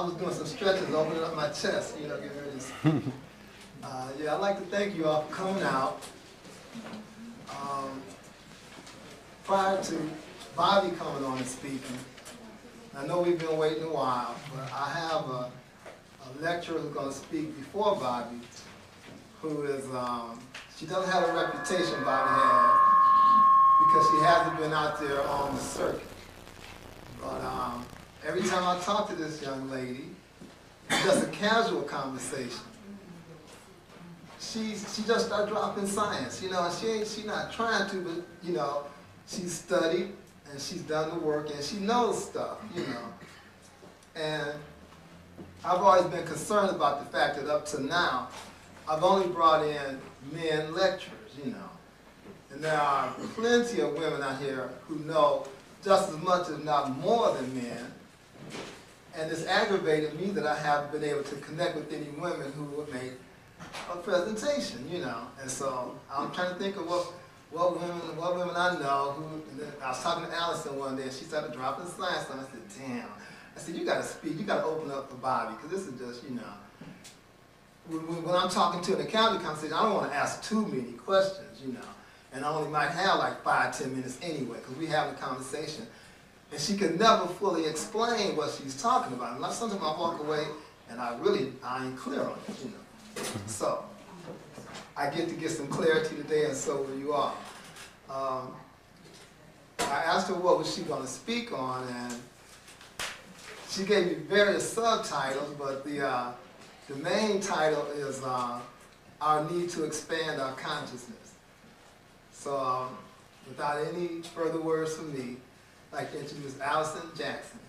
was doing some stretches, opening up my chest, you know, getting ready to speak. Yeah, I'd like to thank you all for coming out. Prior to Bobby coming on and speaking, I know we've been waiting a while, but I have a lecturer who's going to speak before Bobby, who is, she doesn't have a reputation Bobby had, because she hasn't been out there on the circuit. But every time I talk to this young lady, it's just a casual conversation. She just started dropping science, you know, she's not trying to, but, you know, she's studied and she's done the work and she knows stuff, you know. And I've always been concerned about the fact that up to now, I've only brought in men lecturers, you know. And there are plenty of women out here who know just as much, if not more than men. And it's aggravated me that I haven't been able to connect with any women who would make a presentation, you know. And so I'm trying to think of what women I know who, I was talking to Allison one day and she started dropping science on me. I said, damn. I said, you gotta speak, you gotta open up for Bobby, because this is just, you know. When I'm talking to an accounting conversation, I don't want to ask too many questions, you know. And I only might have like 5–10 minutes anyway, because we have a conversation. And she could never fully explain what she's talking about. And sometimes I walk away and I ain't clear on it, you know. So, I get some clarity today, and so will you all. I asked her what was she going to speak on, and she gave me various subtitles, but the main title is Our Need to Expand Our Consciousness. So, without any further words from me, I'd like to introduce Allison Jackson.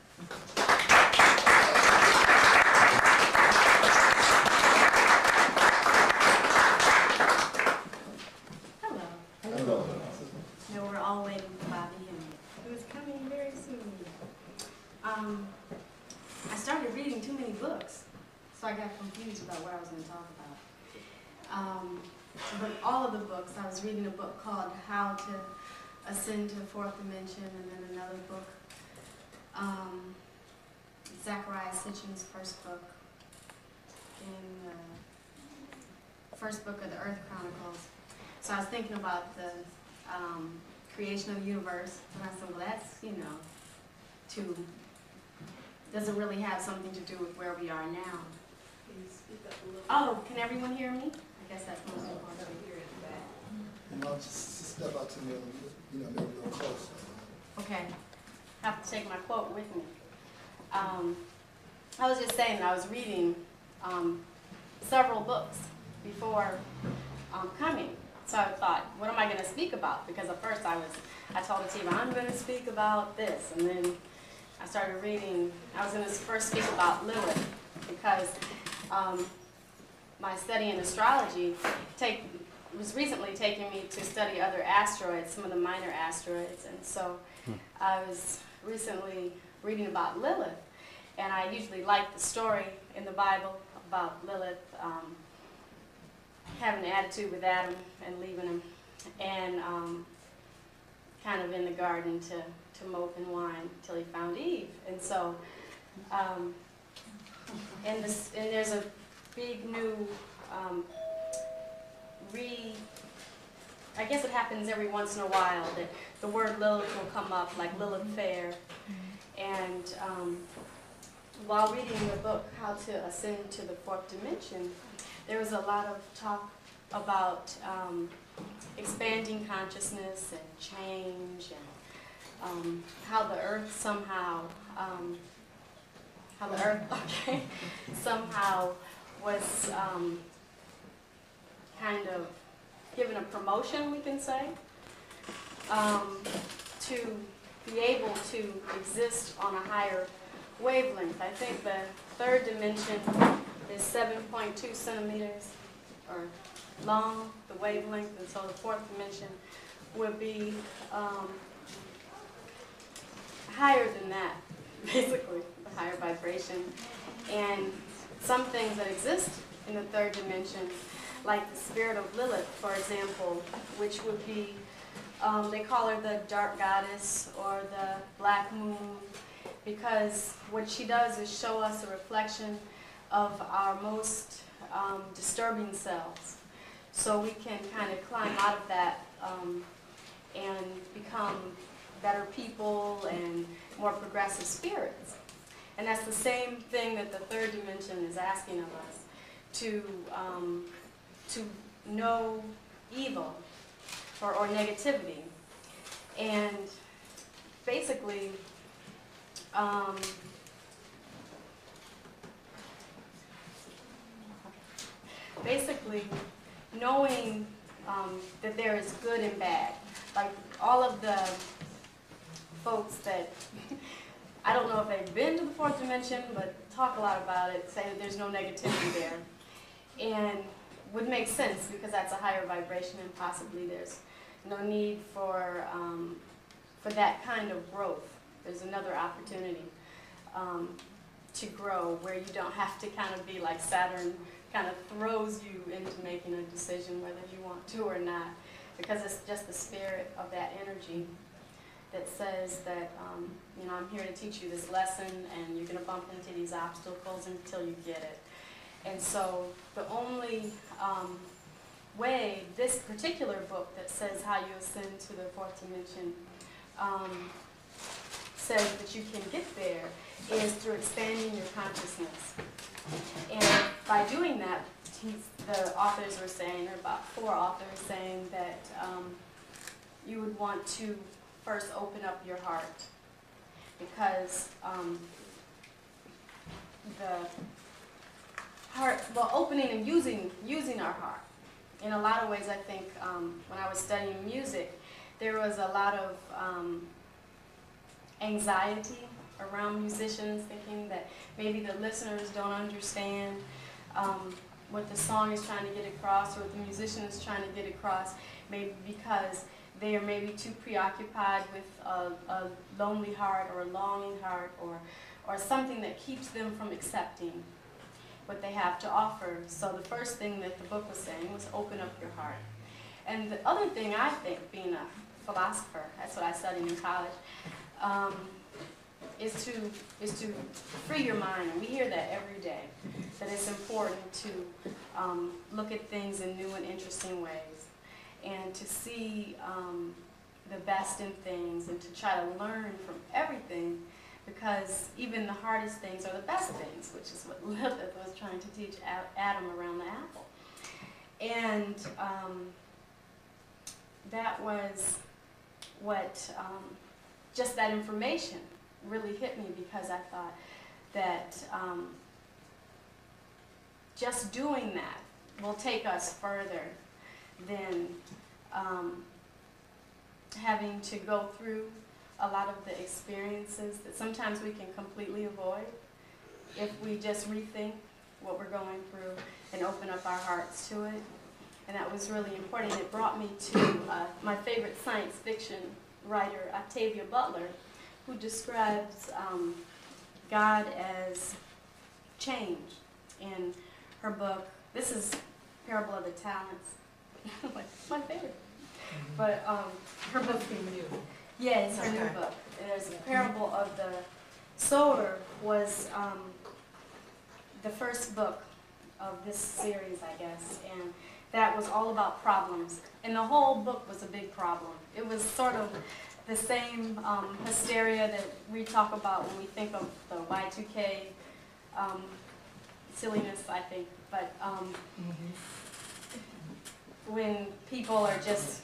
Hello. Hello. No, we're all waiting for Bobby Henry, who is coming very soon. I started reading too many books, so I got confused about what I was going to talk about. But all of the books, I was reading a book called How to Ascend to the Fourth Dimension, and then another book, Zachariah Sitchin's first book, and first book of the Earth Chronicles. So I was thinking about the creation of the universe, and I said, well, that's, you know, doesn't really have something to do with where we are now. Can you speak up a little? Oh, can everyone hear me? I guess that's most important. You know, just step out to me, you know, maybe a little closer. Okay. I have to take my quote with me. I was just saying that I was reading several books before coming. So I thought, what am I going to speak about? Because at first I told the team, I'm going to speak about this. And then I started reading, I was going to first speak about Lilith, because my study in astrology was recently taking me to study other asteroids, some of the minor asteroids. And so I was recently reading about Lilith. And I usually like the story in the Bible about Lilith having an attitude with Adam and leaving him, and kind of in the garden to mope and whine till he found Eve. And so, and there's a big new I guess it happens every once in a while that the word Lilith will come up, like Lilith Fair. And while reading the book, How to Ascend to the Fourth Dimension, there was a lot of talk about expanding consciousness and change, and how the earth somehow, somehow was kind of given a promotion, we can say, to be able to exist on a higher wavelength. I think the third dimension is 7.2 centimeters or long, the wavelength, and so the fourth dimension would be higher than that, basically, the higher vibration. And some things that exist in the third dimension, like the spirit of Lilith, for example, which would be, they call her the dark goddess or the black moon, because what she does is show us a reflection of our most disturbing selves, so we can kind of climb out of that and become better people and more progressive spirits. And that's the same thing that the third dimension is asking of us, to know evil or negativity. And basically, knowing that there is good and bad. Like all of the folks that, I don't know if they've been to the fourth dimension, but talk a lot about it, say that there's no negativity there. And would make sense, because that's a higher vibration and possibly there's no need for that kind of growth. There's another opportunity to grow where you don't have to kind of be like Saturn kind of throws you into making a decision whether you want to or not, because it's just the spirit of that energy that says that, you know, I'm here to teach you this lesson and you're going to bump into these obstacles until you get it. And so the only way this particular book that says how you ascend to the fourth dimension says that you can get there is through expanding your consciousness. And by doing that, the authors were saying, or about 4 authors saying that you would want to first open up your heart, because the heart, well, opening and using our heart. In a lot of ways, I think when I was studying music, there was a lot of anxiety around musicians, thinking that maybe the listeners don't understand what the song is trying to get across, or what the musician is trying to get across, maybe because they are maybe too preoccupied with a lonely heart or a longing heart, or something that keeps them from accepting what they have to offer. So the first thing that the book was saying was open up your heart. And the other thing, I think, being a philosopher, that's what I studied in college, is to free your mind. And we hear that every day, that it's important to look at things in new and interesting ways, and to see the best in things, and to try to learn from everything, because even the hardest things are the best things, which is what Lilith was trying to teach Adam around the apple. And that was what, just that information really hit me, because I thought that just doing that will take us further than having to go through a lot of the experiences that sometimes we can completely avoid if we just rethink what we're going through and open up our hearts to it. And that was really important. It brought me to my favorite science fiction writer, Octavia Butler, who describes God as change in her book. This is Parable of the Talents. My favorite. But her book, yeah, it's her new book. There's a Parable of the Sower was the first book of this series, I guess, and that was all about problems. And the whole book was a big problem. It was sort of the same hysteria that we talk about when we think of the Y2K silliness, I think. But when people are just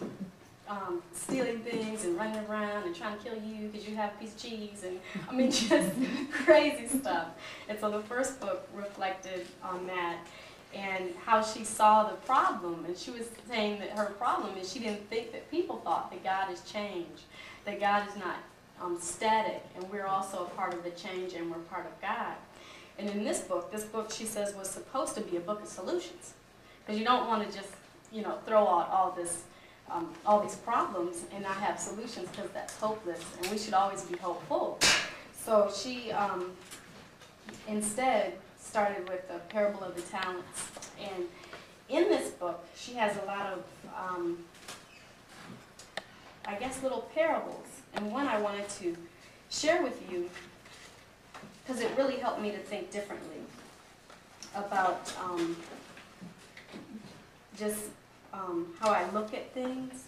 stealing things and running around and trying to kill you because you have a piece of cheese, and I mean, just crazy stuff. And so the first book reflected on that and how she saw the problem. And she was saying that her problem is she didn't think that people thought that God is change, that God is not static, and we're also a part of the change, and we're part of God. And in this book, she says was supposed to be a book of solutions, because you don't want to just, you know, throw out all these problems and not have solutions, because that's hopeless, and we should always be hopeful. So she instead started with the Parable of the Talents. And in this book, she has a lot of, I guess, little parables. And one I wanted to share with you because it really helped me to think differently about just how I look at things,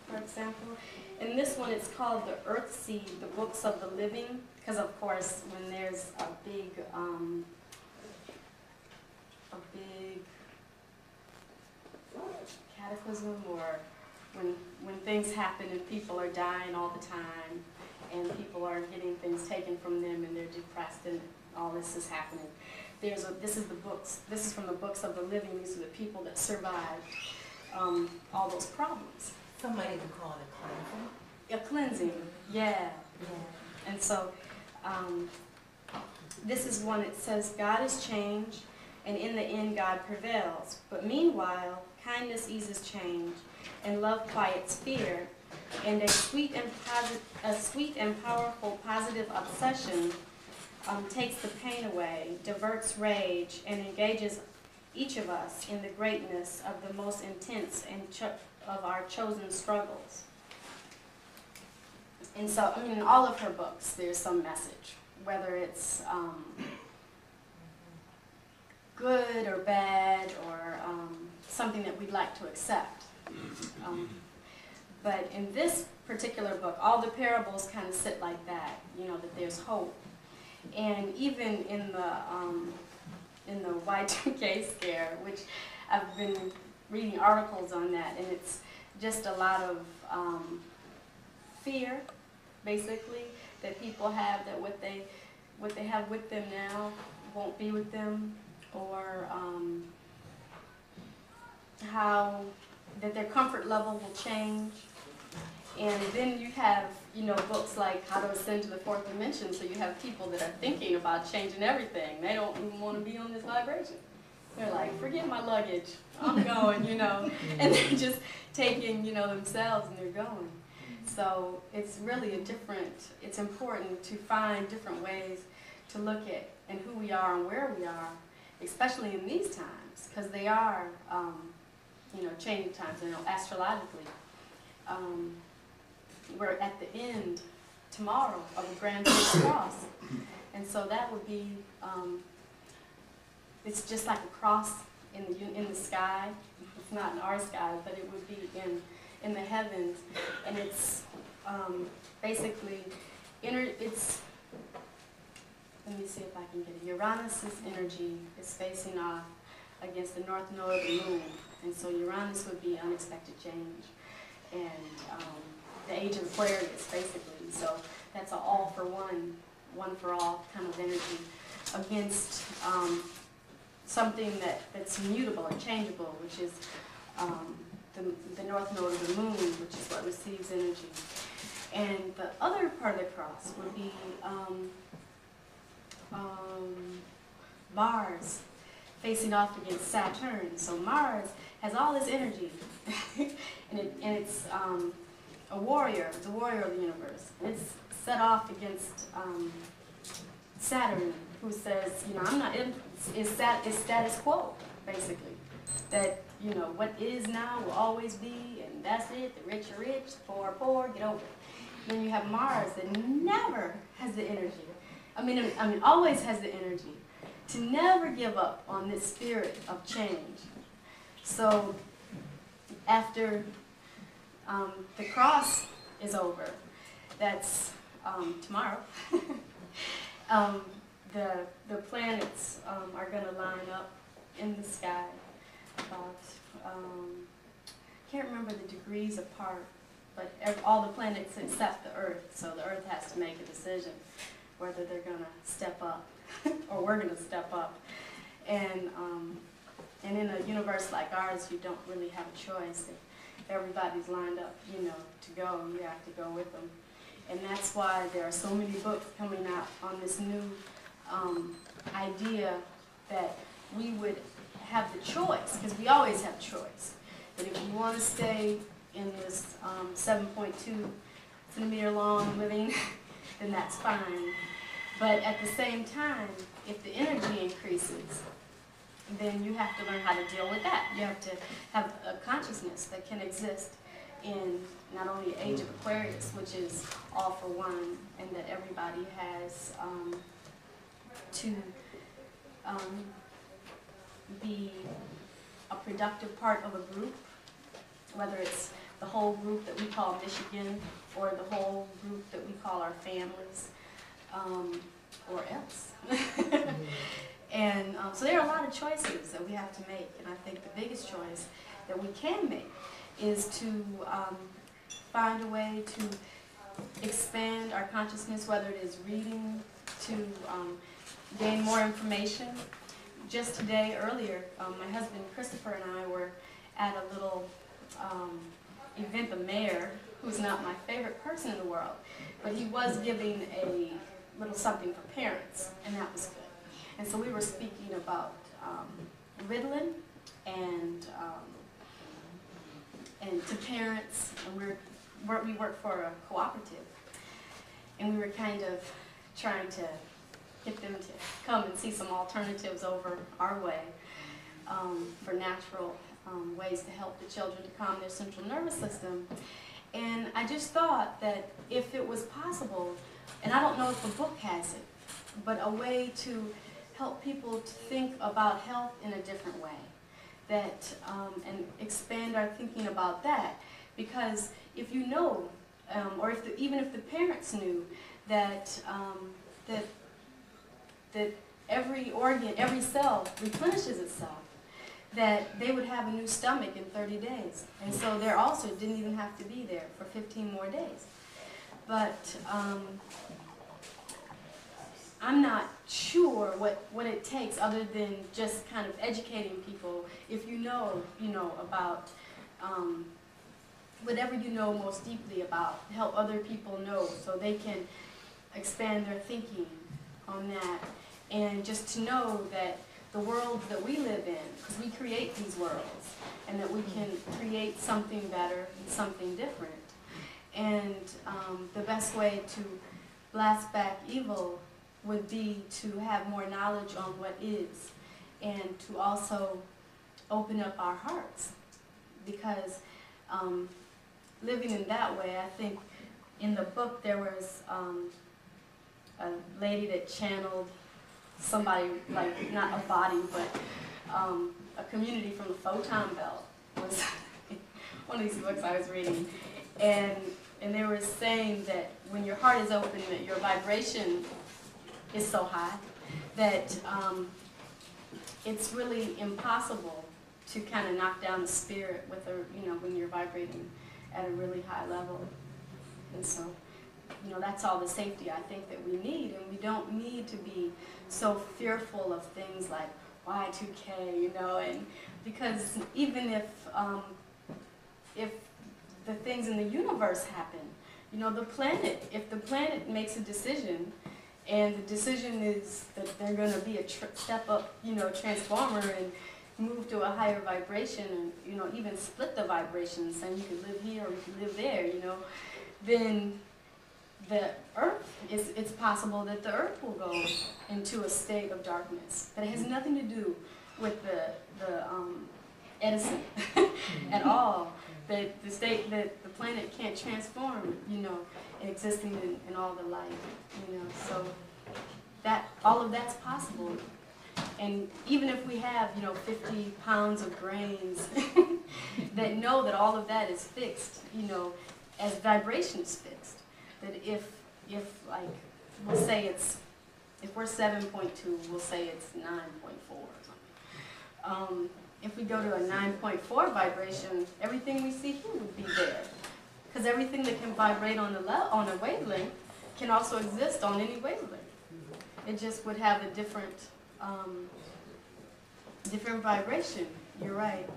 for example. In this one, it's called The Earthseed, the Books of the Living, because of course, when there's a big cataclysm, or when things happen and people are dying all the time, and people are getting things taken from them, and they're depressed, and all this is happening. This is from the Books of the Living. These are the people that survived all those problems. Somebody would call it A cleansing, yeah. And so, this is one. It says, God is change, and in the end God prevails. But meanwhile, kindness eases change, and love quiets fear, and a sweet and powerful positive obsession takes the pain away, diverts rage, and engages each of us in the greatness of the most intense and of our chosen struggles. And so, I mean, in all of her books, there's some message, whether it's good or bad, or something that we'd like to accept. But in this particular book, all the parables kind of sit like that, you know, that there's hope. And even in the Y2K scare, which I've been reading articles on that, and it's just a lot of fear, basically, that people have, that what they have with them now won't be with them, or how that their comfort level will change. And then you have, you know, books like How to Ascend to the Fourth Dimension, so you have people that are thinking about changing everything. They don't even want to be on this vibration. They're like, forget my luggage, I'm going, you know. And they're just taking, you know, themselves, and they're going. So it's really it's important to find different ways to look at and who we are and where we are, especially in these times, because they are, you know, changing times, you know, astrologically. We're at the end tomorrow of the Grand Fixed Cross, and so that would be, it's just like a cross in the sky. It's not in our sky, but it would be in the heavens, and it's basically it's. Let me see if I can get it. Uranus's energy is facing off against the north node of the moon, and so Uranus would be unexpected change, and the age of Aquarius, basically. So that's an all for one, one for all kind of energy against something that's mutable or changeable, which is the north node of the moon, which is what receives energy. And the other part of the cross would be Mars facing off against Saturn. So Mars has all this energy, and it's a warrior, the warrior of the universe. And it's set off against Saturn, who says, you know, I'm not in, is status quo, basically. That, you know, what is now will always be, and that's it. The rich are rich, the poor are poor, get over it. Then you have Mars that never has the energy. I mean, always has the energy to never give up on this spirit of change. So after the cross is over, that's tomorrow, the planets are going to line up in the sky about, can't remember the degrees apart, but all the planets except the Earth, so the Earth has to make a decision whether they're going to step up or we're going to step up. And in a universe like ours, you don't really have a choice. If everybody's lined up, you know, to go, you have to go with them. And that's why there are so many books coming out on this new idea that we would have the choice, because we always have choice. That if you want to stay in this 7.2 centimeter long living, then that's fine. But at the same time, if the energy increases, then you have to learn how to deal with that. You have to have a consciousness that can exist in not only the age of Aquarius, which is all for one, and that everybody has to be a productive part of a group, whether it's the whole group that we call Michigan or the whole group that we call our families, or else. And so there are a lot of choices that we have to make, and I think the biggest choice that we can make is to find a way to expand our consciousness, whether it is reading, to gain more information. Just today, earlier, my husband Christopher and I were at a little event. The mayor, who's not my favorite person in the world, but he was giving a little something for parents, and that was good. And so we were speaking about Ritalin and to parents, and we work for a cooperative, and we were kind of trying to get them to come and see some alternatives over our way for natural ways to help the children to calm their central nervous system. And I just thought that if it was possible, and I don't know if the book has it, but a way to help people to think about health in a different way, that and expand our thinking about that. Because if you know, or even if the parents knew that that every organ, every cell replenishes itself, that they would have a new stomach in 30 days. And so their ulcer didn't even have to be there for 15 more days. But I'm not sure what it takes other than just kind of educating people. If you know about whatever you know most deeply about, help other people know so they can expand their thinking on that. And just to know that the world that we live in, because we create these worlds, and that we can create something better and something different. And the best way to blast back evil would be to have more knowledge on what is, and to also open up our hearts. Because living in that way, I think in the book there was a lady that channeled somebody, like not a body, but a community from the Photon Belt was one of these books I was reading. And they were saying that when your heart is open, that your vibration is so high that it's really impossible to kind of knock down the spirit with when you're vibrating at a really high level. And so, that's all the safety I think that we need, and we don't need to be so fearful of things like Y2K, and because even if the things in the universe happen, if the planet makes a decision, and the decision is that they're going to be a step up, transformer and move to a higher vibration, and even split the vibrations, saying you could live here or you could live there, then the earth, it's possible that the earth will go into a state of darkness. But it has nothing to do with the Edison at all. That the state that the planet can't transform, existing in all the light, So that all of that's possible. And even if we have, 50 pounds of brains that know that all of that is fixed, as vibration is fixed. That if like, we'll say if we're 7.2, we'll say it's 9.4 or something. If we go to a 9.4 vibration, everything we see here would be there. Because everything that can vibrate on a wavelength can also exist on any wavelength. It just would have a different vibration. You're right.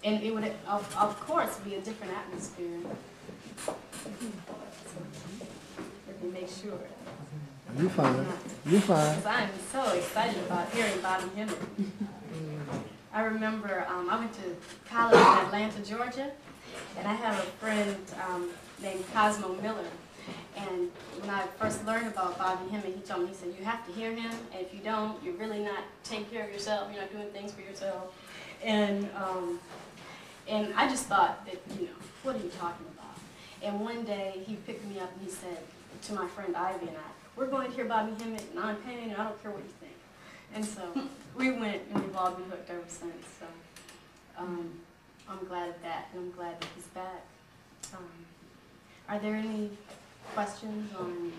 And it would, of course, be a different atmosphere. Let me make sure. You're fine. You're fine. Because I'm so excited about hearing Bobby Hemming. I remember I went to college in Atlanta, Georgia, and I have a friend named Cosmo Miller. And when I first learned about Bobby Hemming, he told me, he said, you have to hear him, and if you don't, you're really not taking care of yourself, you're not doing things for yourself. And I just thought that, what are you talking about? And one day he picked me up and he said to my friend Ivy and I, we're going to hear Bobby Hemmett and I'm paying, and I don't care what you think. And so we went, and we've all been hooked ever since. So I'm glad of that, and I'm glad that he's back. Are there any questions on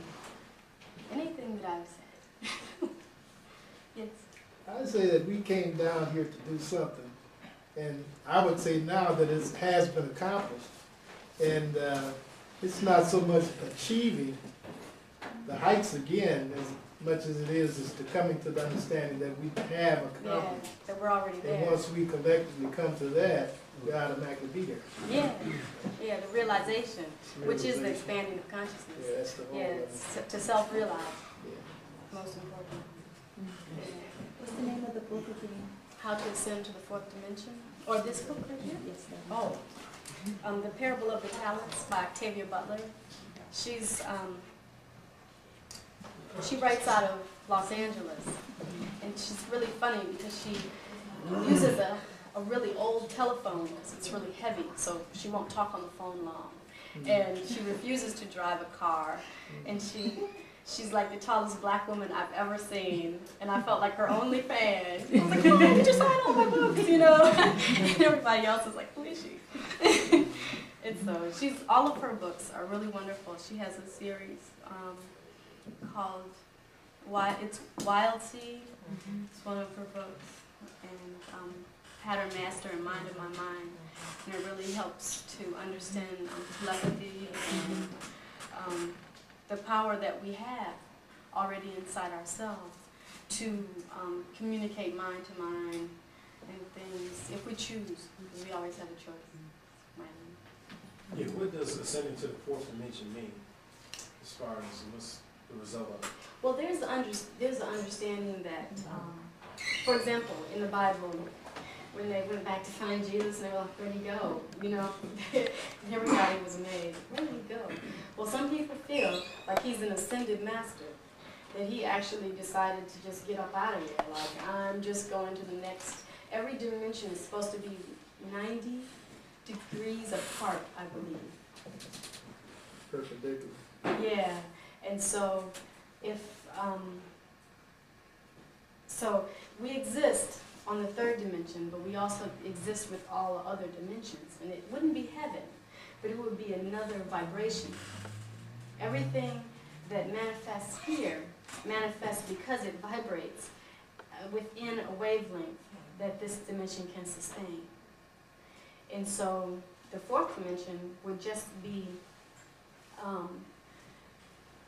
anything that I've said? Yes. I say that we came down here to do something, and I would say now that it has been accomplished, and it's not so much achieving the heights again as much as it is the coming to the understanding that we have Yeah, accomplished. that we're already And there. once we collectively come to that, we automatically be there. Yeah, yeah, the realization, which is the Realization. expanding of Yeah, consciousness. that's the whole. Yeah, it's to self-realize, Yeah. most important. Yeah. What's the name of the book again? How to Ascend to the Fourth Dimension, or this book right here? Yes, ma'am. Oh, The Parable of the Talents by Octavia Butler. She writes out of Los Angeles, and she's really funny because she uses a really old telephone because it's really heavy, so she won't talk on the phone long. And she refuses to drive a car, and she's like the tallest black woman I've ever seen, and I felt like her only fan. It's like, oh, did you sign all my books, you know? And everybody else is like, who is she? And so all of her books are really wonderful. She has a series called it's Wild Seed. It's one of her books, and Pattern Master and Mind of My Mind. And it really helps to understand telepathy and the power that we have already inside ourselves to communicate mind to mind and things, if we choose, because we always have a choice. Yeah, what does ascending to the fourth dimension mean, as far as what's the result of it? Well, there's the understanding that, for example, in the Bible, when they went back to find Jesus and they were like, where'd he go? You know, everybody was amazed. Where did he go? Well, some people feel like he's an ascended master, that he actually decided to just get up out of here. Like, I'm just going to the next. Every dimension is supposed to be 90 degrees apart, I believe. Perpendicular. Yeah, and so so we exist on the third dimension, but we also exist with all the other dimensions. And it wouldn't be heaven, but it would be another vibration. Everything that manifests here manifests because it vibrates within a wavelength that this dimension can sustain. And so the fourth dimension would just be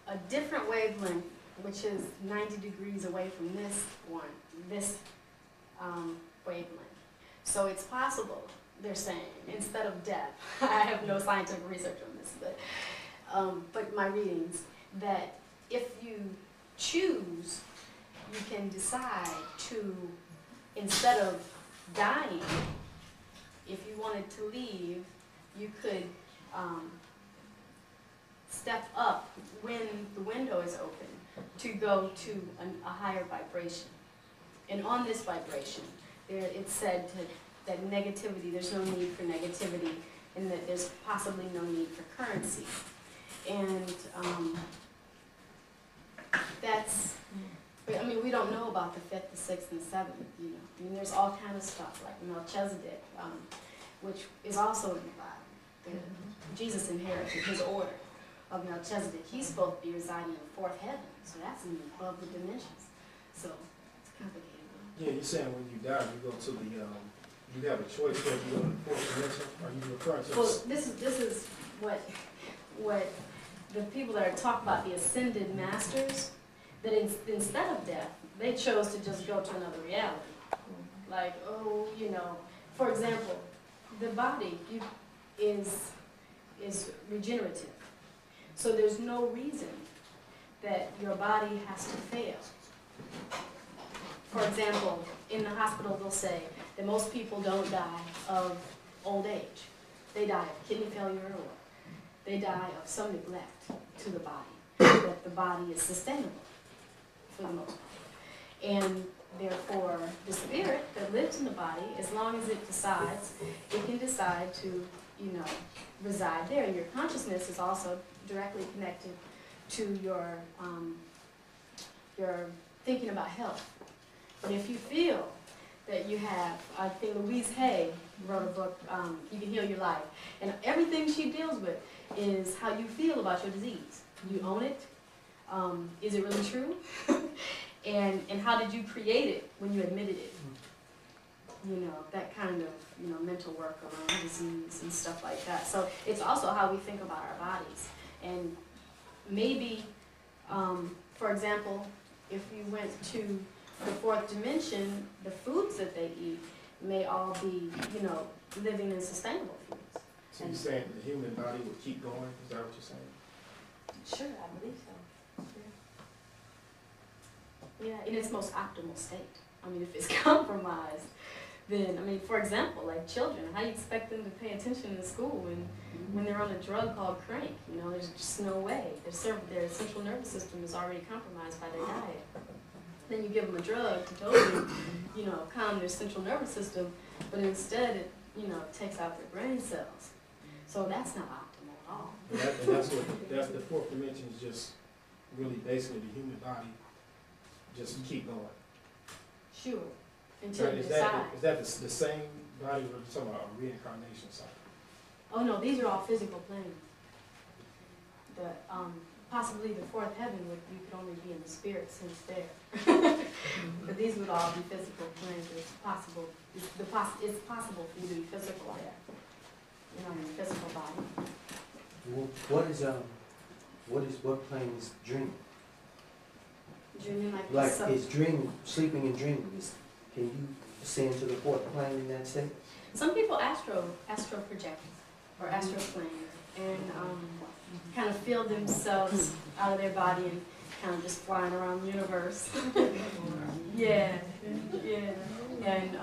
a different wavelength, which is 90 degrees away from this wavelength. So it's possible, they're saying, instead of death, I have no scientific research on this, but my readings, that if you choose, you can decide to, instead of dying, if you wanted to leave, you could step up when the window is open to go to a higher vibration. And on this vibration, it's said that negativity, there's no need for negativity, and that there's possibly no need for currency. And I mean, we don't know about the fifth, the sixth, and the seventh, you know. I mean, there's all kind of stuff, like Melchizedek, which is also in the Bible. Jesus inherited his order of Melchizedek. He's supposed to be residing in the fourth heaven, so that's even above the dimensions. So it's complicated. Yeah, you're saying when you die, you go to the, you have a choice whether you go to the fourth dimension, or you referring to. Well, this is what the people that are talking about, the ascended masters, that instead of death, they chose to just go to another reality. Like, oh, you know, for example, the body is regenerative. So there's no reason that your body has to fail. For example, in the hospital they'll say that most people don't die of old age. They die of kidney failure, or they die of some neglect to the body, that the body is sustainable for the most part. And therefore, the spirit that lives in the body, as long as it decides, it can decide to, you know, reside there. And your consciousness is also directly connected to your you're thinking about health. And if you feel that you have, I think Louise Hay wrote a book, You Can Heal Your Life. And everything she deals with is how you feel about your disease. You own it. Is it really true? and how did you create it when you admitted it? You know, that kind of, you know, mental work around disease and stuff like that. So it's also how we think about our bodies. And maybe, for example, if you went to the fourth dimension, the foods that they eat may all be, you know, living and sustainable foods. So you're saying the human body would keep going? Is that what you're saying? Sure, I believe so. Yeah, in its most optimal state. I mean, if it's compromised, then, I mean, for example, like children, how do you expect them to pay attention in school when they're on a drug called crank? You know, there's just no way. Their central nervous system is already compromised by their diet. Then you give them a drug to totally, you know, calm their central nervous system, but instead it, you know, takes out their brain cells. So that's not optimal at all. That's the fourth dimension is just really basically the human body just keep going. Sure. Until you Is decide. that the same body we're talking about, a reincarnation cycle? Oh no, these are all physical planes. The possibly the fourth heaven would you could only be in the spirit sense there. But these would all be physical planes. It's possible. It's possible for you to be physical there. You know, in a physical body. What plane is dreaming? Dreaming like Like, this. is dreaming, sleeping and dreaming, can you ascend to the fourth plane in that state? Some people astro project or astral plane and kind of feel themselves out of their body and kind of just flying around the universe. Yeah. And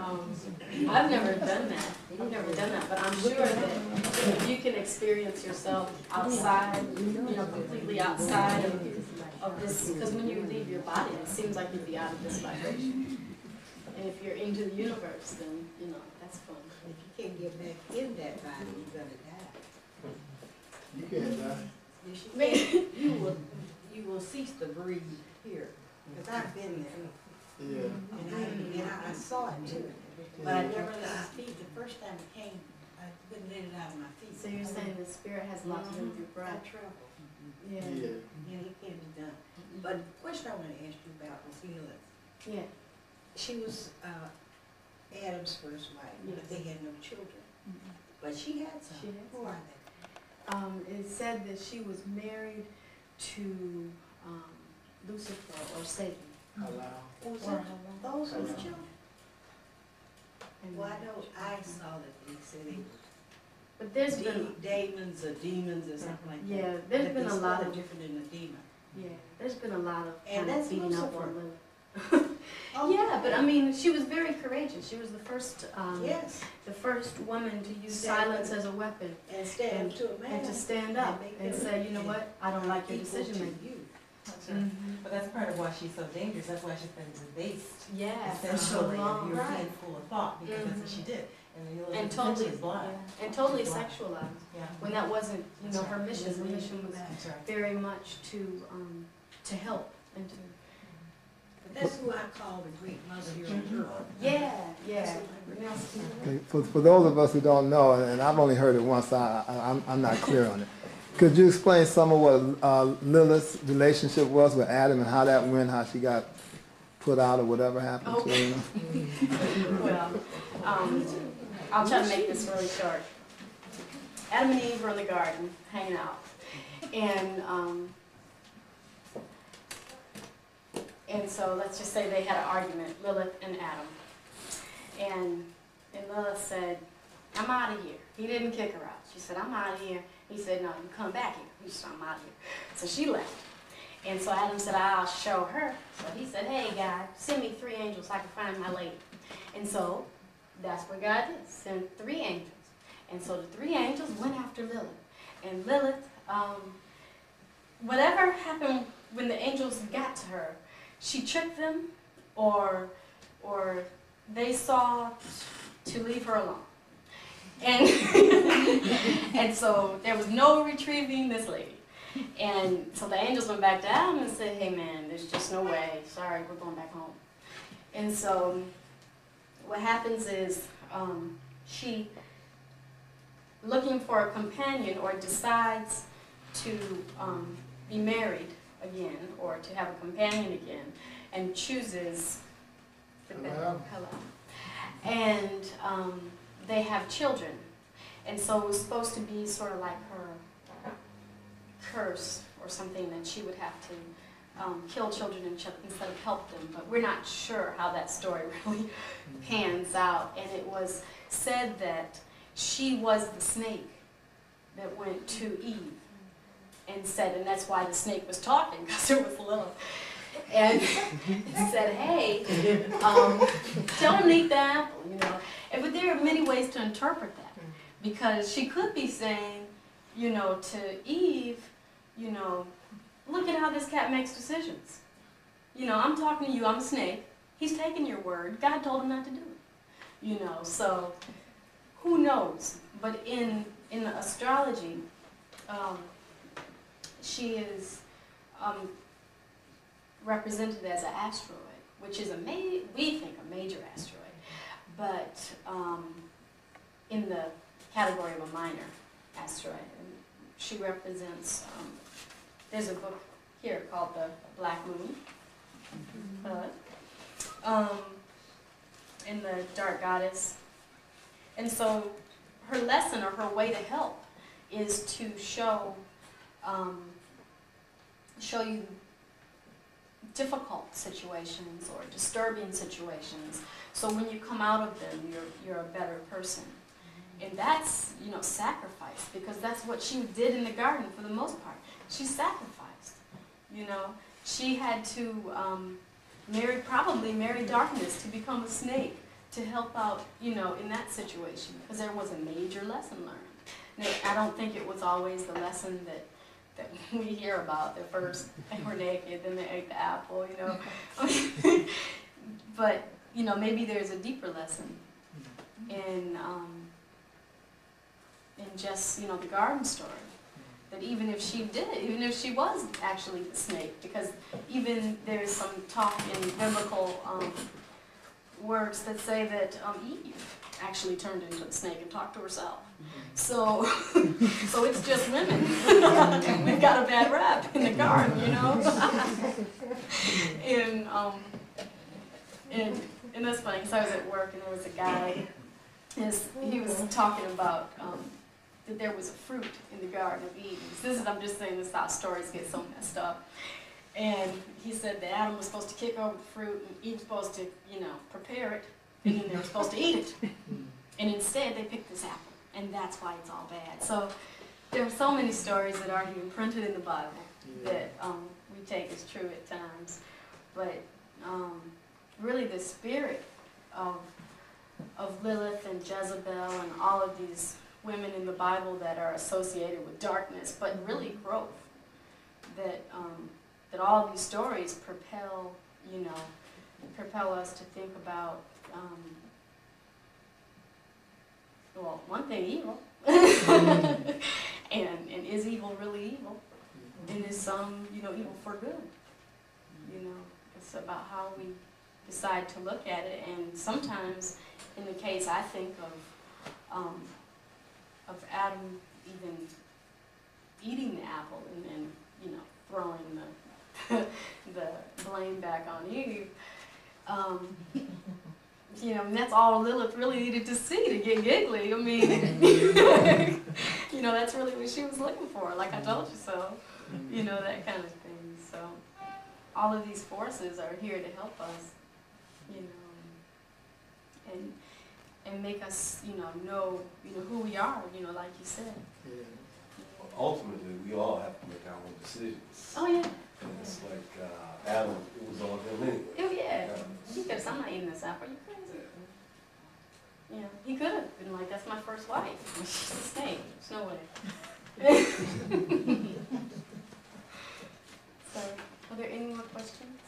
I've never done that. But I'm sure that if you can experience yourself outside, you know, completely outside of this, because when you leave your body, it seems like you'd be out of this vibration. And if you're into the universe, then, you know, that's fun. If you can't get back in that body, you're gonna die. You can't die. Yes, you can. You will cease to breathe here, because I've been there. Yeah. And I saw it too. But I never let it speak. The first time it came, I couldn't let it out of my feet. So you're saying the spirit has a lot to do with your I breath? traveled. Yeah. Yeah. And it can be done. But the question I want to ask you about was Lilith. Yeah. She was Adam's first wife, but they had no children. But she had some. She had Who are they? It said that she was married to Lucifer or Satan. Allow. Was Or it those were the children? and- Well, I know I saw that they said they But there's were been, demons or something like that. yeah, there's But been a they lot still of, different than a demon. yeah, there's been a lot of And kind of that's beating up Lucifer. on Lilith. Oh, Yeah, but I mean, she was very courageous. She was the first yes, woman to use Stand silence up. as a weapon and stand to a man. and to stand up make and them say, you know what, I don't like your equal decision to making. you. That's right. But that's part of why she's so dangerous. That's why she's been debased. Yeah, for so Essentially, long. you're Right. being full of thought because that's what she did. And the And totally, is blind. yeah, and totally Blind. sexualized. Yeah. When that wasn't, you know, her mission. Her That's mission was That's right. very much to help and to, But that's who I call the great mother here on earth. yeah, yeah. Okay, for those of us who don't know, and I've only heard it once, I'm not clear on it. Could you explain some of what Lilith's relationship was with Adam and how that went, how she got put out or whatever happened to her? Well, I'll try to make this really short. Adam and Eve were in the garden, hanging out, and so let's just say they had an argument, Lilith and Adam, and Lilith said, "I'm out of here." He didn't kick her out. She said, "I'm out of here." He said, "No, you come back here." He said, "I'm out of here." So she left. And so Adam said, "I'll show her." So he said, "Hey, God, send me 3 angels so I can find my lady." And so that's what God did, send 3 angels. And so the 3 angels went after Lilith. And Lilith, whatever happened when the angels got to her, she tricked them or they saw to leave her alone. And, and so there was no retrieving this lady. And so the angels went back to Adam and said, hey man, there's just no way. Sorry, we're going back home. And so what happens is she, looking for a companion, or decides to be married again, or to have a companion again, and chooses Hello. And they have children. And so it was supposed to be sort of like her curse or something, that she would have to kill children instead of help them. But we're not sure how that story really pans out. And it was said that she was the snake that went to Eve and said, and that's why the snake was talking, because it was Lilith. And it said, hey, tell him to eat the apple, you know. But there are many ways to interpret that. Because she could be saying, you know, to Eve, you know, look at how this cat makes decisions. You know, I'm talking to you, I'm a snake. He's taking your word. God told him not to do it. You know, so who knows? But in astrology, she is represented as an asteroid, which is we think a major asteroid, but in the category of a minor asteroid. And she represents, there's a book here called The Black Moon, in the Dark Goddess. And so her lesson, or her way to help, is to show you difficult situations or disturbing situations, so when you come out of them, you're a better person. And that's, you know, sacrifice, because that's what she did in the garden for the most part. She sacrificed, you know. She had to probably marry darkness to become a snake, to help out, you know, in that situation, because there was a major lesson learned. Now, I don't think it was always the lesson that we hear about. That first they were naked, then they ate the apple, you know. But, you know, maybe there's a deeper lesson in just, you know, the garden story. That even if she was actually the snake, because even there's some talk in biblical works that say that Eve actually turned into a snake and talked to herself. So, so it's just women. We've got a bad rap in the garden, you know. And that's funny, because I was at work and there was a guy. He was talking about that there was a fruit in the Garden of Eden. I'm just saying, this is how stories get so messed up. And he said that Adam was supposed to kick over the fruit, and Eve was supposed to, you know, prepare it, and then they were supposed to eat it. And instead, they picked this apple, and that's why it's all bad. So there are so many stories that aren't even printed in the Bible that we take as true at times. But really, the spirit of Lilith and Jezebel and all of these women in the Bible that are associated with darkness, but really growth. That all of these stories propel us to think about, well, one thing, evil. and is evil really evil? And is some, you know, evil for good? You know, it's about how we decide to look at it. And sometimes, in the case, I think of Adam even eating the apple and then, you know, throwing the blame back on Eve. You know, and that's all Lilith really needed to see to get giggly. I mean, you know, that's really what she was looking for. Like I told you so. You know, that kind of thing. So all of these forces are here to help us, you know, and make us, you know who we are. You know, like you said. Yeah. Ultimately, we all have to make our own decisions. Oh yeah. And it's like Adam, it was all him anyway. Oh yeah. He could have said, I'm not eating this apple. Are you crazy? You know, he could have been like, that's my first wife. She's a snake. There's no way. So, are there any more questions?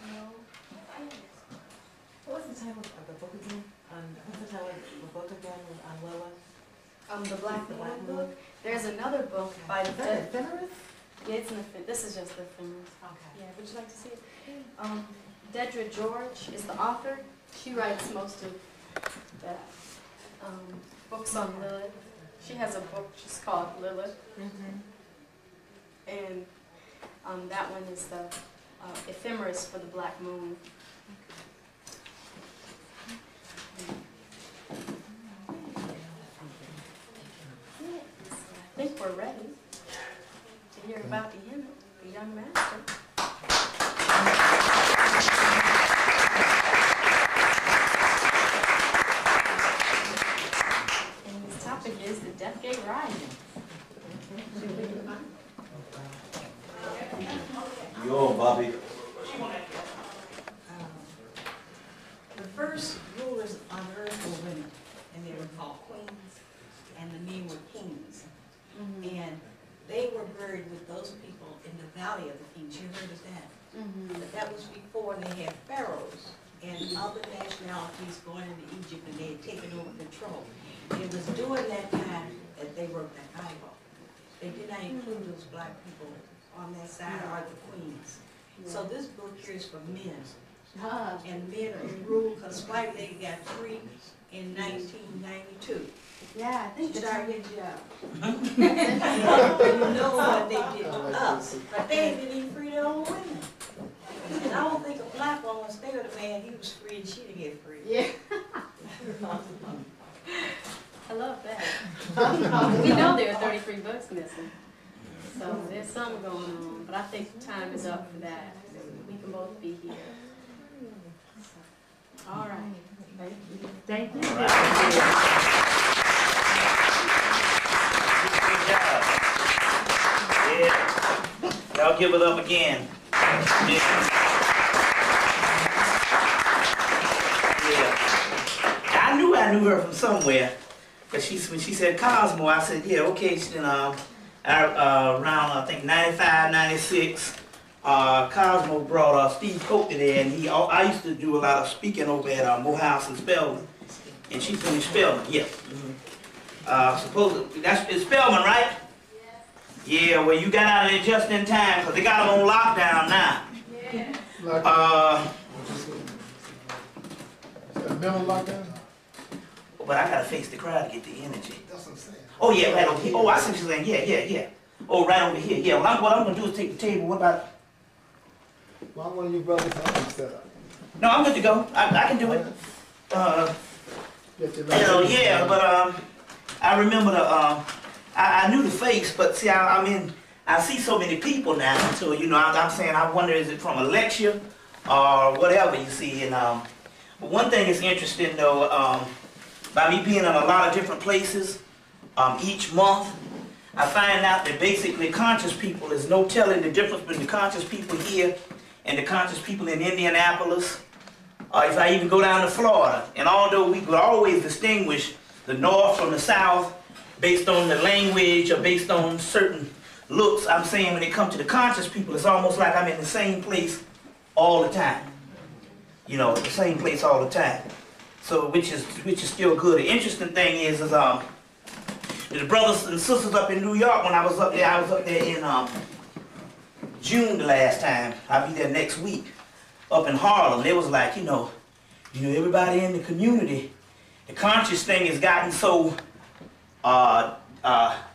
No? What was the title of the book again? What's the title of the book again on Lilith? The Black The Black Moon Moon? book. There's another book by Is that ephemeris? yeah, it's this is just the ephemeris. Okay. Yeah, would you like to see it? Dedra George is the author. She writes most of the books on Lilith. She has a book just called Lilith, and that one is the ephemeris for the black moon. I think we're ready to hear about the young master. And his topic is the Death Gate Rising. Yo, Bobby. The first rulers on earth were women, and they were called queens, and the men were kings. And they were buried with those people in the Valley of the Kings. You heard of that? But that was before they had pharaohs and other nationalities going into Egypt, and they had taken over control. And it was during that time that they wrote that Bible. They did not include those black people on that side or the queens. So this book here is for men. And men are ruled, because White Lady got free in 1992. Yeah, I think She the started getting job. You know what they did to us, but they didn't even free their own women. And I don't think a black woman stay with a man, he was free and she didn't get free. yeah. I love that. We know there are 33 books missing, so there's something going on. But I think time is up for that. We can both be here. All right. Thank you. Good job. Yeah. Y'all give it up again. Yeah. I knew her from somewhere. But when she said Cosmo, I said, yeah, okay. Around, I think, 95, 96, Cosmo brought Steve Coke there, and I used to do a lot of speaking over at Morehouse in Spelman. And she finished Spelman, yeah. Supposedly, it's Spelman, right? Yeah, well, you got out of there just in time, because they got them on lockdown now. Lockdown. Mental lockdown? But I gotta face the crowd to get the energy. That's what I'm saying. Oh yeah, right over here. Oh, I see what you're saying. Yeah. Oh, right over here. Yeah, well, what I'm gonna do is take the table. What about? Well, I'm one of you brothers help you set up. No, I'm good to go. I can do it. Yeah, but I remember I knew the face, but see, I see so many people now, so I'm saying I wonder, is it from a lecture or whatever you see? And but one thing is interesting though. By me being in a lot of different places each month, I find out that basically conscious people, there's no telling the difference between the conscious people here and the conscious people in Indianapolis, or if I even go down to Florida. And although we could always distinguish the North from the South based on the language or based on certain looks, I'm saying when it comes to the conscious people, it's almost like I'm in the same place all the time. The same place all the time. So, which is still good. The interesting thing is the brothers and sisters up in New York, when I was up there in June the last time. I'll be there next week, up in Harlem. They was like, everybody in the community, the conscious thing has gotten so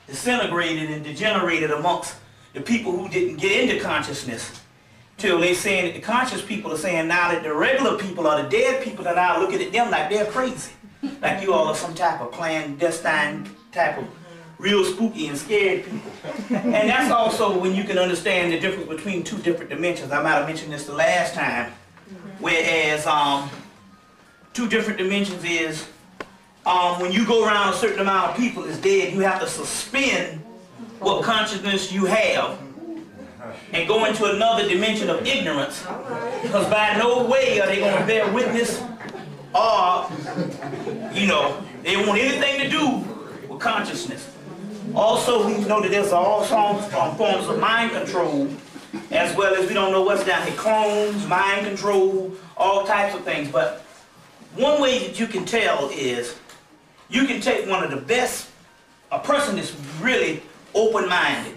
disintegrated and degenerated amongst the people who didn't get into consciousness. Till they saying that the conscious people are saying now that the regular people or the dead people are now looking at them like they're crazy. Like you all are some type of clandestine type of real spooky and scared people. And that's also when you can understand the difference between two different dimensions. I might have mentioned this the last time. Whereas two different dimensions is when you go around a certain amount of people is dead, you have to suspend what consciousness you have and go into another dimension of ignorance, because by no way are they going to bear witness or, they don't want anything to do with consciousness. Also, we know that there's all forms of mind control, as well as we don't know what's down here, clones, mind control, all types of things. But one way that you can tell is you can take one of the best a person that's really open-minded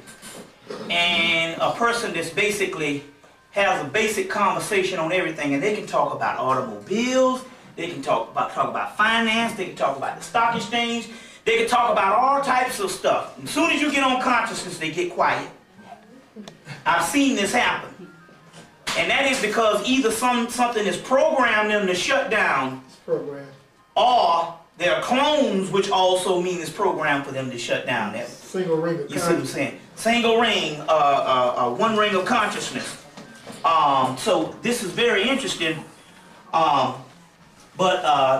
and a person that's basically has a basic conversation on everything, and they can talk about automobiles, they can talk about finance, they can talk about the stock exchange, they can talk about all types of stuff. As soon as you get on consciousness, they get quiet. I've seen this happen. And that is because either something is programmed them to shut down, or there are clones, which also mean it's programmed for them to shut down. That, single ring of you see what I'm saying? Single ring, one ring of consciousness. So this is very interesting, but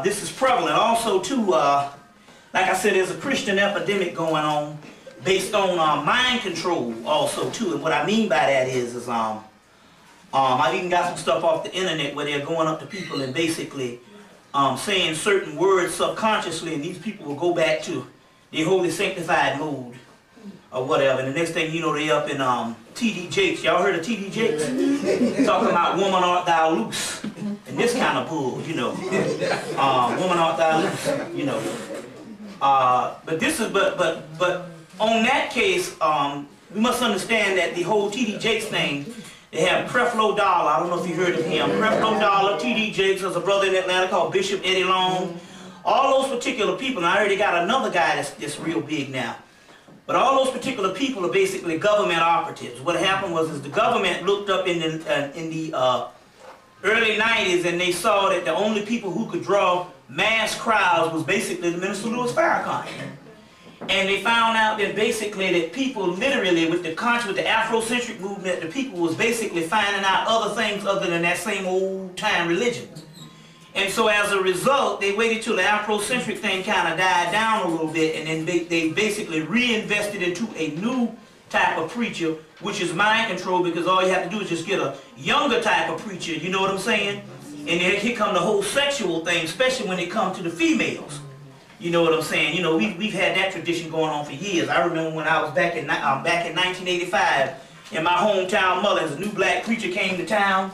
this is prevalent. Also too, like I said, there's a Christian epidemic going on based on mind control also too. And what I mean by that is I've even got some stuff off the internet where they're going up to people and basically saying certain words subconsciously, and these people will go back to their holy sanctified mode or whatever. And the next thing you know, they up in T.D. Jakes. Y'all heard of T.D. Jakes? Talking about woman art thou loose. And this kind of bull, you know. Woman art thou loose, you know. But this is, but on that case, we must understand that the whole T.D. Jakes thing, they have Creflo Dollar. I don't know if you heard of him. Creflo Dollar, T.D. Jakes, there's a brother in Atlanta called Bishop Eddie Long. All those particular people, and I already got another guy that's real big now. But all those particular people are basically government operatives. What happened was the government looked up in the early 90s and they saw that the only people who could draw mass crowds was basically the Minister Louis Farrakhan. And they found out that basically that people literally with the Afrocentric movement, the people was basically finding out other things other than that same old time religion. And so as a result, they waited till the Afrocentric thing kind of died down a little bit, and then they basically reinvested into a new type of preacher, which is mind control, because all you have to do is just get a younger type of preacher, you know what I'm saying? And then here come the whole sexual thing, especially when it comes to the females. You know what I'm saying? You know, we've had that tradition going on for years. I remember when I was back in 1985 in my hometown, Mullins, a new black preacher came to town,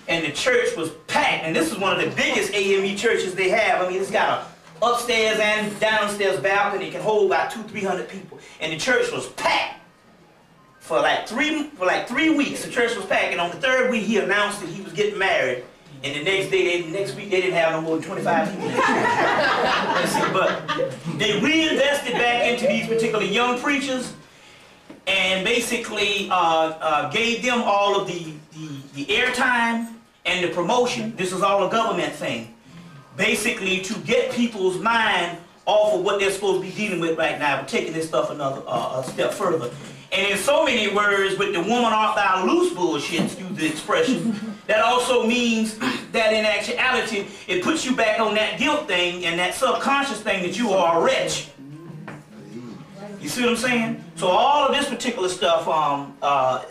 and the church was packed. And this is one of the biggest AME churches they have. I mean, it's got a upstairs and downstairs balcony. It can hold about 200-300 people. And the church was packed for like 3 weeks. The church was packed, and on the 3rd week he announced that he was getting married. And the next week, they didn't have no more than 25 people in the church. But they reinvested back into these particular young preachers and basically gave them all of the airtime and the promotion. This is all a government thing. Basically to get people's mind off of what they're supposed to be dealing with right now. We're taking this stuff another a step further. And in so many words, with the woman art thou loose bullshit, excuse the expression, that also means that in actuality, it puts you back on that guilt thing and that subconscious thing that you are a wretch. You see what I'm saying? So all of this particular stuff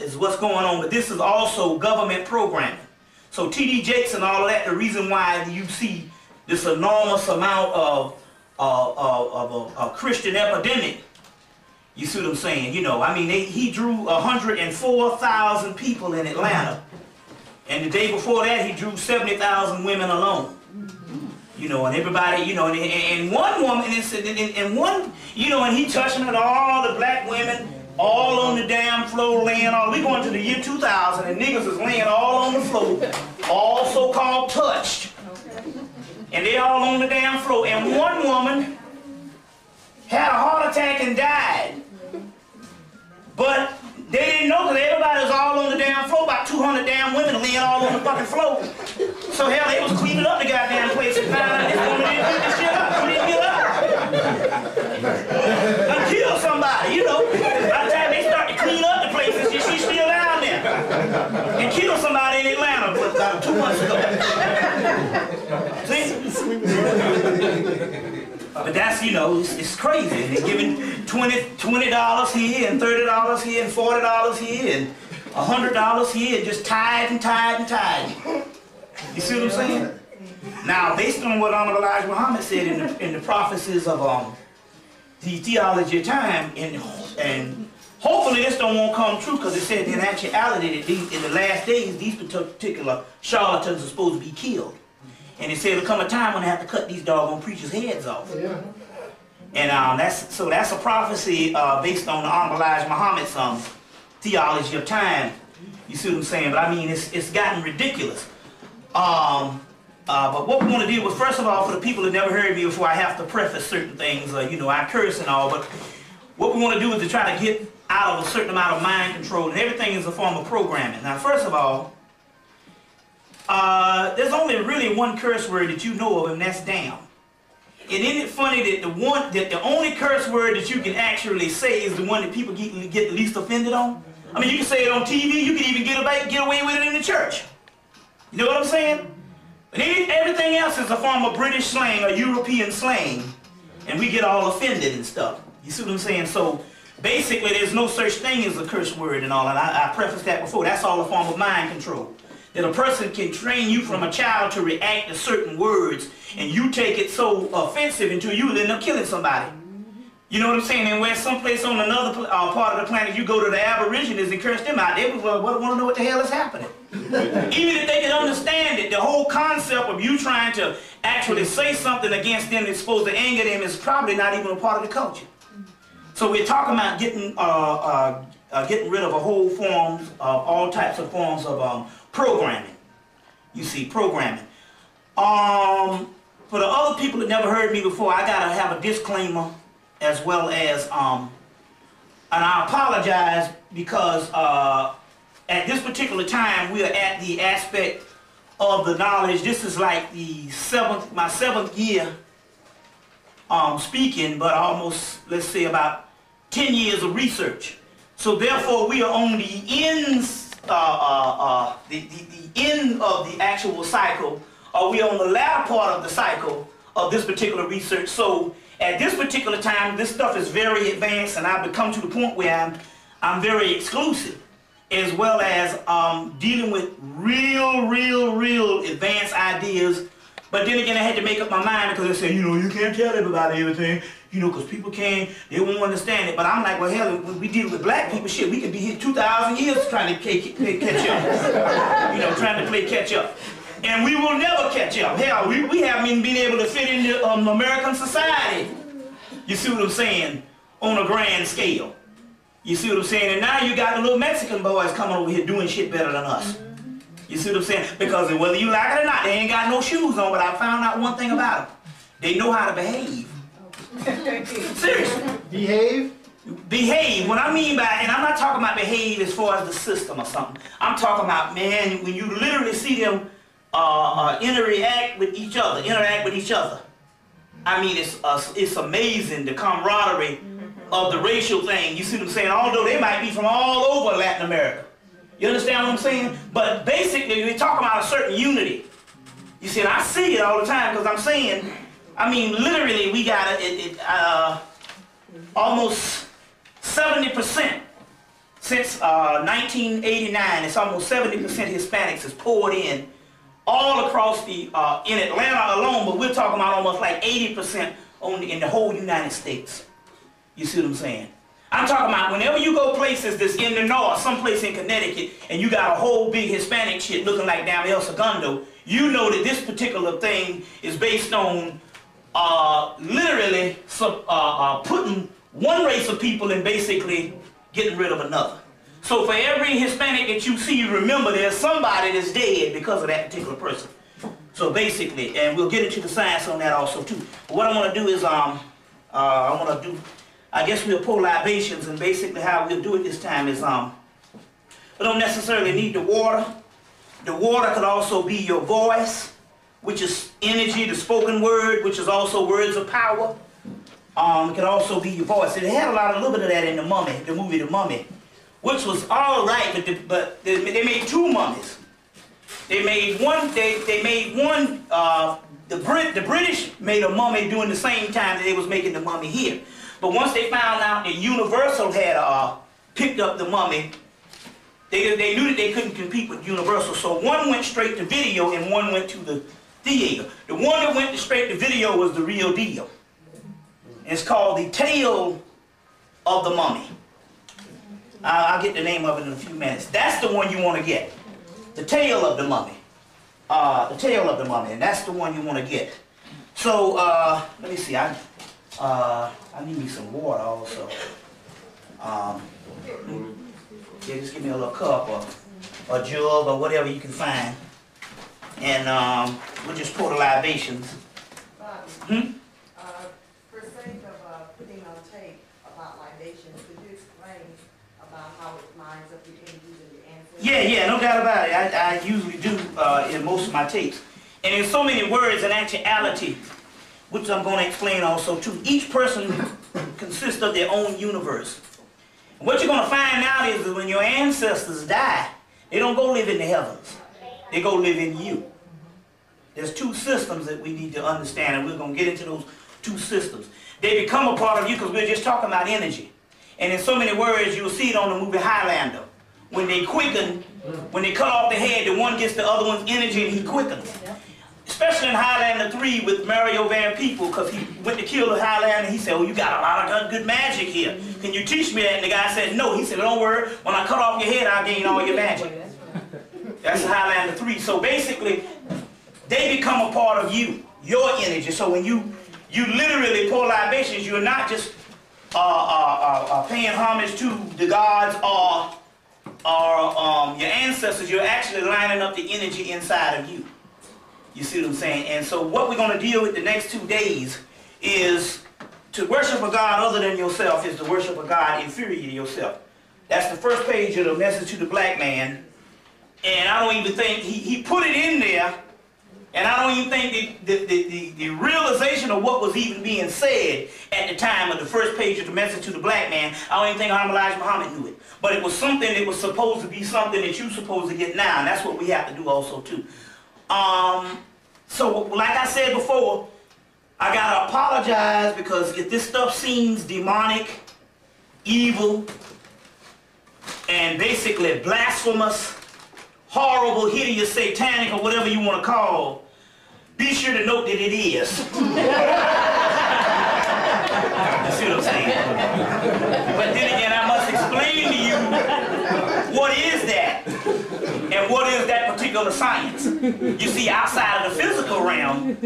is what's going on, but this is also government programming. So T.D. Jakes and all of that, the reason why you see this enormous amount of a Christian epidemic. You see what I'm saying? You know, I mean, he drew 104,000 people in Atlanta. And the day before that, he drew 70,000 women alone. You know, and everybody, you know, and one woman, and one, you know, and he touching on all the black women, all on the damn floor, laying all, we going to the year 2000, and niggas is laying all on the floor, all so-called touched. And they all on the damn floor. And one woman had a heart attack and died. But they didn't know because everybody was all on the damn floor, about 200 damn women laying all on the fucking floor. So hell, they was cleaning up the goddamn place and found out this woman didn't clean this shit up. She didn't get up. And kill somebody, you know. By the time they start to clean up the place, she's still down there. And kill somebody in Atlanta about 2 months ago. See? But that's, you know, it's crazy. And they're giving $20 here and $30 here and $40 here and $100 here and just tithe and tithe and tithe. You see what I'm saying? Now, based on what Honorable Elijah Muhammad said in the prophecies of the theology of time, and hopefully this won't come true, because it said in actuality that in the last days these particular charlatans are supposed to be killed. And it said there'll come a time when they have to cut these doggone preachers' heads off. Yeah. And that's a prophecy based on the Honorable Elijah Muhammad's theology of time. You see what I'm saying? But I mean, it's gotten ridiculous. But what we want to deal with, first of all, for the people that never heard me before, I have to preface certain things. You know, I curse and all, but what we want to do is to try to get out of a certain amount of mind control, and everything is a form of programming. Now, first of all, there's only really one curse word that you know of, and that's damn. And isn't it funny that the only curse word that you can actually say is the one that people get the least offended on? I mean, you can say it on TV, you can even get away with it in the church. You know what I'm saying? But everything else is a form of British slang or European slang, and we get all offended and stuff. You see what I'm saying? So basically, there's no such thing as a curse word and all, and I prefaced that before. That's all a form of mind control. That a person can train you from a child to react to certain words, and you take it so offensive until you end up killing somebody. You know what I'm saying? And where someplace on another part of the planet, you go to the Aborigines and curse them out, they would want to know what the hell is happening. Even if they can understand it, the whole concept of you trying to actually say something against them that's supposed to anger them is probably not even a part of the culture. So we're talking about getting rid of all types of forms of programming. You see, programming. For the other people that never heard me before, I gotta have a disclaimer as well as, and I apologize because at this particular time we are at the aspect of the knowledge. This is like my seventh year speaking, but almost, let's say, about 10 years of research. So therefore, we are on the ends, the end of the actual cycle, or we are on the latter part of the cycle of this particular research. So at this particular time, this stuff is very advanced, and I've come to the point where I'm very exclusive, as well as dealing with real advanced ideas. But then again, I had to make up my mind because they said, you know, you can't tell everybody everything, you know, because people they won't understand it. But I'm like, well, hell, when we deal with black people, shit, we could be here 2,000 years trying to play catch up. You know, trying to play catch up. And we will never catch up. Hell, we haven't even been able to fit into American society. You see what I'm saying? On a grand scale. You see what I'm saying? And now you got the little Mexican boys coming over here doing shit better than us. You see what I'm saying? Because whether you like it or not, they ain't got no shoes on, but I found out one thing about them. They know how to behave. Seriously. Behave? Behave. What I mean by, and I'm not talking about behave as far as the system or something. I'm talking about, man, when you literally see them interact with each other. I mean, it's amazing, the camaraderie of the racial thing. You see what I'm saying? Although they might be from all over Latin America. You understand what I'm saying? But basically, we're talking about a certain unity. You see, and I see it all the time because I'm saying, I mean, literally, we got almost 70% since 1989. It's almost 70% Hispanics is poured in all across in Atlanta alone, but we're talking about almost like 80% in the whole United States. You see what I'm saying? I'm talking about whenever you go places that's in the north, someplace in Connecticut, and you got a whole big Hispanic shit looking like down El Segundo, you know that this particular thing is based on literally putting one race of people and basically getting rid of another. So for every Hispanic that you see, remember there's somebody that's dead because of that particular person. So basically, and we'll get into the science on that also too. But what I want to do is I guess we'll pour libations, and basically how we'll do it this time is we don't necessarily need the water. The water could also be your voice, which is energy, the spoken word, which is also words of power. It could also be your voice. It had a little bit of that in the movie The Mummy, which was all right, but they made two mummies. They made one. The British made a mummy during the same time that they was making the mummy here. But once they found out that Universal had picked up the mummy, they knew that they couldn't compete with Universal. So one went straight to video and one went to the theater. The one that went straight to video was the real deal. And it's called The Tale of the Mummy. I'll get the name of it in a few minutes. That's the one you want to get. The Tale of the Mummy. The Tale of the Mummy, and that's the one you want to get. So, let me see. I need me some water also. Yeah, just give me a little cup or a jug or whatever you can find. And we'll just pour the libations. For sake of putting on tape about libations, could you explain about how it lines up your energies and your ancestors? Yeah, no doubt about it. I usually do in most of my tapes. And there's so many words in actuality, which I'm going to explain also too. Each person consists of their own universe. And what you're going to find out is that when your ancestors die, they don't go live in the heavens. They go live in you. There's two systems that we need to understand, and we're going to get into those two systems. They become a part of you because we're just talking about energy. And in so many words, you'll see it on the movie Highlander. When they quicken, when they cut off the head, the one gets the other one's energy and he quickens. Especially in Highlander 3 with Mario Van Peebles, because he went to kill the Highlander. He said, oh, you got a lot of good magic here. Can you teach me that? And the guy said, no. He said, don't worry. When I cut off your head, I'll gain all your magic. That's Highlander 3. So basically, they become a part of you, your energy. So when you literally pour libations, you're not just paying homage to the gods or your ancestors. You're actually lining up the energy inside of you. You see what I'm saying? And so what we're going to deal with the next 2 days is to worship a God other than yourself is to worship a God inferior to yourself. That's the first page of the Message to the Black Man. And I don't even think, he put it in there, and I don't even think the realization of what was even being said at the time of the first page of the Message to the Black Man, I don't even think Elijah Muhammad knew it. But it was something that was supposed to be something that you're supposed to get now, and that's what we have to do also too. So like I said before, I gotta apologize because if this stuff seems demonic, evil, and basically blasphemous, horrible, hideous, satanic, or whatever you want to call, be sure to note that it is. You see what I'm saying? But then again, I must explain to you what is that and what is that particular science. You see, outside of the physical realm,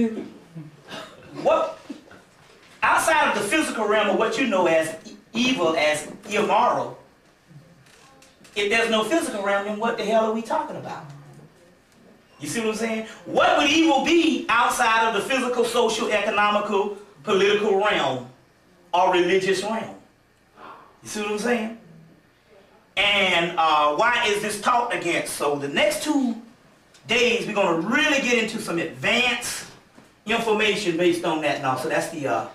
outside of the physical realm of what you know as evil, as immoral, if there's no physical realm, then what the hell are we talking about? You see what I'm saying? What would evil be outside of the physical, social, economical, political realm or religious realm? You see what I'm saying? And why is this taught against? So the next 2 days, we're going to really get into some advanced information based on that now. So that's the,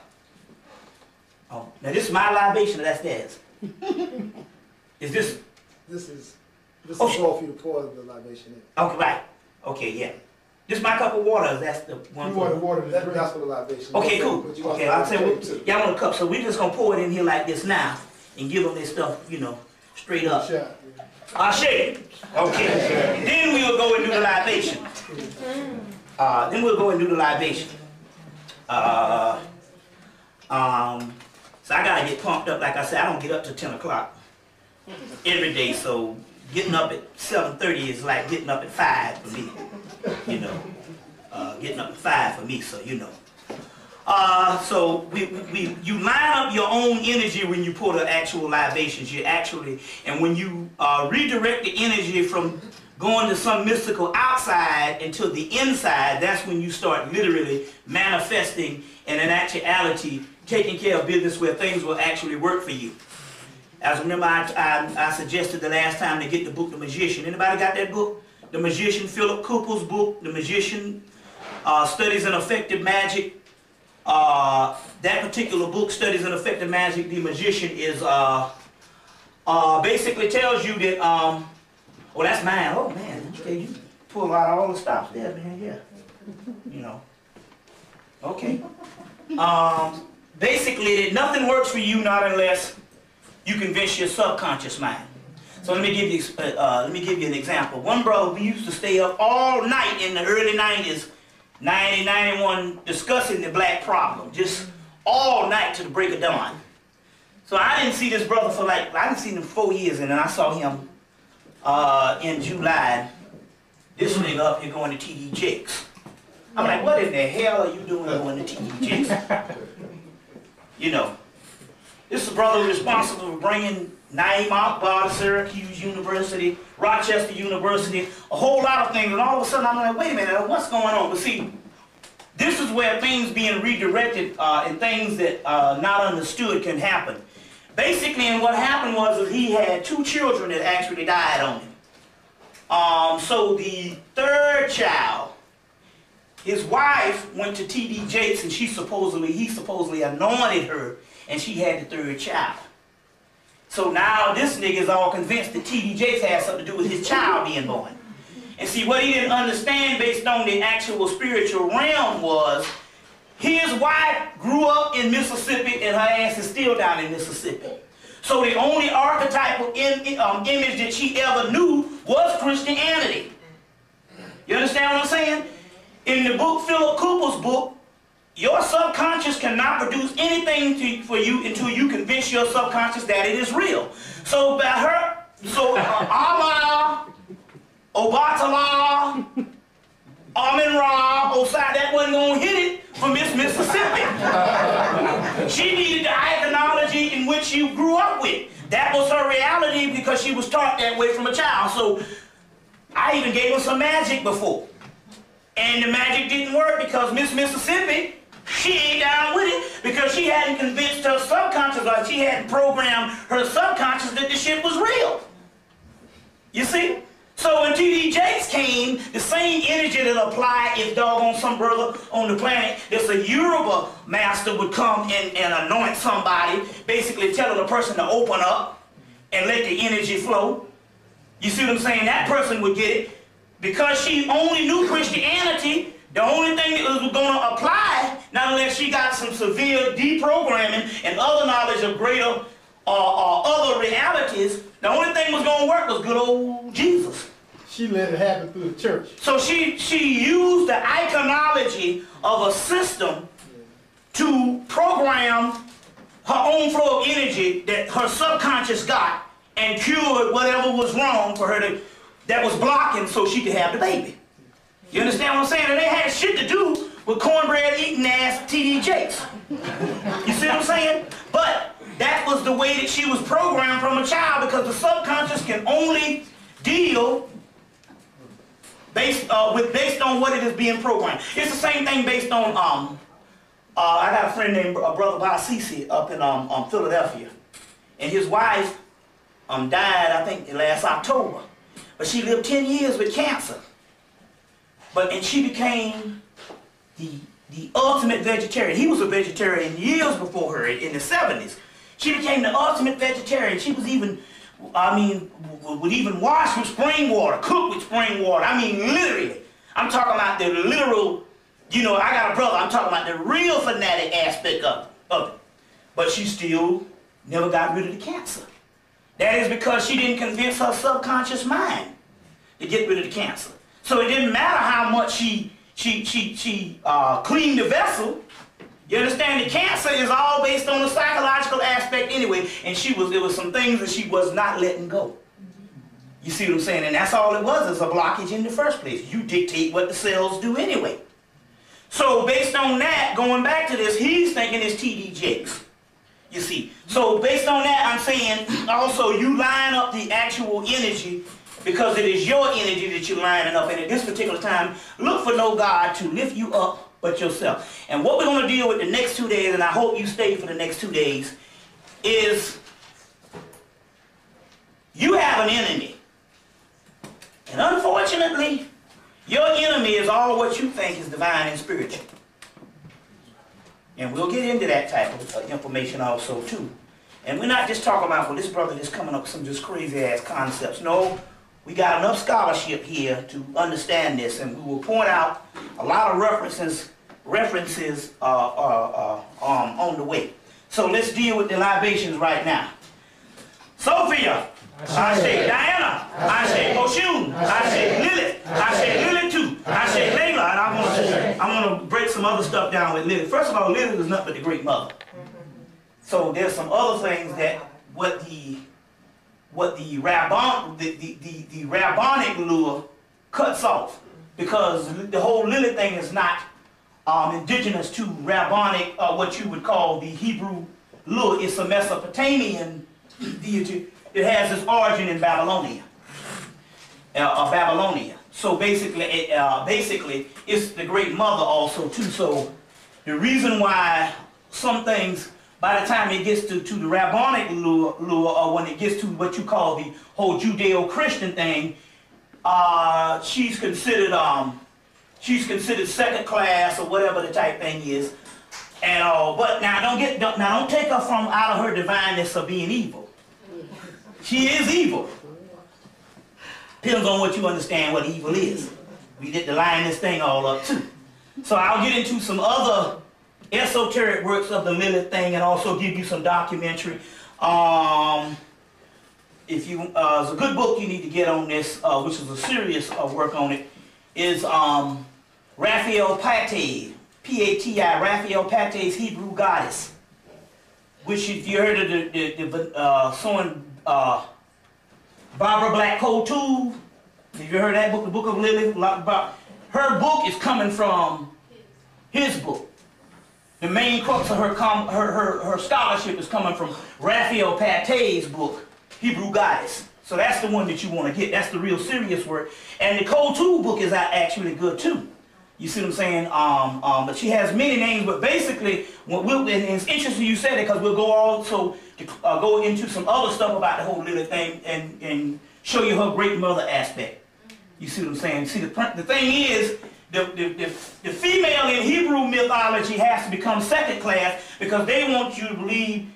now this is my libation, that's theirs. Is this? This is all for you to pour the libation in. Okay, right. Okay, yeah. This is my cup of water. That's the one. You want the water, that's for the libation. Okay, cool. Okay, I'll say, y'all want a cup. So we're just going to pour it in here like this now and give them this stuff, you know, straight up. I'll shake it. Okay. Then we'll go and do the libation. So I got to get pumped up. Like I said, I don't get up till 10 o'clock every day. So getting up at 7:30 is like getting up at 5 for me. You know, getting up at 5 for me, so you know. So you line up your own energy when you pour the actual libations. You actually, and when you redirect the energy from going to some mystical outside into the inside, that's when you start literally manifesting and in actuality taking care of business where things will actually work for you. As remember, I suggested the last time to get the book The Magician. Anybody got that book? The Magician, Philip Cooper's book, The Magician, Studies in Effective Magic. That particular book, Studies in Effective Magic, The Magician, is basically tells you that, oh, that's mine. Oh, man, okay, you pull out all the stops there, man, yeah. You know. Okay. Basically, that nothing works for you not unless you convince your subconscious mind. So let me give you an example. One brother, we used to stay up all night in the early 90s, 90, 91, discussing the black problem, just all night to the break of dawn. So I didn't see this brother for I didn't see him 4 years, and then I saw him in July. This nigga up here going to TD Jakes. I'm like, what in the hell are you doing going to TD Jakes? You know, this is a brother responsible for bringing Naim Akbar to Syracuse University, Rochester University, a whole lot of things, and all of a sudden I'm like, wait a minute, what's going on? But see, this is where things being redirected and things that not understood can happen. Basically, and what happened was that he had 2 children that actually died on him. So the 3rd child, his wife went to T.D. Jakes and he supposedly anointed her, and she had the 3rd child. So now this nigga is all convinced that T.D. Jakes had something to do with his child being born. And see, what he didn't understand based on the actual spiritual realm was his wife grew up in Mississippi and her ass is still down in Mississippi. So the only archetypal image that she ever knew was Christianity. You understand what I'm saying? In the book, Philip Cooper's book, your subconscious cannot produce anything for you until you convince your subconscious that it is real. So by her, Allah, Obatala, Amin-Ra, Osai, that wasn't going to hit it for Miss Mississippi. She needed the iconology in which she grew up with. That was her reality because she was taught that way from a child. So I even gave her some magic before. And the magic didn't work because Miss Mississippi, she ain't down with it because she hadn't convinced her subconscious, or she hadn't programmed her subconscious that the shit was real. You see? So when T.D. Jakes came, the same energy that applied if doggone some brother on the planet, there's a Yoruba master would come and anoint somebody, basically telling a person to open up and let the energy flow. You see what I'm saying? That person would get it. Because she only knew Christianity, the only thing that was going to apply, not unless she got some severe deprogramming and other knowledge of greater other realities, the only thing was going to work was good old Jesus. She let it happen through the church. So she used the iconology of a system to program her own flow of energy that her subconscious got and cured whatever was wrong for her to, that was blocking so she could have the baby. You understand what I'm saying? And they had shit to do with cornbread eating ass T.D. Jakes. You see what I'm saying? But that was the way that she was programmed from a child, because the subconscious can only deal based on what it is being programmed. It's the same thing based on I got a friend named Brother Basisi up in Philadelphia, and his wife died I think last October, but she lived 10 years with cancer. And she became the ultimate vegetarian. He was a vegetarian years before her in the 70s. She became the ultimate vegetarian. She was even, would even wash with spring water, cook with spring water. I mean, literally. I'm talking about the literal, I got a brother, I'm talking about the real fanatic aspect of it. But she still never got rid of the cancer. That is because she didn't convince her subconscious mind to get rid of the cancer. So it didn't matter how much she cleaned the vessel. You understand? The cancer is all based on the psychological aspect anyway, and there was some things that she was not letting go. You see what I'm saying? And that's all it was, is a blockage in the first place. You dictate what the cells do anyway. So based on that, going back to this, he's thinking it's T.D. Jakes. You see? So based on that, I'm saying also you line up the actual energy, because it is your energy that you're lining up. And at this particular time, look for no God to lift you up but yourself. And what we're going to deal with the next 2 days, and I hope you stay for the next 2 days, is you have an enemy. And unfortunately, your enemy is all what you think is divine and spiritual. And we'll get into that type of information also too. And we're not just talking about, well, this brother is coming up with some just crazy ass concepts. No, we got enough scholarship here to understand this, and we will point out a lot of references on the way. So let's deal with the libations right now. Sophia, I say Diana, I say Oshun, I say Lilith, I say Lilith too, I say Layla, and I'm gonna break some other stuff down with Lilith. First of all, Lilith is nothing but the great mother. So there's some other things that what the rabbinic lure cuts off, because the whole Lilith thing is not indigenous to rabbinic, what you would call the Hebrew Lu. It's a Mesopotamian deity. It has its origin in Babylonia. So basically, it's the great mother also too. So the reason why some things, by the time it gets to the rabbinic Lu, or when it gets to what you call the whole Judeo-Christian thing, she's considered second class or whatever the type thing is. And but now don't take her from out of her divineness of being evil. She is evil. Depends on what you understand what evil is. We did to line this thing all up too. So I'll get into some other esoteric works of the Lilith thing and also give you some documentary. If you, it's a good book you need to get on this, which is a serious work on it, is Raphael Pates, P-A-T-I, Raphael Pates, Hebrew Goddess. Which, if you heard of the Barbara Black Couture, have you heard that book, the Book of Lilith? Her book is coming from his book. The main crux of her scholarship is coming from Raphael Pates' book, Hebrew Goddess. So that's the one that you want to get. That's the real serious work. And the Couture book is actually good too. You see what I'm saying? But she has many names, but basically, and it's interesting you said it because we'll go also to go into some other stuff about the whole Lilith thing and show you her great mother aspect. You see what I'm saying? See, the thing is, the female in Hebrew mythology has to become second class because they want you to believe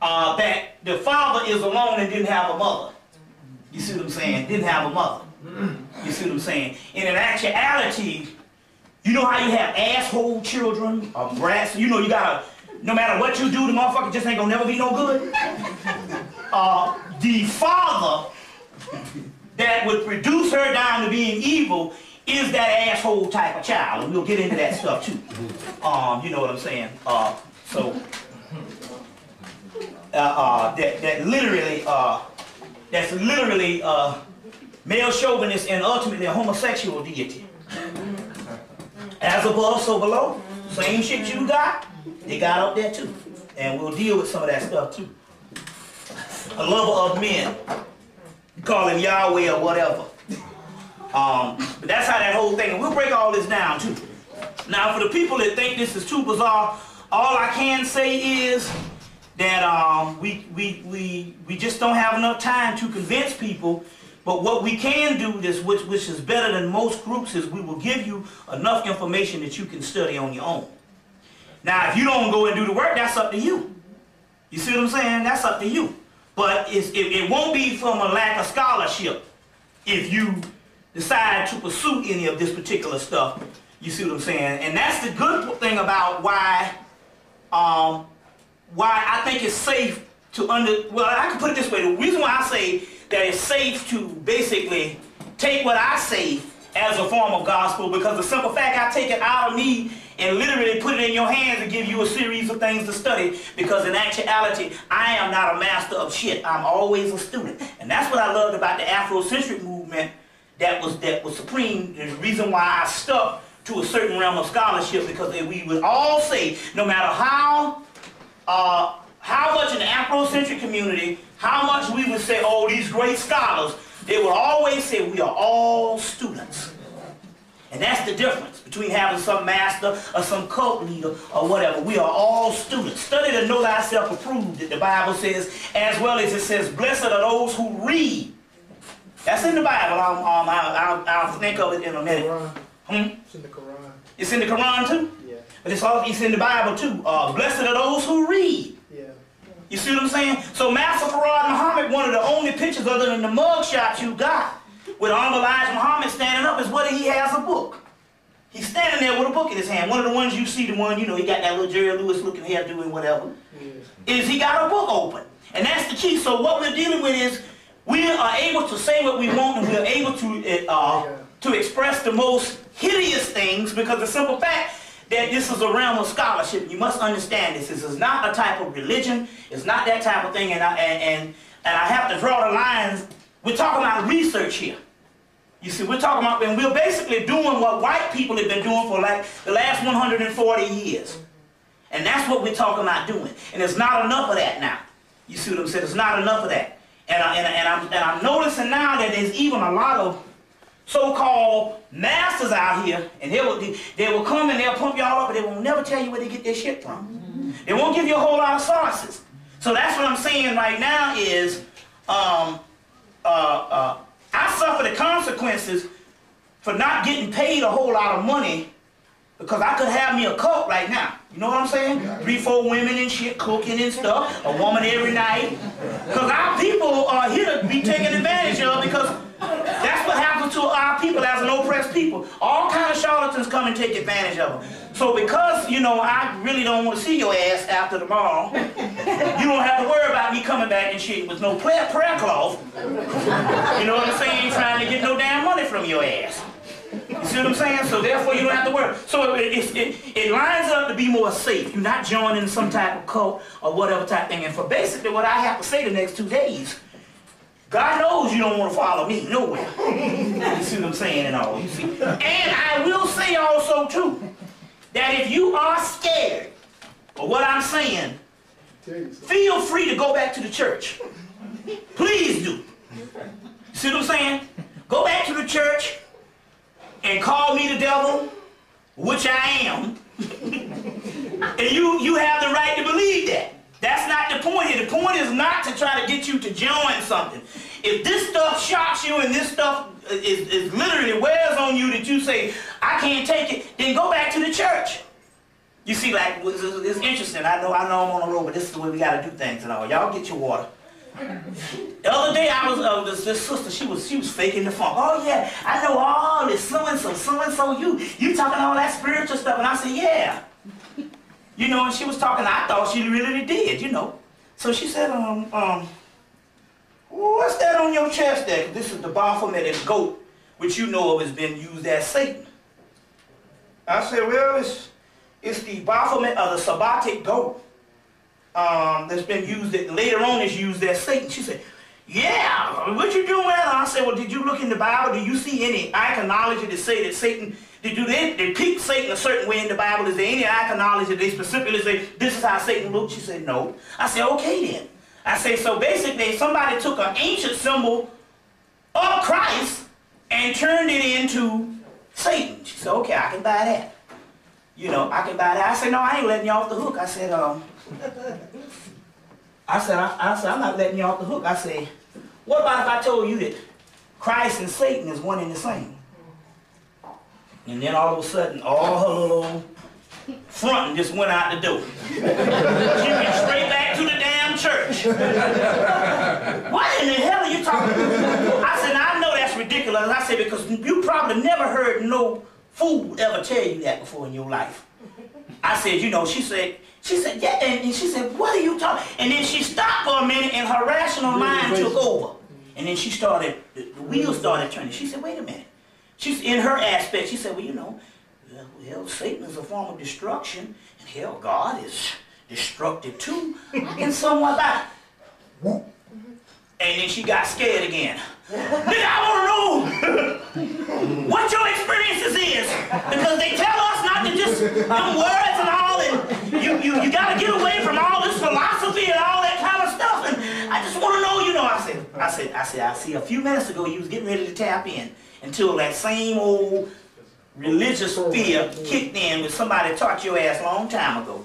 that the father is alone and didn't have a mother. You see what I'm saying? Didn't have a mother. You see what I'm saying? And in actuality, you know how you have asshole children or brats? You know you gotta, no matter what you do, the motherfucker just ain't gonna never be no good. The father that would reduce her down to being evil is that asshole type of child, and we'll get into that stuff too. You know what I'm saying? That's literally male chauvinist and ultimately a homosexual deity. As above, so below. Same shit you got, they got up there too. And we'll deal with some of that stuff too. A lover of men. You call him Yahweh or whatever. But that's how that whole thing, and we'll break all this down too. Now for the people that think this is too bizarre, all I can say is that we just don't have enough time to convince people. But what we can do, which is better than most groups, is we will give you enough information that you can study on your own. Now, if you don't go and do the work, that's up to you. You see what I'm saying? That's up to you. But it won't be from a lack of scholarship if you decide to pursue any of this particular stuff. You see what I'm saying? And that's the good thing about why I think it's safe to well, I can put it this way. The reason why I say that it's safe to basically take what I say as a form of gospel, because the simple fact I take it out of me and literally put it in your hands and give you a series of things to study, because in actuality, I am not a master of shit. I'm always a student. And that's what I loved about the Afrocentric movement that was supreme, and the reason why I stuck to a certain realm of scholarship, because we would all say, no matter how much in the Afrocentric community, how much we would say, oh, these great scholars, they would always say we are all students. And that's the difference between having some master or some cult leader or whatever. We are all students. Study to know thyself approved, that the Bible says, as well as it says, blessed are those who read. That's in the Bible. I'll think of it in a minute. It's in the Quran. It's in the Quran too? Yeah. But it's in the Bible too. Blessed are those who read. Yeah. You see what I'm saying? So Master Farad Muhammad, one of the only pictures other than the mug shot you got with Honorable Elijah Muhammad standing up is whether he has a book. He's standing there with a book in his hand. One of the ones you see, the one, you know, he got that little Jerry Lewis looking hairdo and whatever, is he got a book open. And that's the key. So what we're dealing with is we are able to say what we want, and we're able to express the most hideous things, because the simple fact that this is a realm of scholarship. You must understand this. This is not a type of religion. It's not that type of thing. And I have to draw the lines. We're talking about research here. You see, we're talking about, and we're basically doing what white people have been doing for like the last 140 years. And that's what we're talking about doing. And there's not enough of that now. You see what I'm saying? There's not enough of that. And I'm noticing now that there's even a lot of so-called masters out here, and they will come and they'll pump y'all up, but they will never tell you where they get their shit from. They won't give you a whole lot of sources. So that's what I'm saying right now is, I suffer the consequences for not getting paid a whole lot of money because I could have me a cult right now. You know what I'm saying? 3, 4 women and shit, cooking and stuff, a woman every night. Because our people are here to be taken advantage of because that's what happens to our people as an oppressed people. All kind of charlatans come and take advantage of them. So because, you know, I really don't want to see your ass after tomorrow, you don't have to worry about me coming back and shit with no prayer cloth. You know what I'm saying? Trying to get no damn money from your ass. You see what I'm saying? So therefore you don't have to worry. So it lines up to be more safe. You're not joining some type of cult or whatever type thing. And for basically what I have to say the next 2 days, God knows you don't want to follow me nowhere. You see what I'm saying and all, you see. And I will say also too, that if you are scared of what I'm saying, feel free to go back to the church. Please do. You see what I'm saying? Go back to the church and call me the devil, which I am. And you have the right to believe that. That's not the point here. The point is not to try to get you to join something. If this stuff shocks you and this stuff is literally wears on you that you say, I can't take it, then go back to the church. You see, like, it's interesting. I know I'm on the road, but this is the way we got to do things and all. Y'all get your water. The other day I was this sister, she was faking the funk. Oh yeah, I know all this so-and-so, you talking all that spiritual stuff. And I said, yeah. You know, and she was talking, I thought she really did, you know. So she said, what's that on your chest there? This is the Baphomet goat, which you know of has been used as Satan. I said, well, it's the Baphomet of the Sabbatic goat. That's been used, later on is used as Satan. She said, yeah, what you doing with that? I said, well, did you look in the Bible? Do you see any iconology that say that Satan, they depict Satan a certain way in the Bible? Is there any iconology that they specifically say, this is how Satan looks? She said, no. I said, okay then. I say, so basically somebody took an ancient symbol of Christ and turned it into Satan. She said, okay, I can buy that. You know, I can buy that. I said, no, I ain't letting you off the hook. I said, I'm not letting you off the hook. I said, what about if I told you that Christ and Satan is one and the same? And then all of a sudden, all her little fronting just went out the door. She went straight back to the damn church. What in the hell are you talking about? I said, now I know that's ridiculous. I said, because you probably never heard no fool ever tell you that before in your life. I said, you know, she said, yeah, and she said, what are you talking? And then she stopped for a minute and her rational mind took over. And then she started, the wheels started turning. She said, wait a minute. She's in her aspect, she said, well, you know, hell, Satan is a form of destruction, and hell, God is destructive too. I can somewhat buy it. And then she got scared again. Nigga, I want to know what your experiences is, because they tell us not to just them words and all, and you got to get away from all this philosophy and all that kind of stuff. And I just want to know, you know. I see a few minutes ago you was getting ready to tap in until that same old religious fear kicked in when somebody taught your ass a long time ago.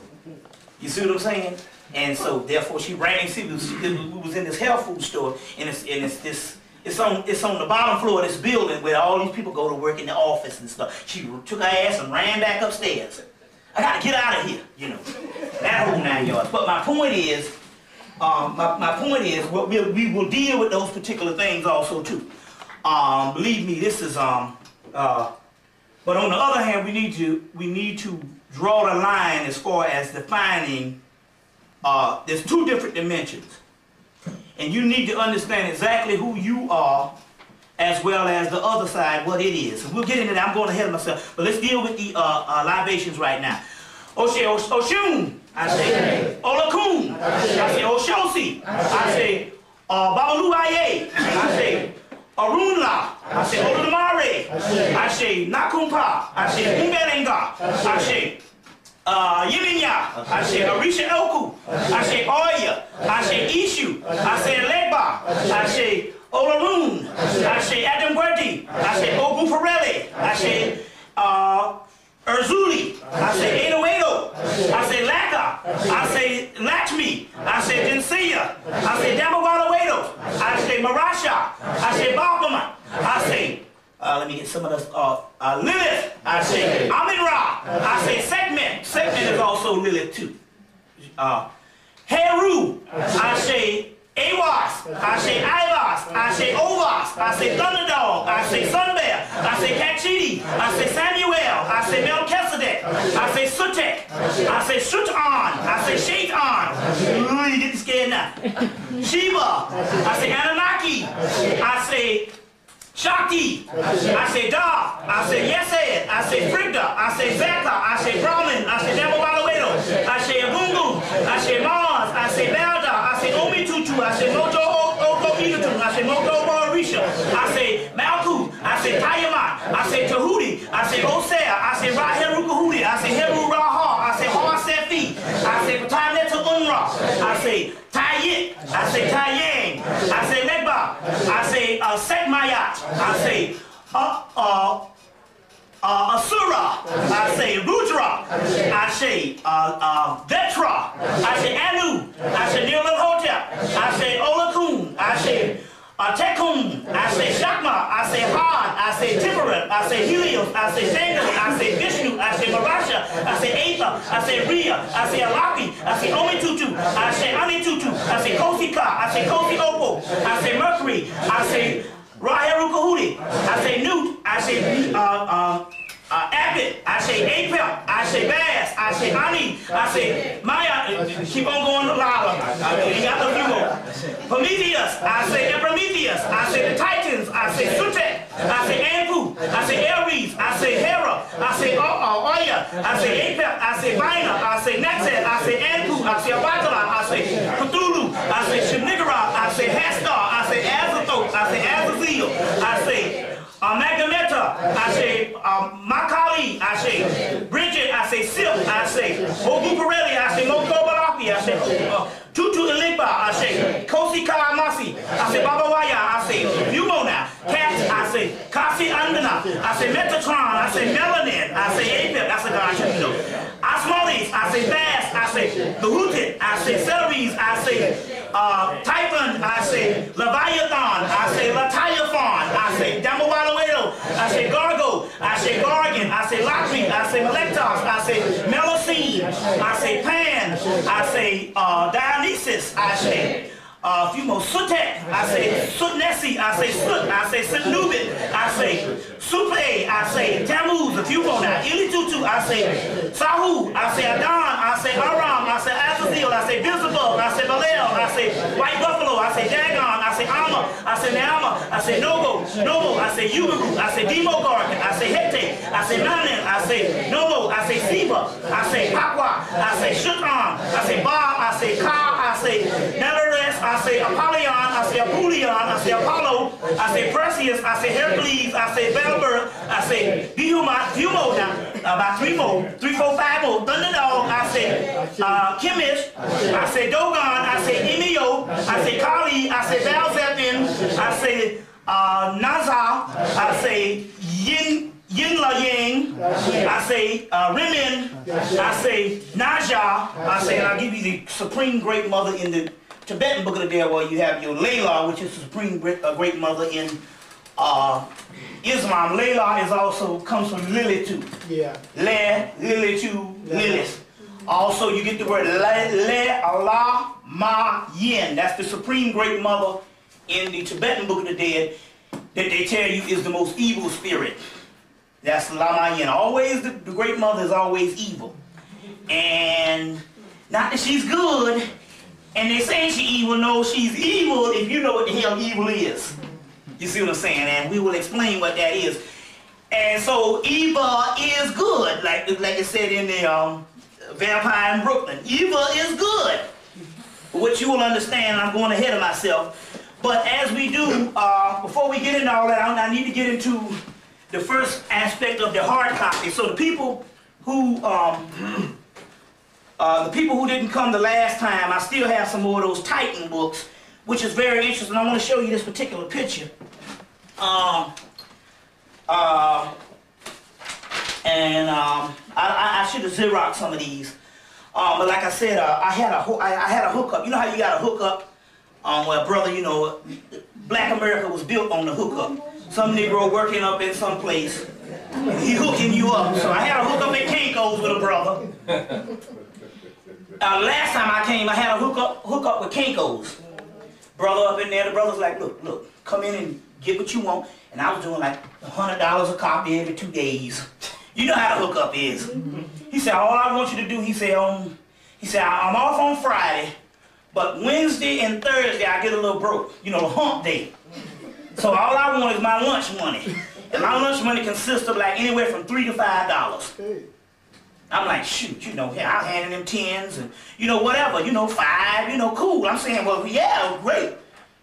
You see what I'm saying? And so therefore she ran. See, we was in this health food store, and it's on the bottom floor of this building where all these people go to work in the office and stuff. She took her ass and ran back upstairs. I gotta get out of here, you know. That whole 9 yards. But my point is, we will deal with those particular things also too. Believe me, this is but on the other hand, we need to draw the line as far as defining. There's two different dimensions, and you need to understand exactly who you are, as well as the other side, what it is. And we'll get into that. I'm going ahead of myself, but let's deal with the libations right now. Oshun, I say. Olakun, I say. Oshosi, I say. Babaluaye, I say. Arunla, I say. Oludamara, Ashe Nakumpa, Ashe Umbelenga, Ashe Yiminya, Ashe Arisha Elku, Ashe Oya, Ashe Ishu, Ashe Legba, Ashe Olaroon, Ashe Adam Gwerdi, Ashe Ogun Pirelli, Ashe Erzuli, Ashe Edo, Ashe Laka, Ashe Lakshmi, Ashe Jinsiya, Ashe Damawala Wedo, Ashe Marasha, Ashe Bapama, Ashe let me get some of this. Lilith, I say Amin-Ra, I say Segment. Segment is also Lilith too. Heru, I say Awas, I say Ivas, I say Ovas, I say Thunderdog, I say Sunbear, I say Kachidi, I say Samuel, I say Melchizedek, I say Sutek, I say Shutan, I say Shaitan. Ooh, you getting scared now. Shiva, I say Anunnaki, I say Shakti, I say Da, I say Yesed, I say Frigda, I say Zeka, I say Brahmin, I say Damawalawedo, I say Agungu, I say Mars, I say Belda, I say Omitutu, I say Moto Okominatu, I say Moto Morisha, I say Malku, I say Tayamat, I say Tahuti, I say Osea, I say Raheru Kahudi, I say Heru Raha, I say Har Sefi, I say Pataneta Unra, I say Tayit, I say Tayang, I say Legba, I say Sekmayat, I say Asura, I say Rudra, I say Vetra, I say Anu, I say Nirlanhotep, I say Olakun, I say Tekum, I say Shakma, I say Han, I say Timurit, I say Helios, I say Sandal, I say Vishnu, I say Marasha, I say Atha, I say Rhea, I say Alapi, I say Omitutu, I say Anitutu, I say Kosika, I say Kosi Opo, I say Mercury, I say Raheru Kahudi, I say Newt, I say Abbott, I say Apep, I say Bass, I say Ani, I say Maya, keep on going to Lava, you got a few more. Prometheus, I say Epimetheus, I say the Titans, I say Sutek, I say Anpu, I say Ares, I say Hera, I say Oya, I say Apep, I say Bina, I say Nexet, I say Anpu, I say Abatala, I say Cthulhu, I say Shemnigara, I say Hastar, I say Azathoth, I say Azazel, I say Magdameta, I say Makali, I say Bridget, I say Silk, I say Ogu Pirelli, I say Moko Barapi, I say Tutu Ilimba, I say Kosi Kalamasi, I say Babawaya, I say Numona, Cat, I say Kasi Andana, I say Metatron, I say Melanin, I say Apep, that's a guy I should know. Osmoles, I say Bass, I say Behutit, I say Ceres, I say Typhon, I say Leviathan, I say Latiaphon, I say Damawalawedo, I say Gargo, I say Gargan, I say Lakri, I say Melectos, I say Melocene, I say Pan, I say Dionysus, I say a few more Sutek, I say Sutnesi, I say Sut, I say Sutnubit, I say Supe, I say Tammuz, a few more now, Ilitutu, I say Sahu, I say Adon, I say Aram, I say Azazel, I say Beelzebub, I say Belial, I say White Buffalo, I say Dagon, I say Amma, I say Naama, I say Nogo, I say Ugaru, I say Demogorgon, I say Hecate, I say Manin, I say Nomo, I say Siva, I say Pakwa, I say Shutan, I say Ba, I say Ka, I say Nevertheless, I say Apollyon, I say Apollyon, I say Apollo, I say Perseus, I say Hercules, I say Belber, I say Behemoth, few more now, about 3 more, 3, 4, 5 more, Thunderdog, I say Chemish, I say Dogon, I say Emio, I say Kali, I say Valzepin, I say Nazar, I say Yinla Yang, I say Rimin, I say Naja, I say, and I'll give you the supreme great mother in the Tibetan Book of the Dead, where you have your Layla, which is the supreme great mother in Islam. Layla is also comes from Lilith too. Yeah. Lilith. Also, you get the word Allah Ma Yin. That's the supreme great mother in the Tibetan Book of the Dead that they tell you is the most evil spirit. That's Lama Yin. Always, the great mother is always evil. And not that she's good, and they say she's evil. No, she's evil if you know what the hell evil is. You see what I'm saying? And we will explain what that is. And so evil is good, like it said in the Vampire in Brooklyn. Evil is good. Which you will understand, I'm going ahead of myself. But as we do, before we get into all that, I need to get into the first aspect of the hard copy. So the people who didn't come the last time, I still have some more of those Titan books, which is very interesting. I want to show you this particular picture. I should have Xeroxed some of these. But like I said, I had a hookup. You know how you got a hookup? Well, brother, you know, Black America was built on the hookup. Some Negro working up in some place, he hooking you up. So I had a hookup at Kinko's with a brother. Last time I came, I had a hookup with Kinko's. Brother up in there, the brother's like, look, come in and get what you want. And I was doing like $100 a copy every 2 days. You know how the hookup is. He said, all I want you to do, he said, I'm off on Friday, but Wednesday and Thursday I get a little broke, you know, the hump day. So all I want is my lunch money. And my lunch money consists of like anywhere from $3 to $5. I'm like, shoot, you know, I'm handing them 10s and, you know, whatever, you know, 5, you know, cool. I'm saying, well, yeah, great.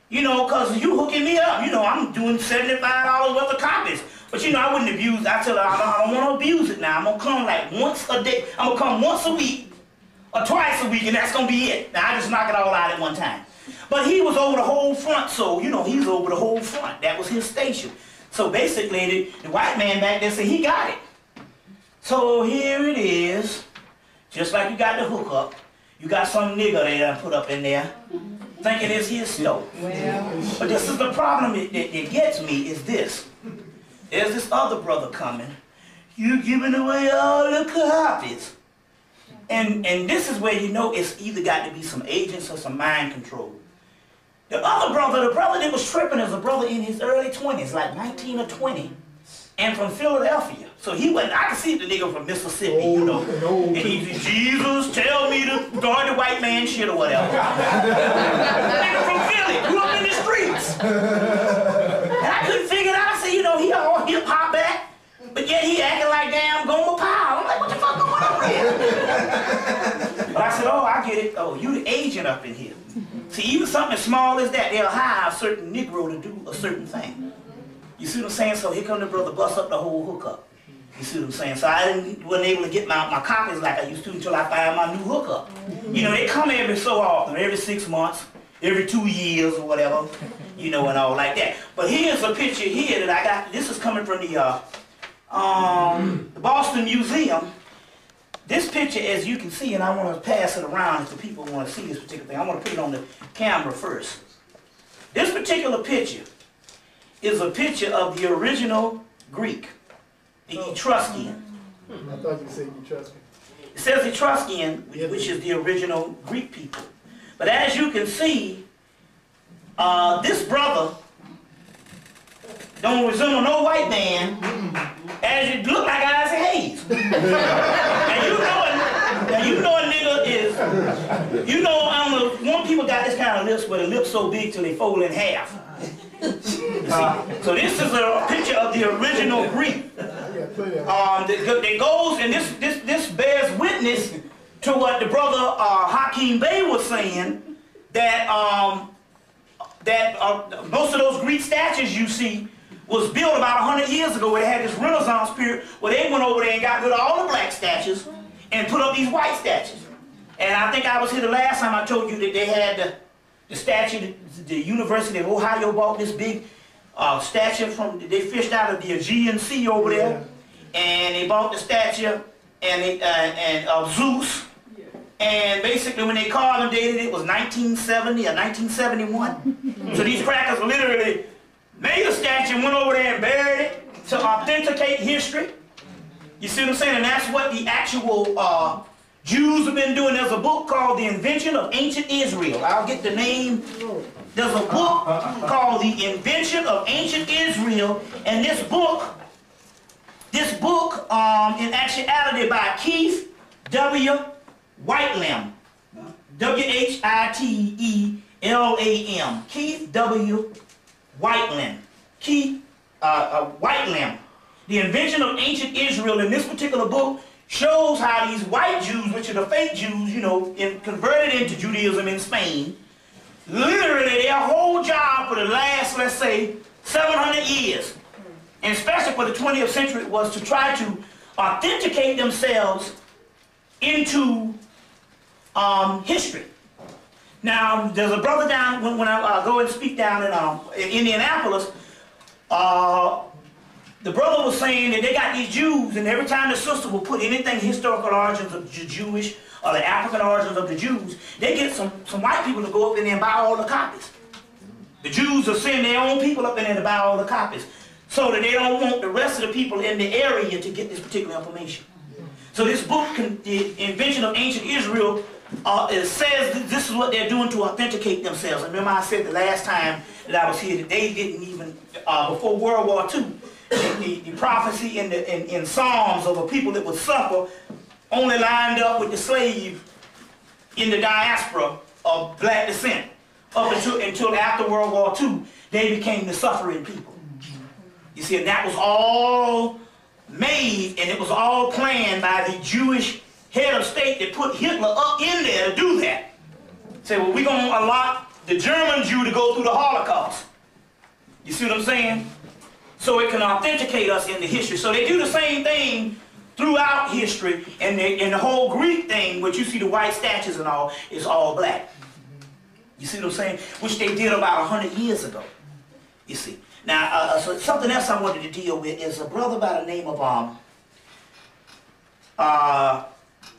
You know, because you hooking me up. You know, I'm doing $75 worth of copies. But, you know, I wouldn't abuse. I tell her, I don't want to abuse it now. I'm going to come like once a day. I'm going to come once a week or twice a week, and that's going to be it. Now, I just knock it all out at one time. But he was over the whole front, so, you know, he's over the whole front. That was his station. So, basically, the white man back there said he got it. So, here it is. Just like you got the hookup. You got some nigga they done put up in there, thinking it's his stove. But this is the problem that gets me is this. There's this other brother coming. You giving away all the copies. And this is where you know it's either got to be some agents or some mind control. The other brother, the brother that was tripping is a brother in his early 20s, like 19 or 20, and from Philadelphia. So he went, I can see the nigga from Mississippi, you know. And he's, Jesus, tell me to guard the white man shit or whatever. Nigga from Philly, grew up in the streets. And I couldn't figure it out. I said, you know, he all hip-hop back, but yet he acting like damn Gomer Pyle. I'm like, what the fuck going on here? But I said, oh, I get it. Oh, you the agent up in here. See, even something as small as that, they'll hire a certain Negro to do a certain thing. You see what I'm saying? So here come the brother bust up the whole hookup. You see what I'm saying? So I wasn't able to get my copies like I used to until I found my new hookup. You know, they come every so often, every 6 months, every 2 years or whatever, you know, and all like that. But here's a picture here that I got. This is coming from the Boston Museum. This picture, as you can see, and I want to pass it around if the people want to see this particular thing. I want to put it on the camera first. This particular picture is a picture of the original Greek, the Etruscan. I thought you said Etruscan. It says Etruscan, which is the original Greek people. But as you can see, this brother don't resemble no white man, as you look like Isaac Hayes. And you know a nigga is, you know, one people got this kind of lips where the lips so big till they fold in half. So this is a picture of the original Greek. That goes, and this bears witness to what the brother Hakeem Bey was saying, that most of those Greek statues you see was built about 100 years ago, where they had this Renaissance period where they went over there and got rid of all the black statues and put up these white statues. And I think I was here the last time I told you that they had the statue, the University of Ohio bought this big statue they fished out of the Aegean Sea over there, and they bought the statue of Zeus, and basically when they carved and dated it was 1970 or 1971. So these crackers literally made a statue and went over there and buried it to authenticate history. You see what I'm saying? And that's what the actual Jews have been doing. There's a book called The Invention of Ancient Israel. I'll get the name. There's a book called The Invention of Ancient Israel, and this book in actuality by Keith W. Whitelam, W-H-I-T-E-L-A-M, Keith W. Whitelam, Whitelam. The Invention of Ancient Israel, in this particular book, shows how these white Jews, which are the fake Jews, you know, converted into Judaism in Spain, literally their whole job for the last, let's say, 700 years and especially for the 20th century, was to try to authenticate themselves into history. Now, there's a brother down, when I go and speak down in Indianapolis, the brother was saying that they got these Jews, and every time the sister will put anything historical origins of the Jewish or the African origins of the Jews, they get some white people to go up in there and buy all the copies. The Jews will send their own people up in there to buy all the copies, so that they don't want the rest of the people in the area to get this particular information. So this book, The Invention of Ancient Israel, it says that this is what they're doing to authenticate themselves. And remember I said the last time that I was here that they didn't even, before World War II, the prophecy in Psalms of a people that would suffer only lined up with the slave in the diaspora of black descent. Up until after World War II, they became the suffering people. You see, and that was all made, and it was all planned by the Jewish head of state that put Hitler up in there to do that. Say, well, we're going to allow the German Jew to go through the Holocaust. You see what I'm saying? So it can authenticate us into history. So they do the same thing throughout history, and the whole Greek thing, which you see the white statues and all, is all black. You see what I'm saying? Which they did about 100 years ago. You see. Now, so something else I wanted to deal with is a brother by the name of,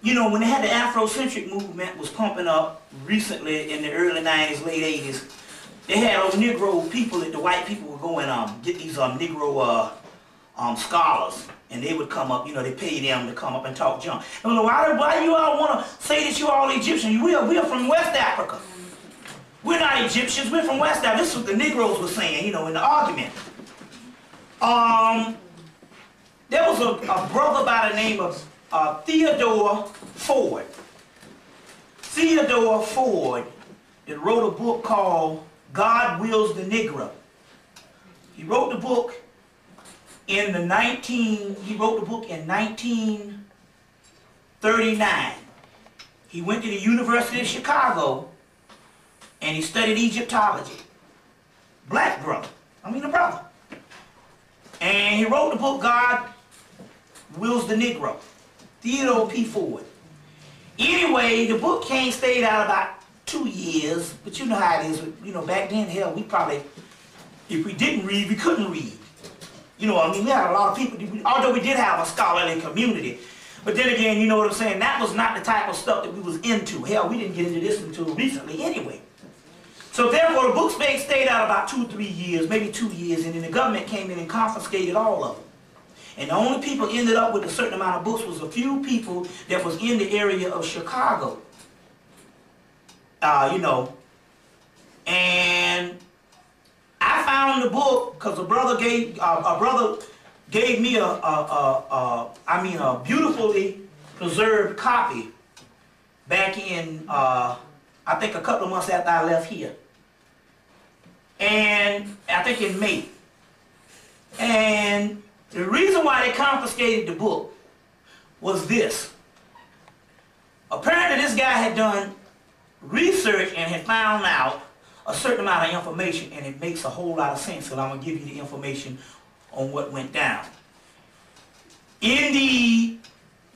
you know, when they had the Afrocentric movement was pumping up recently in the early 90s, late 80s, they had those Negro people that the white people would go and get these Negro scholars, and they would come up, you know, they pay them to come up and talk junk. And I'm like, why you all want to say that you all Egyptian? We are from West Africa. We're not Egyptians, we're from West Africa. This is what the Negroes were saying, you know, in the argument. There was a brother by the name of Theodore Ford. Theodore Ford that wrote a book called God Wills the Negro. He wrote the book in 1939. He went to the University of Chicago and he studied Egyptology. Black brother. I mean a brother. And he wrote the book God Wills the Negro. Theodore P. Ford. Anyway, the book stayed out about 2 years, but you know how it is. You know, back then, hell, we probably, if we didn't read, we couldn't read. You know, I mean, we had a lot of people, although we did have a scholarly community. But then again, you know what I'm saying, that was not the type of stuff that we was into. Hell, we didn't get into this until recently anyway. So therefore, the book stayed out about 2 or 3 years, maybe 2 years, and then the government came in and confiscated all of them. And the only people ended up with a certain amount of books was a few people that was in the area of Chicago. You know, and I found the book because a brother gave me a beautifully preserved copy back in I think a couple of months after I left here, and I think in May. And the reason why they confiscated the book was this. Apparently this guy had done research and had found out a certain amount of information, and it makes a whole lot of sense, so I'm going to give you the information on what went down.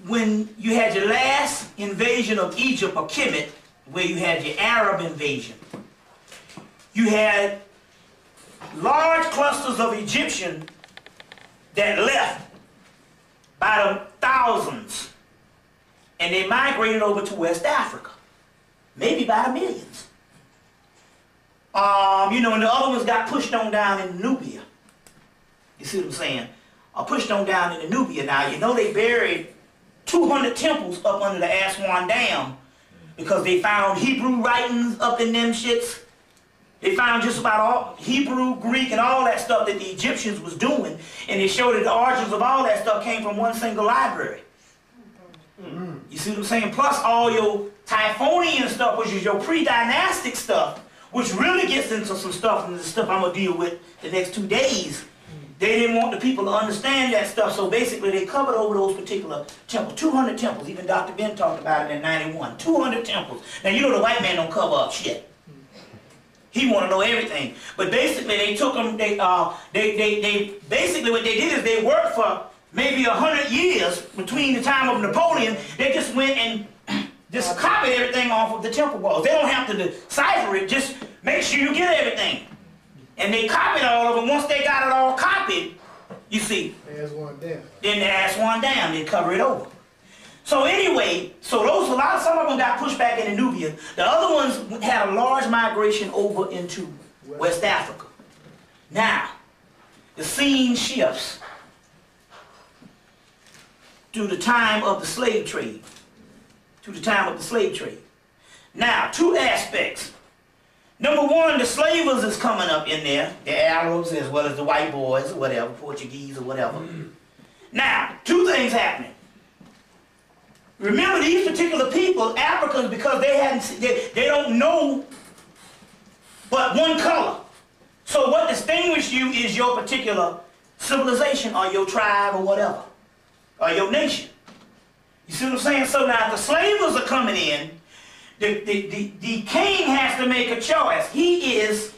When you had your last invasion of Egypt or Kemet, where you had your Arab invasion, you had large clusters of Egyptians that left by the thousands, and they migrated over to West Africa, maybe by the millions. You know, and the other ones got pushed on down in Nubia. You see what I'm saying? Pushed on down in Nubia. Now, you know they buried 200 temples up under the Aswan Dam because they found Hebrew writings up in them shits. They found just about all Hebrew, Greek, and all that stuff that the Egyptians was doing, and they showed that the origins of all that stuff came from one single library. You see what I'm saying? Plus all your Typhonian stuff, which is your pre-dynastic stuff, which really gets into some stuff, and the stuff I'm going to deal with the next 2 days. They didn't want the people to understand that stuff, so basically they covered over those particular temples. 200 temples, even Dr. Ben talked about it in '91. 200 temples. Now you know the white man don't cover up shit. He want to know everything. But basically, they took them. They basically what they did is they worked for maybe 100 years between the time of Napoleon. They just went and just copied everything off of the temple walls. They don't have to decipher it. Just make sure you get everything. And they copied all of them. Once they got it all copied, you see. As one down. Then they ask one down. They cover it over. So anyway, so some of them got pushed back into Nubia. The other ones had a large migration over into West Africa. Now, the scene shifts to the time of the slave trade. Now, two aspects. Number one, the slavers is coming up in there, the Arabs as well as the white boys or whatever, Portuguese or whatever. Now, two things happening. Remember, these particular people, Africans, because they don't know but one color. So what distinguishes you is your particular civilization or your tribe or whatever, or your nation. You see what I'm saying? So now if the slavers are coming in, the king has to make a choice. He is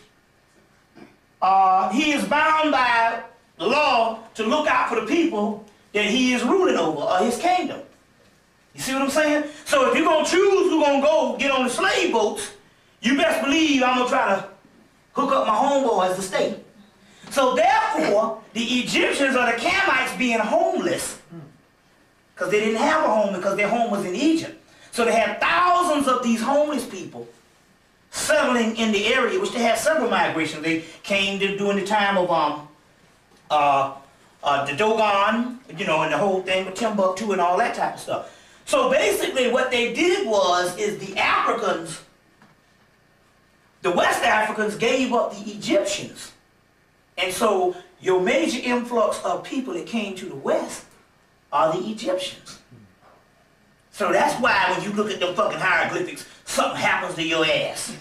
bound by the law to look out for the people that he is ruling over, or his kingdom. You see what I'm saying? So if you're going to choose who's going to go get on the slave boats, you best believe I'm going to try to hook up my homeboys to stay. So therefore, the Egyptians or the Canaanites being homeless, because they didn't have a home because their home was in Egypt. So they had thousands of these homeless people settling in the area, which they had several migrations. They came during the time of the Dogon, you know, and the whole thing with Timbuktu and all that type of stuff. So basically what they did is the Africans, the West Africans gave up the Egyptians. And so your major influx of people that came to the West are the Egyptians. So that's why when you look at them fucking hieroglyphics, something happens to your ass.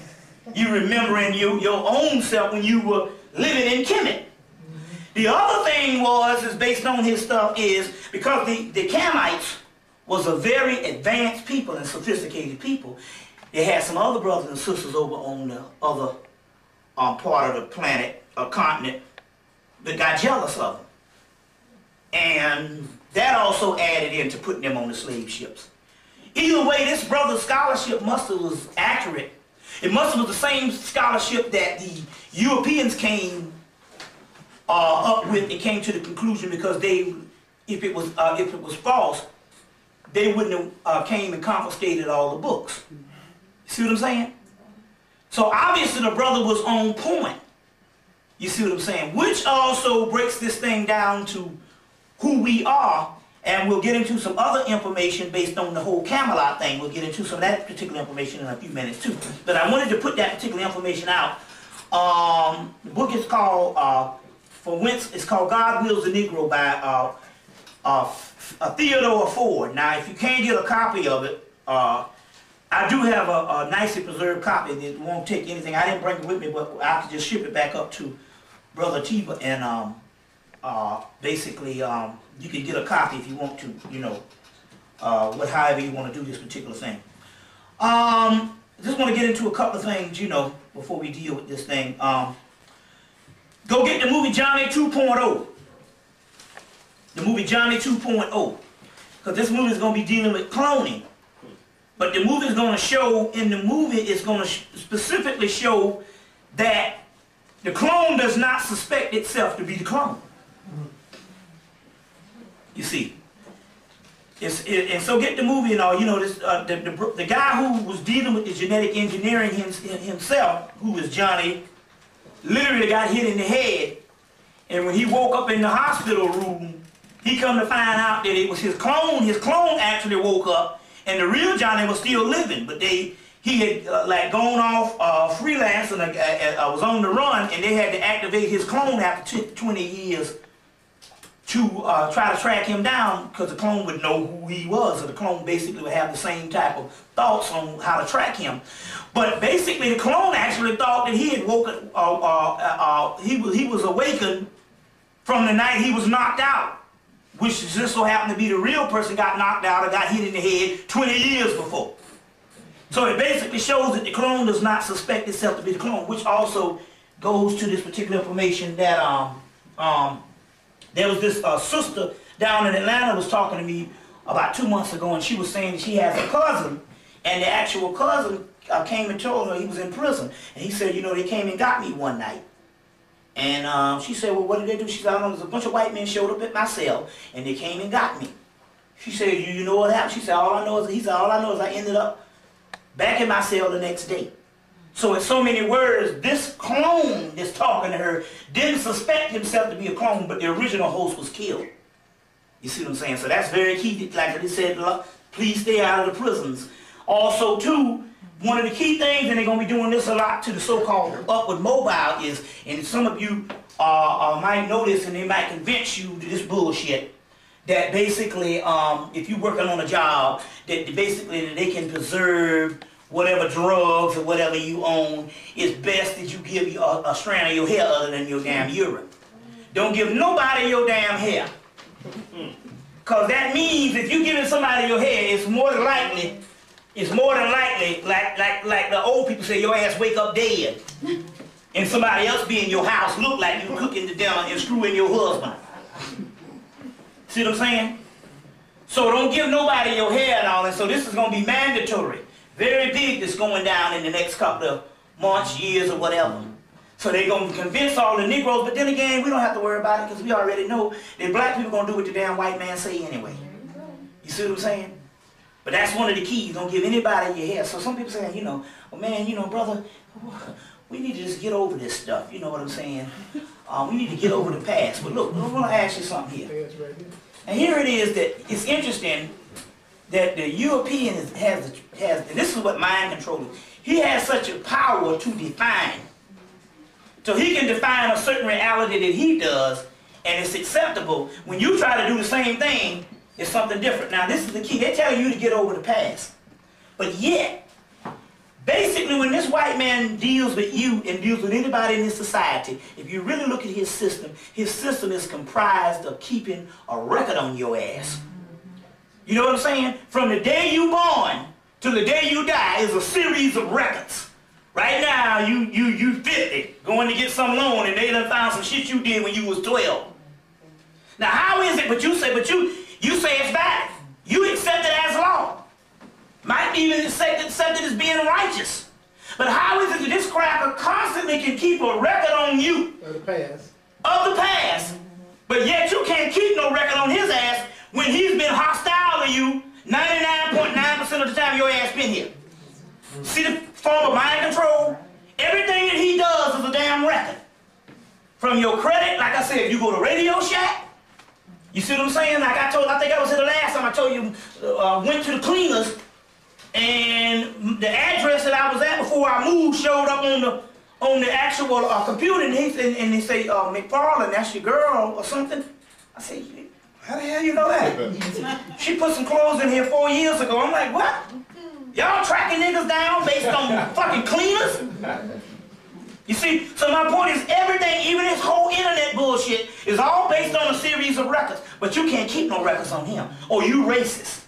You remembering your own self when you were living in Kemet. The other thing is based on his stuff is because the Canaanites was a very advanced people and sophisticated people. They had some other brothers and sisters over on the other part of the planet, or continent, that got jealous of them. And that also added into putting them on the slave ships. Either way, this brother's scholarship must have was accurate. It must have was the same scholarship that the Europeans came up with and came to the conclusion, because if it was false, they wouldn't have came and confiscated all the books. See what I'm saying? So obviously the brother was on point. You see what I'm saying? Which also breaks this thing down to who we are, and we'll get into some other information based on the whole Camelot thing. We'll get into some of that particular information in a few minutes too. But I wanted to put that particular information out. The book is called, it's called God Wills the Negro by Theodore Ford. Now, if you can't get a copy of it, I do have a nicely preserved copy. It won't take anything. I didn't bring it with me, but I can just ship it back up to Brother Teva, and basically you can get a copy if you want to, you know, however you want to do this particular thing. Just want to get into a couple of things, you know, before we deal with this thing. Go get the movie Johnny 2.0. The movie Johnny 2.0. Because this movie is going to be dealing with cloning. But the movie is going to show, it's going to specifically show that the clone does not suspect itself to be the clone. You see. And so get the movie and all, you know, this, the guy who was dealing with the genetic engineering himself, who was Johnny, literally got hit in the head. And when he woke up in the hospital room, he come to find out that it was his clone. His clone actually woke up, and the real Johnny was still living. But he had like gone off freelance and was on the run, and they had to activate his clone after 20 years to try to track him down, because the clone would know who he was, so the clone basically would have the same type of thoughts on how to track him. But basically the clone actually thought that he had woken, he was awakened from the night he was knocked out, which just so happened to be the real person got knocked out or got hit in the head 20 years before. So it basically shows that the clone does not suspect itself to be the clone, which also goes to this particular information that there was this sister down in Atlanta was talking to me about 2 months ago, and she was saying she has a cousin, and the actual cousin came and told her he was in prison, and he said, you know, they came and got me one night. And she said, well, what did they do? She said, I don't know, there's a bunch of white men showed up at my cell, and they came and got me. She said, you know what happened? She said, all I know is I ended up back in my cell the next day. So in so many words, this clone that's talking to her didn't suspect himself to be a clone, but the original host was killed. You see what I'm saying? So that's very key. Like they said, please stay out of the prisons. Also, too, one of the key things, and they're going to be doing this a lot to the so-called upward mobile is, and some of you might notice, and they might convince you to this bullshit, that basically, if you're working on a job, that basically they can preserve whatever drugs or whatever you own. It's best that you give you a strand of your hair other than your damn urine. Don't give nobody your damn hair. Because that means if you're giving somebody your hair, it's more than likely, like the old people say, your ass wake up dead. And somebody else be in your house look like you cooking the dinner and screwing your husband. See what I'm saying? So don't give nobody your hair and all that. So this is going to be mandatory. Very big that's going down in the next couple of months, years, or whatever. So they're going to convince all the Negroes, but then again, we don't have to worry about it because we already know that black people are going to do what the damn white man say anyway. You see what I'm saying? But that's one of the keys. Don't give anybody your hair. So some people say, you know, well, man, you know, brother, we need to just get over this stuff. You know what I'm saying? We need to get over the past. But look, I'm going to ask you something here. And here it is that it's interesting that the European has, and this is what mind control is. He has such a power to define. So he can define a certain reality that he does, and it's acceptable. When you try to do the same thing, it's something different. Now this is the key. They're telling you to get over the past. But yet, basically when this white man deals with you and deals with anybody in this society, if you really look at his system is comprised of keeping a record on your ass. You know what I'm saying? From the day you born to the day you die is a series of records. Right now, you 50, going to get some loan, and they done found some shit you did when you was 12. Now, how is it, you say it's valid. You accept it as law. Might even accept it as being righteous. But how is it that this cracker constantly can keep a record on you? Of the past. Of the past. But yet you can't keep no record on his ass when he's been hostile to you 99.9% of the time your ass been here. See the form of mind control? Everything that he does is a damn record. From your credit, like I said, if you go to Radio Shack, you see what I'm saying? Like I think I was here the last time I told you, went to the cleaners, and the address that I was at before I moved showed up on the actual computer, and they say, McFarland, that's your girl or something. I said, how the hell you know that? She put some clothes in here 4 years ago. I'm like, what? Y'all tracking niggas down based on fucking cleaners? You see, so my point is everything, even this whole internet bullshit, is all based on a series of records. But you can't keep no records on him, or you racist.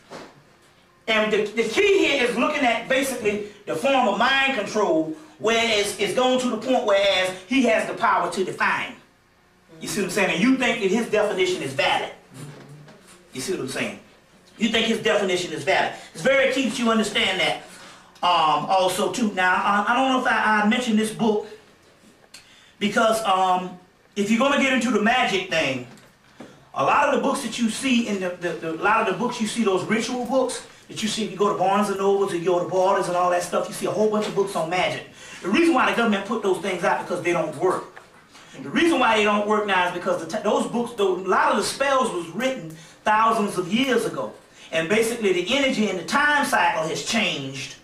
And the key here is looking at basically the form of mind control, whereas it's going to the point whereas he has the power to define. You see what I'm saying? And you think that his definition is valid. You see what I'm saying? You think his definition is valid. It's very key that you understand that also too. Now, I don't know if I mentioned this book because if you're going to get into the magic thing, a lot of the books that you see in a lot of the books you see, those ritual books that you see if you go to Barnes & Nobles or you go to Borders and all that stuff, you see a whole bunch of books on magic. The reason why the government put those things out is because they don't work. The reason why they don't work now is because those books, a lot of the spells was written thousands of years ago. And basically the energy and the time cycle has changed.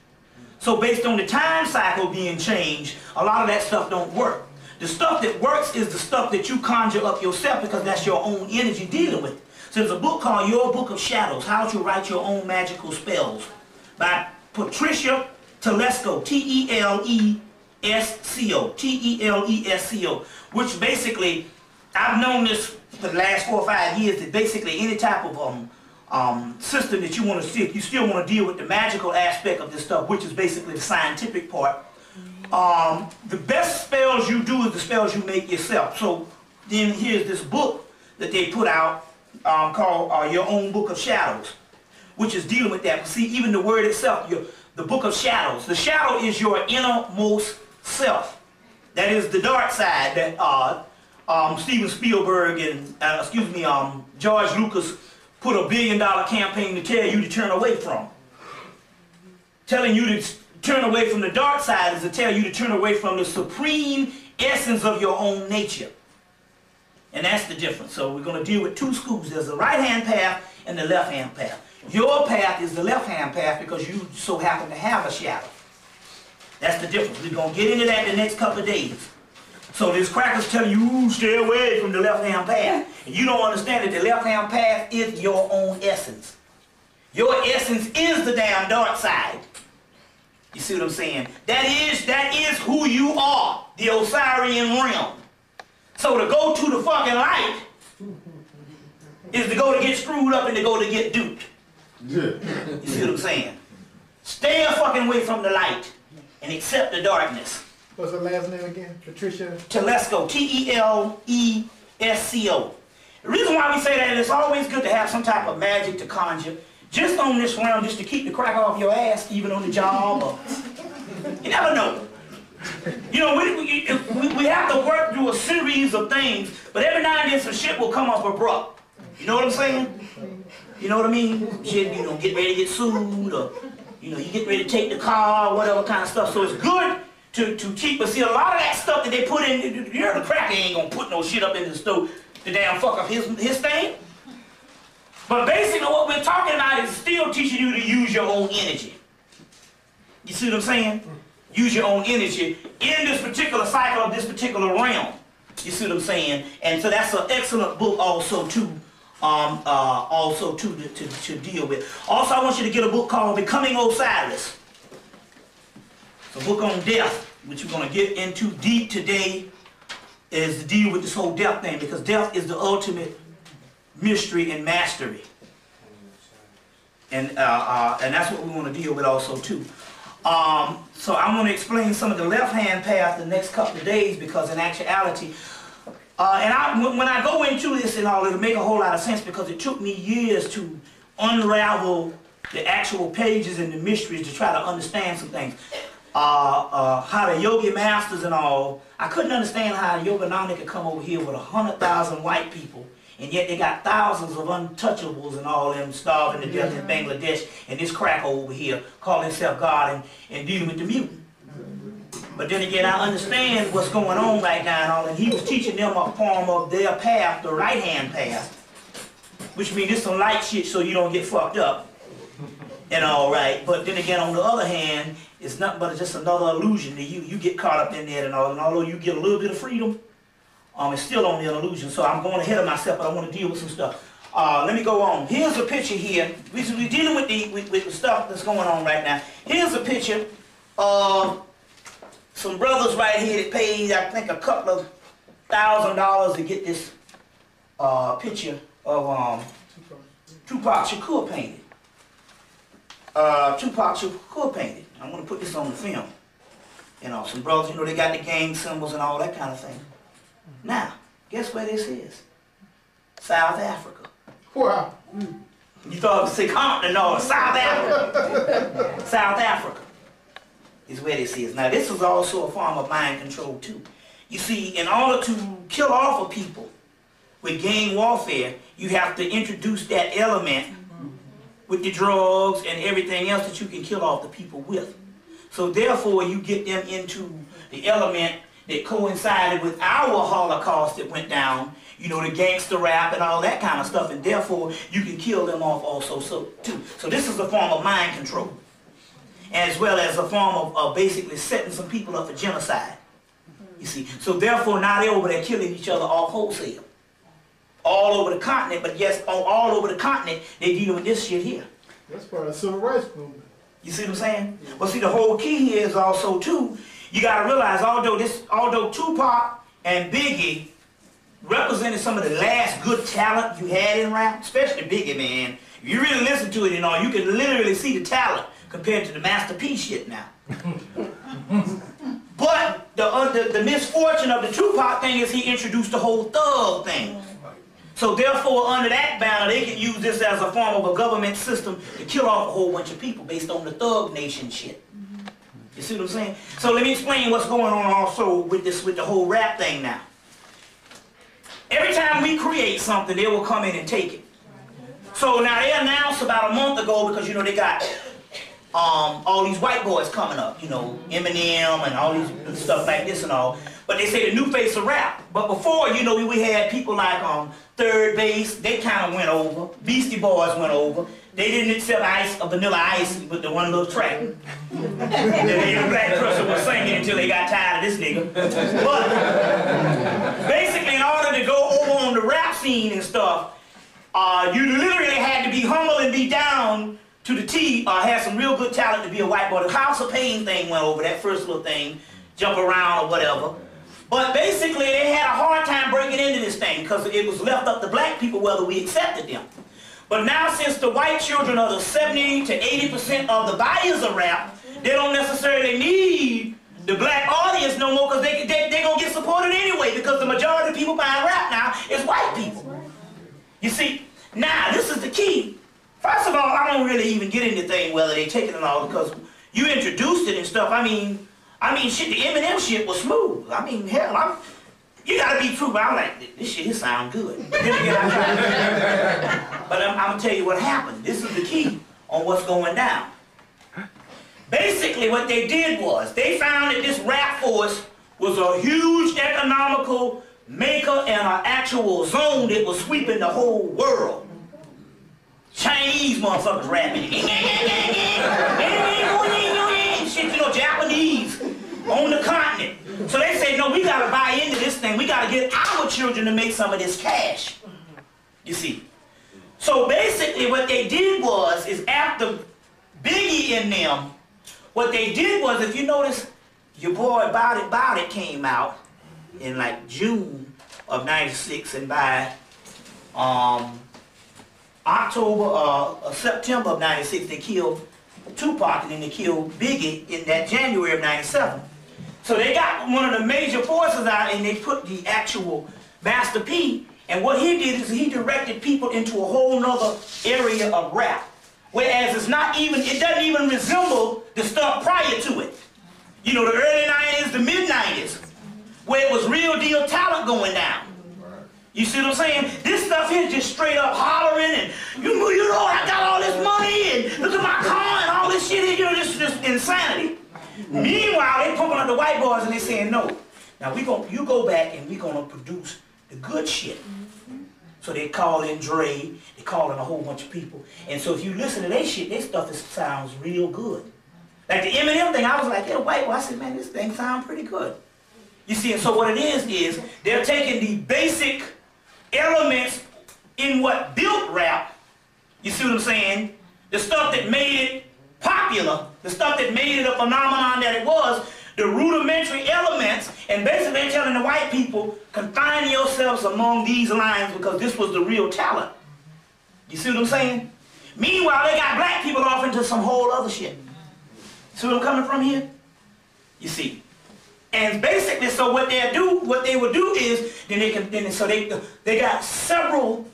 So based on the time cycle being changed, a lot of that stuff don't work. The stuff that works is the stuff that you conjure up yourself because that's your own energy dealing with it. So there's a book called Your Book of Shadows, How to Write Your Own Magical Spells by Patricia Telesco, T-E-L-E-S-C-O, T-E-L-E-S-C-O, which basically, I've known this for the last 4 or 5 years, that basically any type of system that you want to see, you still want to deal with the magical aspect of this stuff, which is basically the scientific part. The best spells you do is the spells you make yourself. So then here's this book that they put out called Your Own Book of Shadows, which is dealing with that. See, even the word itself, the Book of Shadows. The shadow is your innermost self. That is the dark side that Steven Spielberg and George Lucas put $1 billion campaign to tell you to turn away from. Telling you to turn away from the dark side is to tell you to turn away from the supreme essence of your own nature. And that's the difference. So we're going to deal with two schools. There's the right-hand path and the left-hand path. Your path is the left-hand path because you so happen to have a shadow. That's the difference. We're going to get into that in the next couple of days. So this cracker's telling you, stay away from the left-hand path. And you don't understand that the left-hand path is your own essence. Your essence is the damn dark side. You see what I'm saying? That is who you are, the Osirian realm. So to go to the fucking light is to go to get screwed up and to go to get duped. You see what I'm saying? Stay fucking away from the light and accept the darkness. What's her last name again? Patricia? Telesco, Telesco. The reason why we say that is it's always good to have some type of magic to conjure, just on this round, just to keep the crack off your ass, even on the job. Or, you never know. You know, we have to work through a series of things, but every now and then some shit will come up abrupt. You know what I'm saying? You know what I mean? Shit, you know, get ready to get sued, or, you know, you get ready to take the car, or whatever kind of stuff. So it's good to keep, but see, a lot of that stuff that they put in, you know, the cracker ain't gonna put no shit up in the stove to damn fuck up his thing. But basically what we're talking about is still teaching you to use your own energy. You see what I'm saying? Use your own energy in this particular cycle of this particular realm. You see what I'm saying? And so that's an excellent book also too, to deal with. Also, I want you to get a book called Becoming Osiris. It's a book on death, which we're going to get into deep today, is to deal with this whole death thing, because death is the ultimate mystery and mastery. And that's what we want to deal with also too. So I'm going to explain some of the left-hand path the next couple of days, because in actuality, when I go into this and all, it'll make a whole lot of sense, because it took me years to unravel the actual pages and the mysteries to try to understand some things. How the yogi masters and all, I couldn't understand how Yogananda could come over here with 100,000 white people, and yet they got thousands of untouchables and all them starving to death in Bangladesh, and this cracker over here calling himself God and dealing with the mutant. But then again, I understand what's going on right now and all, and he was teaching them a form of their path, the right-hand path, which means it's some light shit so you don't get fucked up and all right. But then again, on the other hand, it's nothing but just another illusion to you. You get caught up in there and all, and although you get a little bit of freedom, it's still only an illusion. So I'm going ahead of myself, but I want to deal with some stuff. Let me go on. Here's a picture here. We're dealing with the stuff that's going on right now. Here's a picture of some brothers right here that paid, I think, a couple of $1,000 to get this picture of Tupac Shakur painted. Tupac Shakur painted. I'm going to put this on the film. You know, some brothers, you know, they got the gang symbols and all that kind of thing. Now, guess where this is? South Africa. Wow. You thought it was a continent? No, South Africa. South Africa is where this is. Now, this is also a form of mind control, too. You see, in order to kill off a people with gang warfare, you have to introduce that element with the drugs and everything else that you can kill off the people with. So therefore, you get them into the element that coincided with our Holocaust that went down, you know, the gangster rap and all that kind of stuff, and therefore, you can kill them off also too. So this is a form of mind control, as well as a form of basically setting some people up for genocide, you see. So therefore, now they're over there killing each other off wholesale. All over the continent, but yes, all over the continent, they dealing with this shit here. That's part of the civil rights movement. You see what I'm saying? Well, see, the whole key here is also, too, you got to realize, although Tupac and Biggie represented some of the last good talent you had in rap, especially Biggie, man. If you really listen to it and all, you can literally see the talent compared to the Master P shit now. But the misfortune of the Tupac thing is he introduced the whole thug thing. So therefore, under that banner, they can use this as a form of a government system to kill off a whole bunch of people based on the Thug Nation shit. You see what I'm saying? So let me explain what's going on also with the whole rap thing now. Every time we create something, they will come in and take it. So now they announced about a month ago, because you know they got all these white boys coming up, you know, Eminem and all these stuff like this and all. But they say the new face of rap. But before, you know, we had people like Third Base. They kind of went over. Beastie Boys went over. They didn't accept Vanilla Ice with the one little track that a black person was singing until they got tired of this nigga. But basically, in order to go over on the rap scene and stuff, you literally had to be humble and be down to the T, have some real good talent to be a white boy. The House of Pain thing went over, that first little thing, jump around or whatever. But basically, they had a hard time breaking into this thing because it was left up to black people whether we accepted them. But now, since the white children are the 70 to 80% of the buyers of rap, they don't necessarily need the black audience no more because they're going to get supported anyway, because the majority of people buying rap now is white people. You see, now this is the key. First of all, I don't really even get into thing whether they take it or not, because you introduced it and stuff. I mean, shit, the Eminem shit was smooth. I mean, hell, you gotta be true, but I'm like, this shit, it sound good. But then again, but I'm gonna tell you what happened. This is the key on what's going down. Basically, what they did was, they found that this rap force was a huge economical maker and an actual zone that was sweeping the whole world. Chinese motherfuckers rapping. Shit, you know, Japanese on the continent. So they say, no, we gotta buy into this thing. We gotta get our children to make some of this cash. You see. So basically what they did was, is after Biggie and them, what they did was, if you notice, your boy Bout It came out in like June of '96, and by September of '96, they killed Tupac, and then they killed Biggie in that January of '97. So they got one of the major forces out, and they put the actual Master P, and what he did is he directed people into a whole nother area of rap. Whereas it doesn't even resemble the stuff prior to it. You know, the early '90s, the mid '90s, where it was real deal talent going down. You see what I'm saying? This stuff here is just straight up hollering and, you know, I got all this money and look at my car and all this shit, you know, this is just insanity. Meanwhile, they pumping up the white boys and they saying, no. Now you go back and we're gonna produce the good shit. So they call in Dre, they call in a whole bunch of people. And so if you listen to their shit, their stuff sounds real good. Like the Eminem thing, I was like, yeah, white boy, I said, man, this thing sounds pretty good. You see, and so what it is they're taking the basic elements in what built rap, you see what I'm saying? The stuff that made it popular, the stuff that made it a phenomenon that it was, the rudimentary elements, and basically they're telling the white people, confine yourselves among these lines because this was the real talent. You see what I'm saying? Meanwhile, they got black people off into some whole other shit. See what I'm coming from here? You see. And basically, so what they would do is, they got several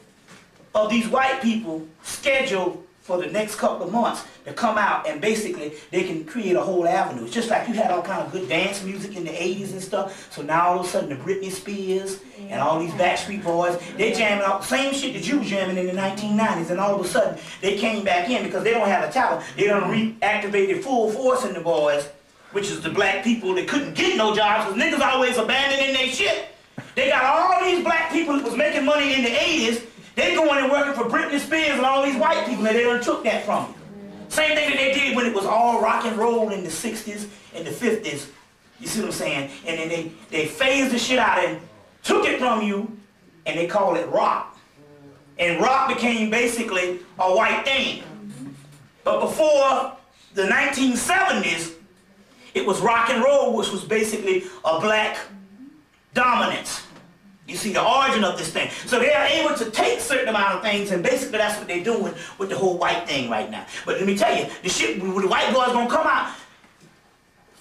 of these white people scheduled for the next couple of months to come out, and basically they can create a whole avenue. It's just like you had all kind of good dance music in the 80s and stuff, so now all of a sudden the Britney Spears and all these Backstreet Boys, they jamming out the same shit that you was jamming in the 1990s, and all of a sudden they came back in because they don't have a talent. They done reactivated full force in the boys, which is the black people that couldn't get no jobs because niggas always abandoning their shit. They got all these black people that was making money in the 80s, they going and working for Britney Spears and all these white people, and they done took that from you. Same thing that they did when it was all rock and roll in the 60s and the 50s. You see what I'm saying? And then they phased the shit out and took it from you, and they call it rock. And rock became basically a white thing. But before the 1970s, it was rock and roll, which was basically a black dominance. You see the origin of this thing. So they are able to take certain amount of things, and basically that's what they're doing with the whole white thing right now. But let me tell you, the shit with the white boys gonna come out.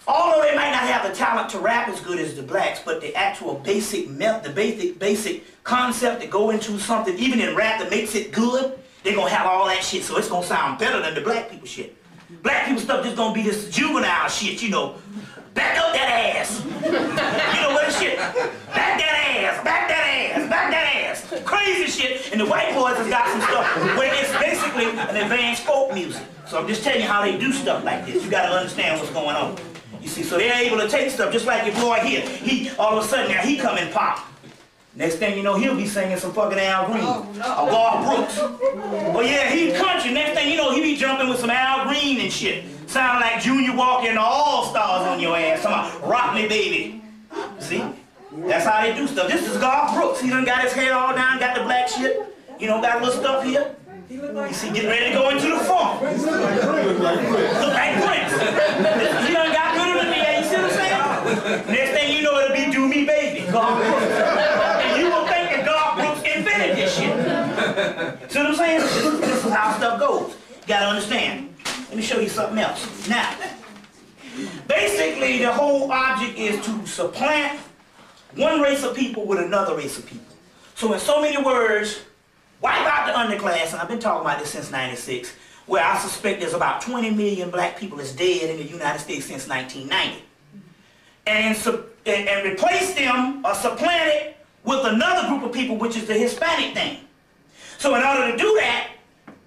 Although they might not have the talent to rap as good as the blacks, but the actual basic basic concept that go into something, even in rap that makes it good, they're gonna have all that shit. So it's gonna sound better than the black people shit. Black people stuff just gonna be this juvenile shit, you know. Back up that ass. You know what shit? Back that ass, back that ass, back that ass. Crazy shit. And the white boys have got some stuff where it's basically an advanced folk music. So I'm just telling you how they do stuff like this. You gotta understand what's going on. You see, so they're able to take stuff just like your boy here. He, all of a sudden now, he come and pop. Next thing you know, he'll be singing some fucking Al Green or Garth Brooks. Oh yeah, he country. Next thing you know, he be jumping with some Al Green and shit. Sound like Junior Walker and the All-Stars on your ass. Talking about Rock Me Baby. See? That's how they do stuff. This is Garth Brooks. He done got his hair all down, got the black shit. You know, got a little stuff here. You see, getting ready to go into the funk. Look like Prince. He done got rid of the hair. You see what I'm saying? Next thing you know, it'll be Do Me Baby. Garth Brooks. And you will think that Garth Brooks invented this shit. See what I'm saying? This is how stuff goes. You gotta understand. Let me show you something else. Now, basically the whole object is to supplant one race of people with another race of people. So in so many words, wipe out the underclass, and I've been talking about this since '96, where I suspect there's about 20 million black people that's dead in the United States since 1990. And replace them or supplant it with another group of people, which is the Hispanic thing. So in order to do that,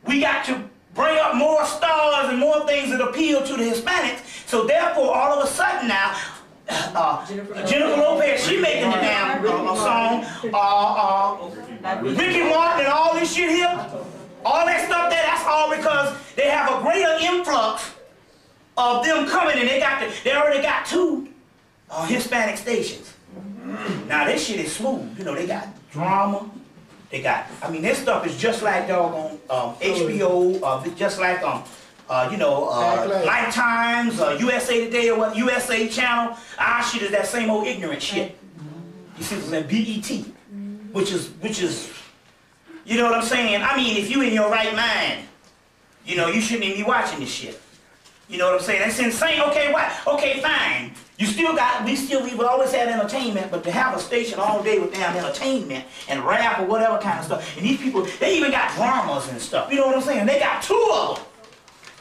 we got to bring up more stars and more things that appeal to the Hispanics. So therefore, all of a sudden now, Jennifer Lopez, she making the damn song. Ricky Martin and all this shit here, all that stuff there, that's all because they have a greater influx of them coming, and they already got 2 Hispanic stations. Now this shit is smooth. You know, they got drama. They got, I mean, this stuff is just like doggone HBO, just like Lifetimes, USA Today, or what, USA Channel. Our shit is that same old ignorant shit. You see, it's in BET, which is, you know what I'm saying? I mean, if you in your right mind, you know, you shouldn't even be watching this shit. You know what I'm saying? That's insane. Okay, what? Okay, fine. We've always had entertainment, but to have a station all day with damn entertainment and rap or whatever kind of stuff, and these people, they even got dramas and stuff. You know what I'm saying? They got 2 of them.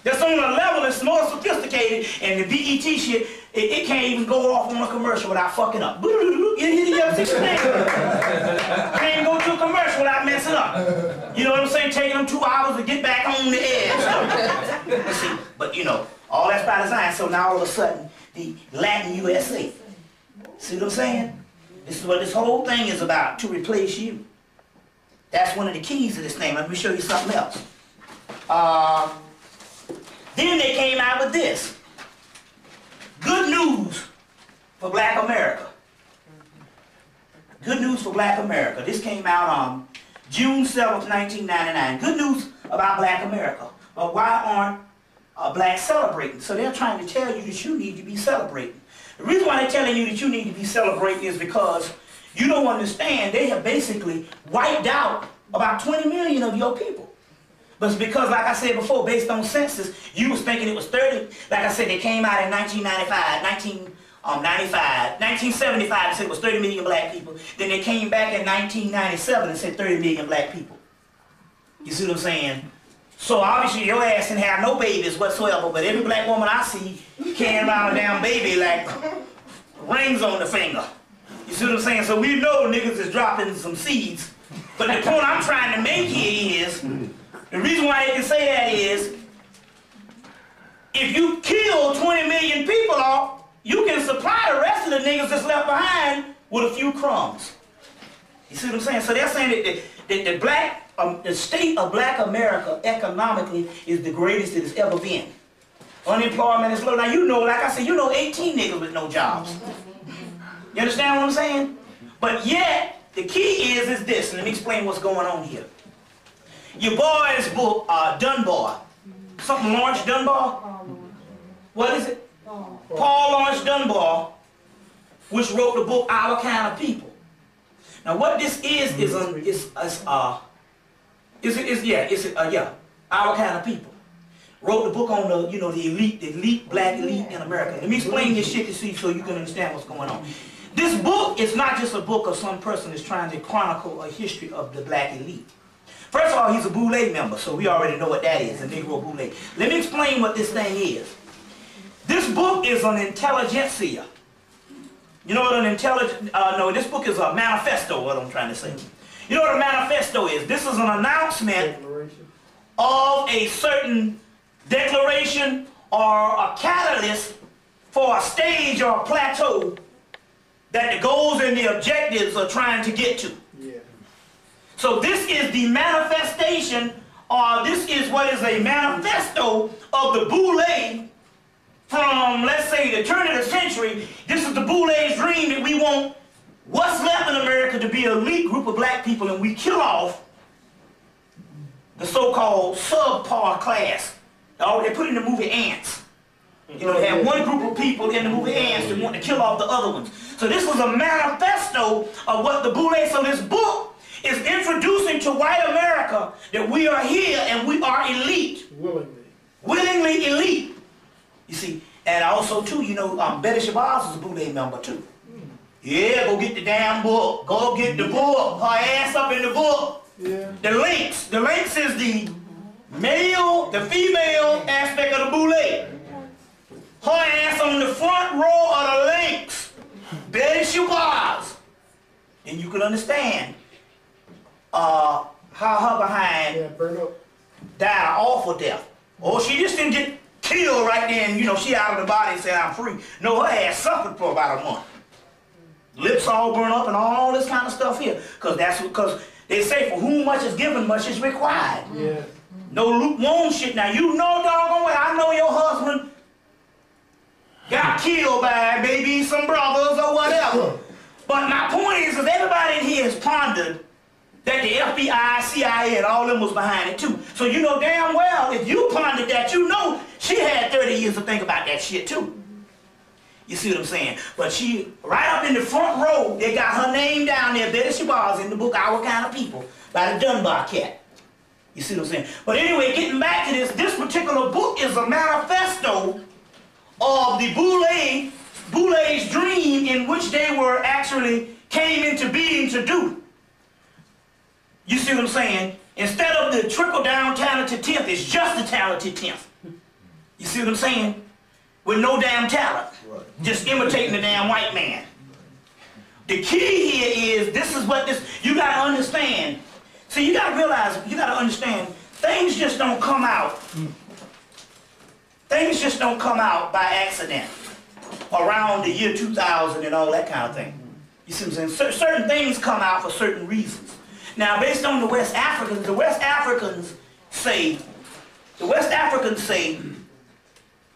That's on a level that's more sophisticated, and the BET shit, it can't even go off on a commercial without fucking up. You ever see the thing? Can't go to a commercial without messing up. You know what I'm saying? Taking them 2 hours to get back on the air. See, but you know, all that's by design. So now all of a sudden, the Latin USA. See what I'm saying? This is what this whole thing is about, to replace you. That's one of the keys to this thing. Let me show you something else. Then they came out with this. Good news for Black America. Good news for Black America. This came out on June 7th, 1999. Good news about Black America. But why aren't blacks celebrating? So they're trying to tell you that you need to be celebrating. The reason why they're telling you that you need to be celebrating is because you don't understand they have basically wiped out about 20 million of your people. But it's because, like I said before, based on census, you was thinking it was 30. Like I said, they came out in 1975, and said it was 30 million black people. Then they came back in 1997 and said 30 million black people. You see what I'm saying? So obviously your ass didn't have no babies whatsoever, but every black woman I see carrying around a damn baby like rings on the finger. You see what I'm saying? So we know niggas is dropping some seeds. But the point I'm trying to make here is, the reason why they can say that is, if you kill 20 million people off, you can supply the rest of the niggas that's left behind with a few crumbs. You see what I'm saying? So they're saying that the state of Black America economically is the greatest it has ever been. Unemployment is low. Now you know, like I said, you know 18 niggas with no jobs. You understand what I'm saying? But yet, the key is this, and let me explain what's going on here. Your boy's book, Dunbar. Something Lawrence Dunbar? What is it? Paul Lawrence Dunbar, which wrote the book Our Kind of People. Now what this is our kind of people. Wrote the book on the, the elite, black elite in America. Let me explain this shit to see so you can understand what's going on. This book is not just a book of some person that's trying to chronicle a history of the black elite. First of all, he's a Boule member, so we already know what that is, a Negro Boule. Let me explain what this thing is. This book is an intelligentsia. You know what an this book is a manifesto, what I'm trying to say. You know what a manifesto is? This is an announcement of a certain declaration or a catalyst for a stage or a plateau that the goals and the objectives are trying to get to. Yeah. So this is the manifestation, or this is what is a manifesto of the Boule from, let's say, the turn of the century. This is the Boule's dream that we want what's left in America to be an elite group of black people, and we kill off the so-called subpar class. They put in the movie Ants. They have one group of people in the movie Ants that want to kill off the other ones. So this was a manifesto of what the Boule, so this book is introducing to white America that we are here and we are elite. Willingly elite. You see, and also too, Betty Shabazz is a Boule member too. Yeah, go get the damn book. Go get the book. Her ass up in the book. Yeah. The links. The links is the male, the female aspect of the Boule. Her ass on the front row of the links. Betty Shabazz. And you can understand how her behind died an awful death. Oh, she just didn't get killed right then, she out of the body and said, I'm free. No, her ass suffered for about a month. Lips all burn up and all this kind of stuff here. Because they say for whom much is given, much is required. Yeah. No lukewarm shit. Now you know doggone well, I know your husband got killed by maybe some brothers or whatever. But my point is everybody in here has pondered that the FBI, CIA, and all them was behind it too. So you know damn well, if you pondered that, you know she had 30 years to think about that shit too. You see what I'm saying? But she, right up in the front row, they got her name down there, Betty Shabazz, in the book Our Kind of People, by the Dunbar Cat. You see what I'm saying? But anyway, getting back to this particular book is a manifesto of the Boule's dream in which they were actually came into being to do. You see what I'm saying? Instead of the trickle-down talented 10th, it's just the talented 10th. You see what I'm saying? With no damn talent. Right. Just imitating the damn white man. The key here is, this is what you gotta understand. See, you gotta realize, you gotta understand, things just don't come out. Things just don't come out by accident. Around the year 2000 and all that kind of thing. You see what I'm saying? Certain things come out for certain reasons. Now, based on the West Africans say,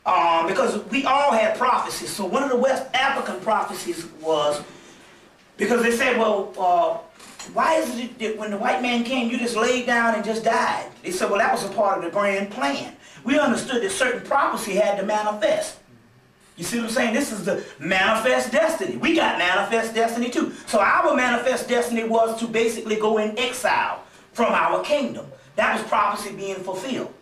because we all had prophecies. So one of the West African prophecies was, because they said, well, why is it that when the white man came, you just laid down and just died? They said, well, that was a part of the grand plan. We understood that certain prophecy had to manifest. You see what I'm saying? This is the manifest destiny. We got manifest destiny too. So our manifest destiny was to basically go in exile from our kingdom. That was prophecy being fulfilled.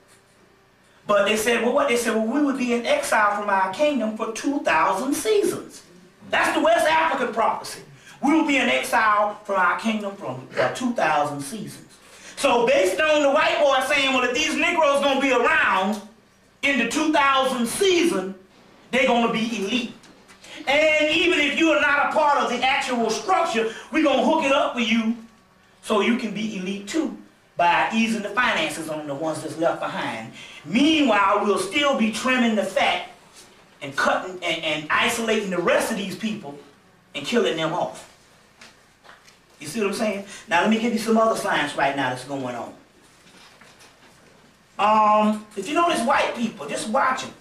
But they said, well, what? They said, well, we would be in exile from our kingdom for 2,000 seasons. That's the West African prophecy. We will be in exile from our kingdom for 2,000 seasons. So based on the white boy saying, well, if these Negroes going to be around in the 2,000 season, they're going to be elite. And even if you are not a part of the actual structure, we're going to hook it up for you so you can be elite too by easing the finances on the ones that's left behind. Meanwhile, we'll still be trimming the fat and cutting and isolating the rest of these people and killing them off. You see what I'm saying? Now let me give you some other science right now that's going on. If you notice white people, just watch them.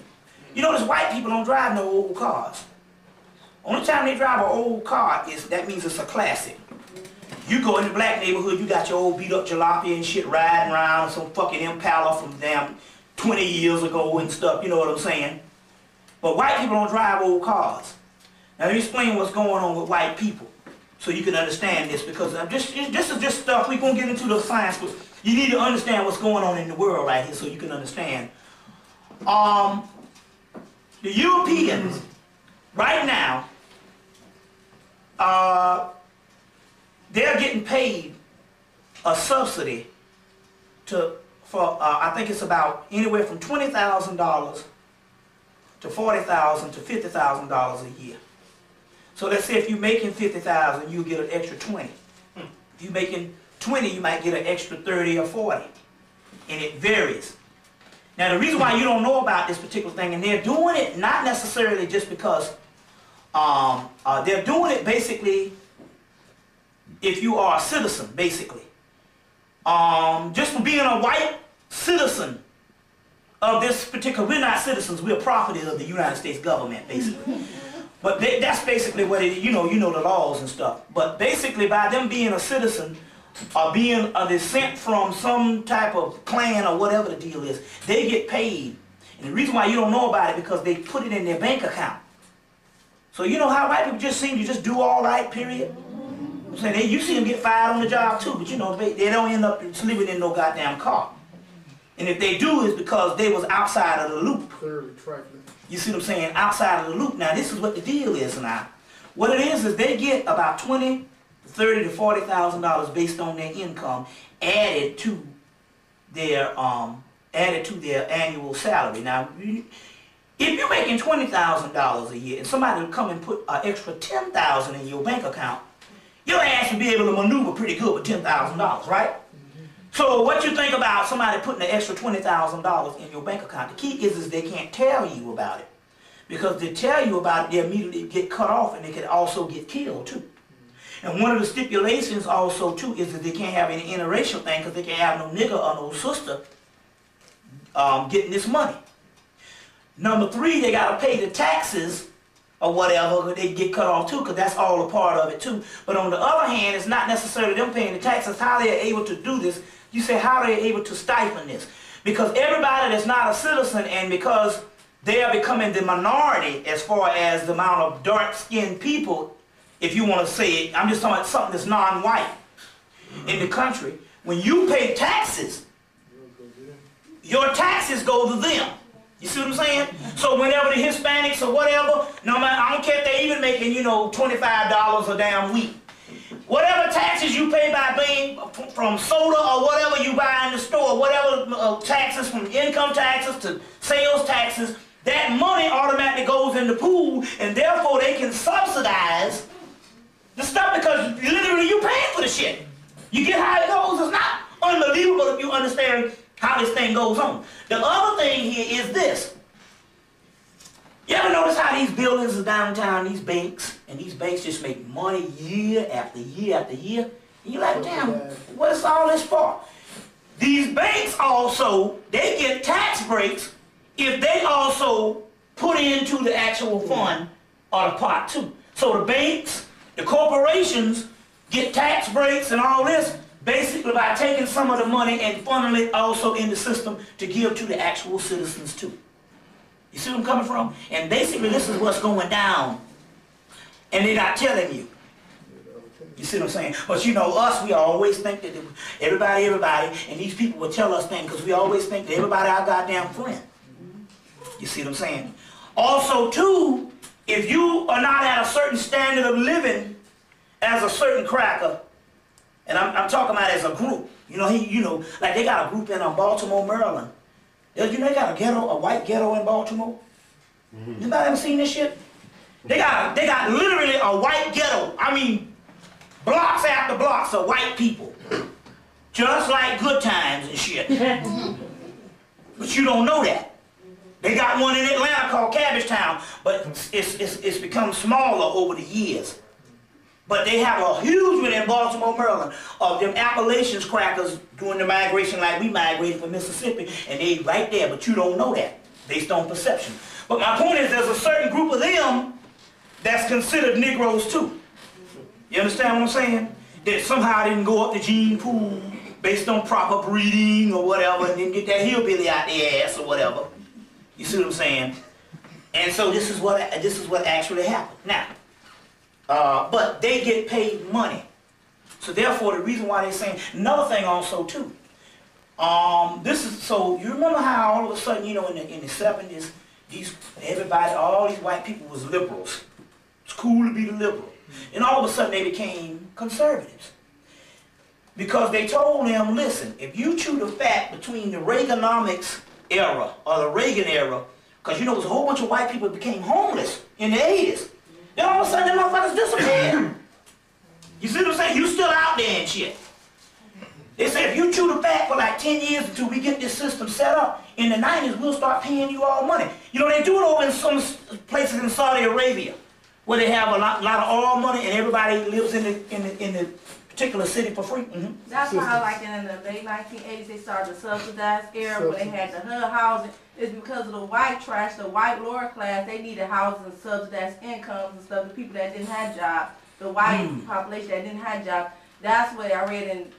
You notice white people don't drive no old cars. Only time they drive an old car that means it's a classic. You go in the black neighborhood, you got your old beat up jalopy and shit riding around, some fucking Impala from damn 20 years ago and stuff, you know what I'm saying? But white people don't drive old cars. Now let me explain what's going on with white people. so you can understand this, because this is just stuff we're going to get into the science, but you need to understand what's going on in the world right here so you can understand. The Europeans right now, they're getting paid a subsidy for I think it's about anywhere from $20,000 to $40,000 to $50,000 a year. So let's say if you're making $50,000, you get an extra 20. If you're making 20, you might get an extra 30 or 40, and it varies. Now the reason why you don't know about this particular thing, and they're doing it not necessarily just because they're doing it basically if you are a citizen, basically. Just for being a white citizen of this particular, we're not citizens, we're property of the United States government, basically. But that's basically what it is, you know the laws and stuff. But basically by them being a citizen, or being a descent from some type of clan or whatever the deal is, they get paid. And the reason why you don't know about it, because they put it in their bank account. So you know how white people just seem to just do all right, period? I'm saying, you see them get fired on the job too, but you know, they don't end up sleeping in no goddamn car. And if they do, it's because they was outside of the loop. Thoroughly trifling. You see what I'm saying? Outside of the loop. Now this is what the deal is now. What it is they get about $20,000 to $30,000 to $40,000 based on their income added to their annual salary. Now, if you're making $20,000 a year and somebody will come and put an extra $10,000 in your bank account, your ass will be able to maneuver pretty good with $10,000, right? So what you think about somebody putting an extra $20,000 in your bank account? The key is they can't tell you about it. Because if they tell you about it, they immediately get cut off and they can also get killed too. And one of the stipulations also too is that they can't have any interracial thing, because they can't have no nigger or no sister getting this money. Number 3, they got to pay the taxes or whatever, they get cut off too, because that's all a part of it too. But on the other hand, it's not necessarily them paying the taxes. How they're able to do this, you say how they're able to stifle this. Because everybody that's not a citizen, and because they are becoming the minority as far as the amount of dark-skinned people, if you want to say it, I'm just talking about something that's non-white in the country. When you pay taxes, your taxes go to them. You see what I'm saying? So whenever the Hispanics or whatever, no matter, I don't care if they're even making, you know, $25 a damn week. Whatever taxes you pay by being from soda or whatever you buy in the store, whatever taxes from income taxes to sales taxes, that money automatically goes in the pool, and therefore they can subsidize the stuff, because literally you paying for the shit. You get how it goes. It's not unbelievable if you understand how this thing goes on. The other thing here is this. You ever notice how these buildings are downtown, these banks, and these banks just make money year after year after year? And you're like, damn, what's all this for? These banks also, they get tax breaks if they also put into the actual fund or the pot too. So the banks, the corporations get tax breaks and all this basically by taking some of the money and funneling it also in the system to give to the actual citizens too. You see where I'm coming from? And basically this is what's going down. And they're not telling you. You see what I'm saying? But you know, us, we always think that everybody, and these people will tell us things because we always think that everybody our goddamn friend. You see what I'm saying? Also too, if you are not at a certain standard of living as a certain cracker, and I'm talking about as a group, like they got a group in Baltimore, Maryland. You know they got a ghetto, a white ghetto in Baltimore? Anybody ever seen this shit? They got literally a white ghetto. I mean, blocks after blocks of white people. Just like Good Times and shit. But you don't know that. They got one in Atlanta called Cabbagetown, but it's become smaller over the years. But they have a huge one in Baltimore, Maryland, of them Appalachians crackers doing the migration like we migrated from Mississippi, and they right there, but you don't know that, based on perception. But my point is there's a certain group of them that's considered Negroes too. You understand what I'm saying? That somehow didn't go up the gene pool based on proper breeding or whatever, and then get that hillbilly out their ass or whatever. You see what I'm saying? And so this is what actually happened. Now, but they get paid money. So therefore, the reason why they're saying, another thing also too, this is, so you remember how all of a sudden, you know, in the 70s, everybody, all these white people was liberals. It's cool to be the liberal. And all of a sudden they became conservatives. Because they told them, listen, if you chew the fat between the Reaganomics era, or the Reagan era, because you know, there was a whole bunch of white people that became homeless in the 80s. Then all of a sudden, them motherfuckers disappeared. You see what I'm saying? You still out there and shit. They said, if you chew the fat for like 10 years until we get this system set up, in the 90s, we'll start paying you all money. You know, they do it over in some places in Saudi Arabia, where they have a lot of oil money and everybody lives in the particular city for free. That's why, like in the late 1980s, they started the subsidized era where they had the HUD housing. It's because of the white trash, the white lower class, they needed housing and subsidized incomes and stuff. The people that didn't have jobs, the white population that didn't have jobs. That's what I read in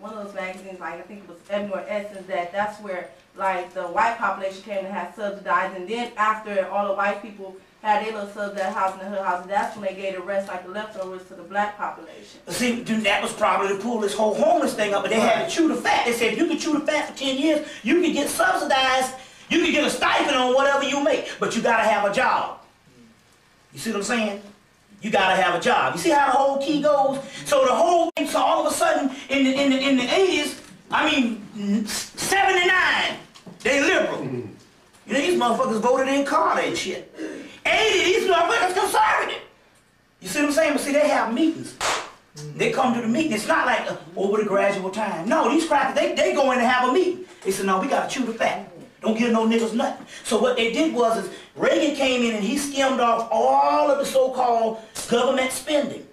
one of those magazines, like I think it was Ebony or Essence, that's where like the white population came and had subsidized, and then after all the white people had their little subsidized housing and HUD housing, that's when they gave the rest, like the leftovers, to the black population. See, that was probably to pull this whole homeless thing up, but they had to chew the fat. They said if you could chew the fat for 10 years, you could get subsidized, you could get a stipend on whatever you make, but you gotta have a job. You see what I'm saying? You gotta have a job. You see how the whole key goes? So the whole thing, so all of a sudden, in the 80s, I mean, 79, they liberal. You know, these motherfuckers voted in Carter and shit. 80, these motherfuckers conservative. You see what I'm saying? But see, they have meetings. They come to the meeting. It's not like over the gradual time. No, these crackers, they go in and have a meeting. They said, no, we gotta chew the fat. Don't give no niggas nothing. So what they did was, is Reagan came in and he skimmed off all of the so-called government spending.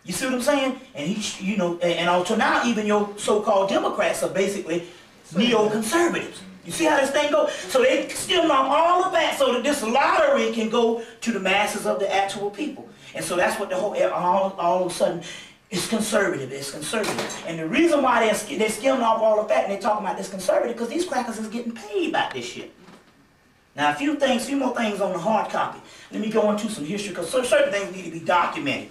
You see what I'm saying? And he, you know, and until now, even your so-called Democrats are basically neoconservatives. You see how this thing goes? So they skimmed off all of that so that this lottery can go to the masses of the actual people. And so that's what the whole, all of a sudden, it's conservative. It's conservative. And the reason why they skimmed off all of that and they're talking about this conservative, because these crackers is getting paid by this shit. Now, a few more things on the hard copy. Let me go into some history, because certain things need to be documented.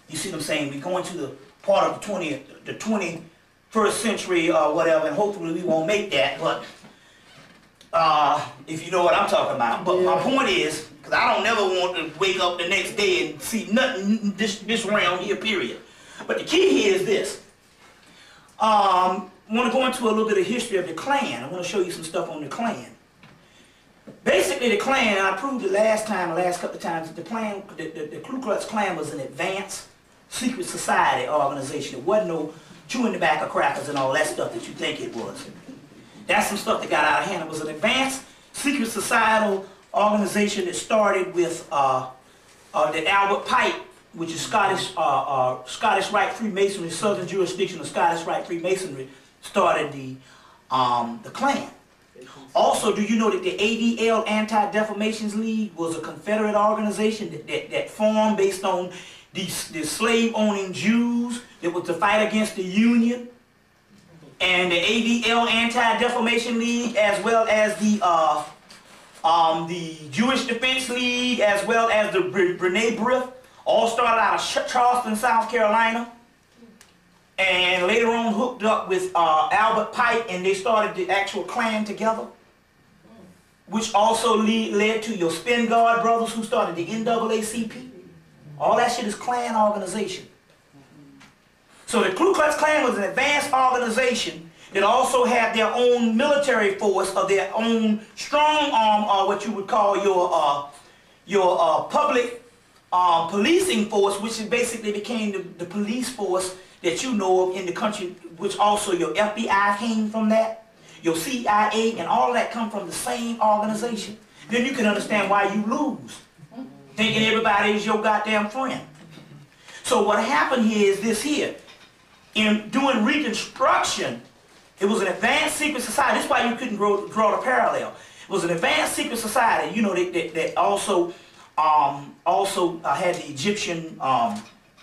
You see what I'm saying? We go into the part of the 21st century or whatever, and hopefully we won't make that, but if you know what I'm talking about. But my point is, because I don't never want to wake up the next day and see nothing this round here, period. But the key here is this. I want to go into a little bit of history of the Klan. I want to show you some stuff on the Klan. Basically, the Klan, I proved it last couple of times, that the Ku Klux Klan was an advanced secret society organization. It wasn't no chewing tobacco crackers and all that stuff that you think it was. That's some stuff that got out of hand. It was an advanced secret societal organization that started with the Albert Pike, which is Scottish Rite Freemasonry, Southern jurisdiction of Scottish Rite Freemasonry, started the Klan. Also, do you know that the ADL, Anti-Defamation League, was a Confederate organization that formed based on the slave-owning Jews that was to fight against the Union? And the ADL, Anti-Defamation League, as well as the Jewish Defense League, as well as the Br'nai B'rith, all started out of Charleston, South Carolina, and later on hooked up with Albert Pike, and they started the actual Klan together, which also led to your Spingard brothers, who started the NAACP. All that shit is Klan organization. So the Ku Klux Klan was an advanced organization that also had their own military force, of their own strong arm, or what you would call your public policing force, which basically became the police force that you know of in the country, which also your FBI came from that, your CIA, and all of that come from the same organization. Then you can understand why you lose, thinking everybody is your goddamn friend. So what happened here is this here. In doing Reconstruction, it was an advanced secret society. That's why you couldn't draw the parallel. It was an advanced secret society, you know, that also had the Egyptian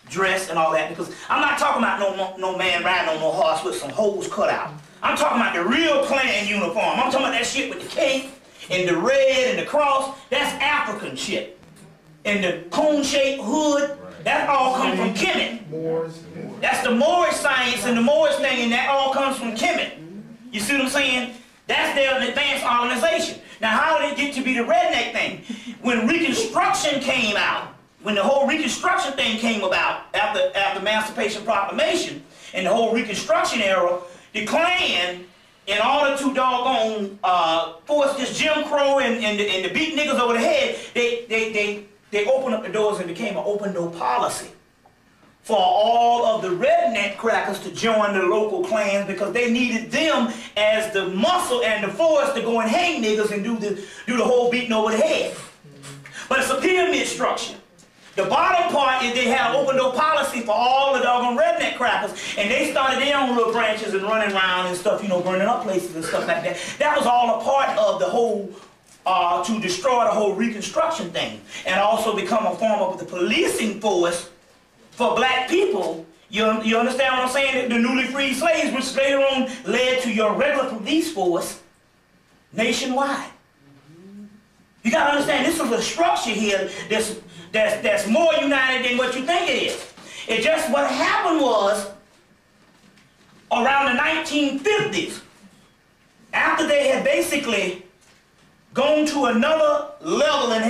dress and all that. Because I'm not talking about no man riding on no horse with some holes cut out. I'm talking about the real Klan uniform. I'm talking about that shit with the cape and the red and the cross. That's African shit. And the cone-shaped hood. That all comes from Kemet. Moors. That's the Moorish science and the Moorish thing, and that all comes from Kemet. You see what I'm saying? That's their advanced organization. Now, how did it get to be the redneck thing? When Reconstruction came out, when the whole Reconstruction thing came about after Emancipation Proclamation and the whole Reconstruction era, the Klan, in order to doggone force this Jim Crow and the beat niggas over the head, they opened up the doors and became an open door policy for all of the redneck crackers to join the local clans because they needed them as the muscle and the force to go and hang niggas and do the whole beating over the head. But it's a pyramid structure. The bottom part is they had an open door policy for all the doggone redneck crackers, and they started their own little branches and running around and stuff, you know, burning up places and stuff like that. That was all a part of the whole, to destroy the whole Reconstruction thing, and also become a form of the policing force for black people. You understand what I'm saying? The newly freed slaves, which later on led to your regular police force nationwide. You gotta understand, this is a structure here that's more united than what you think it is. It just, what happened was, around the 1950s, after they had basically gone to another level and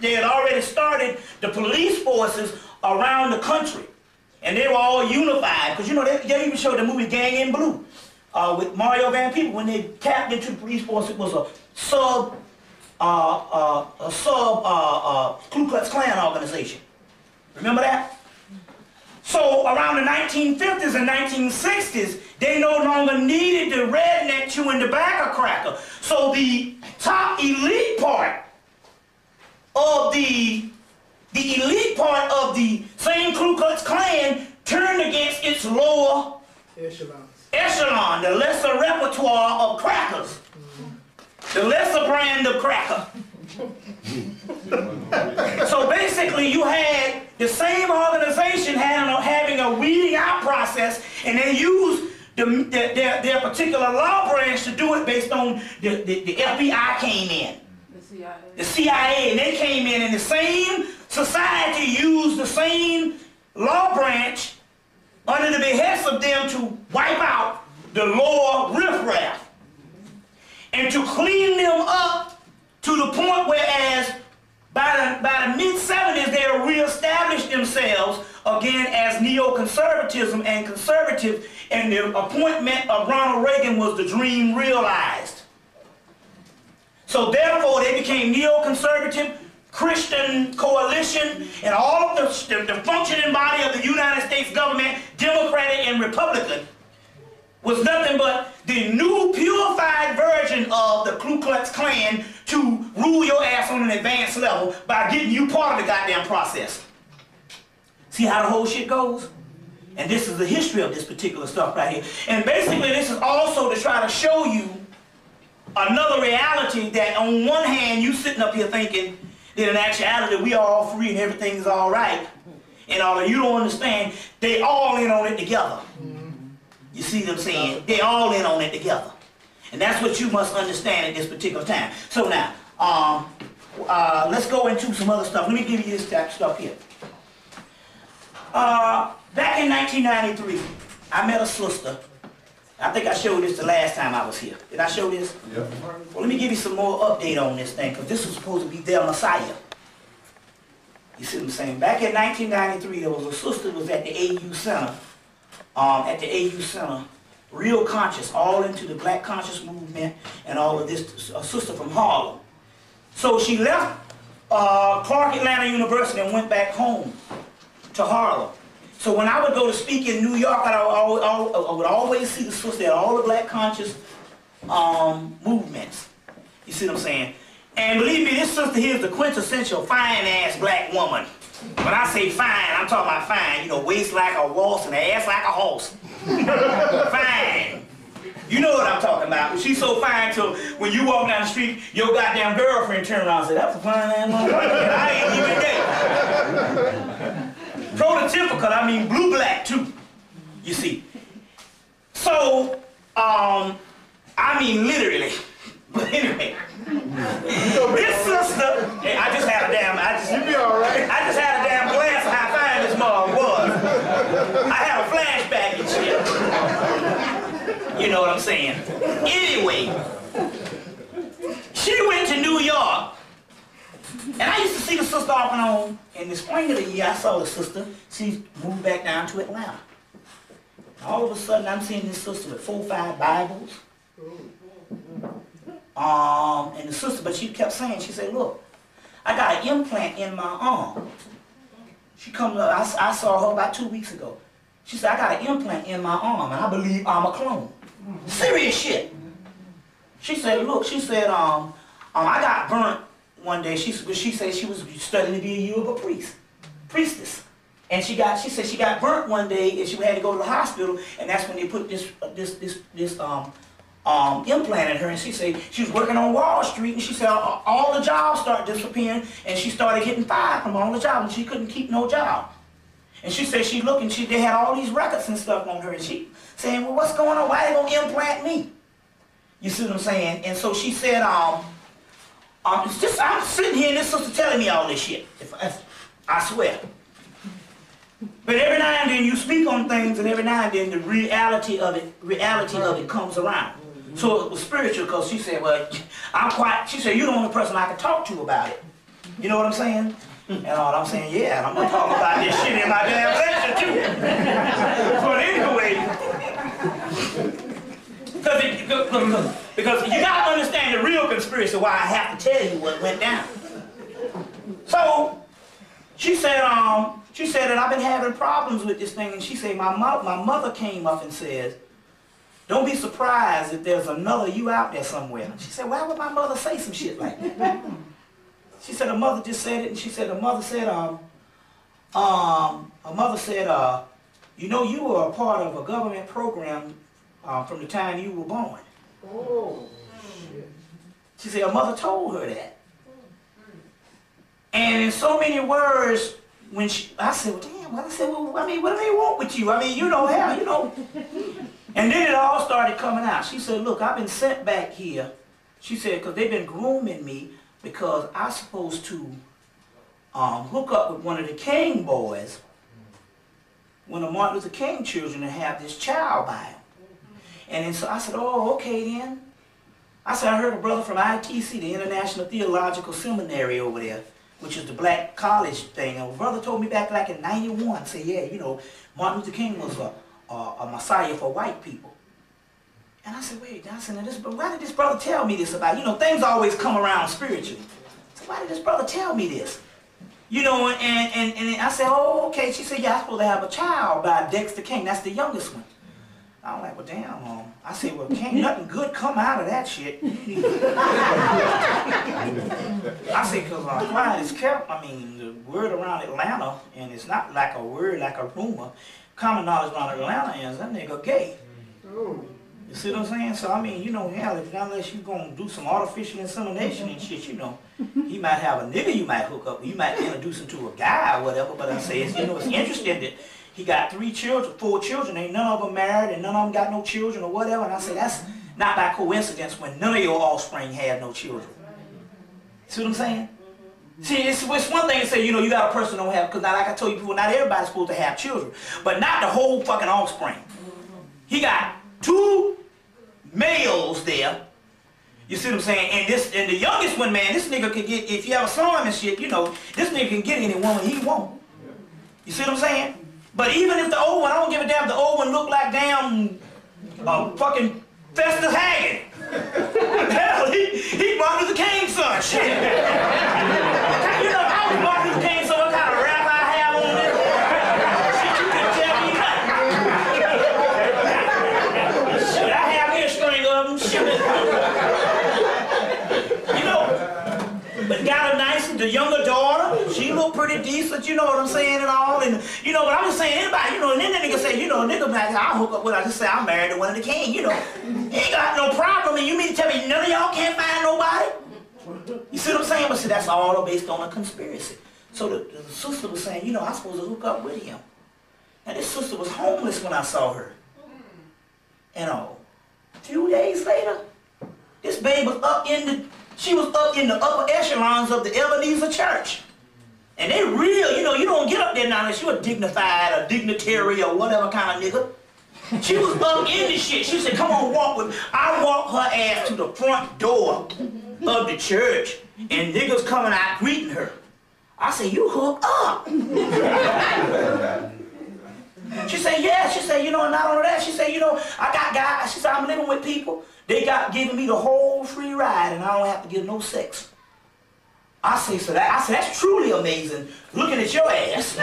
they had already started the police forces around the country, and they were all unified, because you know they even showed the movie Gang in Blue with Mario Van Peebles. When they tapped into the police force, it was a sub Ku Klux Klan organization. Remember that? So around the 1950s and 1960s, they no longer needed the redneck chewing tobacco cracker. So the top elite part of the same Ku Klux Klan turned against its lower echelon, the lesser repertoire of crackers. The lesser brand of cracker. So basically you had the same organization having a weeding out process, and they used their particular law branch to do it based on the FBI came in. The CIA, and they came in, and the same society used the same law branch under the behest of them to wipe out the lower riffraff and to clean them up to the point whereas by the mid-70s they reestablished themselves again as neoconservatism and conservative, and the appointment of Ronald Reagan was the dream realized. So therefore they became neoconservative, Christian coalition, and all of the functioning body of the United States government, Democratic and Republican, was nothing but the new purified version of the Ku Klux Klan to rule your ass on an advanced level by getting you part of the goddamn process. See how the whole shit goes? And this is the history of this particular stuff right here. And basically this is also to try to show you another reality that on one hand you sitting up here thinking that in actuality we are all free and everything's all right. And all of you don't understand, they all in on it together. You see what I'm saying? They all in on it together. And that's what you must understand at this particular time. So now, let's go into some other stuff. Let me give you this type of stuff here. Back in 1993, I met a sister. I think I showed this the last time I was here. Did I show this? Yeah. Well, let me give you some more update on this thing, because this was supposed to be their Messiah. You see what I'm saying? Back in 1993, there was a sister who was at the AU Center. Real conscious, all into the black conscious movement and all of this, a sister from Harlem. So she left Clark Atlanta University and went back home to Harlem. So when I would go to speak in New York, I would always see the sister at all the black conscious movements. You see what I'm saying? And believe me, this sister here is the quintessential fine-ass black woman. When I say fine, I'm talking about fine. You know, waist like a waltz and ass like a horse. Fine. You know what I'm talking about. She's so fine till when you walk down the street, your goddamn girlfriend turn around and say, that's a fine ass motherfucker. I ain't even there. Prototypical, I mean blue-black too, you see. So, I mean literally. But anyway, this sister, I just had a damn, you be all right. I just had a damn glance of how fine this off and on, in the spring of the year, I saw the sister. She moved back down to Atlanta. All of a sudden, I'm seeing this sister with 4 or 5 Bibles. And the sister, but she kept saying, she said, look, I got an implant in my arm. She come up, I saw her about 2 weeks ago. She said, I got an implant in my arm, and I believe I'm a clone. Serious shit. She said, look, she said, I got burnt one day. She said she was studying to be a Yoruba priestess. And she said she got burnt one day and she had to go to the hospital, and that's when they put this implant in her. And she said she was working on Wall Street, and she said all the jobs started disappearing, and she started getting fired from all the jobs, and she couldn't keep no job. And she said she looked, and they had all these records and stuff on her, and she saying, well, what's going on? Why are they gonna implant me? You see what I'm saying? And so she said, I'm sitting here and this sister telling me all this shit. I swear. But every now and then you speak on things, and every now and then the reality of it comes around. So it was spiritual, because she said, well, she said, you're the only person I can talk to about it. You know what I'm saying? And all I'm saying, yeah, and I'm gonna talk about this shit in my damn lecture too. But anyway, because you gotta understand the real conspiracy, why I have to tell you what went down. So she said that I've been having problems with this thing, and she said my mother came up and says, don't be surprised if there's another you out there somewhere. She said, why would my mother say some shit like that? She said her mother just said it, and she said her mother said, you know, you were a part of a government program from the time you were born. Oh, shit. She said her mother told her that. And in so many words, I said, well, damn, I said, well, I mean, what do they want with you? I mean, you know, hell, you know. And then it all started coming out. She said, look, I've been sent back here. She said, because they've been grooming me, because I'm supposed to hook up with one of the King boys, one of Martin Luther King children, and have this child by him. And then so I said, oh, okay then. I said, I heard a brother from ITC, the International Theological Seminary over there, which is the black college thing. And a brother told me back like in '91, say, yeah, you know, Martin Luther King was a messiah for white people. And I said, wait, I said, why did this brother tell me this about, you know, things always come around spiritually. So why did this brother tell me this? You know, and I said, oh, okay. She said, yeah, I'm supposed to have a child by Dexter King. That's the youngest one. I'm like, well, damn, I said, well, can't nothing good come out of that shit. I said, because quiet is kept. I mean, the word around Atlanta, and it's not like a word, like a rumor, common knowledge around Atlanta is that nigga gay. Oh. You see what I'm saying? So, I mean, you know, hell, unless you going to do some artificial insemination and shit, you know, he might have a nigga you might hook up with. You might introduce him to a guy or whatever, but I say, you know, it's interesting that he got 4 children, ain't none of them married, and none of them got no children or whatever, and I say, that's not by coincidence when none of your offspring had no children. See what I'm saying? See, it's one thing to say, you know, you got a person don't have, because like I told you before, not everybody's supposed to have children, but not the whole fucking offspring. He got 2 males there. You see what I'm saying? And the youngest one, man, this nigga could get, if you ever saw him and shit, you know, this nigga can get any woman he want. You see what I'm saying? But even if the old one, I don't give a damn if the old one look like damn fucking Festus Hagen. Hell, he Martin Luther King's son, shit. You know, I was Martin Luther King's son, what kind of rap I have on this? Shit, you couldn't tell me nothing. Shit, I have here a string of them, shit. You know, but got a nice, the younger daughter, she look pretty decent, you know what I'm saying, and all, and, you know, but I'm just saying, anybody, you know, and then the nigga say, you know, nigga back, I'll hook up with her, I just say, I'm married to one of the King, you know, ain't got no problem, and you mean to tell me none of y'all can't find nobody? You see what I'm saying? But see, that's all based on a conspiracy. So the sister was saying, you know, I'm supposed to hook up with him. And this sister was homeless when I saw her. And a few days later, this babe was she was up in the upper echelons of the Ebenezer Church. And they real, you know, you don't get up there now unless you're a dignified, a dignitary, or whatever kind of nigga. She was up in this shit. She said, come on, walk with me. I walked her ass to the front door of the church, and niggas coming out greeting her. I said, you hooked up. She said, yeah. She said, you know, and not only that, she said, you know, I got guys. She said, I'm living with people. They got giving me the whole free ride, and I don't have to give no sex. I said, that's truly amazing. Looking at your ass.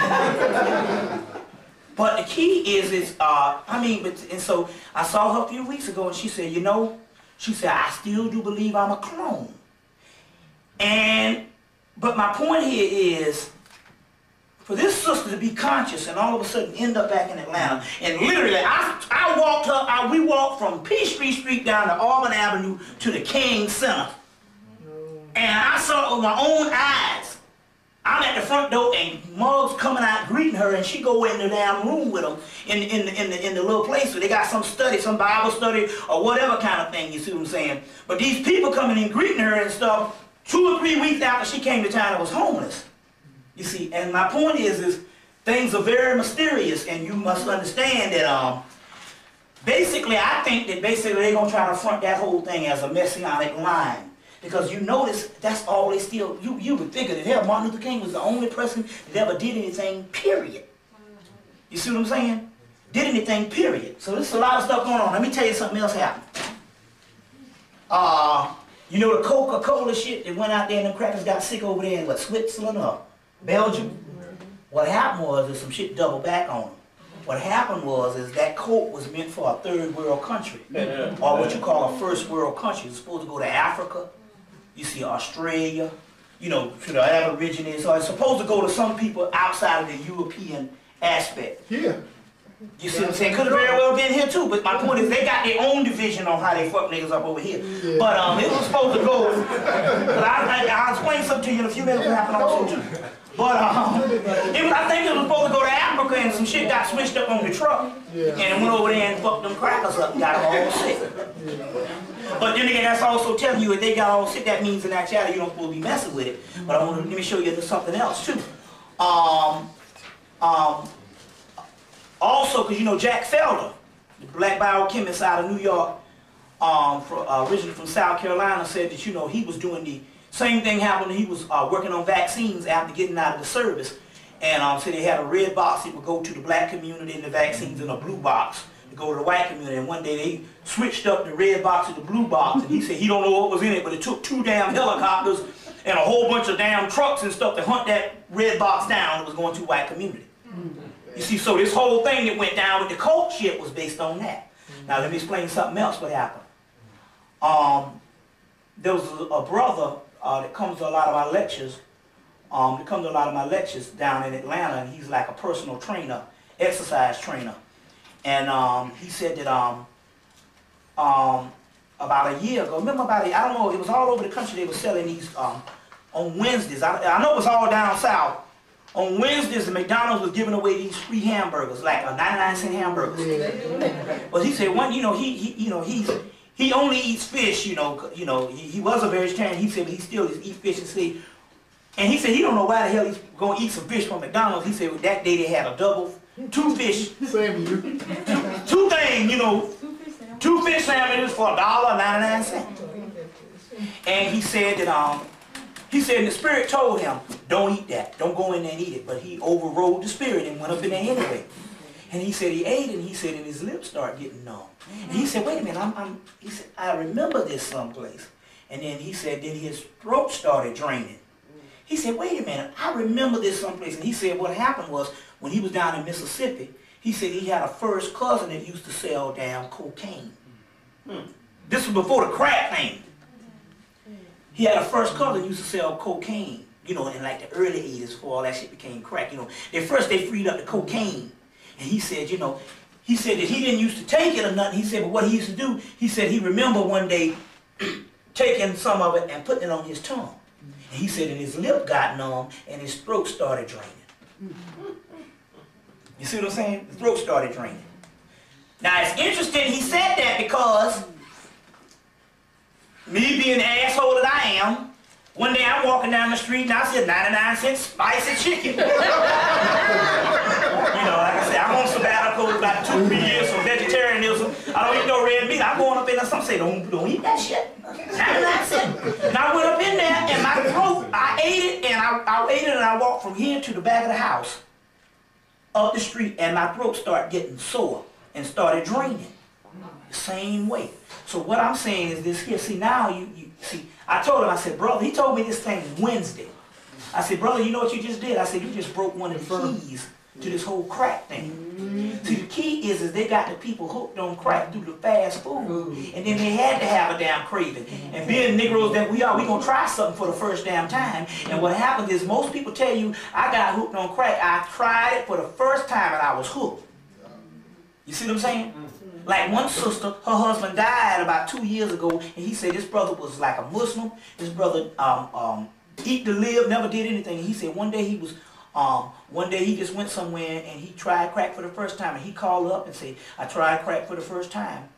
But the key is and so I saw her a few weeks ago, and she said, you know, she said, I still do believe I'm a clone. But my point here is, for this sister to be conscious and all of a sudden end up back in Atlanta, and literally, we walked from Peachtree Street down to Auburn Avenue to the King Center. And I saw it with my own eyes. I'm at the front door and Muggs coming out greeting her, and she go in the damn room with them in the little place where they got some study, some Bible study or whatever kind of thing, you see what I'm saying? But these people coming in greeting her and stuff 2 or 3 weeks after she came to town and was homeless. You see, and my point is things are very mysterious, and you must understand that basically I think that basically they're going to try to front that whole thing as a messianic line. Because you notice that's all they still, you would figure that hell, Martin Luther King was the only person that ever did anything, period. You see what I'm saying? Did anything, period. So there's a lot of stuff going on. Let me tell you something else happened. You know the Coca-Cola shit that went out there and the crackers got sick over there in Switzerland or Belgium? What happened was some shit doubled back on them. What happened was that Coke was meant for a third world country, or what you call a first world country. It's supposed to go to Africa. You see Australia, you know, to the Aborigines. So it's supposed to go to some people outside of the European aspect. Yeah. You see what I'm saying? Could have very well been here too, but my point is they got their own division on how they fuck niggas up over here. Yeah. But it was supposed to go, but I'll explain something to you in a few minutes what happened also too. But I think it was supposed to go to Africa, and some shit got switched up on the truck, and it went over there and fucked them crackers up and got them all sick. But then again, that's also telling you if they got all sick, that means in actuality you don't supposed to be messing with it. But let me show you something else too. Also, because you know Jack Felder, the black biochemist out of New York, originally from South Carolina, said that, you know, he was doing the same thing happened. He was working on vaccines after getting out of the service, and so they had a red box that would go to the black community and the vaccines, in a blue box to go to the white community. And one day they switched up the red box to the blue box, and he said he don't know what was in it, but it took 2 damn helicopters and a whole bunch of damn trucks and stuff to hunt that red box down that was going to the white community. You see, so this whole thing that went down with the cult shit was based on that. Now let me explain something else what happened. There was a brother that comes to a lot of my lectures, down in Atlanta, and he's like a personal trainer, exercise trainer. And he said that about a year ago, I don't know, it was all over the country, they were selling these on Wednesdays. I know it was all down south. On Wednesdays, the McDonald's was giving away these free hamburgers, like a 99-cent hamburgers. But he said he only eats fish, he was a vegetarian. He said he still eats fish and he said he don't know why the hell he's gonna eat some fish from McDonald's. He said that day they had a double, 2 fish, Same you. two things, 2 fish sandwiches for $1.99. And he said that the spirit told him, don't eat that, don't go in there and eat it. But he overrode the spirit and went up in there anyway. And he said he ate it, and he said, and his lips started getting numb. And he said, wait a minute, he said, I remember this someplace. And then he said, then his throat started draining. He said, wait a minute, I remember this someplace. And he said what happened was, when he was down in Mississippi, he said he had a first cousin that used to sell damn cocaine. This was before the crack thing. He had a first cousin that used to sell cocaine, in like the early 80s before all that shit became crack. They freed up the cocaine. And he said, that he didn't used to take it or nothing. He said, but what he used to do, he said he remembered one day taking some of it and putting it on his tongue. And he said, and his lip got numb and his throat started draining. You see what I'm saying? The throat started draining. Now it's interesting he said that because me being the asshole that I am, one day I'm walking down the street and I said 99-cent spicy chicken. Like I said, I'm on sabbatical about 2-3 years from vegetarianism. I don't eat no red meat. I'm going up in there, some say, don't eat that shit. 99 cents. And I went up in there and my throat, I ate it and I I walk from here to the back of the house, up the street, and my throat started getting sore and started draining. The same way. So what I'm saying is this here. See, now you see, I told him, I said, brother, he told me this thing Wednesday. I said, brother, you know what you just did? I said, you just broke one of the keys to this whole crack thing. See, the key is they got the people hooked on crack through the fast food. And then they had to have a damn craving. And being Negroes that we are, we gonna try something for the first damn time. And what happens is most people tell you, I got hooked on crack. I tried it for the first time and I was hooked. You see what I'm saying? Like one sister, her husband died about 2 years ago, and he said this brother was like a Muslim. This brother eat to live, never did anything. And he said one day he just went somewhere and he tried crack for the first time, and he called up and said, I tried crack for the first time.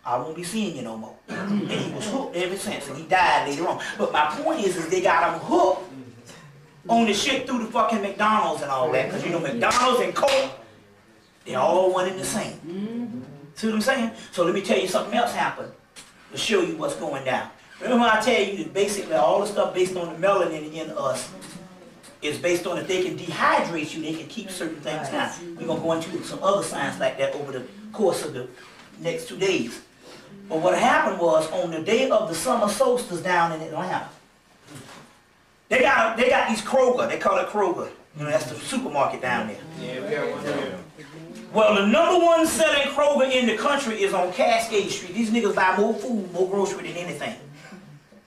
I won't be seeing you no more. And he was hooked ever since, and he died later on. But my point is they got him hooked on the shit through the fucking McDonald's and all that. Because you know McDonald's and Coke, they're all one and the same. See what I'm saying? So let me tell you something else happened to show you what's going down. Remember when I tell you that basically all the stuff based on the melanin in us is based on if they can dehydrate you, they can keep certain things down. We're going to go into some other science like that over the course of the next 2 days. But what happened was on the day of the summer solstice down in Atlanta, they got these Kroger, they call it Kroger. You know, that's the supermarket down there. Yeah, we got one there. Well, the #1 selling Kroger in the country is on Cascade Street. These niggas buy more food, more grocery than anything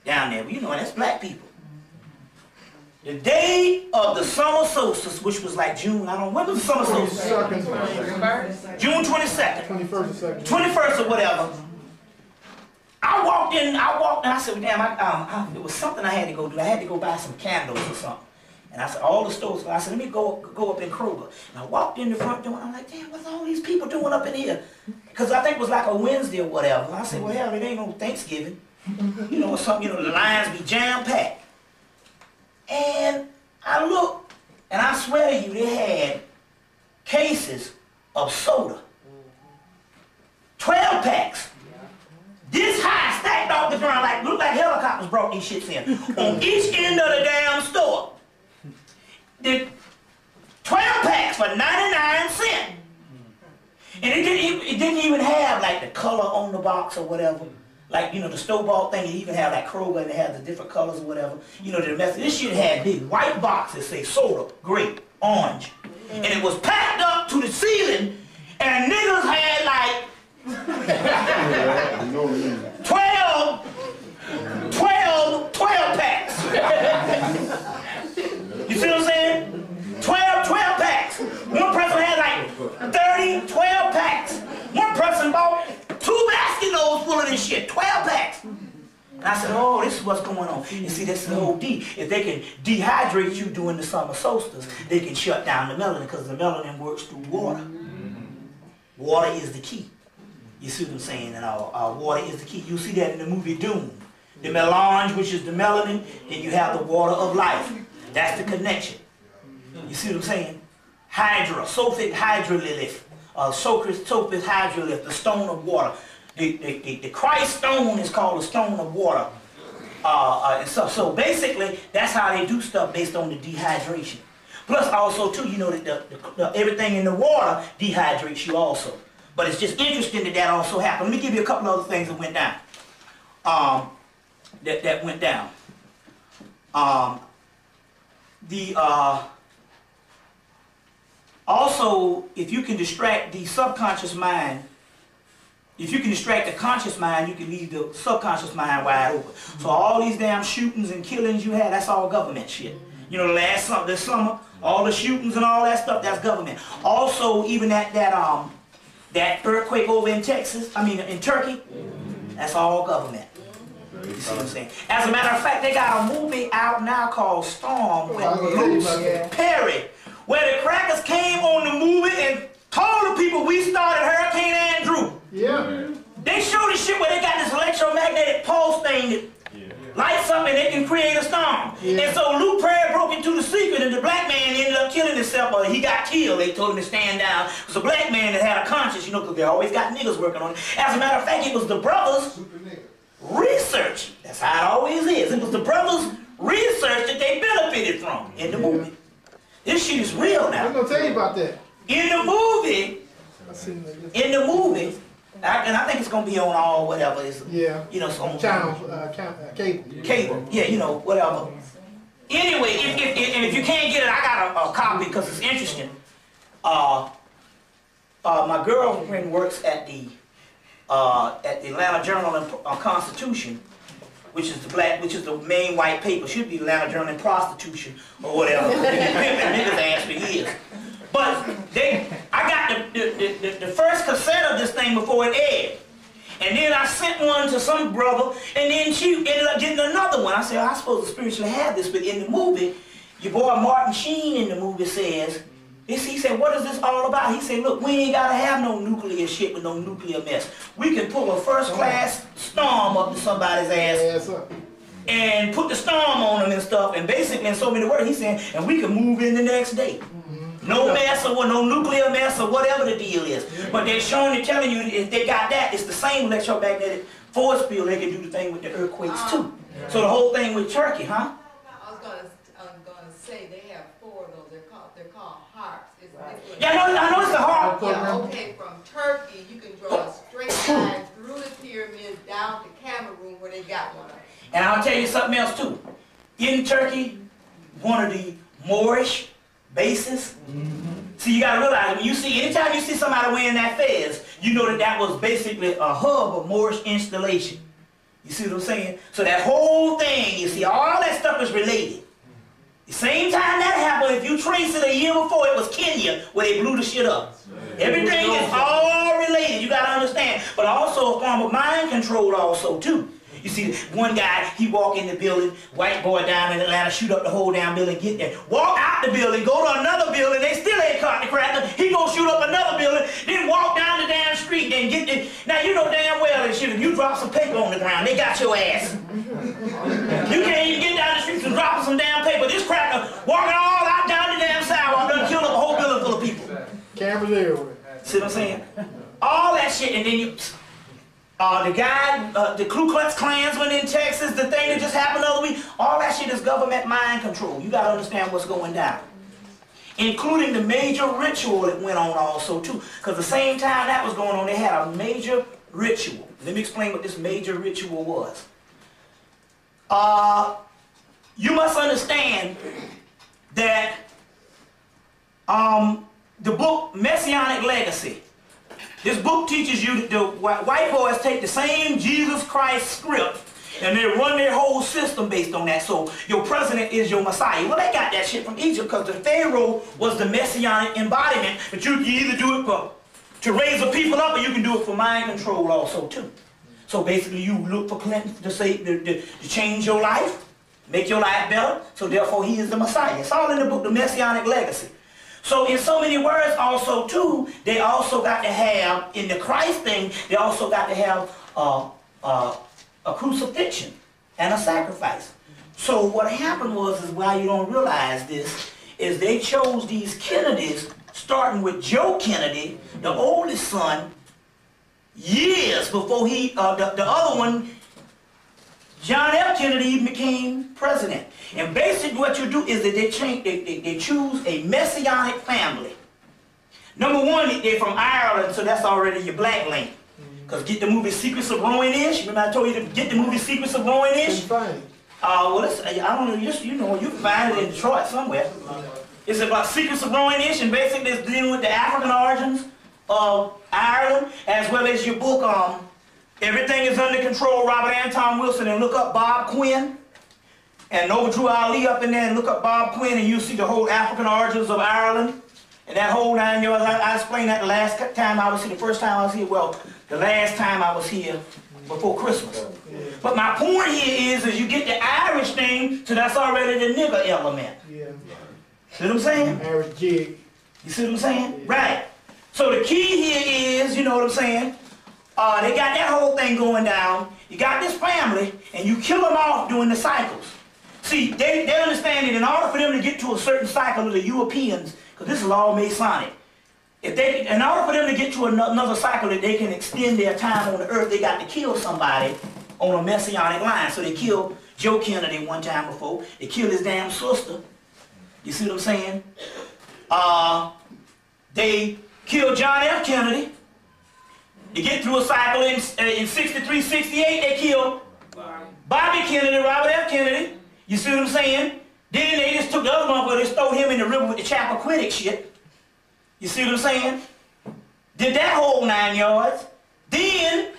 down there. Well, you know, that's black people. The day of the summer solstice, which was like June, I don't know, when was the summer solstice? June 22nd. 21st or whatever. I walked in, and I said, well, damn, it was something I had to go do. I had to go buy some candles or something. And I said, all the stores, I said, let me go up in Kroger. And I walked in the front door, and I'm like, damn, what's all these people doing up in here? Because I think it was like a Wednesday or whatever. And I said, well, hell, it ain't no Thanksgiving. You know, something, you know, the lines be jam-packed. And I looked, and I swear to you, they had cases of soda. 12 packs. This high, stacked off the ground, like, looked like helicopters brought these shits in. On each end of the damn store. The 12 packs for 99 cents. And it didn't even have like the color on the box or whatever. Like, you know, the store-bought thing, it even had like Kroger and it had the different colors or whatever. You know, this shit had big white boxes, say soda, grape, orange. And it was packed up to the ceiling, and niggas had like 12 packs. You see what I'm saying? 12 packs. One person had like 30, 12 packs. One person bought 2 basket loads full of this shit, 12 packs. And I said, oh, this is what's going on. You see, that's the whole D. If they can dehydrate you during the summer solstice, they can shut down the melanin because the melanin works through water. Water is the key. You see what I'm saying? And our water is the key. You see that in the movie Doom. The melange, which is the melanin, then you have the water of life. That's the connection. You see what I'm saying? Hydra, sulfate hydrolith, sulfate hydrolith, the stone of water. The Christ stone is called the stone of water. And so basically, that's how they do stuff based on the dehydration. Plus also too, you know that everything in the water dehydrates you also. But it's just interesting that also happened. Let me give you a couple other things that went down. That went down. Also, if you can distract the subconscious mind, if you can distract the conscious mind, you can leave the subconscious mind wide open. So all these damn shootings and killings you had, that's all government shit. You know, this summer, all the shootings and all that stuff, that's government. Also, even that earthquake over in in Turkey, that's all government. You see what I'm saying? As a matter of fact, they got a movie out now called Storm with Bruce Perry, where the crackers came on the movie and told the people we started Hurricane Andrew. Yeah. They show this shit where they got this electromagnetic pulse thing that lights up and they can create a storm. Yeah. And so Luke Perry broke into the secret and the black man ended up killing himself, or he got killed. They told him to stand down. It was a black man that had a conscience, you know, because they always got niggas working on it. As a matter of fact, it was the brothers' research. That's how it always is. It was the brothers' research that they benefited from in the movie. This shit is real now. I'm gonna tell you about that. In the movie, I seen that. and I think it's gonna be on all whatever is, Yeah. you know, it's on Channel, cable. cable, yeah, you know, whatever. Anyway, if you can't get it, I got a copy because it's interesting. My girlfriend works at the Atlanta Journal and Constitution, which is the main white paper. Should be Atlanta Journal and Prostitution or whatever. Niggas ask for years. But I got the first cassette of this thing before it aired. And then I sent one to some brother, and then she ended up getting another one. I said, I'm supposed to spiritually have this, but in the movie, your boy Martin Sheen in the movie says, he said, what is this all about? He said, look, we ain't got to have no nuclear shit with no nuclear mess. We can pull a first-class storm up to somebody's ass and put the storm on them and stuff, and basically, in so many words, he's saying, and we can move in the next day. No mess or no nuclear mess or whatever the deal is. But they're showing and telling you if they got that, it's the same electromagnetic force field. They can do the thing with the earthquakes too. So the whole thing with Turkey, huh? I was gonna say they have 4 of those. They're called harps. Yeah, I know it's a harp. Yeah, okay, from Turkey you can draw a straight line through the pyramids down to Cameroon where they got one of them. And I'll tell you something else too. In Turkey, one of the Moorish bases. See, you gotta realize when you see, anytime you see somebody wearing that fez, you know that was basically a hub of Moorish installation. You see what I'm saying? So that whole thing, you see, all that stuff is related. The same time that happened, if you trace it a year before, it was Kenya where they blew the shit up. Everything is all related, you gotta understand. But also a form of mind control also too. You see, one guy, he walk in the building, white boy down in Atlanta, shoot up the whole damn building, get there. Walk out the building, go to another building, they still ain't caught the cracker. He gonna shoot up another building, then walk down the damn street and get there. Now you know damn well that shit, if you drop some paper on the ground, they got your ass. You can't even get down the streets and drop some damn paper. This cracker walking all out down the damn sidewalk, done killed up a whole building full of people. Cameras everywhere. See what I'm saying? All that shit, and then you... the guy, the Ku Klux Klansman in Texas, the thing that just happened the other week, all that shit is government mind control. You gotta understand what's going down. Including the major ritual that went on also too. Because the same time that was going on, they had a major ritual. Let me explain what this major ritual was. You must understand that the book Messianic Legacy, this book teaches you that the white boys take the same Jesus Christ script and they run their whole system based on that. So your president is your Messiah. Well, they got that shit from Egypt because the Pharaoh was the Messianic embodiment. But you can either do it to raise the people up, or you can do it for mind control also too. So basically you look for Clinton to say to change your life, make your life better. So therefore he is the Messiah. It's all in the book, The Messianic Legacy. So in so many words also too, they also got to have, in the Christ thing, they also got to have a crucifixion and a sacrifice. So what happened was, is why you don't realize this, is they chose these Kennedys, starting with Joe Kennedy, the oldest son, years before he, the other one, John F. Kennedy, even became president. And basically what you do is that they choose a messianic family. Number one, they're from Ireland, so that's already your black link. Because get the movie Secrets of Rowan-ish. Remember I told you to get the movie Secrets of Rowan-ish? Well, I don't know, you know, you can find it in Detroit somewhere. It's about Secrets of Rowan-ish, and basically it's dealing with the African origins of Ireland, as well as your book, Everything is Under Control, Robert Anton Wilson, and look up Bob Quinn. And over Drew Ali up in there and look up Bob Quinn, and you'll see the whole African origins of Ireland. And that whole 9 years, I explained that the last time I was here, the first time I was here, well, the last time I was here before Christmas. But my point here is you get the Irish thing, so that's already the nigger element. Yeah. See what I'm saying? Irish jig. You see what I'm saying? Yeah. Right. So the key here is, you know what I'm saying? They got that whole thing going down. You got this family, and you kill them off during the cycles. See, they understand that in order for them to get to a certain cycle of the Europeans, because this is all Masonic, in order for them to get to another cycle that they can extend their time on the earth, they got to kill somebody on a messianic line. So they killed Joe Kennedy one time before. They killed his damn sister. You see what I'm saying? They killed John F. Kennedy. They get through a cycle in 63, 68, they killed Bobby Kennedy, Robert F. Kennedy. You see what I'm saying? Then they just took the other one, but they stole him in the river with the Chappaquiddick shit. You see what I'm saying? Did that whole 9 yards. Then,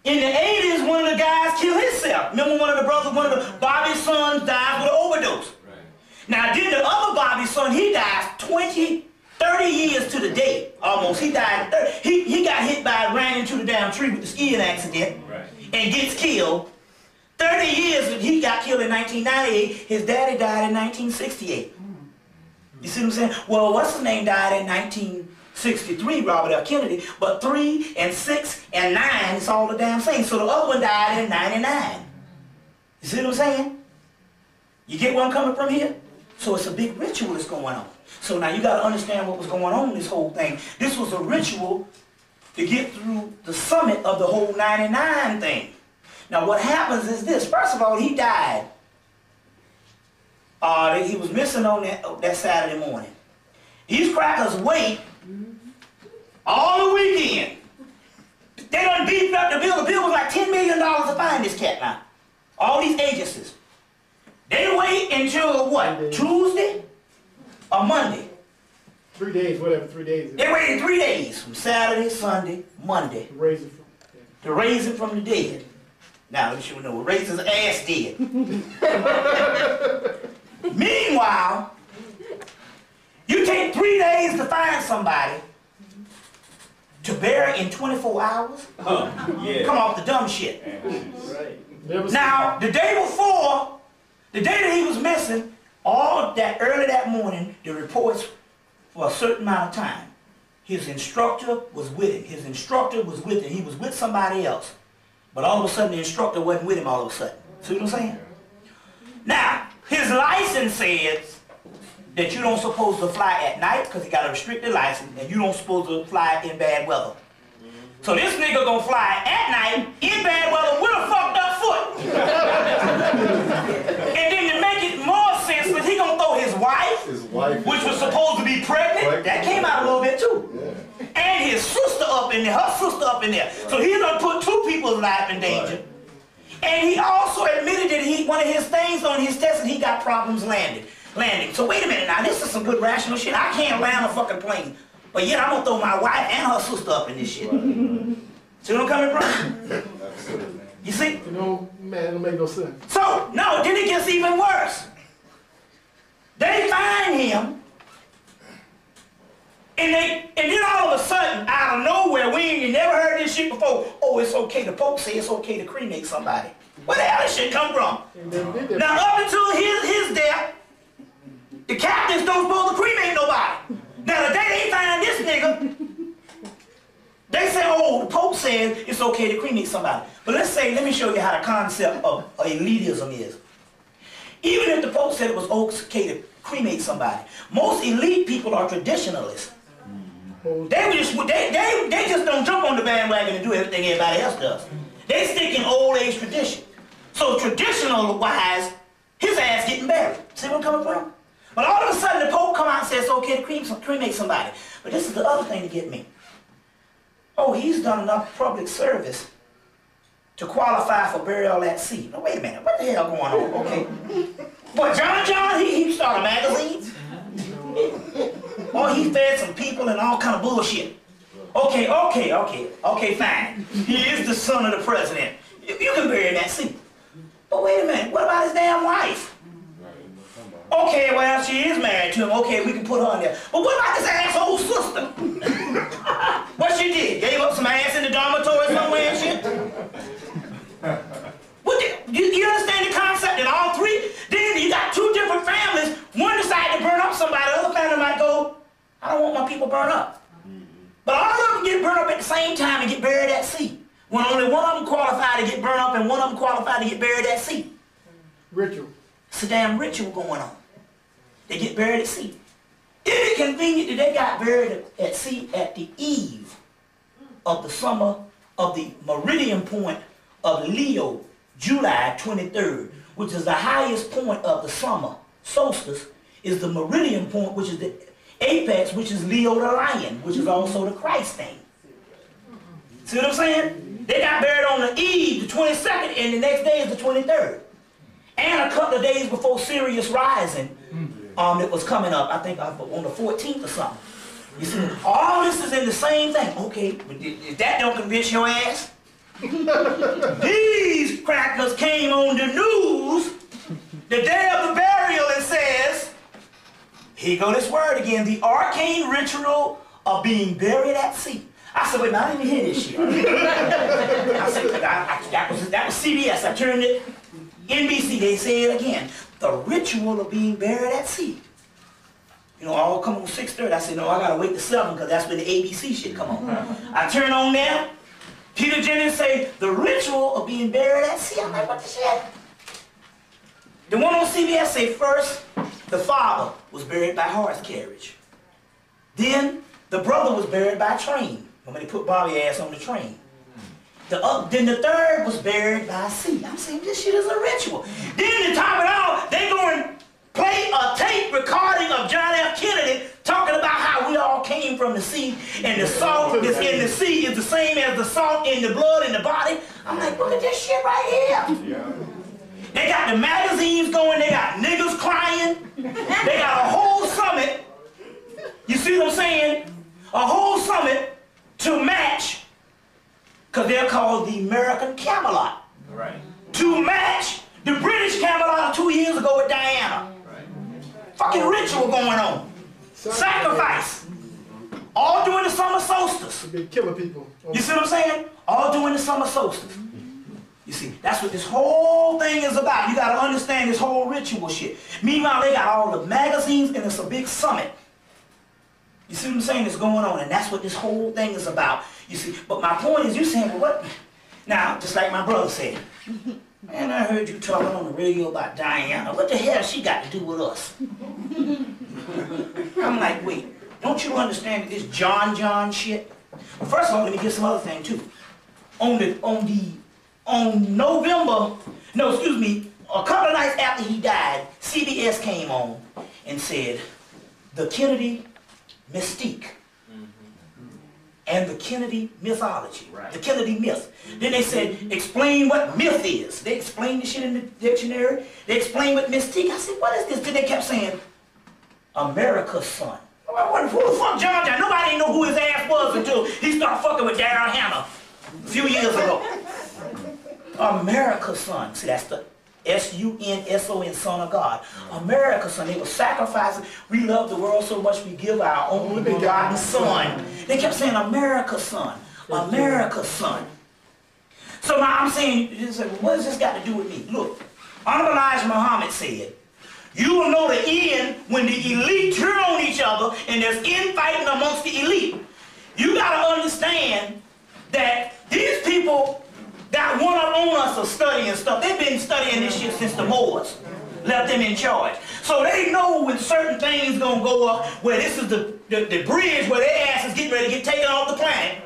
in the 80s, one of the guys killed himself. Remember one of the brothers, one of the Bobby's sons died with an overdose. Right. Now, then the other Bobby's son, he died 30 years to the day, almost. He died, he got hit by, ran into the damn tree with the skiing accident, right, and gets killed. 30 years, he got killed in 1998. His daddy died in 1968. You see what I'm saying? Well, what's his name died in 1963, Robert F. Kennedy, but 3 and 6 and 9, it's all the damn same. So the other one died in 99. You see what I'm saying? You get where I'm coming from here? So it's a big ritual that's going on. So now you got to understand what was going on in this whole thing. This was a ritual to get through the summit of the whole 99 thing. Now what happens is this. First of all, he died. He was missing on that Saturday morning. These crackers wait all the weekend. They done beefed up the bill. The bill was like $10 million to find this cat now. All these agencies. They wait until what? Tuesday or Monday? 3 days, whatever, 3 days. They waited 3 days, from Saturday, Sunday, Monday, to raise him from the dead. Now, let you know, raise his ass dead. Meanwhile, you take 3 days to find somebody to bury in 24 hours? Yeah. Come off the dumb shit. Right. Now, the day before, the day that he was missing, early that morning, the reports for a certain amount of time. His instructor was with him. His instructor was with him. He was with somebody else. But all of a sudden, the instructor wasn't with him all of a sudden. See what I'm saying? Now, his license says that you don't supposed to fly at night because he got a restricted license, and you don't supposed to fly in bad weather. So this nigga gonna fly at night in bad weather with a fucked up foot. And then to make it more senseless, he gonna throw his wife, which was supposed to be pregnant, that came out a little bit too. Yeah. And his sister up in there, her sister up in there. So he's gonna put 2 people's life in danger. Right. And he also admitted that one of his things on his test, and he got problems landing. So wait a minute now, this is some good rational shit. I can't land a fucking plane. But yet I'm gonna throw my wife and her sister up in this shit. See where I'm coming from? You see? You know, man, it don't make no sense. So, no, then it gets even worse. They find him, and then all of a sudden, out of nowhere, we ain't never heard this shit before. Oh, it's okay, the Pope say it's okay to cremate somebody. Where the hell this shit come from? Now, up until his death, the captains don't supposed to cremate nobody. Now, the day they find this nigga, they say, oh, the Pope says it's okay to cremate somebody. But let me show you how the concept of elitism is. Even if the Pope said it was okay to cremate somebody, most elite people are traditionalists. They just don't jump on the bandwagon and do everything everybody else does. They stick in old age tradition. So traditional-wise, his ass getting buried. See where I'm coming from? But all of a sudden, the Pope come out and says it's okay to cremate somebody. But this is the other thing to get me. Oh, he's done enough public service to qualify for burial at sea. Now, wait a minute. What the hell going on? Okay. What, John, he started magazines? Oh, he fed some people and all kind of bullshit. Okay, fine. He is the son of the president. You can bury him at sea. But wait a minute. What about his damn wife? Okay, well, she is married to him. Okay, we can put her in there. But what about this asshole sister? What she did? Gave up some ass in the dormitory somewhere and shit? You understand the concept that all 3? Then you got 2 different families. One decided to burn up somebody. The other family might go, I don't want my people burned up. But all of them get burned up at the same time and get buried at sea. When only one of them qualified to get burned up and one of them qualified to get buried at sea. Ritual. It's a damn ritual going on. They get buried at sea. Isn't it convenient that they got buried at sea at the eve of the summer of the meridian point of Leo, July 23rd, which is the highest point of the summer solstice, is the meridian point, which is the apex, which is Leo the lion, which is also the Christ thing. See what I'm saying? They got buried on the eve, the 22nd, and the next day is the 23rd. And a couple of days before Sirius rising, it was coming up, I think on the 14th or something. You see, all this is in the same thing. Okay, but if that don't convince your ass, these crackers came on the news the day of the burial and says, here go this word again, the arcane ritual of being buried at sea. I said, wait, I didn't hear this shit. I said, that was CBS. I turned it, NBC, they say it again. The ritual of being buried at sea. You know, all come on 6:30. I said, no, I gotta wait to 7 because that's when the ABC shit come on. I turn on there, Peter Jennings say, the ritual of being buried at sea. I'm like, what the shit? The one on CBS say first, the father was buried by horse carriage. Then, the brother was buried by train. When they put Bobby ass on the train. Then the third was buried by sea. I'm saying this shit is a ritual. Then to top it all, they go and play a tape recording of John F. Kennedy talking about how we all came from the sea and the salt that's in the sea is the same as the salt in the blood in the body. I'm like, look at this shit right here. Yeah. They got the magazines going, they got niggas crying, they got a whole summit. You see what I'm saying? A whole summit to match, because they're called the American Camelot. Right. To match the British Camelot 2 years ago with Diana. Right. Fucking ritual going on. Sacrifice. All during the summer solstice. They've been killing people. You see what I'm saying? All during the summer solstice. You see, that's what this whole thing is about. You got to understand this whole ritual shit. Meanwhile, they got all the magazines and it's a big summit. You see what I'm saying? It's going on, and that's what this whole thing is about. You see, but my point is, you saying, well, what? Now, just like my brother said, man, I heard you talking on the radio about Diana. What the hell she got to do with us? I'm like, wait, don't you understand this John shit? Well, first of all, let me get some other thing too. On November, no, excuse me, a couple of nights after he died, CBS came on and said, the Kennedy mystique and the Kennedy mythology, the Kennedy myth. Then they said, explain what myth is. They explained the shit in the dictionary. They explained what mystique. I said, what is this? Then they kept saying, America's son. Who the fuck John? Nobody know who his ass was until he started fucking with Daryl Hannah a few years ago. America's son. See, that's the S-U-N-S-O-N, Son of God. America's son. They were sacrificing. We love the world so much we give our only begotten son. They kept saying America's son. America's son. So now I'm saying, what does this got to do with me? Look, Honorable Elijah Muhammad said, you will know the end when the elite turn on each other and there's infighting amongst the elite. You got to understand that these people got one up on us of studying stuff. They've been studying this shit since the Moors left them in charge. So they know when certain things gonna go up, where this is the bridge where their ass is getting ready to get taken off the planet.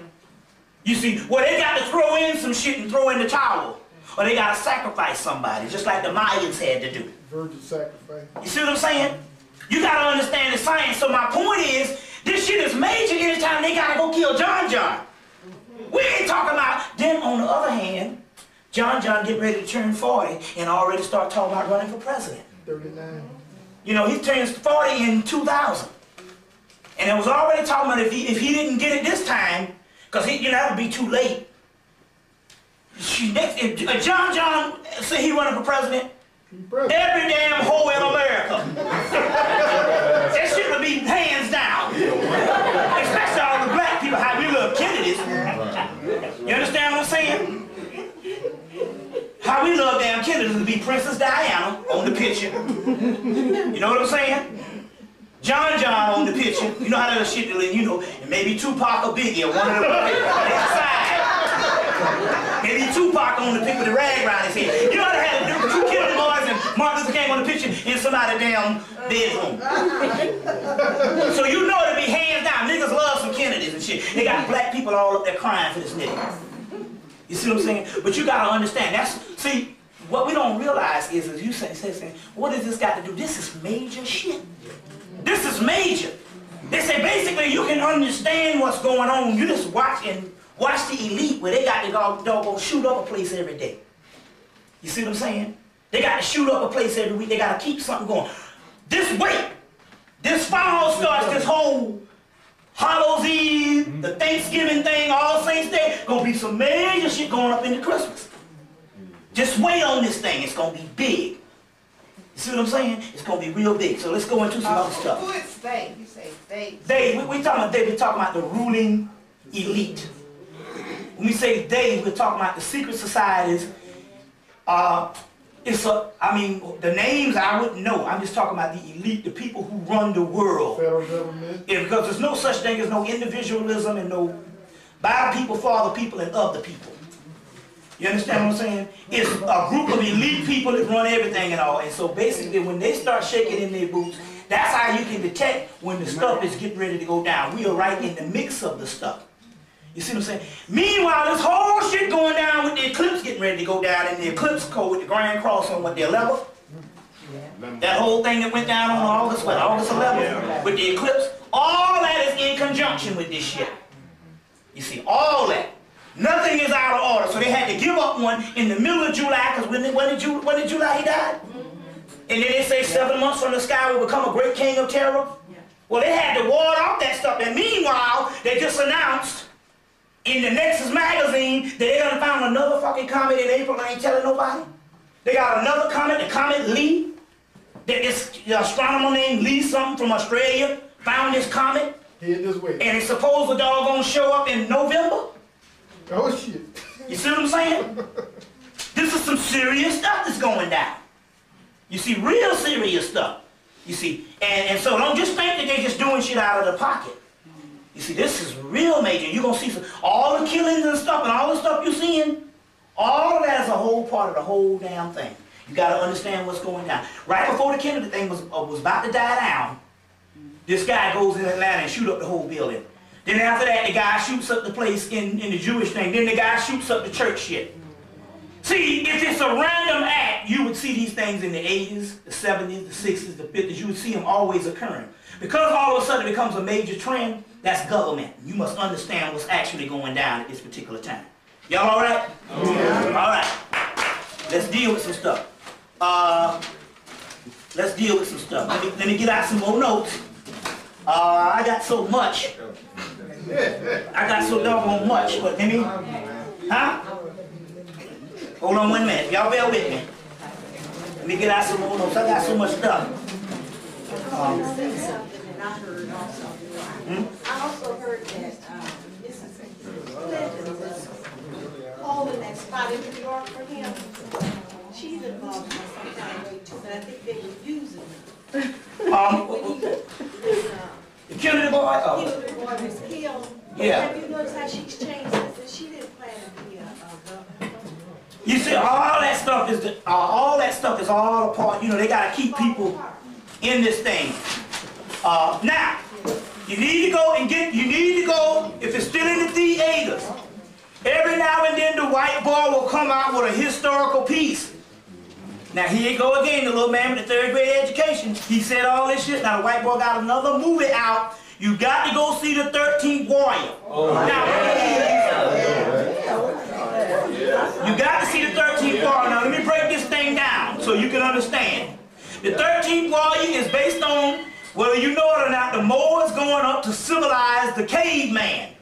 You see, where they got to throw in some shit and throw in the towel. Or they got to sacrifice somebody, just like the Mayans had to do. Virgin sacrifice. You see what I'm saying? You got to understand the science. So my point is, this shit is major anytime they got to go kill John. We ain't talking about, then on the other hand, John get ready to turn 40 and already start talking about running for president. 39. You know, he turns 40 in 2000. And it was already talking about if he didn't get it this time, because that would be too late. If John said he running for president, every damn hoe in America. That shit would be hands down. Especially all the black people, how we love Kennedys. You understand what I'm saying? How we love damn Kennedys to be Princess Diana on the picture. You know what I'm saying? John on the picture. You know how that shit, and maybe Tupac or Biggie or one of them on the side. Maybe Tupac on the picture with the rag around his head. You know how they had to do 2 Kennedy boys and Martin Luther King on the picture in somebody's damn bedroom. So you know it'd be hands down. Niggas love some Kennedys and shit. They got black people all up there crying for this nigga. You see what I'm saying? But you gotta understand, what we don't realize is, as you say, what does this got to do? This is major shit. This is major. They say basically you can understand what's going on. You just watch the elite where they got to go shoot up a place every day. You see what I'm saying? They got to shoot up a place every week. They got to keep something going. This fall starts this whole Hallows Eve, the Thanksgiving thing, All Saints Day. Gonna be some major shit going up into Christmas. Just wait on this thing. It's gonna be big. You see what I'm saying? It's gonna be real big. So let's go into some other stuff. Who is they? You say they. We talking about the ruling elite. When we say they, we're talking about the secret societies. The names I wouldn't know. I'm just talking about the elite, the people who run the world. Federal government. Yeah, because there's no such thing as no individualism and no by the people, for the people, and of the people. You understand what I'm saying? It's a group of elite people that run everything and all. And so basically when they start shaking in their boots, that's how you can detect when the stuff is getting ready to go down. We are right in the mix of the stuff. You see what I'm saying? Meanwhile, this whole shit going down with the eclipse getting ready to go down in the eclipse code with the Grand Cross on what, the 11th? That whole thing that went down on August 11th with the eclipse, all that is in conjunction with this shit. You see, all that. Nothing is out of order. So they had to give up one in the middle of July, because when did July he died? And then they say 7 months from the sky will become a great king of terror. Well, they had to ward off that stuff. And meanwhile, they just announced in the Nexus magazine that they done found another fucking comet in April and ain't telling nobody. They got another comet, the Comet Lee. This astronomer named Lee something from Australia found this comet. Head this way. And it's supposed to doggone show up in November. Oh shit. You see what I'm saying? This is some serious stuff that's going down. You see, real serious stuff. You see, and so don't just think that they're just doing shit out of their pocket. You see, this is real major. You're going to see all the killings and stuff and all the stuff you're seeing, all of that is a whole part of the whole damn thing. You got to understand what's going down. Right before the Kennedy thing was about to die down, this guy goes in Atlanta and shoot up the whole building. Then after that, the guy shoots up the place in the Jewish thing. Then the guy shoots up the church shit. See, if it's a random act, you would see these things in the 80s, the 70s, the 60s, the 50s. You would see them always occurring. Because all of a sudden it becomes a major trend, that's government. You must understand what's actually going down at this particular time. Y'all all right? Yeah. All right. Let's deal with some stuff. Let me get out some more notes. I got so much. I got so doggone much, but let me, Hold on 1 minute. Y'all bear with me. Let me get out some more notes. I got so much stuff. I also heard that Mrs. Clinton was holding that spot in New York for him. She's involved in some kind of way too, but I think they were using her. The Kennedy boy? Kennedy boy was killed. Yeah. Have you noticed how she's changed since? And she didn't plan to be a governor. You see, all that stuff is all a part. You know, they got to keep people in this thing. Now, you need to go if it's still in the theaters. Every now and then the white boy will come out with a historical piece. Now here you go again, the little man with the 3rd grade education. He said all this shit. Now the white boy got another movie out. You got to go see the 13th Warrior. You got to see the 13th Warrior. Now let me break this thing down so you can understand. The 13th Warrior is based on, whether you know it or not, the Moors going up to civilize the caveman.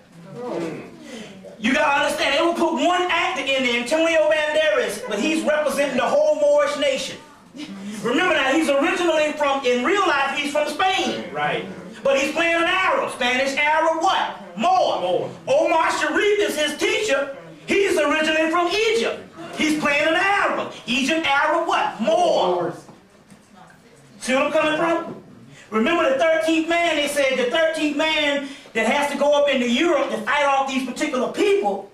You gotta understand, they will put one actor in there, Antonio Banderas, but he's representing the whole Moorish nation. Remember now, he's originally in real life, he's from Spain. Right. But he's playing an Arab. Spanish Arab what? Moor. Omar Sharif is his teacher. He's originally from Egypt. He's playing an Arab. Egypt Arab what? Moor. See where I'm coming from? Remember the 13th man, they said the 13th man that has to go up into Europe to fight off these particular people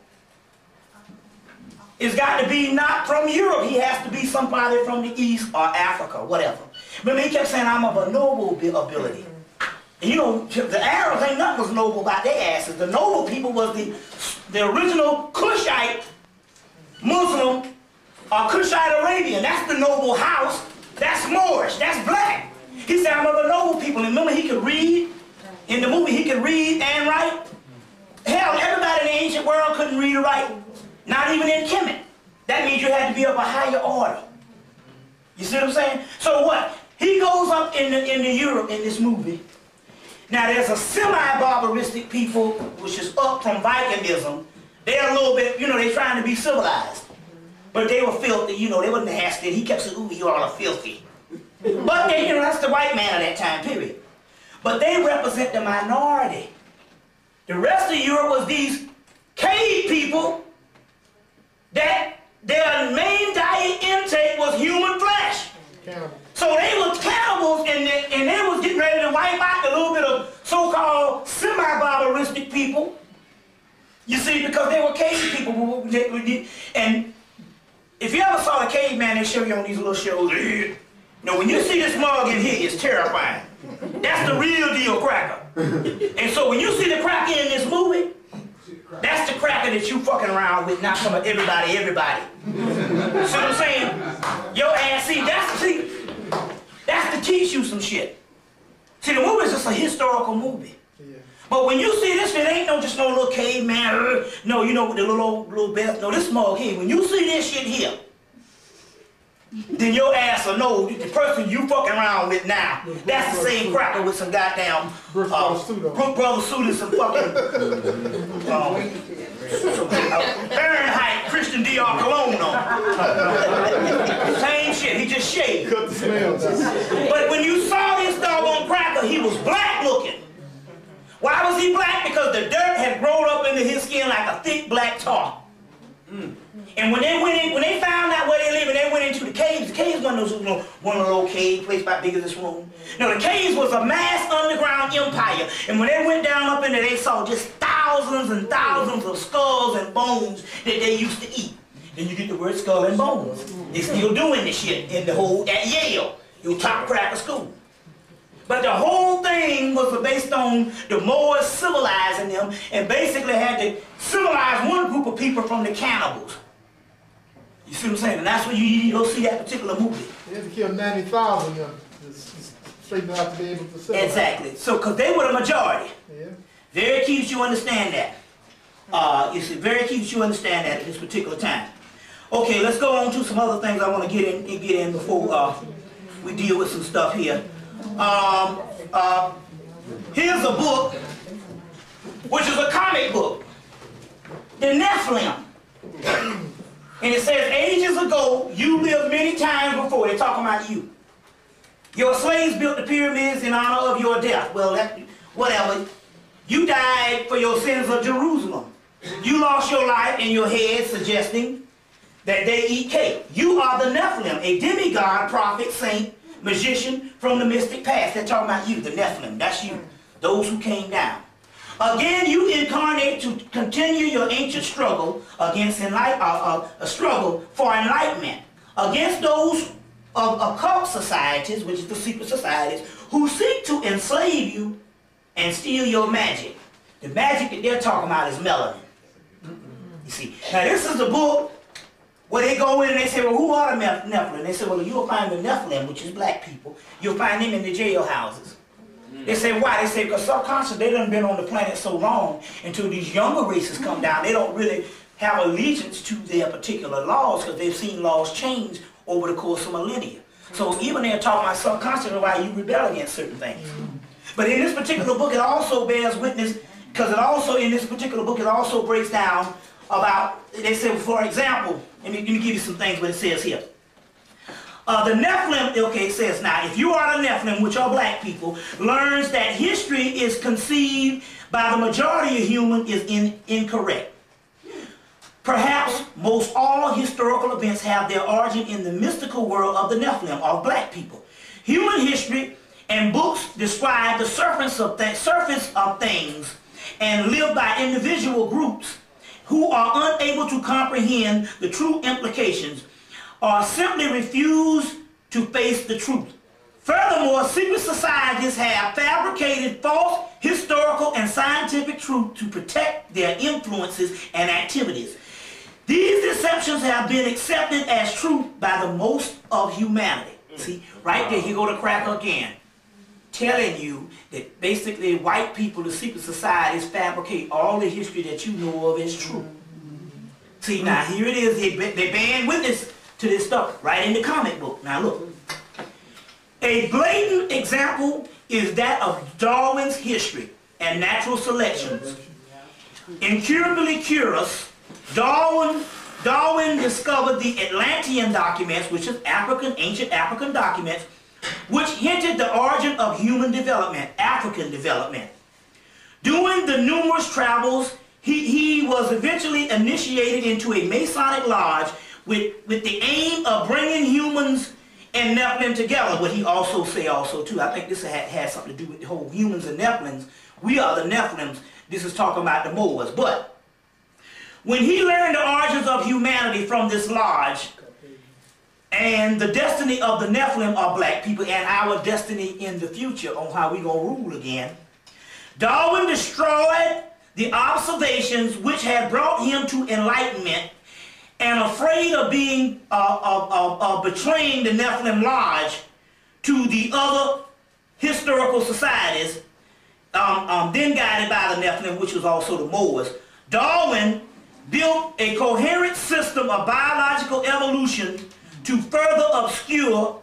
is got to be not from Europe. He has to be somebody from the East or Africa, whatever. Remember, he kept saying, I'm of a noble ability. And you know, the Arabs ain't nothing was noble about their asses. The noble people was the original Cushite Muslim Cushite Arabian, that's the noble house. That's Moorish, that's black. He said, I'm of the noble people. And remember, he could read. In the movie, he could read and write. Hell, everybody in the ancient world couldn't read or write. Not even in Kemet. That means you had to be of a higher order. You see what I'm saying? So what? He goes up in the Europe in this movie. Now there's a semi-barbaristic people, which is up from Vikingism. They're a little bit, they're trying to be civilized. But they were filthy, they were nasty. He kept saying, ooh, you all are filthy. But they, that's the white man of that time period. But they represent the minority. The rest of Europe was these cave people that their main diet intake was human flesh. Cannibal. So they were cannibals, and they was getting ready to wipe out a little bit of so-called semi-barbaristic people. You see, because they were cave people. And if you ever saw a caveman, they show you on these little shows. When you see this mug in here, it's terrifying. That's the real deal cracker. And so when you see the cracker in this movie, that's the cracker that you fucking around with, not from everybody. See what I'm saying? Your ass, that's to teach you some shit. See, the movie is just a historical movie. Yeah. But when you see this, it ain't just no little caveman, with the little belt. No, this mug here, when you see this shit here, then your ass will know the person you fucking around with now, that's the same cracker with some goddamn Brook Brothers suit and some fucking Fahrenheit Christian Dior cologne on. Same shit, he just shaved. Cut the smell. But when you saw this doggone cracker, he was black looking. Why was he black? Because the dirt had grown up into his skin like a thick black tar. And when they found out where they live, and they went into the caves. The caves wasn't one of those old cave place about big as this room. No, the caves was a mass underground empire. And when they went down up in there, they saw just thousands and thousands of skulls and bones that they used to eat. Then you get the word skull and bones. They still doing this shit at Yale, your top cracker school. But the whole thing was based on the Moors civilizing them, and basically had to civilize one group of people from the cannibals. You see what I'm saying? And that's when you go see that particular movie. They had to kill 90,000 of them straighten out to be able to civilize. Exactly. So, because they were the majority. Yeah. Very key that you understand that. You see, very key that you understand that at this particular time. Okay, let's go on to some other things I want to get in before we deal with some stuff here. Here's a book, which is a comic book, The Nephilim. And it says, ages ago, you lived many times before. They're talking about you. Your slaves built the pyramids in honor of your death. Well, whatever. You died for your sins of Jerusalem. You lost your life and your head, suggesting that they eat cake. You are the Nephilim, a demigod, prophet, saint, magician from the mystic past. They're talking about you, the Nephilim. That's you. Those who came down. Again, you incarnate to continue your ancient struggle against a struggle for enlightenment against those of occult societies, which is the secret societies, who seek to enslave you and steal your magic. The magic that they're talking about is melanin. You see. Now this is the book where they go in and they say, well, who are the Nephilim? They say, well, you'll find the Nephilim, which is black people. You'll find them in the jailhouses. They say, why? They say, because subconsciously they done been on the planet so long, until these younger races come down, they don't really have allegiance to their particular laws, because they've seen laws change over the course of millennia. So even they're talking about subconsciously why you rebel against certain things. But in this particular book, it also bears witness, because it also, in this particular book, it also breaks down about, they say, for example, let me give you some things what it says here. The Nephilim, okay, it says now, if you are the Nephilim, which are black people, learns that history is conceived by the majority of humans is incorrect. Perhaps most all historical events have their origin in the mystical world of the Nephilim, or black people. Human history and books describe the surface of things and live by individual groups who are unable to comprehend the true implications or simply refuse to face the truth. Furthermore, secret societies have fabricated false historical and scientific truth to protect their influences and activities. These deceptions have been accepted as truth by the most of humanity. See, right there, here go the cracker again. Telling you that basically white people, the secret societies, fabricate all the history that you know of as true. See, now here it is, they bear witness to this stuff right in the comic book. Now look, a blatant example is that of Darwin's history and natural selections. Incurably curious, Darwin discovered the Atlantean documents, which is ancient African documents, which hinted the origin of human development, African development. During the numerous travels, he was eventually initiated into a Masonic lodge with the aim of bringing humans and Nephilim together. But he also say too, I think this has something to do with the whole humans and Nephilims. We are the Nephilims. This is talking about the Moors. But when he learned the origins of humanity from this lodge, and the destiny of the Nephilim are black people, and our destiny in the future on how we gonna rule again, Darwin destroyed the observations which had brought him to enlightenment, and afraid of being betraying the Nephilim lodge to the other historical societies, then guided by the Nephilim, which was also the Moors, Darwin built a coherent system of biological evolution to further obscure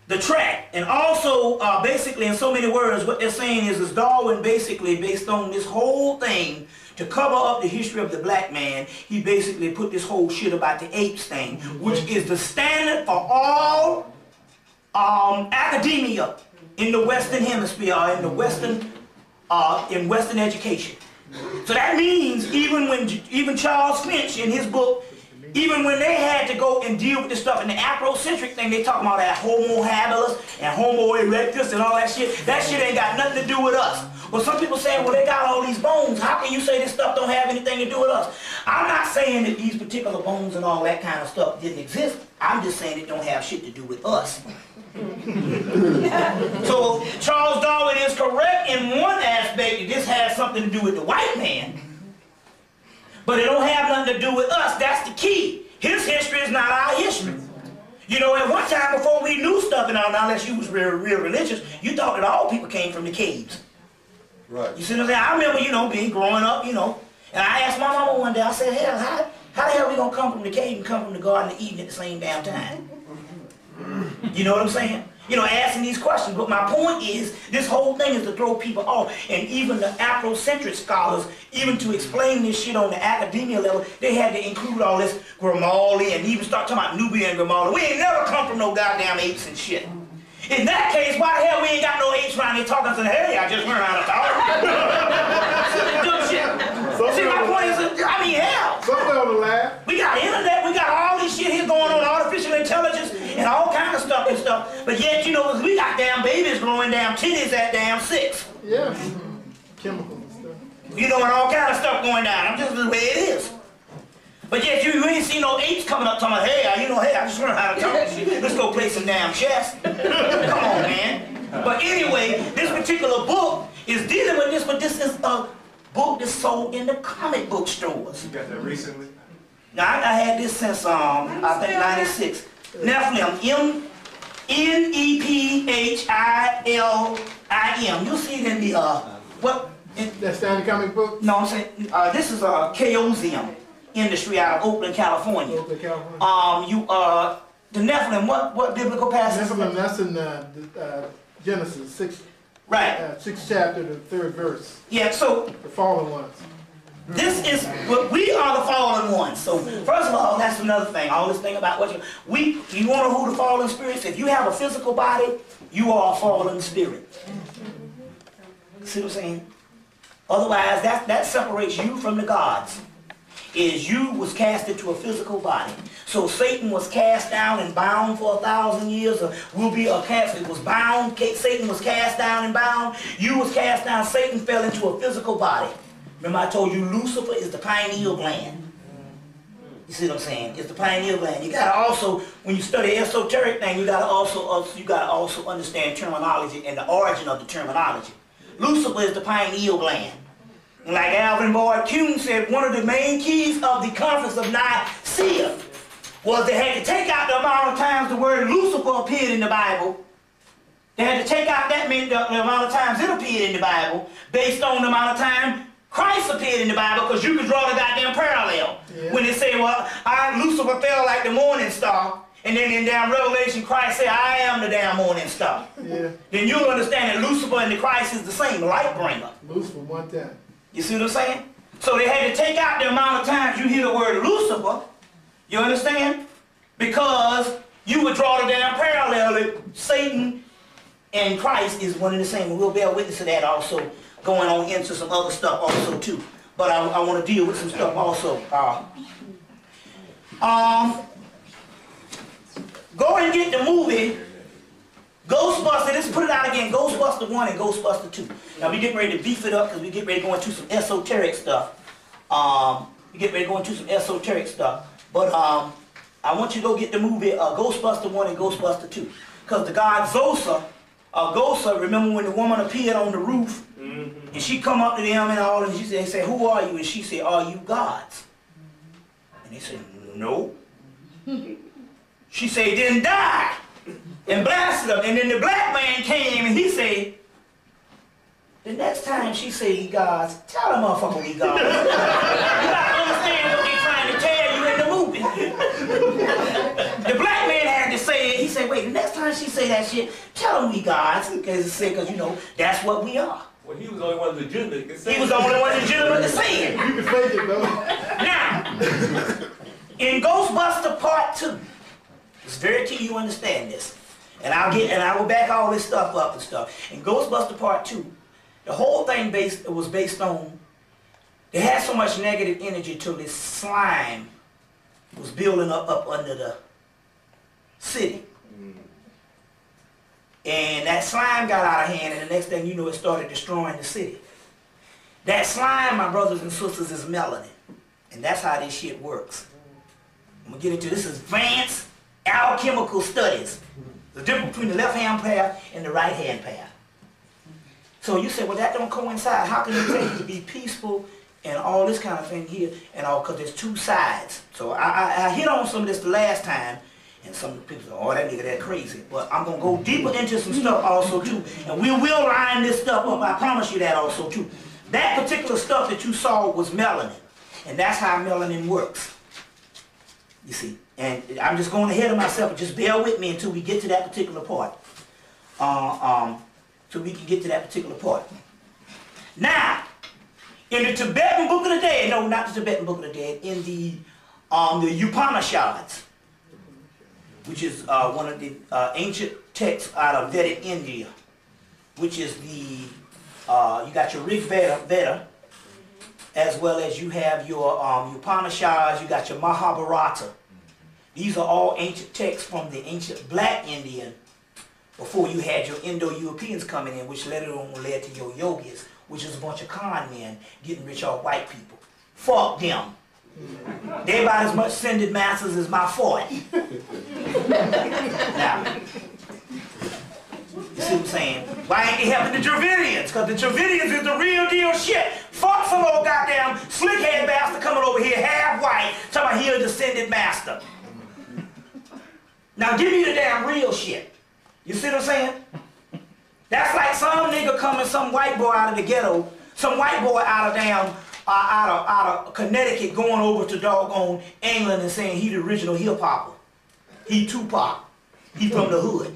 the track. And also, basically, in so many words, what they're saying is Darwin basically, based on this whole thing, to cover up the history of the black man, he basically put this whole shit about the apes thing, which is the standard for all academia in the Western Hemisphere, or in the Western, in Western education. So that means even Charles Finch in his book, even when they had to go and deal with this stuff in the Afrocentric thing, they talking about that Homo habilis and Homo erectus and all that shit ain't got nothing to do with us. But some people say, well, they got all these bones. How can you say this stuff don't have anything to do with us? I'm not saying that these particular bones and all that kind of stuff didn't exist. I'm just saying it don't have shit to do with us. So Charles Darwin is correct in one aspect that this has something to do with the white man, but it don't have nothing to do with us. That's the key. His history is not our history. You know, at one time before we knew stuff and all, unless you was real religious, you thought that all people came from the caves. Right. You see what I'm saying? I remember, you know, being growing up, you know, and I asked my mama one day, I said, hell, how the hell are we gonna come from the cave and come from the Garden of Eden at the same damn time? You know what I'm saying? You know, asking these questions. But my point is, this whole thing is to throw people off. And even the Afrocentric scholars, even to explain this shit on the academia level, they had to include all this Grimaldi and even start talking about Nubia and Grimaldi. We ain't never come from no goddamn apes and shit. In that case, why the hell we ain't got no apes around here talking to the hey, I just learned how to talk. See, my point is, I mean, hell. We got internet, we got all this shit here going on, artificial intelligence, and all kind of stuff and stuff. But yet, you know, we got damn babies growing damn titties at damn 6. Yeah. Chemical stuff. You know, and all kind of stuff going down. I'm just the way it is. But yet, you ain't see no apes coming up talking about, hey, you know, hey, I just learned how to talk. Let's go play some damn chess. Come on, man. But anyway, this particular book is dealing with this, but this is a book that's sold in the comic book stores. You got that recently? Now, I had this since, I think, 96. Nephilim, N-E-P-H-I-L-I-M. You'll see it in the, what? That's down the comic book? No, I'm saying, this is Chaosium Industry out of Oakland, California. Oakland, California. The Nephilim, what biblical passage? Nephilim, that's in Genesis 6. Right. 6th chapter, the 3rd verse. Yeah, so the fallen ones. This is what we are, the fallen ones. So first of all, that's another thing. All this thing about what you want to know who the fallen spirits. If you have a physical body, you are a fallen spirit. See what I'm saying? Otherwise, that separates you from the gods. Is you was cast into a physical body. So Satan was cast down and bound for 1,000 years, or will be a cast. It was bound. Satan was cast down and bound. You was cast down. Satan fell into a physical body. Remember I told you Lucifer is the pineal gland. You see what I'm saying? It's the pineal gland. You gotta also, when you study esoteric thing, you gotta also understand terminology and the origin of the terminology. Lucifer is the pineal gland. Like Alvin Boyd Kuhn said, one of the main keys of the conference of seer was they had to take out the amount of times the word Lucifer appeared in the Bible. They had to take out that meant the amount of times it appeared in the Bible based on the amount of time Christ appeared in the Bible, because you can draw the goddamn parallel. Yeah. When they say, well, Lucifer fell like the morning star, and then in damn Revelation, Christ said, I am the damn morning star. Yeah. Then you'll understand that Lucifer and the Christ is the same, light bringer. Lucifer one time. You see what I'm saying? So they had to take out the amount of times you hear the word Lucifer, you understand? Because you would draw the damn parallel that Satan and Christ is one and the same. And we'll bear witness to that also, going on into some other stuff also too. But I want to deal with some stuff also. Go and get the movie Ghostbuster. Let's put it out again. Ghostbuster 1 and Ghostbuster 2. Now we getting ready to beef it up because we get ready to go into some esoteric stuff. We get ready to go into some esoteric stuff. But I want you to go get the movie Ghostbuster 1 and Ghostbuster 2. Because the god Gosa, remember when the woman appeared on the roof? Mm-hmm. And she come up to them and all, and they say, who are you? And she said, are you gods? And they said, no. She said, then die. And blasted them. And then the black man came and he said, the next time she say he gods, tell the motherfucker we gods. You gotta understand what they're trying to tell you in the movie. The black man had to say it. He said, wait, the next time she say that shit, tell them we gods. Because you know, that's what we are. Well, he was the only one legitimate to say it. He was the only one legitimate to say it. You can fake it, though. Now, in Ghostbuster Part 2, it's very key you understand this. And I will back all this stuff up and stuff. In Ghostbuster Part 2, the whole thing was based on, they had so much negative energy till this slime was building up under the city. And that slime got out of hand, and the next thing you know, it started destroying the city. That slime, my brothers and sisters, is melanin. And that's how this shit works. I'm going to get into this advanced alchemical studies. The difference between the left-hand path and the right-hand path. So you say, well, that don't coincide. How can you say it to be peaceful and all this kind of thing here and all? Because there's two sides. So I hit on some of this the last time, and some people say, oh, that nigga that crazy. But I'm going to go deeper into some stuff also too. And we will line this stuff up. I promise you that also too. That particular stuff that you saw was melanin. And that's how melanin works. You see. And I'm just going ahead of myself, but just bear with me until we get to that particular part. So we can get to that particular part. Now, in the Tibetan Book of the Dead, no, not the Tibetan Book of the Dead, in the Upanishads, which is one of the ancient texts out of Vedic India, which is the, you got your Rig Veda, as well as you have your Upanishads, you got your Mahabharata. These are all ancient texts from the ancient black Indian before you had your Indo-Europeans coming in, which later on led to your yogis, which is a bunch of con men getting rich off white people. Fuck them. They about as much ascended masters as my 40. Now, you see what I'm saying? Why ain't they helping the Dravidians? Because the Dravidians is the real deal shit. Fuck some old goddamn slickhead bastard coming over here half white, talking about he a descended master. Now give me the damn real shit. You see what I'm saying? That's like some nigga coming, some white boy out of the ghetto, some white boy out of damn, out of Connecticut going over to doggone England and saying he the original hip-hopper. He Tupac. He from the hood.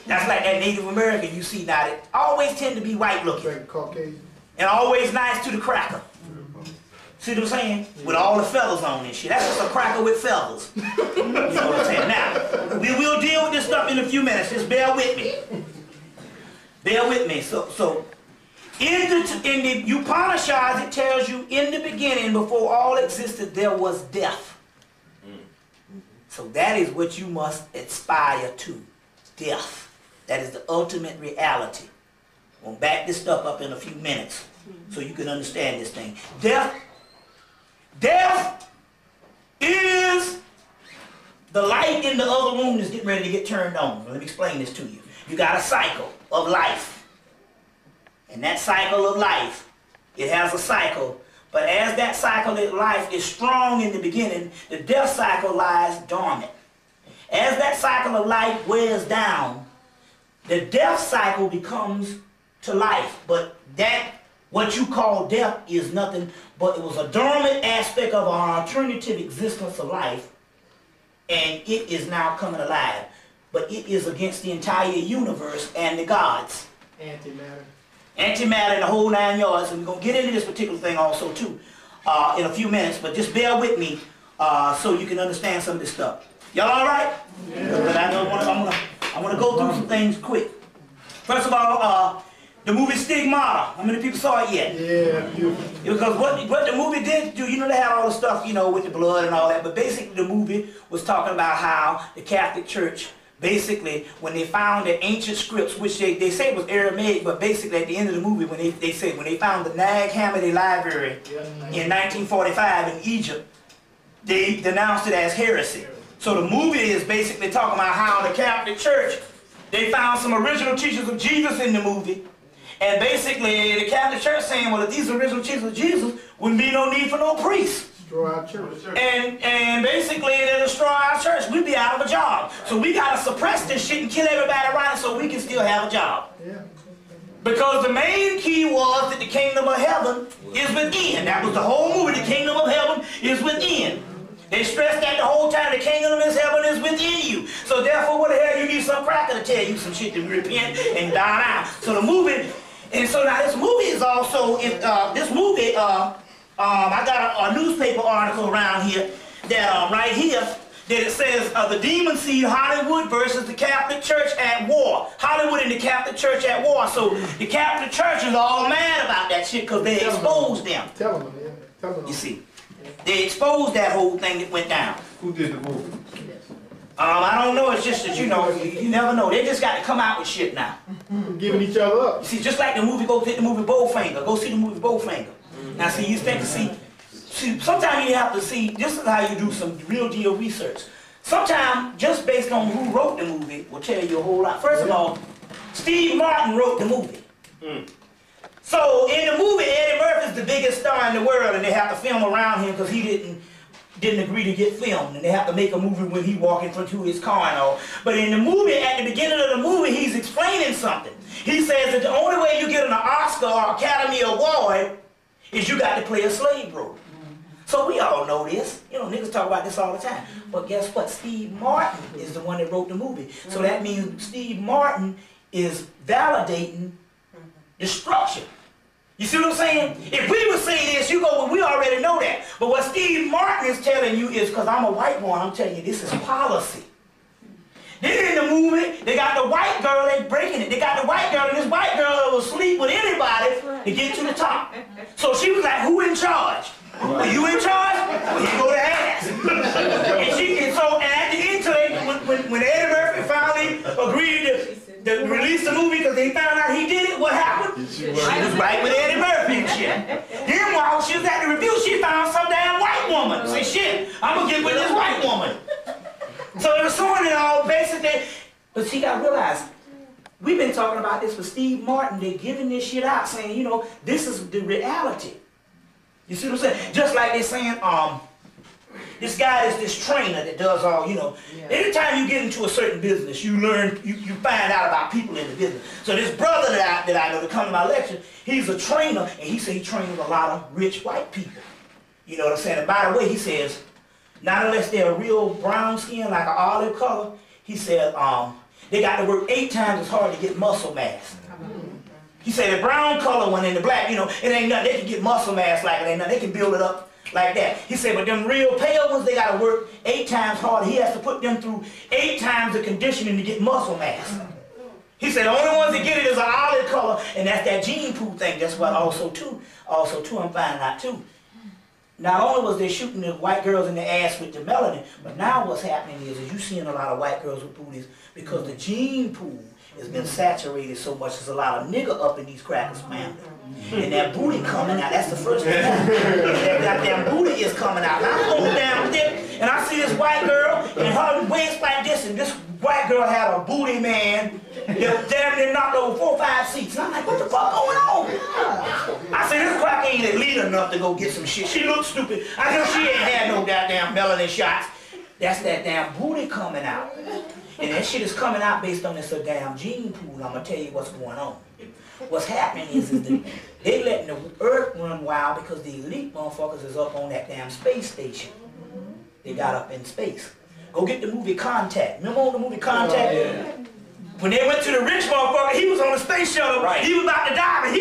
That's like that Native American you see now that always tend to be white looking. Caucasian. And always nice to the cracker. See what I'm saying? With all the feathers on this shit. That's just a cracker with feathers. You know what I'm saying? Now, we will deal with this stuff in a few minutes. Just bear with me. Bear with me. So in the Upanishads, it tells you in the beginning, before all existed, there was death. So that is what you must aspire to. Death. That is the ultimate reality. We'll back this stuff up in a few minutes so you can understand this thing. Death is the light in the other room that's getting ready to get turned on. Let me explain this to you. You got a cycle of life. And that cycle of life, it has a cycle But as that cycle of life is strong in the beginning, the death cycle lies dormant. As that cycle of life wears down, the death cycle becomes to life. But that, what you call death, is nothing but it was a dormant aspect of our alternative existence of life, and it is now coming alive. But it is against the entire universe and the gods. Antimatter. Antimatter and the whole 9 yards. And we're going to get into this particular thing also too in a few minutes. But just bear with me so you can understand some of this stuff. Y'all all right? Yeah. But I want to go through some things quick. First of all, the movie Stigmata. How many people saw it yet? Yeah, beautiful. Because what the movie did do, you know, they had all the stuff, you know, with the blood and all that. But basically the movie was talking about how the Catholic Church, basically, when they found the ancient scripts, which they say it was Aramaic, but basically at the end of the movie, when they found the Nag Hammadi Library in 1945 in Egypt, they denounced it as heresy. So the movie is basically talking about how the Catholic Church, they found some original teachings of Jesus in the movie, and basically the Catholic Church saying, well, if these original teachings of Jesus, wouldn't be no need for no priests. Destroy our church. And basically they destroy our church. We'd be out of a job. So we got to suppress this shit and kill everybody around it so we can still have a job. Yeah. Because the main key was that the kingdom of heaven is within. That was the whole movie. The kingdom of heaven is within. They stressed that the whole time. The kingdom of heaven is within you. So therefore, what the hell, you need some cracker to tell you some shit to repent and die out. So the movie, and so now this movie is also, I got a newspaper article around here that right here that it says the Demon Seed Hollywood versus the Catholic Church at war. Hollywood and the Catholic Church at war. So the Catholic Church is all mad about that shit because they exposed them. Tell them, man. Tell them. You see, they exposed that whole thing that went down. Who did the movie? I don't know. It's just that, you know, you never know. They just got to come out with shit now. Giving each other up. You see, just like the movie, go hit the movie Bowfinger. Go see the movie Bowfinger. Now, see, you expect to see, sometimes you have to see, this is how you do some real deal research. Sometimes, just based on who wrote the movie, will tell you a whole lot. First of all, Steve Martin wrote the movie. So, in the movie, Eddie Murphy is the biggest star in the world, and they have to film around him because he didn't agree to get filmed, and they have to make a movie when he walking through his car and all. But in the movie, at the beginning of the movie, he's explaining something. He says that the only way you get an Oscar or Academy Award is you got to play a slave role. So we all know this. You know, niggas talk about this all the time. But guess what? Steve Martin is the one that wrote the movie. So that means Steve Martin is validating destruction. You see what I'm saying? If we would say this, you go, well, we already know that. But what Steve Martin is telling you is, because I'm a white boy, I'm telling you, this is policy. Then in the movie, they got the white girl, they breaking it. They got the white girl, and this white girl that will sleep with anybody to get to the top. So she was like, who in charge? Are you in charge? Well, you go to ass. and at the end, when Eddie Murphy finally agreed to release the movie because they found out he did it, what happened? She was right with Eddie Murphy and shit. Then while she was at the review, she found some damn white woman. Say, shit, I'm going to get with this white woman. So they were showing it all basically, but she got to realize, we've been talking about this with Steve Martin. They're giving this shit out, saying, you know, this is the reality. You see what I'm saying? Just like they're saying, this guy is this trainer that does all, you know. Yeah. Anytime you get into a certain business, you learn, you find out about people in the business. So this brother that I know that come to my lecture, he's a trainer, and he said he trains a lot of rich white people. You know what I'm saying? And by the way, he says, not unless they're a real brown skin, like an olive color, he said, they got to work 8 times as hard to get muscle mass. He said the brown color one and the black, you know, it ain't nothing. They can get muscle mass like it ain't nothing. They can build it up like that. He said, but them real pale ones, they got to work 8 times harder. He has to put them through 8 times the conditioning to get muscle mass. He said the only ones that get it is an olive color, and that's that gene pool thing. That's what also too, I'm finding out too. Not only was they shooting the white girls in the ass with the melanin, but now what's happening is you're seeing a lot of white girls with booties because the gene pool has been saturated so much. There's a lot of nigger up in these crackers family. And that booty coming out, that's the first thing. That damn booty is coming out. And I'm on damn dick, and I see this white girl, and her waist like this, and this white girl had a booty, man. That damn and knocked over 4 or 5 seats. I'm like, what the fuck going on? I said, this crack ain't elite enough to go get some shit. She looks stupid. I know she ain't had no goddamn melanin shots. That's that damn booty coming out. And that shit is coming out based on this damn gene pool. I'm gonna tell you what's going on. What's happening is that they letting the earth run wild because the elite motherfuckers is up on that damn space station. They got up in space. Go get the movie Contact. Remember on the movie Contact? Yeah. When they went to the rich motherfucker, he was on the space shuttle. Right. He was about to die, but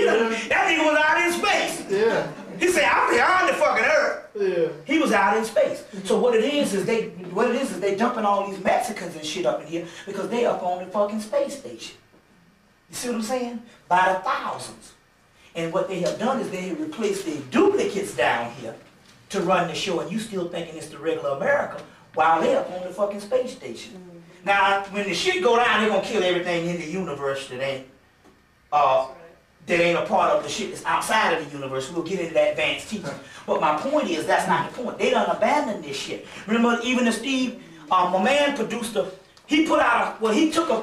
that nigga was out in space. Yeah. He said, I'm beyond the fucking earth. Yeah. He was out in space. So what it is they dumping all these Mexicans and shit up in here because they up on the fucking space station. You see what I'm saying? By the thousands. And what they have done is they have replaced the duplicates down here to run the show, and you still thinking it's the regular America while they up on the fucking space station. Now, when the shit go down, they're gonna kill everything in the universe that ain't a part of the shit that's outside of the universe. We'll get into that advanced teaching. But my point is, that's not the point. They done abandoned this shit. Remember, even the Steve, my man produced he took a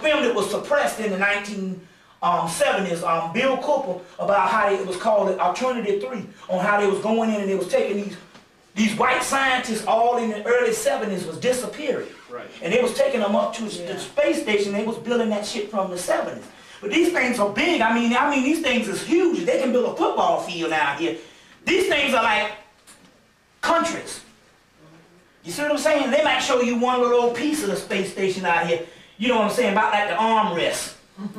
film that was suppressed in the 1970s, Bill Cooper, about how it was called Alternative 3, on how they was going in and they was taking these white scientists all in the early 70s was disappearing. Right. And they was taking them up to the space station. They was building that shit from the 70s. But these things are big. I mean these things is huge. They can build a football field out here. These things are like countries. You see what I'm saying? They might show you one little piece of the space station out here. You know what I'm saying? About like the armrest.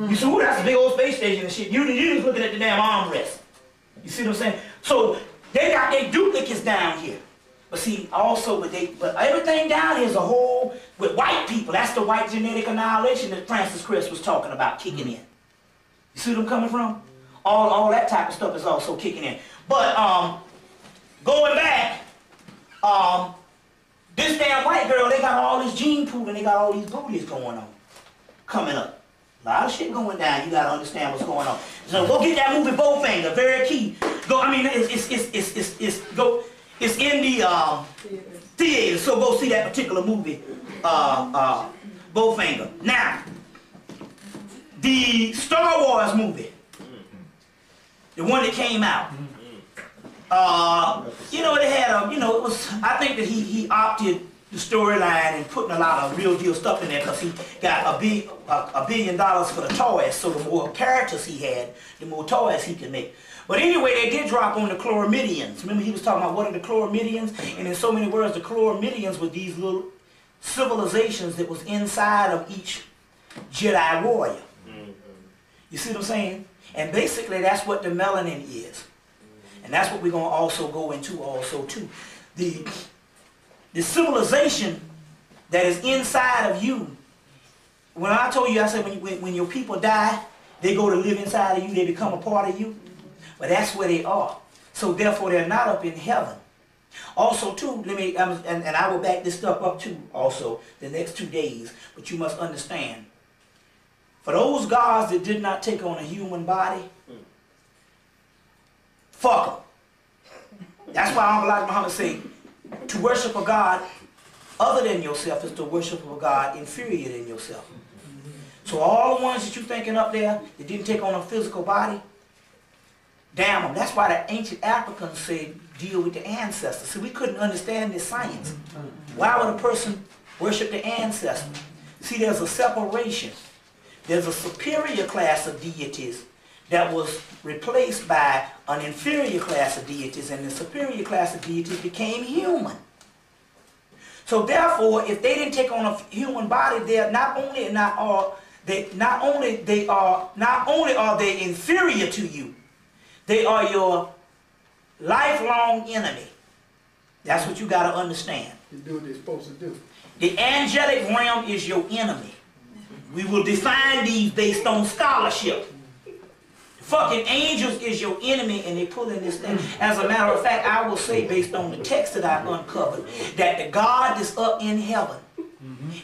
You see, ooh, that's a big old space station and shit. You just looking at the damn armrest. You see what I'm saying? So they got their duplicates down here. But see, also, but everything down here is a whole, with white people. That's the white genetic annihilation that Francis Cress was talking about kicking in. You see what I'm coming from? All that type of stuff is also kicking in. But going back, this damn white girl, they got all this gene pool and they got all these booties going on, coming up. A lot of shit going down. You gotta understand what's going on. So go get that movie Bowfinger, very key. Go. I mean, it's in the theater, so go see that particular movie, Bowfinger. Now, the Star Wars movie, the one that came out, you know, they had it was, I think that he opted the storyline and putting a lot of real deal stuff in there because he got $1 billion for the toys, so the more characters he had, the more toys he could make. But anyway, they did drop on the Chloramidians. Remember he was talking about what are the Chloramidians? And in so many words, the Chloramidians were these little civilizations that was inside of each Jedi warrior. You see what I'm saying? And basically that's what the melanin is. And that's what we're going to also go into also too. The civilization that is inside of you. When I told you, I said when your people die, they go to live inside of you, they become a part of you. But that's where they are. So therefore they're not up in heaven. Also too, and I will back this stuff up too also the next 2 days. But you must understand, for those gods that did not take on a human body, fuck them. That's why Uncle Elijah Muhammad say, to worship a God other than yourself is to worship a God inferior than yourself. So all the ones that you thinking up there that didn't take on a physical body, damn them. That's why the ancient Africans say deal with the ancestors. See, we couldn't understand this science. Why would a person worship the ancestors? See, there's a separation. There's a superior class of deities that was replaced by an inferior class of deities, and the superior class of deities became human. So therefore, if they didn't take on a human body, they're not only are they inferior to you, they are your lifelong enemy. That's what you got to understand. You do what they're supposed to do. The angelic realm is your enemy. We will define these based on scholarship. Fucking angels is your enemy, and they pull in this thing. As a matter of fact, I will say, based on the text that I've uncovered, that the God that's up in heaven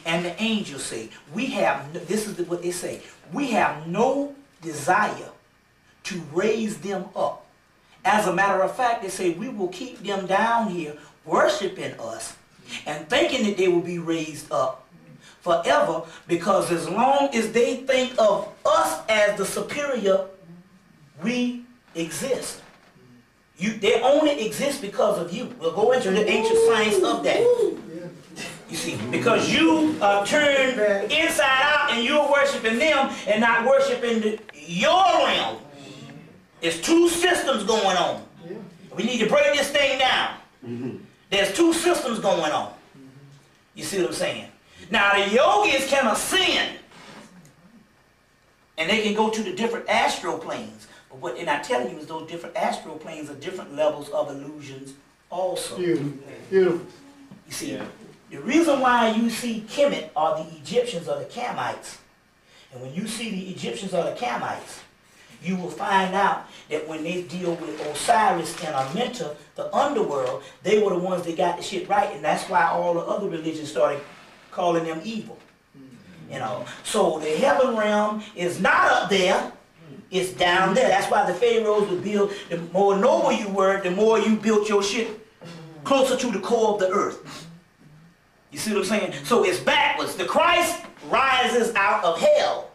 and the angels say, this is what they say, we have no desire to raise them up. As a matter of fact, they say we will keep them down here worshiping us and thinking that they will be raised up forever, because as long as they think of us as as the superior, we exist. They only exist because of you. We'll go into the ancient science of that. You see, because you turned inside out and you're worshiping them and not worshiping your realm. There's two systems going on. We need to break this thing down. There's two systems going on. You see what I'm saying? Now the yogis can ascend and they can go to the different astral planes. But what they're not telling you is those different astral planes are different levels of illusions also. Beautiful. You see, the reason why you see Kemet or the Egyptians or the Kamites, and when you see the Egyptians or the Kamites, you will find out that when they deal with Osiris and Amenta, the underworld, they were the ones that got the shit right, and that's why all the other religions started calling them evil. You know, so the heaven realm is not up there, it's down there. That's why the pharaohs would build, the more noble you were, the more you built your shit closer to the core of the earth. You see what I'm saying? So it's backwards. The Christ rises out of hell.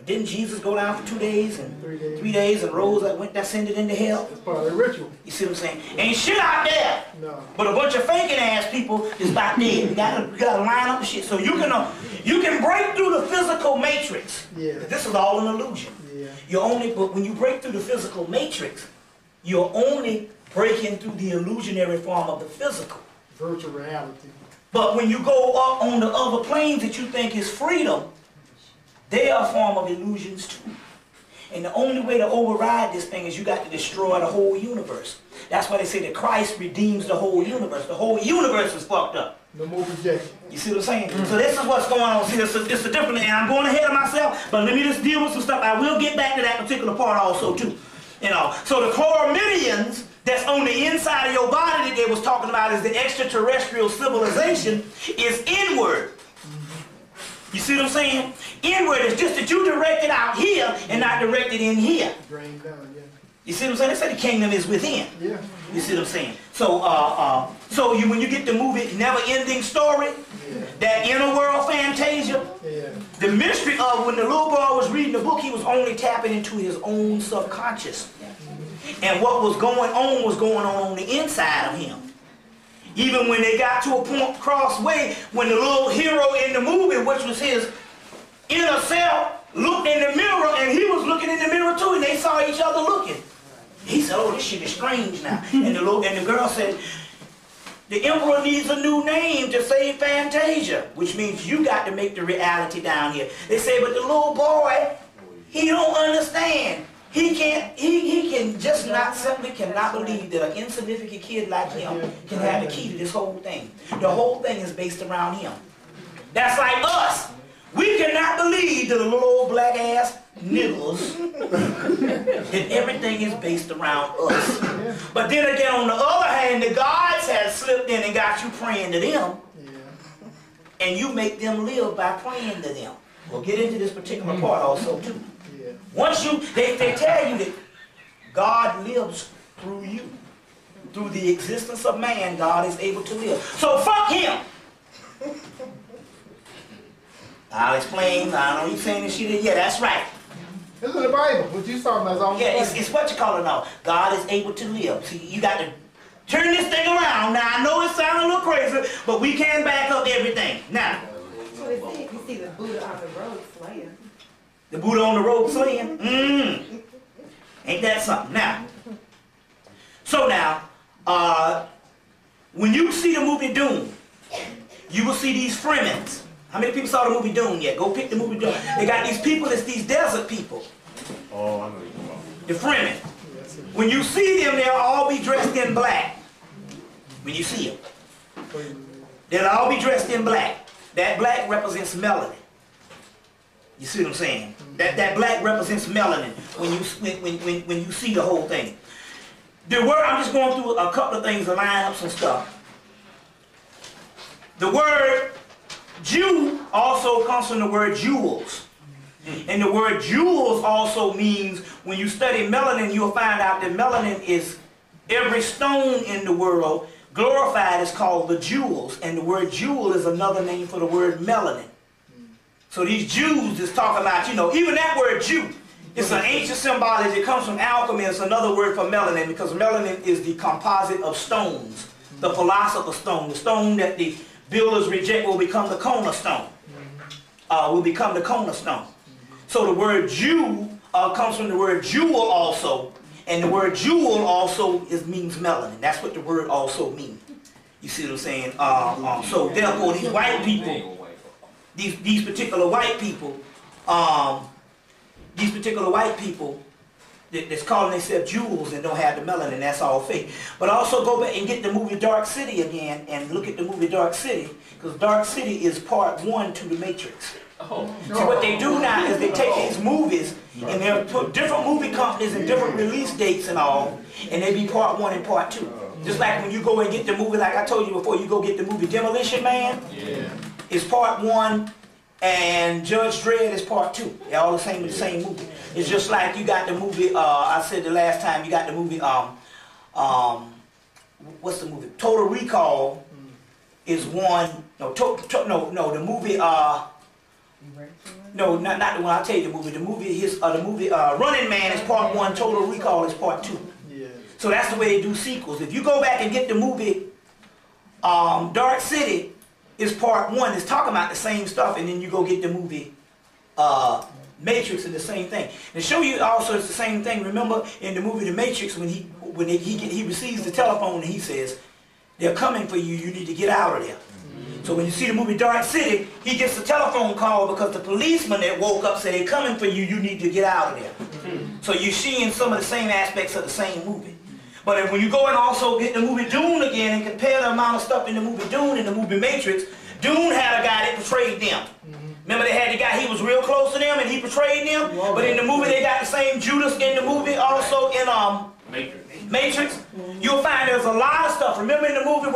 Didn't Jesus go down for 2 days and 3 days and rose and went ascended into hell? That's part of the ritual. You see what I'm saying? Ain't shit out there. No. But a bunch of faking ass people is about dead. You gotta line up the shit. So you can break through the physical matrix. Yeah. This is all an illusion. Yeah. But when you break through the physical matrix, you're only breaking through the illusionary form of the physical. Virtual reality. But when you go up on the other planes that you think is freedom, they are a form of illusions too. And the only way to override this thing is you got to destroy the whole universe. That's why they say that Christ redeems the whole universe. The whole universe is fucked up. No more projection. You see what I'm saying? So this is what's going on. See, it's a different, and I'm going ahead of myself, but let me just deal with some stuff. I will get back to that particular part also too. You know, so the chloromyrians that's on the inside of your body that they was talking about is the extraterrestrial civilization is inward. You see what I'm saying? Inward is just that you directed out here and not directed in here. Drained down, yeah. You see what I'm saying? They say the kingdom is within. Yeah. You see what I'm saying? So, when you get the movie Never Ending Story, that inner world fantasia, the mystery of when the little boy was reading the book, he was only tapping into his own subconscious. And what was going on the inside of him. Even when they got to a point crossway, when the little hero in the movie, which was his inner self, looked in the mirror, and he was looking in the mirror too, and they saw each other looking. He said, "Oh, this shit is strange now." And the girl said, "The emperor needs a new name to save Fantasia," which means you got to make the reality down here. They say, "But the little boy, he don't understand. He can just simply cannot believe that an insignificant kid like him can have the key to this whole thing. The whole thing is based around him. That's like us. We cannot believe that the little old black ass niggers that everything is based around us. But then again, on the other hand, the gods have slipped in and got you praying to them. And you make them live by praying to them. We'll get into this particular part also too. Once they tell you that God lives through you. Through the existence of man, God is able to live. So fuck him. I'll explain. I know you saying this shit. Yeah, that's right. This is the Bible. What you talking about? Yeah, it's what you call it now. God is able to live. See, you got to turn this thing around. Now, I know it sounds a little crazy, but we can back up everything. Now. So you see the Buddha on the road slaying. The Buddha on the road slaying? Ain't that something? Now, so now, when you see the movie Dune, you will see these Fremens. How many people saw the movie Dune yet? Go pick the movie Dune. They got these people, it's these desert people. Oh, I know you're talking The Fremen. When you see them, they'll all be dressed in black. When you see them. They'll all be dressed in black. That black represents melanin. You see what I'm saying? That black represents melanin when you see the whole thing. The word, I'm just going through a couple of things to line up some stuff. The word Jew also comes from the word jewels. And the word jewels also means, when you study melanin, you'll find out that melanin is every stone in the world glorified is called the jewels. And the word jewel is another name for the word melanin. So these Jews is talking about, you know, even that word Jew, it's an ancient symbology. It comes from alchemy. It's another word for melanin, because melanin is the composite of stones, the philosopher's stone. The stone that the builders reject will become the cornerstone. Will become the cornerstone. So the word Jew comes from the word jewel also, and the word jewel also means melanin. That's what the word also means. You see what I'm saying? So therefore, these white people, these particular white people that's calling themselves Jews and don't have the melanin, that's all fake. But also go back and get the movie Dark City again and look at the movie Dark City, because Dark City is part 1 to The Matrix. Oh. See, what they do now is they take these movies and they'll put different movie companies and different release dates and all, and they be part 1 and part 2. Just like when you go and get the movie, like I told you before, you go get the movie Demolition Man, it's part 1, and Judge Dredd is part 2. They're all the same movie. It's just like you got the movie, I said the last time, you got the movie, what's the movie? Total Recall is one, the movie, no, not the one, I'll tell you the movie. The movie Running Man is part 1, Total Recall is part 2. Yeah. So that's the way they do sequels. If you go back and get the movie Dark City, is part 1. It's talking about the same stuff, and then you go get the movie Matrix and the same thing. And show you also it's the same thing. Remember in the movie The Matrix when he receives the telephone and he says, "They're coming for you. You need to get out of there." So when you see the movie Dark City, he gets a telephone call because the policeman that woke up said, "They're coming for you. You need to get out of there." So you're seeing some of the same aspects of the same movie. But when you go and also get the movie Dune again and compare the amount of stuff in the movie Dune and the movie Matrix, Dune had a guy that portrayed them. Remember they had the guy, he was real close to them and he portrayed them? But in the movie they got the same Judas in the movie also in Matrix. You'll find there's a lot of stuff. Remember in the movie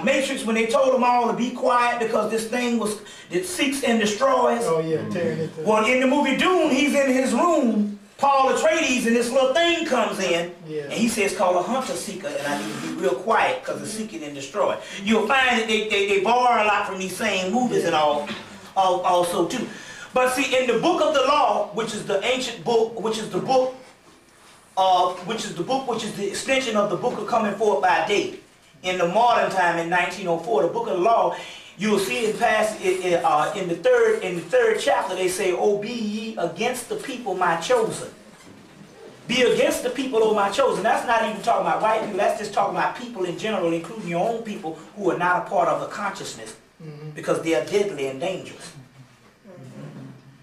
Matrix when they told them all to be quiet because this thing it seeks and destroys? Oh yeah, tearing it. Well in the movie Dune, he's in his room, Paul Atreides, and this little thing comes in, and he says, "Call a hunter seeker, and I need to be real quiet because it's seeking and destroy." You'll find that they borrow a lot from these same movies and all also too. But see, in the Book of the Law, which is the ancient book, which is the extension of the Book of Coming Forth by Day, in the modern time in 1904, the Book of the Law. You'll see it in the third chapter. They say, "Oh, be ye against the people, my chosen." Be against the people, oh my chosen. That's not even talking about white people. That's just talking about people in general, including your own people who are not a part of the consciousness, because they are deadly and dangerous.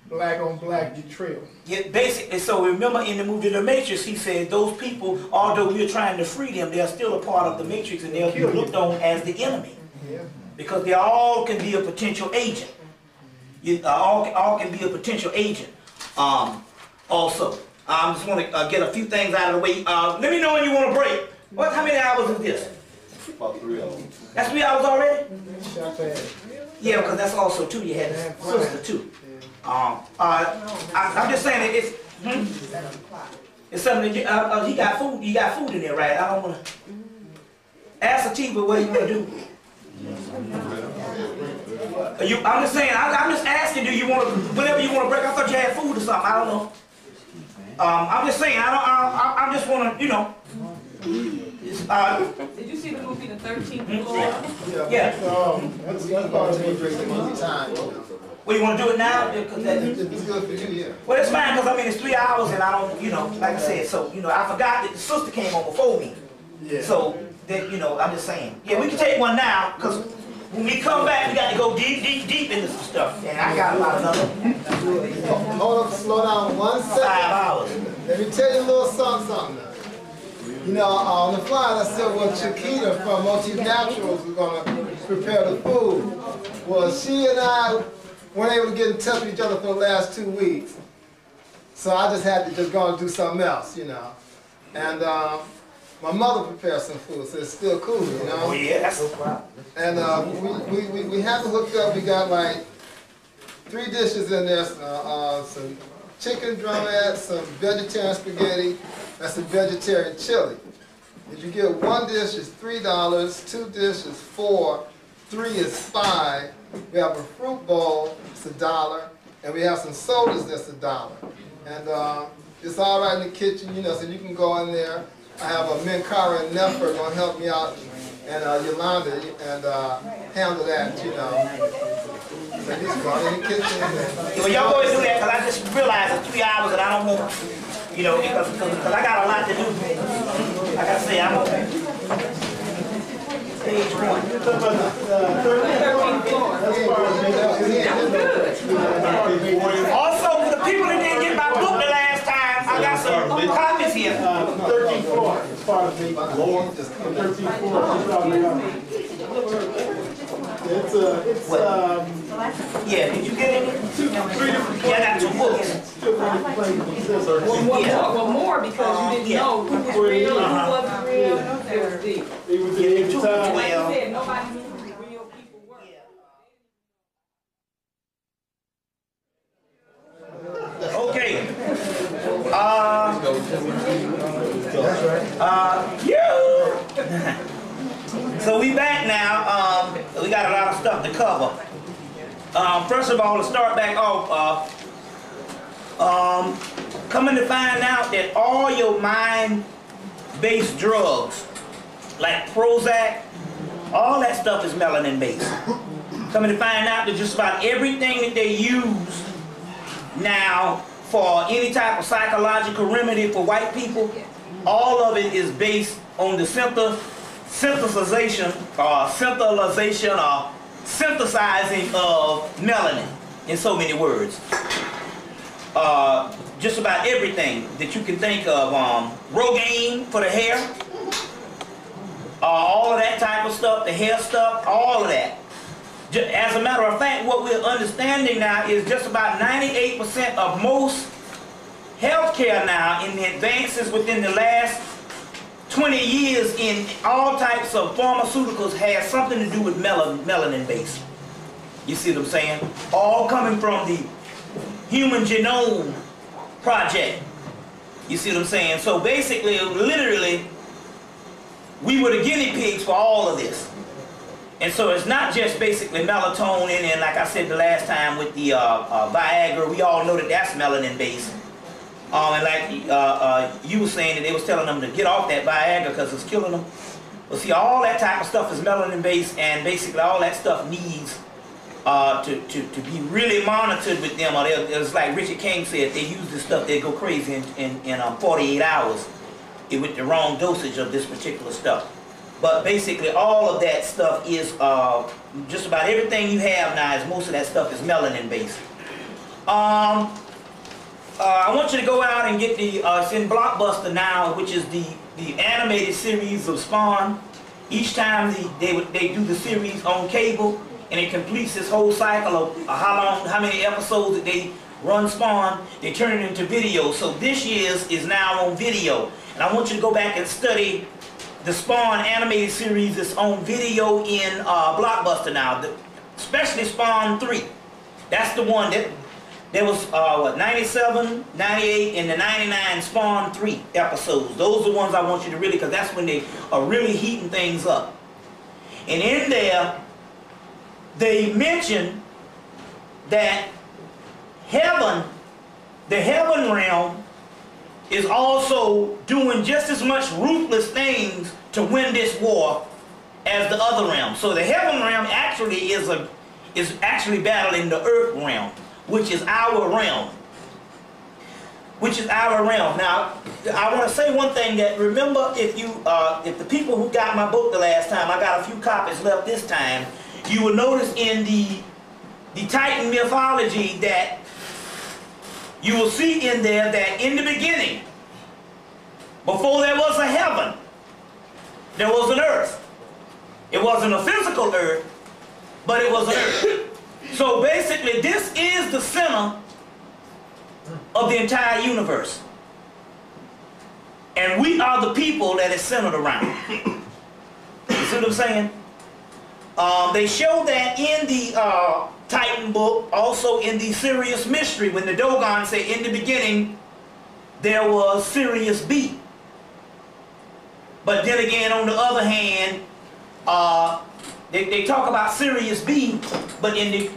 Black on black betrayal. Yeah, basically. So remember in the movie The Matrix, he said those people, although we're trying to free them, they are still a part of the Matrix, and they'll be looked on as the enemy. Yeah. Because they all can be a potential agent. All can be a potential agent. Also, I just want to get a few things out of the way. Let me know when you want to break. How many hours is this? About 3 hours. That's 3 hours already? Yeah, because that's also too. You had a sister too. I'm just saying that it's something that he got food. You got food in there, right? I don't want to ask Sativa what you want to do. I'm just saying, I'm just asking, do you want to, whenever you want to break? I thought you had food or something, I don't know. I'm just saying, I just want to, you know. Did you see the movie The 13th Floor? Yeah. That's part of the time. Well, you want to do it now? It's good for you, yeah. Well, it's fine, because I mean, it's 3 hours and I don't, you know, like I said, so, you know, I forgot that the sister came on before me. Yeah. So, that, you know, I'm just saying. Yeah, we can take one now, because when we come back, we got to go deep into some stuff. And I got a lot of other. Hold up, slow down 1 second. 5 hours. Let me tell you a little something. You know, on the fly, I said, well, Chiquita from Motif Naturals was going to prepare the food. Well, she and I weren't able to get in touch with each other for the last 2 weeks. So I just had to just go and do something else, you know. And my mother prepared some food, so it's still cool, you know. Oh yeah, that's no problem. And we have to hook up. We got like 3 dishes in there. Some chicken drumette, some vegetarian spaghetti, and some vegetarian chili. If you get 1 dish, it's $3. 2 dishes, $4, 3 is 5. We have a fruit bowl, it's $1. And we have some sodas that's $1. And it's all right in the kitchen, you know, so you can go in there. I have a Minkara and Neffer gonna help me out, and Yolanda, and handle that, you know. So just go in the kitchen. Well, y'all go and do that, because I just realized it's 3 hours and I don't want, you know, because I got a lot to do. Like I say, I'm on page 1. Also, for the people that didn't get my book the last time, I got some copies here. 13th floor is part of the 13th floor. Yeah, did you get it? Yeah, I got 2 books. Well, more because you didn't know who was real and who wasn't real. It was deep. It was the time. Like you said, nobody knew who the real people were. Okay. So we back now. We got a lot of stuff to cover. First of all, to start back off, coming to find out that all your mind-based drugs, like Prozac, all that stuff is melanin-based. Coming to find out that just about everything that they use now for any type of psychological remedy for white people, all of it is based on the synthesization or synthesizing of melanin, in so many words. Just about everything that you can think of, Rogaine for the hair, all of that type of stuff, the hair stuff, all of that. As a matter of fact, what we're understanding now is just about 98% of most healthcare now, in the advances within the last 20 years in all types of pharmaceuticals, has something to do with melanin based. You see what I'm saying? All coming from the Human Genome Project. You see what I'm saying? So basically, literally, we were the guinea pigs for all of this. And so it's not just basically melatonin, and like I said the last time with the Viagra, we all know that that's melanin based. And like you were saying that they was telling them to get off that Viagra because it's killing them. Well, see, all that type of stuff is melanin based, and basically all that stuff needs to be really monitored with them. Or it's like Richard King said, they use this stuff, they go crazy in 48 hours with the wrong dosage of this particular stuff. But basically all of that stuff is, just about everything you have now, is most of that stuff is melanin based. I want you to go out and get the, it's in Blockbuster now, which is the animated series of Spawn. Each time they do the series on cable, and it completes this whole cycle of how many episodes that they run Spawn, they turn it into video. So this year's is now on video. And I want you to go back and study the Spawn animated series that's on video in Blockbuster now, especially Spawn 3. That's the one that there was, what, 97, 98, and the 99 Spawn 3 episodes. Those are the ones I want you to really, because that's when they are really heating things up. And in there, they mention that heaven, the heaven realm, is also doing just as much ruthless things to win this war as the other realm. So the heaven realm actually is actually battling the earth realm, which is our realm. Now, I want to say one thing, that remember, if the people who got my book the last time, I got a few copies left this time, you will notice in the Titan mythology that you will see in there that in the beginning, before there was a heaven, there was an earth. It wasn't a physical earth, but it was an earth. So basically, this is the center of the entire universe. And we are the people that it's centered around. You see what I'm saying? They show that in the Titan book, also in the Sirius Mystery, when the Dogon say in the beginning there was Sirius B. But then again, on the other hand, They talk about Sirius B, but in the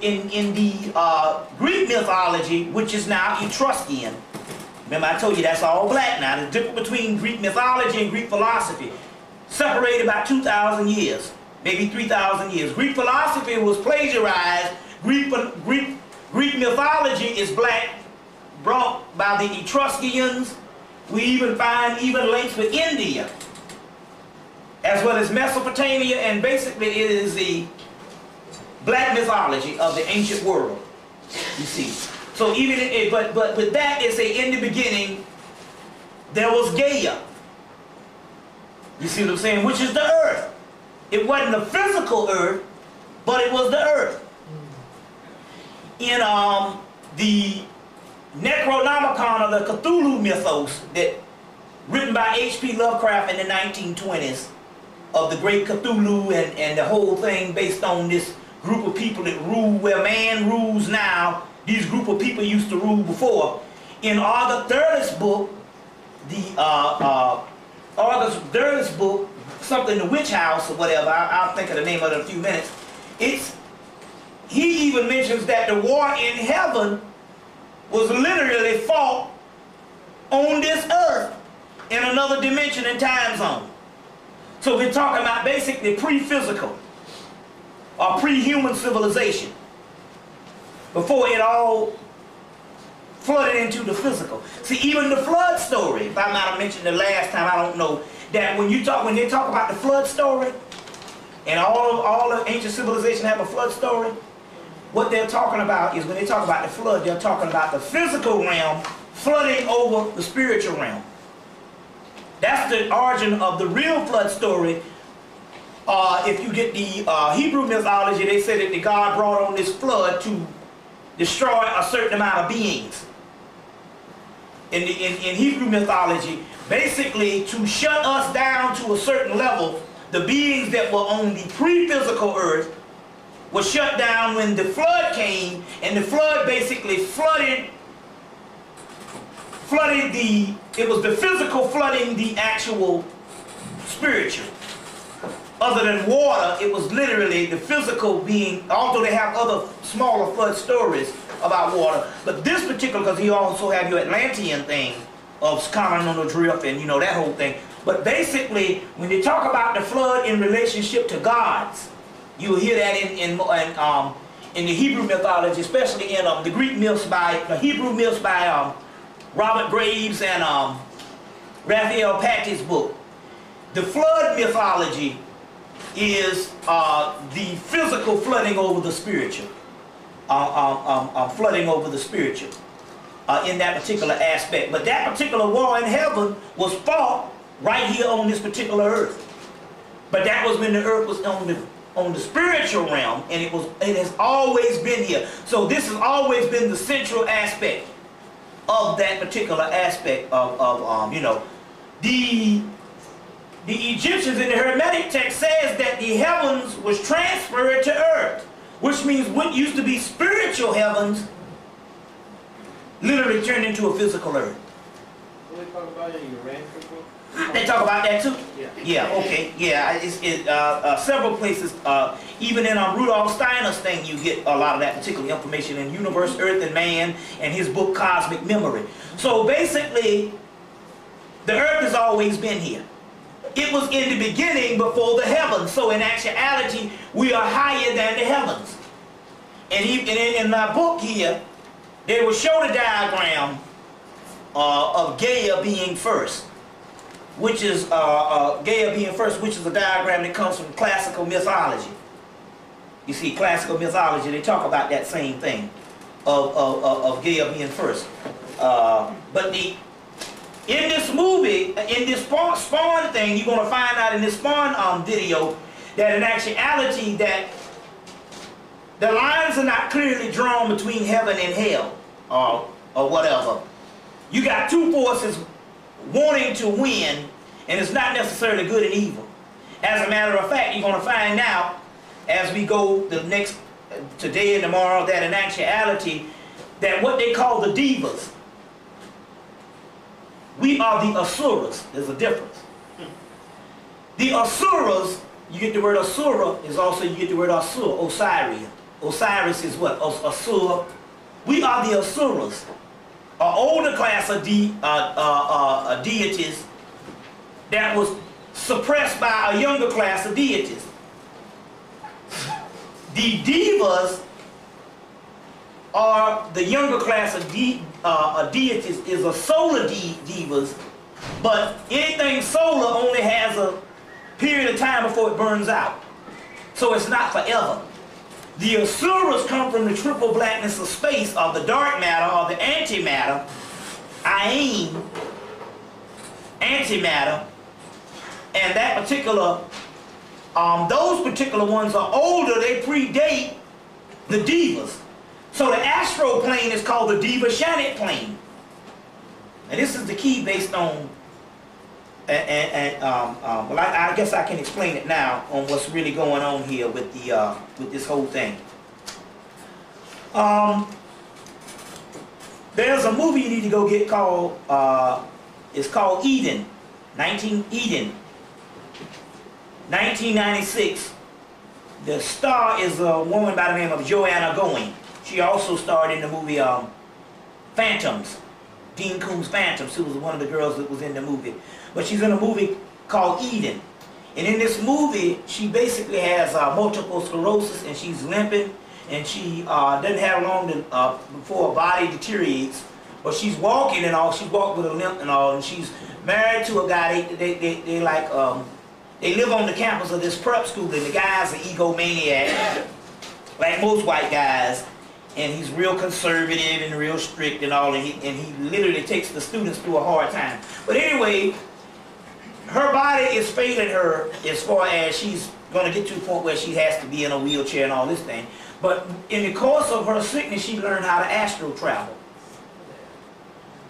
Greek mythology, which is now Etruscan, remember I told you that's all black now. The difference between Greek mythology and Greek philosophy, separated about 2,000 years, maybe 3,000 years. Greek philosophy was plagiarized. Greek mythology is black, brought by the Etruscans. We even find links with India, as well as Mesopotamia, and basically it is the black mythology of the ancient world, you see. So even, but with that, it's in the beginning, there was Gaia. You see what I'm saying? Which is the earth. It wasn't the physical earth, but it was the earth. In the Necronomicon, or the Cthulhu mythos, that written by H.P. Lovecraft in the 1920s, of the great Cthulhu and the whole thing based on this group of people that rule where man rules now. These group of people used to rule before. In August Derleth's book, August Derleth's book, something, The Witch House or whatever, I'll think of the name of it in a few minutes. He even mentions that the war in heaven was literally fought on this earth in another dimension and time zone. So we're talking about basically pre-physical or pre-human civilization, before it all flooded into the physical. See, even the flood story, if I might have mentioned the last time, I don't know, that when they talk about the flood story, and all the ancient civilization have a flood story, what they're talking about is, when they talk about the flood, they're talking about the physical realm flooding over the spiritual realm. That's the origin of the real flood story. If you get the Hebrew mythology, they say that the God brought on this flood to destroy a certain amount of beings. In Hebrew mythology, basically to shut us down to a certain level, the beings that were on the pre-physical earth were shut down when the flood came, and the flood basically flooded it was the physical flooding the actual spiritual. Other than water, it was literally the physical being, although they have other smaller flood stories about water, but this particular, because you also have your Atlantean thing of continental drift and that whole thing. But basically, when they talk about the flood in relationship to gods, you will hear that in the Hebrew mythology, especially in the Greek myths the Hebrew myths by Robert Graves and Raphael Pack's book. The flood mythology is the physical flooding over the spiritual, flooding over the spiritual in that particular aspect. But that particular war in heaven was fought right here on this particular earth. But that was when the earth was on the spiritual realm, and it has always been here. So this has always been the central aspect of that particular aspect of the Egyptians in the Hermetic text says that the heavens was transferred to earth, which means what used to be spiritual heavens literally turned into a physical earth. What they talk about in your Ranford book? They talk about that too? Yeah. Yeah, okay. Yeah, several places, even in Rudolf Steiner's thing, you get a lot of that particular information in Universe, Earth, and Man, and his book Cosmic Memory. So basically, the earth has always been here. It was in the beginning before the heavens. So in actuality, we are higher than the heavens. And in my book here, they will show the diagram of Gaia being first, which is Gaia being first, which is a diagram that comes from classical mythology. You see, classical mythology, they talk about that same thing of Gaia being first. But in this movie, in this Spawn thing, you're going to find out in this Spawn video that in actuality that the lines are not clearly drawn between heaven and hell or whatever. You got two forces wanting to win, and it's not necessarily good and evil. As a matter of fact, you're going to find out as we go today and tomorrow, that in actuality, that what they call the divas, we are the Asuras. There's a difference. The Asuras you get the word Asura, is also you get the word Asur, Osiris. Osiris is what? Asur. We are the Asuras, an older class of deities that was suppressed by a younger class of deities. The Devas are the younger class of deities, is a solar Devas, but anything solar only has a period of time before it burns out. So it's not forever. The Asuras come from the triple blackness of space, or the dark matter, or the antimatter, Ayin, antimatter, and that particular, those particular ones are older, they predate the Devas. So the astral plane is called the Deva-Shanit plane. And this is the key based on, well, I guess I can explain it now on what's really going on here with the with this whole thing. There's a movie you need to go get called, it's called Eden, 1996. The star is a woman by the name of Joanna Going. She also starred in the movie Phantoms, Dean Koontz Phantoms. She was one of the girls that was in the movie. But she's in a movie called Eden. And in this movie, she basically has multiple sclerosis, and she's limping, and she doesn't have long before her body deteriorates. But she's walking and all. She's walking with a limp and all, and she's married to a guy. They like they live on the campus of this prep school, and the guy's an egomaniac, like most white guys. And he's real conservative and real strict and all, and he literally takes the students through a hard time. But anyway, her body is failing her as far as she's going to get to the point where she has to be in a wheelchair and all this thing. But in the course of her sickness, she learned how to astral travel.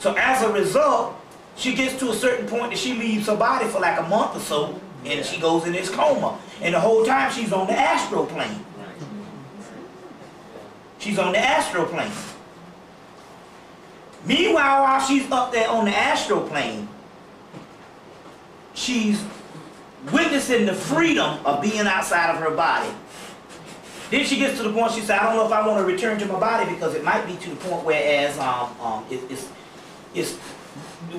So as a result, she gets to a certain point that she leaves her body for like a month or so, and she goes in this coma. And the whole time she's on the astral plane. She's on the astral plane. Meanwhile, while she's up there on the astral plane, she's witnessing the freedom of being outside of her body. Then she gets to the point, she said, I don't know if I want to return to my body, because it might be to the point whereas it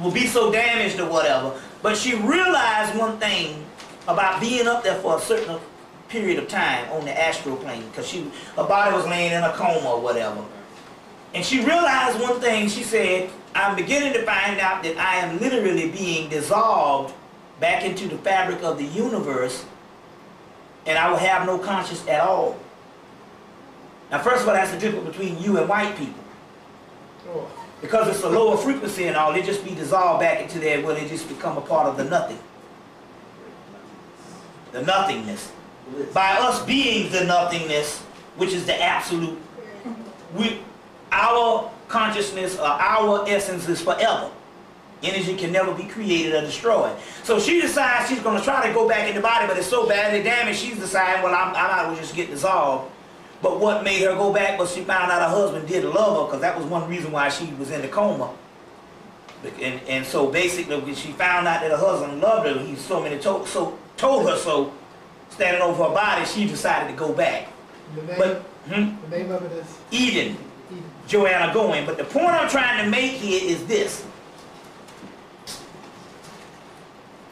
will be so damaged or whatever. But she realized one thing about being up there for a certain period of time on the astral plane, because her body was laying in a coma or whatever. And she realized one thing. She said, I'm beginning to find out that I am literally being dissolved back into the fabric of the universe, and I will have no conscience at all. Now first of all, that's the difference between you and white people. Because it's a lower frequency and all, they just be dissolved back into there where they just become a part of the nothing. The nothingness. By us being the nothingness, which is the absolute, our consciousness or our essence is forever. Energy can never be created or destroyed. So she decides she's going to try to go back in the body, but it's so badly damaged, she's deciding, well, I might as well just get dissolved. But what made her go back was she found out her husband did love her, because that was one reason why she was in the coma. And so basically, when she found out that her husband loved her, he told her so, standing over her body, she decided to go back. The name, but, the name of it is? Eden. Joanna Going. But the point I'm trying to make here is this.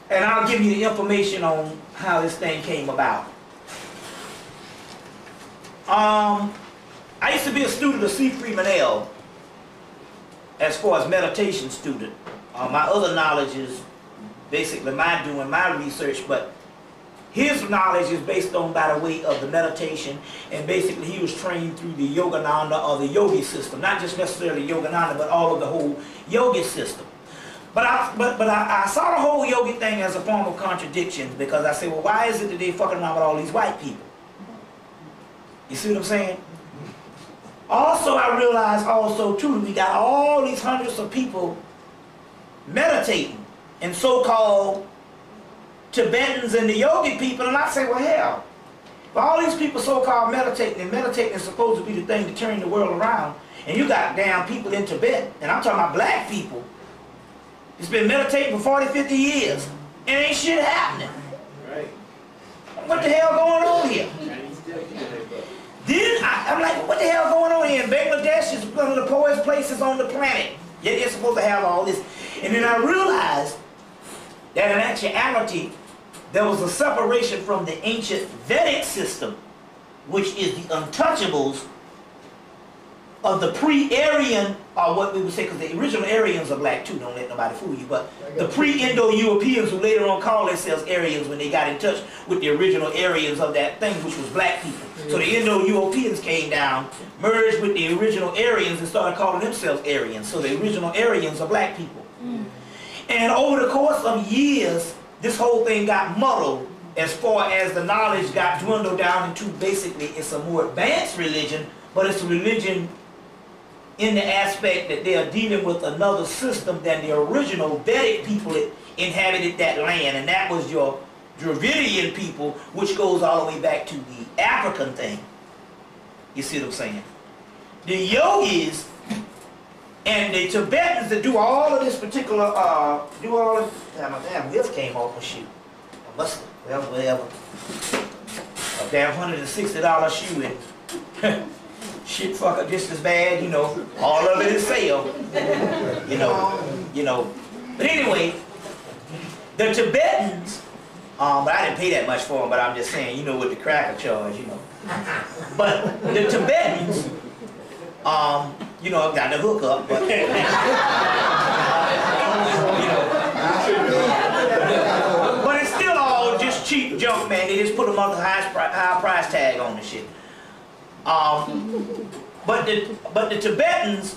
And I'll give you the information on how this thing came about. I used to be a student of C. Freeman L. as far as meditation student. My other knowledge is basically doing my research, but his knowledge is based on by the way of the meditation, and basically he was trained through the Yogananda or the yogi system, not just necessarily Yogananda, but all of the whole yogi system. But I saw the whole yogi thing as a form of contradiction, because I said, well, why is it that they fucking around with all these white people? You see what I'm saying? Also, I realized also too, we got all these hundreds of people meditating, and so-called Tibetans and the yogi people, and I say, well, hell, if all these people so-called meditating, and meditating is supposed to be the thing to turn the world around, and you got damn people in Tibet, and I'm talking about black people, it's been meditating for 40, 50 years, and ain't shit happening. Right. what the hell going on here? Then I'm like, what the hell going on here? And Bangladesh is one of the poorest places on the planet. Yet they're supposed to have all this. And then I realized that in actuality, there was a separation from the ancient Vedic system, which is the untouchables of the pre-Aryan, or what we would say, because the original Aryans are black too, don't let nobody fool you, but the pre-Indo-Europeans who later on called themselves Aryans when they got in touch with the original Aryans of that thing, which was black people. So the Indo-Europeans came down, merged with the original Aryans and started calling themselves Aryans. So the original Aryans are black people. And over the course of years, this whole thing got muddled as far as the knowledge got dwindled down into basically it's a more advanced religion, but it's a religion in the aspect that they are dealing with another system than the original Vedic people that inhabited that land, and that was your Dravidian people, which goes all the way back to the African thing. You see what I'm saying? The yogis and the Tibetans that do all of this particular, damn, this came off a shoe. I must have, whatever. A damn $160 shoe and shit fucker just as bad, you know, all of it is sale. You know. But anyway, the Tibetans, but I didn't pay that much for them, but I'm just saying, you know, with the cracker charge, you know. But the Tibetans, you know, got the hookup, but but it's still all just cheap junk, man. They just put them on the high price tag on the shit. But the Tibetans,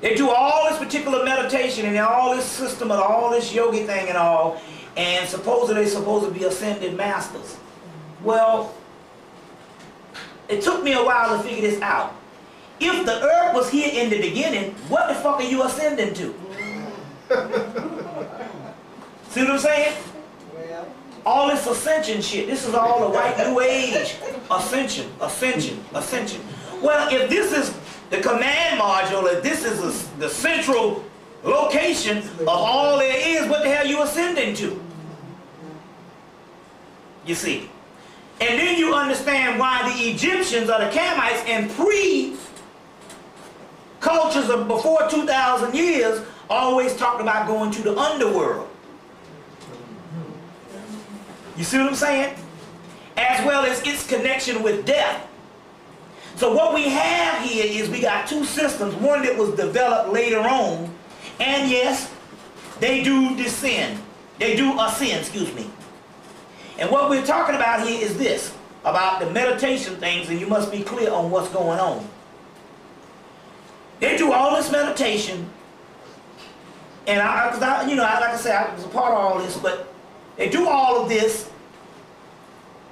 they do all this particular meditation and all this system and all this yogi thing and all, and supposedly they're supposed to be ascended masters. Well, it took me a while to figure this out. If the earth was here in the beginning, what the fuck are you ascending to? See what I'm saying? All this ascension shit, this is all the white new age. Ascension. Well, if this is the command module, if this is the central location of all there is, what the hell are you ascending to? You see? And then you understand why the Egyptians or the Kamites and pre-cultures of before 2,000 years always talked about going to the underworld. You see what I'm saying? As well as its connection with death. So what we have here is we got two systems. One that was developed later on. And yes, they do ascend, excuse me. And what we're talking about here is this. About the meditation things, and you must be clear on what's going on. They do all this meditation. And like I said, I was a part of all this, but they do all of this,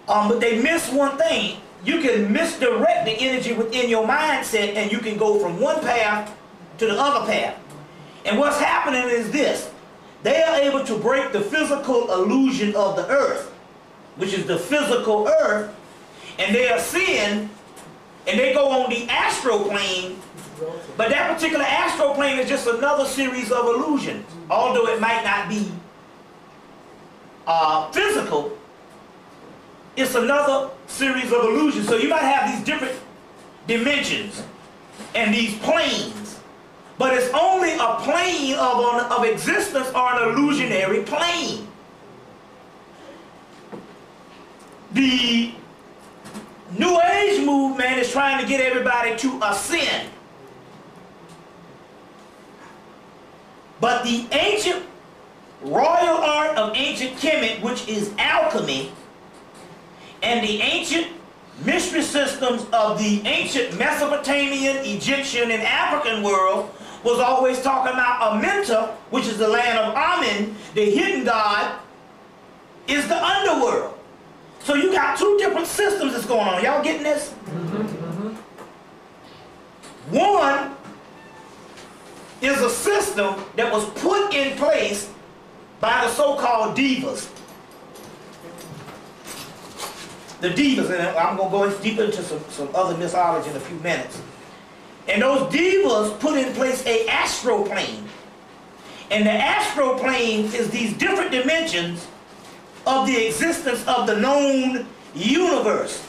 but they miss one thing. You can misdirect the energy within your mindset and you can go from one path to the other path. And what's happening is this. They are able to break the physical illusion of the earth, which is the physical earth, and they are seeing, and they go on the astral plane, but that particular astral plane is just another series of illusions, although it might not be physical. It's another series of illusions. So you might have these different dimensions and these planes, but it's only a plane of existence or an illusionary plane. The New Age movement is trying to get everybody to ascend. But the ancient royal art of ancient Kemet, which is alchemy, and the ancient mystery systems of the ancient Mesopotamian, Egyptian, and African world was always talking about Amenta, which is the land of Amen, the hidden god, is the underworld. So you got two different systems that's going on. Y'all getting this? One is a system that was put in place by the so-called divas. The divas, and I'm going to go deeper into some other mythology in a few minutes. And those divas put in place an astral plane. And the astral plane is these different dimensions of the existence of the known universe.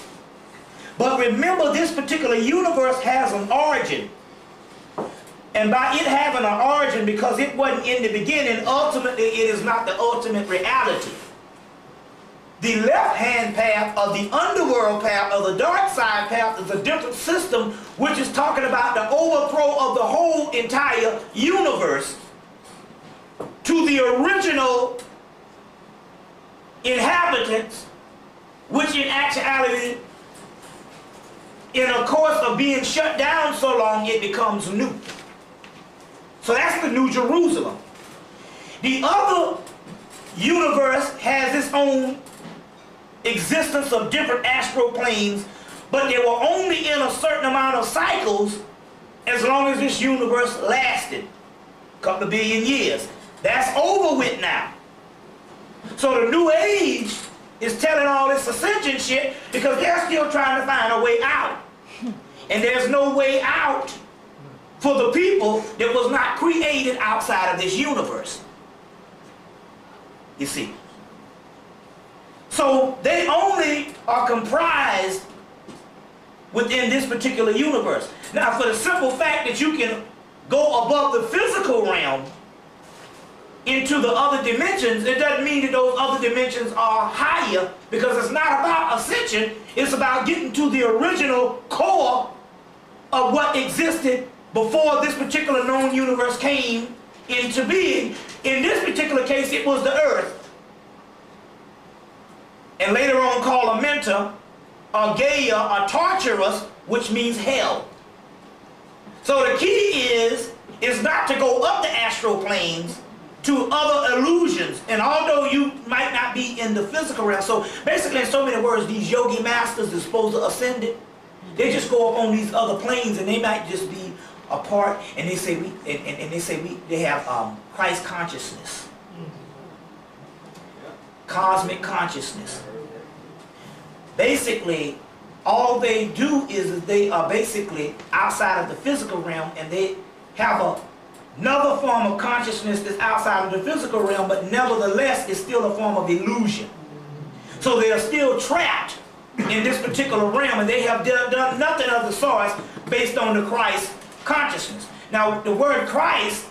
But remember, this particular universe has an origin. And by it having an origin, because it wasn't in the beginning, ultimately it is not the ultimate reality. The left-hand path, or the underworld path, or the dark side path, is a different system which is talking about the overthrow of the whole entire universe to the original inhabitants, which in actuality, in a course of being shut down so long, it becomes new. So that's the New Jerusalem. The other universe has its own existence of different astral planes, but they were only in a certain amount of cycles as long as this universe lasted. A couple of billion years. That's over with now. So the New Age is telling all this ascension shit because they're still trying to find a way out. And there's no way out for the people that was not created outside of this universe. You see. So they only are comprised within this particular universe. Now, for the simple fact that you can go above the physical realm into the other dimensions, it doesn't mean that those other dimensions are higher, because it's not about ascension, it's about getting to the original core of what existed before this particular known universe came into being. In this particular case, it was the earth. And later on called Amenta, or Gaia, or Tartarus, which means hell. So the key is not to go up the astral planes to other illusions. And although you might not be in the physical realm, so basically in so many words, these yogi masters are supposed to ascend it. They just go up on these other planes, and they might just be apart, and they say they have Christ consciousness, cosmic consciousness. Basically, all they do is they are basically outside of the physical realm, and they have another form of consciousness that's outside of the physical realm, but nevertheless is still a form of illusion. So they are still trapped in this particular realm, and they have done nothing of the sort based on the Christ consciousness. Now, the word Christ,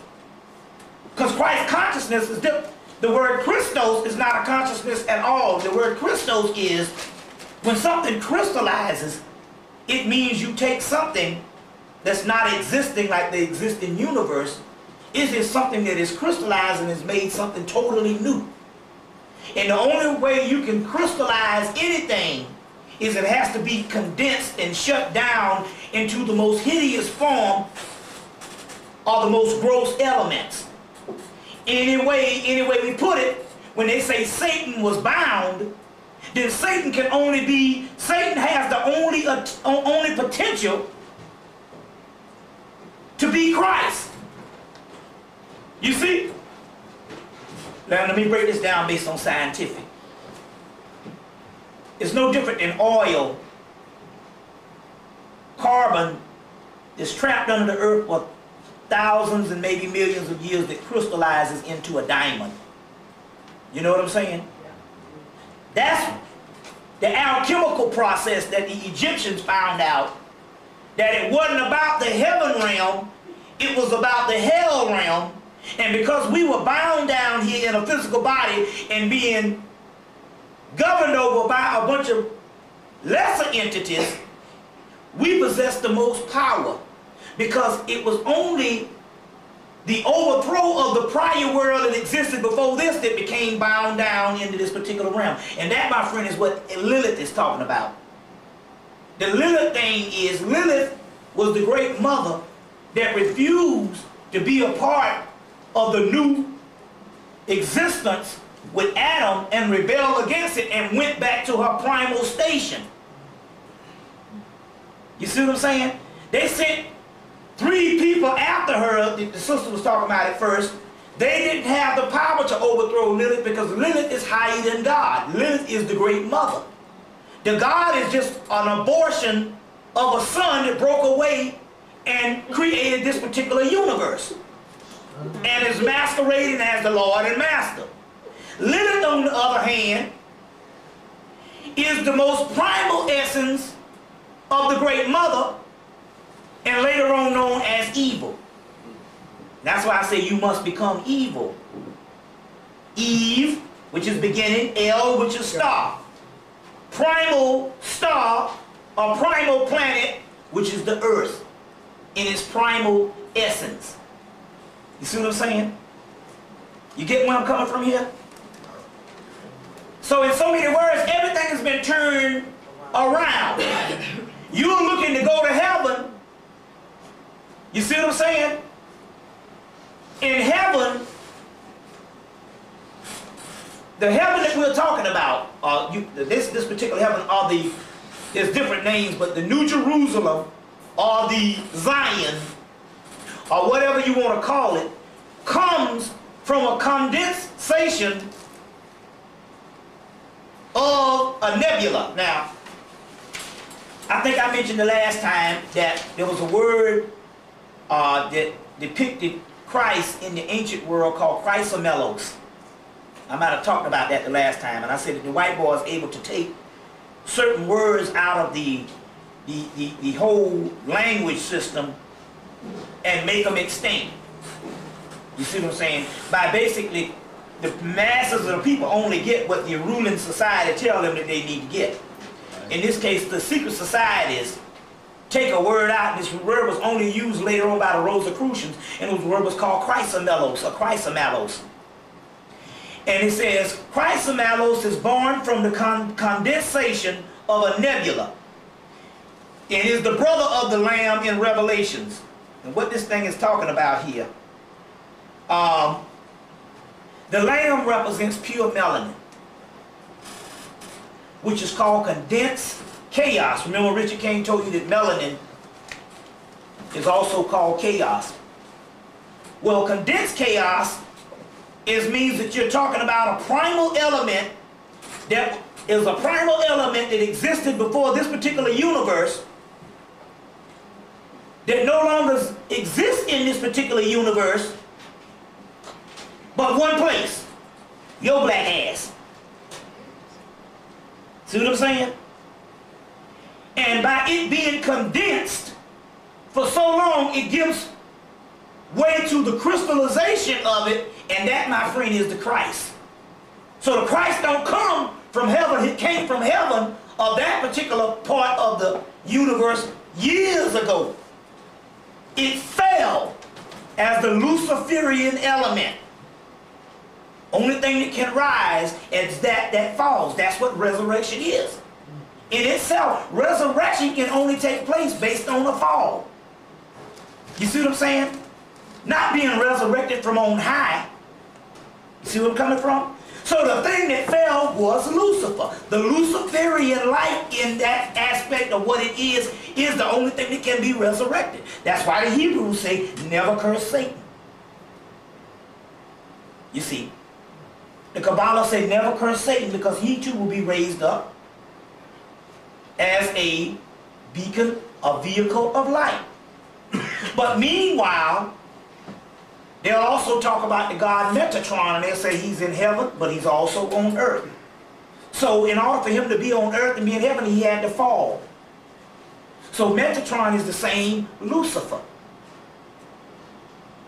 because Christ consciousness is different. The word Christos is not a consciousness at all. The word Christos is when something crystallizes, it means you take something that's not existing like the existing universe. It is something that is crystallized and has made something totally new. And the only way you can crystallize anything is it has to be condensed and shut down into the most hideous form or the most gross elements. Any way we put it, when they say Satan was bound, then Satan has the only potential to be Christ. You see? Now let me break this down based on scientific. It's no different than oil. Carbon is trapped under the earth for thousands and maybe millions of years that crystallizes into a diamond. You know what I'm saying? That's the alchemical process that the Egyptians found out, that it wasn't about the heaven realm, it was about the hell realm. And because we were bound down here in a physical body and being governed over by a bunch of lesser entities, we possess the most power, because it was only the overthrow of the prior world that existed before this that became bound down into this particular realm. And that, my friend, is what Lilith is talking about. The Lilith thing is, Lilith was the great mother that refused to be a part of the new existence with Adam and rebelled against it and went back to her primal station. You see what I'm saying? They sent 3 people after her. The sister was talking about it first. They didn't have the power to overthrow Lilith, because Lilith is higher than God. Lilith is the great mother. The God is just an abortion of a son that broke away and created this particular universe and is masquerading as the Lord and Master. Lilith, on the other hand, is the most primal essence of the Great Mother, and later on known as evil. That's why I say you must become evil. Eve, which is beginning, El, which is star. Primal star, or primal planet, which is the earth, in its primal essence. You see what I'm saying? You get where I'm coming from here? So in so many words, everything has been turned around. You're looking to go to heaven. You see what I'm saying? In heaven, the heaven that we're talking about, this particular heaven, there's different names, but the New Jerusalem, or the Zion, or whatever you want to call it, comes from a condensation of a nebula. Now, I think I mentioned the last time that there was a word that depicted Christ in the ancient world called chrysomelos. I might have talked about that the last time, and I said that the white boy is able to take certain words out of the whole language system and make them extinct. You see what I'm saying? By basically, the masses of the people only get what the ruling society tell them that they need to get. In this case, the secret societies take a word out, and this word was only used later on by the Rosicrucians, and the word was called chrysomelos, or chrysomelos. And it says, chrysomelos is born from the condensation of a nebula, and is the brother of the Lamb in Revelations. And what this thing is talking about here, the Lamb represents pure melanin, which is called condensed chaos. Remember, Richard King told you that melanin is also called chaos. Well, condensed chaos means that you're talking about a primal element that is a primal element that existed before this particular universe, that no longer exists in this particular universe, but one place, your black ass. See what I'm saying? And by it being condensed for so long, it gives way to the crystallization of it, and that, my friend, is the Christ. So the Christ don't come from heaven. It came from heaven, of that particular part of the universe, years ago. It fell as the Luciferian element. Only thing that can rise is that falls. That's what resurrection is. In itself, resurrection can only take place based on a fall. You see what I'm saying? Not being resurrected from on high. You see where I'm coming from? So the thing that fell was Lucifer. The Luciferian light in that aspect of what it is the only thing that can be resurrected. That's why the Hebrews say, never curse Satan. You see, the Kabbalah say never curse Satan, because he too will be raised up as a beacon, a vehicle of light. But meanwhile, they'll also talk about the god Metatron, and they'll say he's in heaven, but he's also on earth. So in order for him to be on earth and be in heaven, he had to fall. So Metatron is the same Lucifer.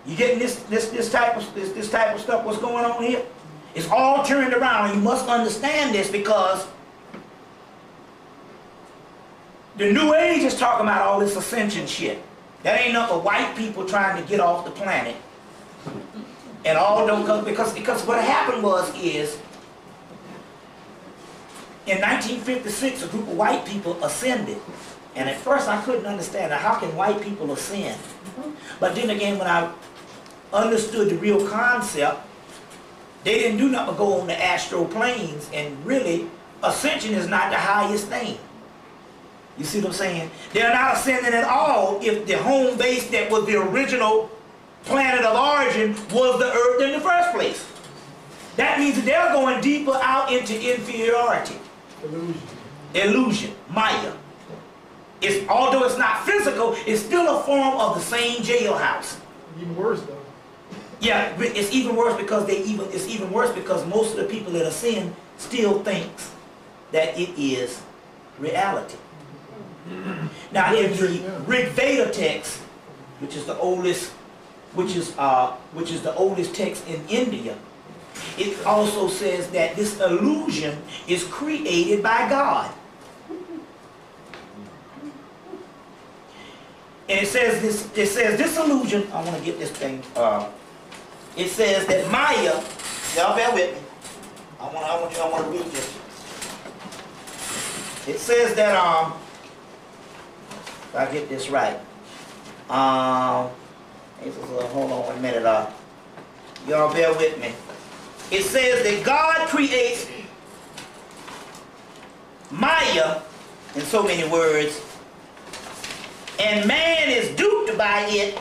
You getting this type of stuff, what's going on here? It's all turned around, and you must understand this, because the New Age is talking about all this ascension shit. That ain't enough of white people trying to get off the planet. And all those, because what happened is in 1956 a group of white people ascended, and at first I couldn't understand how can white people ascend. But then again, when I understood the real concept, they didn't do nothing but go on the astral planes, and really ascension is not the highest thing. You see what I'm saying? They're not ascending at all if the home base that was the original planet of origin was the earth in the first place. That means that they're going deeper out into inferiority. Illusion. Maya. Although it's not physical, it's still a form of the same jailhouse. Even worse though. Yeah, it's even worse because it's even worse because most of the people that are sin still thinks that it is reality. Now in the Rig Veda text, which is the oldest text in India, it also says that this illusion is created by God. And it says this illusion, I want to get this thing, it says that Maya, y'all bear with me. I want to read this. It says that, if I get this right, hold on 1 minute, y'all bear with me. It says that God creates Maya, in so many words, and man is duped by it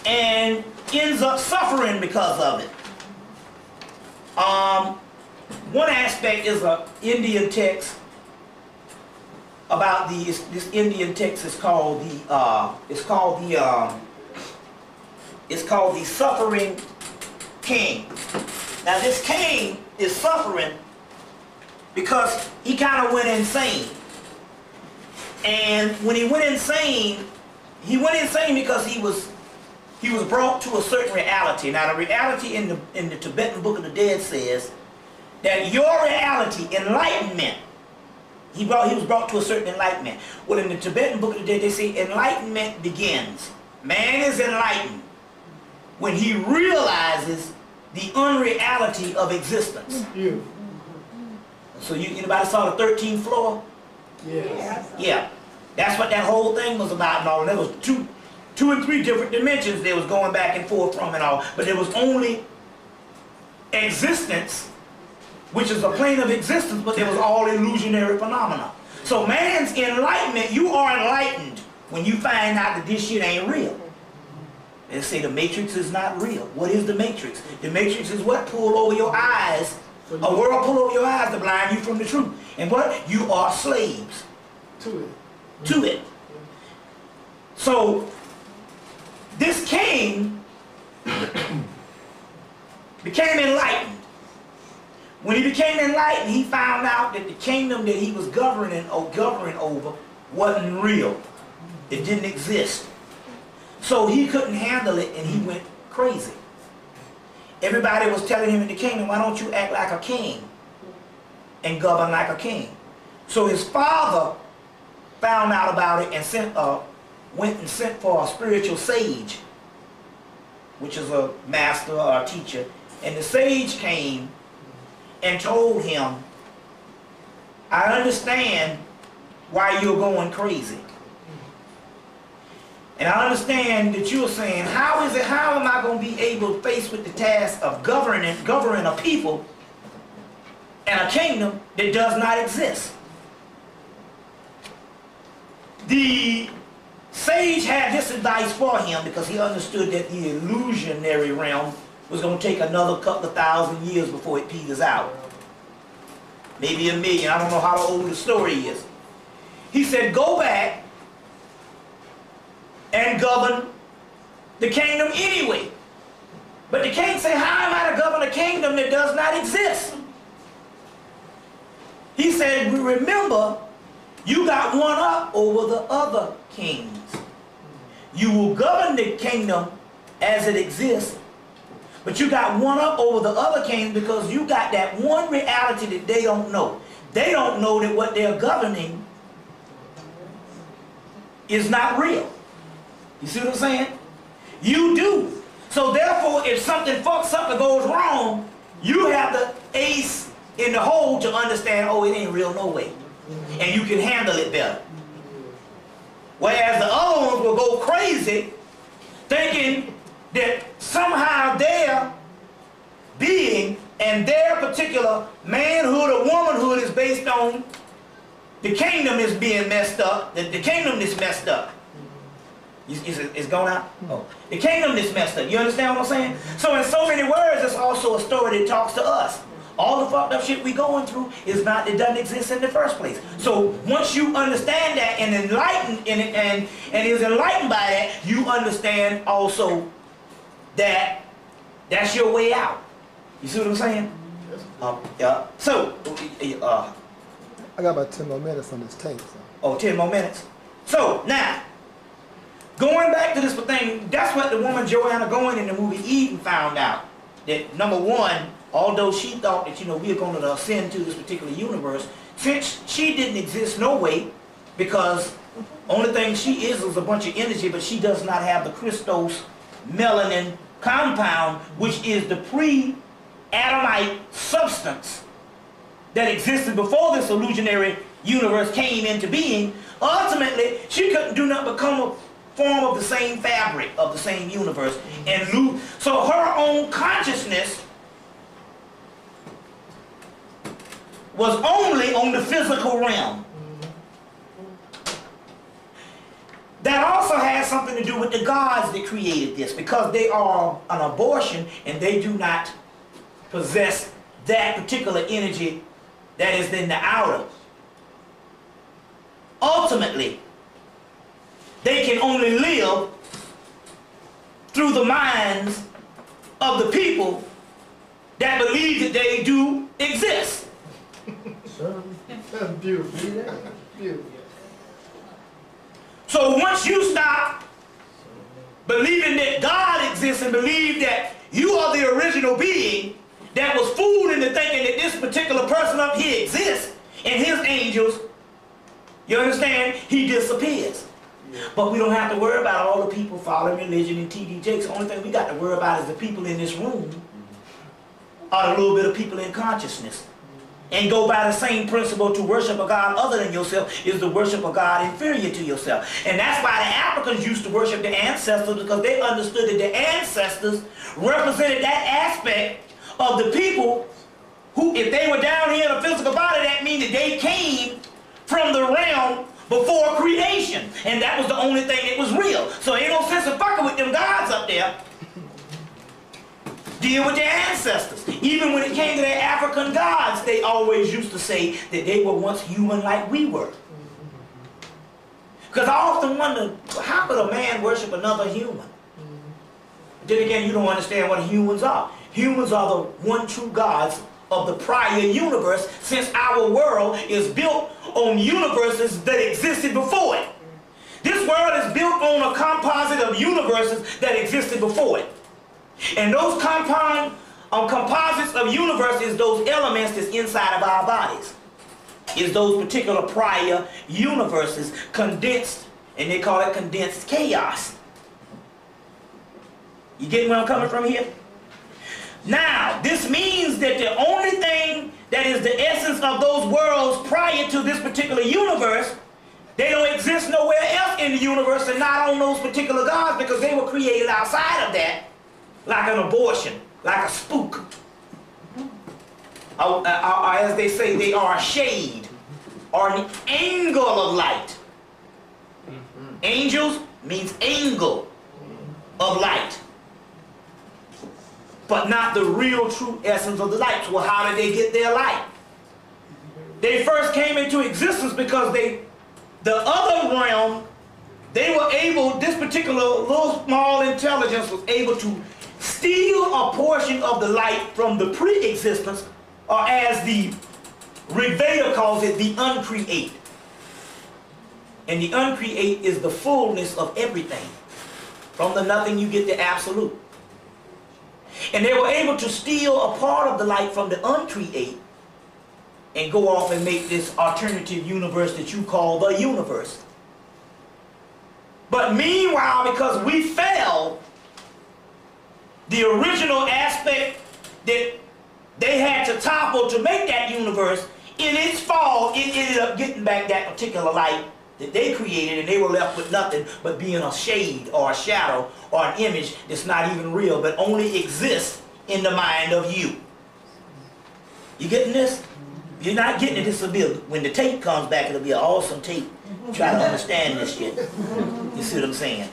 and ends up suffering because of it. One aspect is an Indian text about this Indian text is called the suffering king. Now this king is suffering because he kind of went insane. And when he went insane because he was brought to a certain reality. Now the reality in the Tibetan Book of the Dead says that your reality, enlightenment, he was brought to a certain enlightenment. Well, in the Tibetan Book of the Dead they say enlightenment begins. Man is enlightened when he realizes the unreality of existence. You. So anybody saw the 13th floor? Yes. Yeah. That's what that whole thing was about and all. And there was two and three different dimensions they was going back and forth from and all. But there was only existence, which is a plane of existence, but there was all illusionary phenomena. So man's enlightenment, you are enlightened when you find out that this shit ain't real. They say the matrix is not real. What is the matrix? The matrix is what pulled over your eyes. A world pulled over your eyes to blind you from the truth. And what? You are slaves. To it. So, this king became enlightened. When he became enlightened, he found out that the kingdom that he was governing over wasn't real. It didn't exist. So he couldn't handle it and he went crazy. Everybody was telling him in the kingdom, why don't you act like a king and govern like a king? So his father found out about it and went and sent for a spiritual sage, which is a master or a teacher. And the sage came and told him, I understand why you're going crazy. And I understand that you're saying, how am I going to be able to face with the task of governing a people and a kingdom that does not exist? The sage had this advice for him because he understood that the illusionary realm was going to take another couple of thousand years before it peters out. Maybe 1 million. I don't know how old the story is. He said, go back and govern the kingdom anyway. But the king said, how am I to govern a kingdom that does not exist? He said, remember, you got one up over the other kings. You will govern the kingdom as it exists, but you got one up over the other kings because you got that one reality that they don't know. They don't know that what they're governing is not real. You see what I'm saying? You do. So therefore, if something fucks up or goes wrong, you have the ace in the hole to understand, oh, it ain't real no way. And you can handle it better. Whereas the other ones will go crazy thinking that somehow their being and their particular manhood or womanhood is based on the kingdom is being messed up, the kingdom is messed up. It's gone out? Oh. The kingdom is messed up. You understand what I'm saying? So in so many words, it's also a story that talks to us. All the fucked up shit we going through it doesn't exist in the first place. So once you understand that and enlightened and is enlightened by that, you understand also that's your way out. You see what I'm saying? Yeah. So, I got about 10 more minutes on this tape. So. oh, 10 more minutes. So, now, going back to this thing, that's what the woman Joanna Goin in the movie Eden found out. That number one, although she thought that, we are going to ascend to this particular universe, since she didn't exist no way, because only thing she is a bunch of energy, but she does not have the Christos melanin compound, which is the pre-Adamite substance that existed before this illusionary universe came into being. Ultimately, she couldn't do nothing but come a form of the same fabric of the same universe and lose. So her own consciousness was only on the physical realm. That also has something to do with the gods that created this, because they are an abortion and they do not possess that particular energy that is in the outer. Ultimately, they can only live through the minds of the people that believe that they do exist. That's beautiful. Beautiful. So once you stop believing that God exists and believe that you are the original being that was fooled into thinking that this particular person up here exists and his angels, you understand, he disappears. But we don't have to worry about all the people following religion and T.D. Jakes. The only thing we got to worry about is the people in this room, or the little bit of people in consciousness. And go by the same principle: to worship a God other than yourself is to worship a God inferior to yourself. And that's why the Africans used to worship the ancestors, because they understood that the ancestors represented that aspect of the people who, if they were down here in a physical body, that means that they came from the realm before creation. And that was the only thing that was real. So ain't no sense of fucking with them gods up there. Deal with their ancestors. Even when it came to their African gods, they always used to say that they were once human like we were. Because I often wonder, how could a man worship another human? Then again, you don't understand what humans are. Humans are the one true gods of the prior universe, since our world is built on universes that existed before it. This world is built on a composite of universes that existed before it. And those composites of universe is those elements that's inside of our bodies. Is those particular prior universes condensed, and they call it condensed chaos. You getting where I'm coming from here? Now, this means that the only thing that is the essence of those worlds prior to this particular universe, they don't exist nowhere else in the universe and not on those particular gods, because they were created outside of that. Like an abortion, like a spook. Or as they say, they are a shade or an angle of light. Angels means angle of light, but not the real true essence of the light. So how did they get their light? They first came into existence because the other realm, they were able, this particular little small intelligence was able to steal a portion of the light from the pre-existence, or as the Rigveda calls it, the uncreate. And the uncreate is the fullness of everything. From the nothing you get the absolute. And they were able to steal a part of the light from the uncreate and go off and make this alternative universe that you call the universe. But meanwhile, because we fell, the original aspect that they had to topple to make that universe, in its fall, it ended up getting back that particular light that they created, and they were left with nothing but being a shade or a shadow or an image that's not even real, but only exists in the mind of you. You getting this? If you're not getting it, this will be when the tape comes back, it'll be an awesome tape. Try to understand this shit. You see what I'm saying?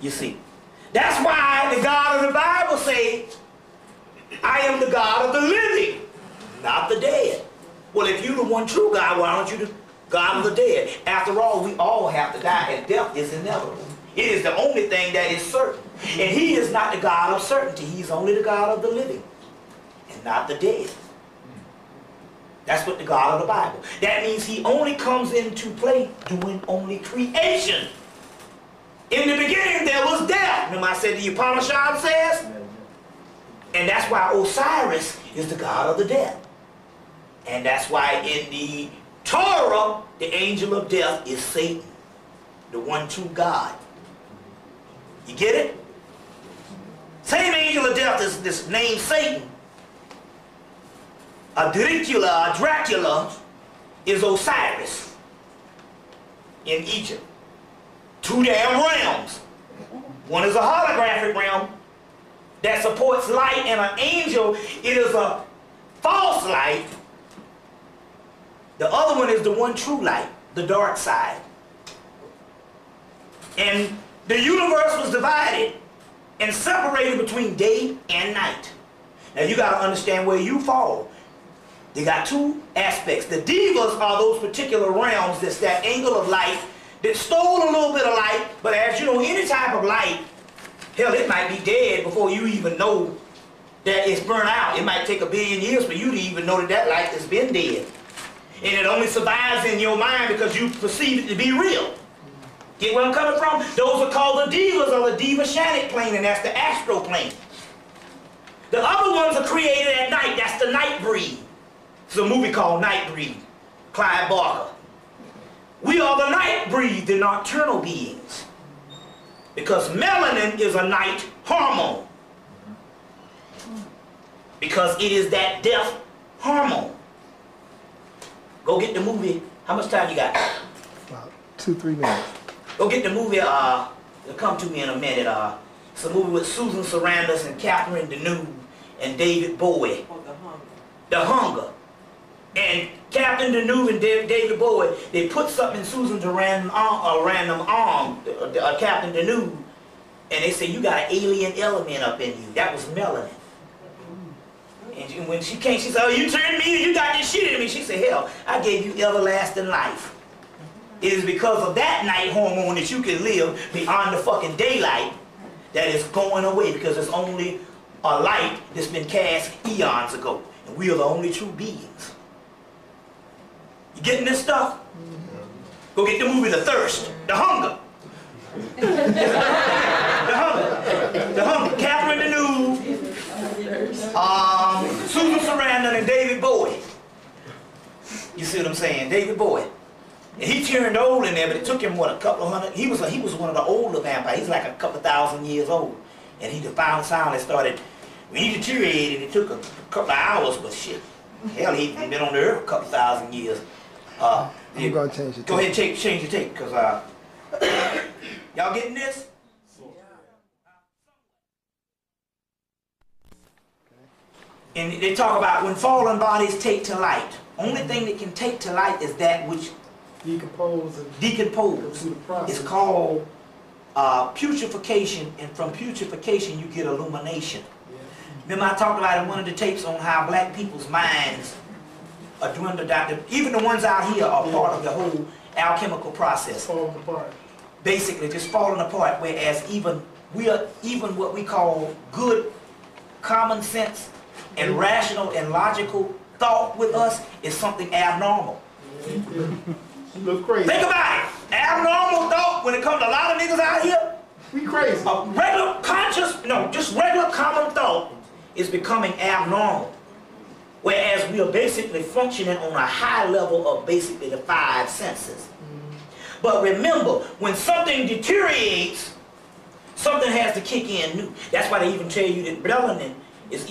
You see. That's why the God of the Bible says, I am the God of the living, not the dead. Well, if you're the one true God, why aren't you the God of the dead? After all, we all have to die, and death is inevitable. It is the only thing that is certain. And he is not the God of certainty. He's only the God of the living and not the dead. That's what the God of the Bible. That means he only comes into play doing only creation. In the beginning there was death. Remember I said the Upanishad says? And that's why Osiris is the God of the dead. And that's why in the Torah, the angel of death is Satan, the one true God. You get it? Same angel of death is this name Satan. A Dracula is Osiris in Egypt. Two damn realms. One is a holographic realm that supports light, and an angel, it is a false light. The other one is the one true light, the dark side. And the universe was divided and separated between day and night. Now you got to understand where you fall. They got two aspects. The devas are those particular realms, that's that angle of light that stole a little bit of light, but as you know, any type of light, hell, it might be dead before you even know that it's burnt out. It might take 1 billion years for you to even know that that light has been dead. And it only survives in your mind because you perceive it to be real. Get where I'm coming from? Those are called the devas, or the Devashanic plane, and that's the astral plane. The other ones are created at night. That's the night breed. It's a movie called Night Breed, Clive Barker. We are the night breed, the nocturnal beings. Because melanin is a night hormone. Because it is that death hormone. Go get the movie. How much time you got? About 2-3 minutes. Go get the movie, it'll come to me in a minute. It's a movie with Susan Sarandon and Catherine Deneuve and David Bowie. Oh, The Hunger. The Hunger. And Captain Deneuve and David Bowie, they put something in Susan Sarandon's random arm, Captain Deneuve, and they say, you got an alien element up in you. That was melanin. And when she came, she said, oh, you turned me, you got this shit in me. She said, hell, I gave you everlasting life. It is because of that night hormone that you can live beyond the fucking daylight that is going away, because it's only a light that's been cast eons ago. And we are the only true beings. You getting this stuff? Go get the movie The Thirst, The Hunger. The Hunger. The Hunger. Catherine Deneuve, Susan Sarandon, and David Bowie. You see what I'm saying? David Bowie. And he turned old in there, but it took him, what, a couple of hundred? He was one of the older vampires. He's like a couple thousand years old. And he finally started, when he deteriorated, it took a couple of hours, but shit. Hell, he'd been on the earth a couple thousand years. I'm going to change the tape. Go ahead and change the tape, because y'all getting this? And they talk about when fallen bodies take to light. Only thing that can take to light is that which Decompose. It's called putrefaction, and from putrefaction you get illumination. Yeah. Remember I talked about in one of the tapes on how black people's minds are dwindled down. Even the ones out here are part of the whole alchemical process. Falling apart. Basically just falling apart, whereas even what we call good common sense and rational and logical thought with us is something abnormal. Yeah. You look crazy. Think about it. Abnormal thought when it comes to a lot of niggas out here. We crazy. Just regular common thought is becoming abnormal. Whereas we are basically functioning on a high level of basically the 5 senses. But remember, when something deteriorates, something has to kick in new. That's why they even tell you that melanin is it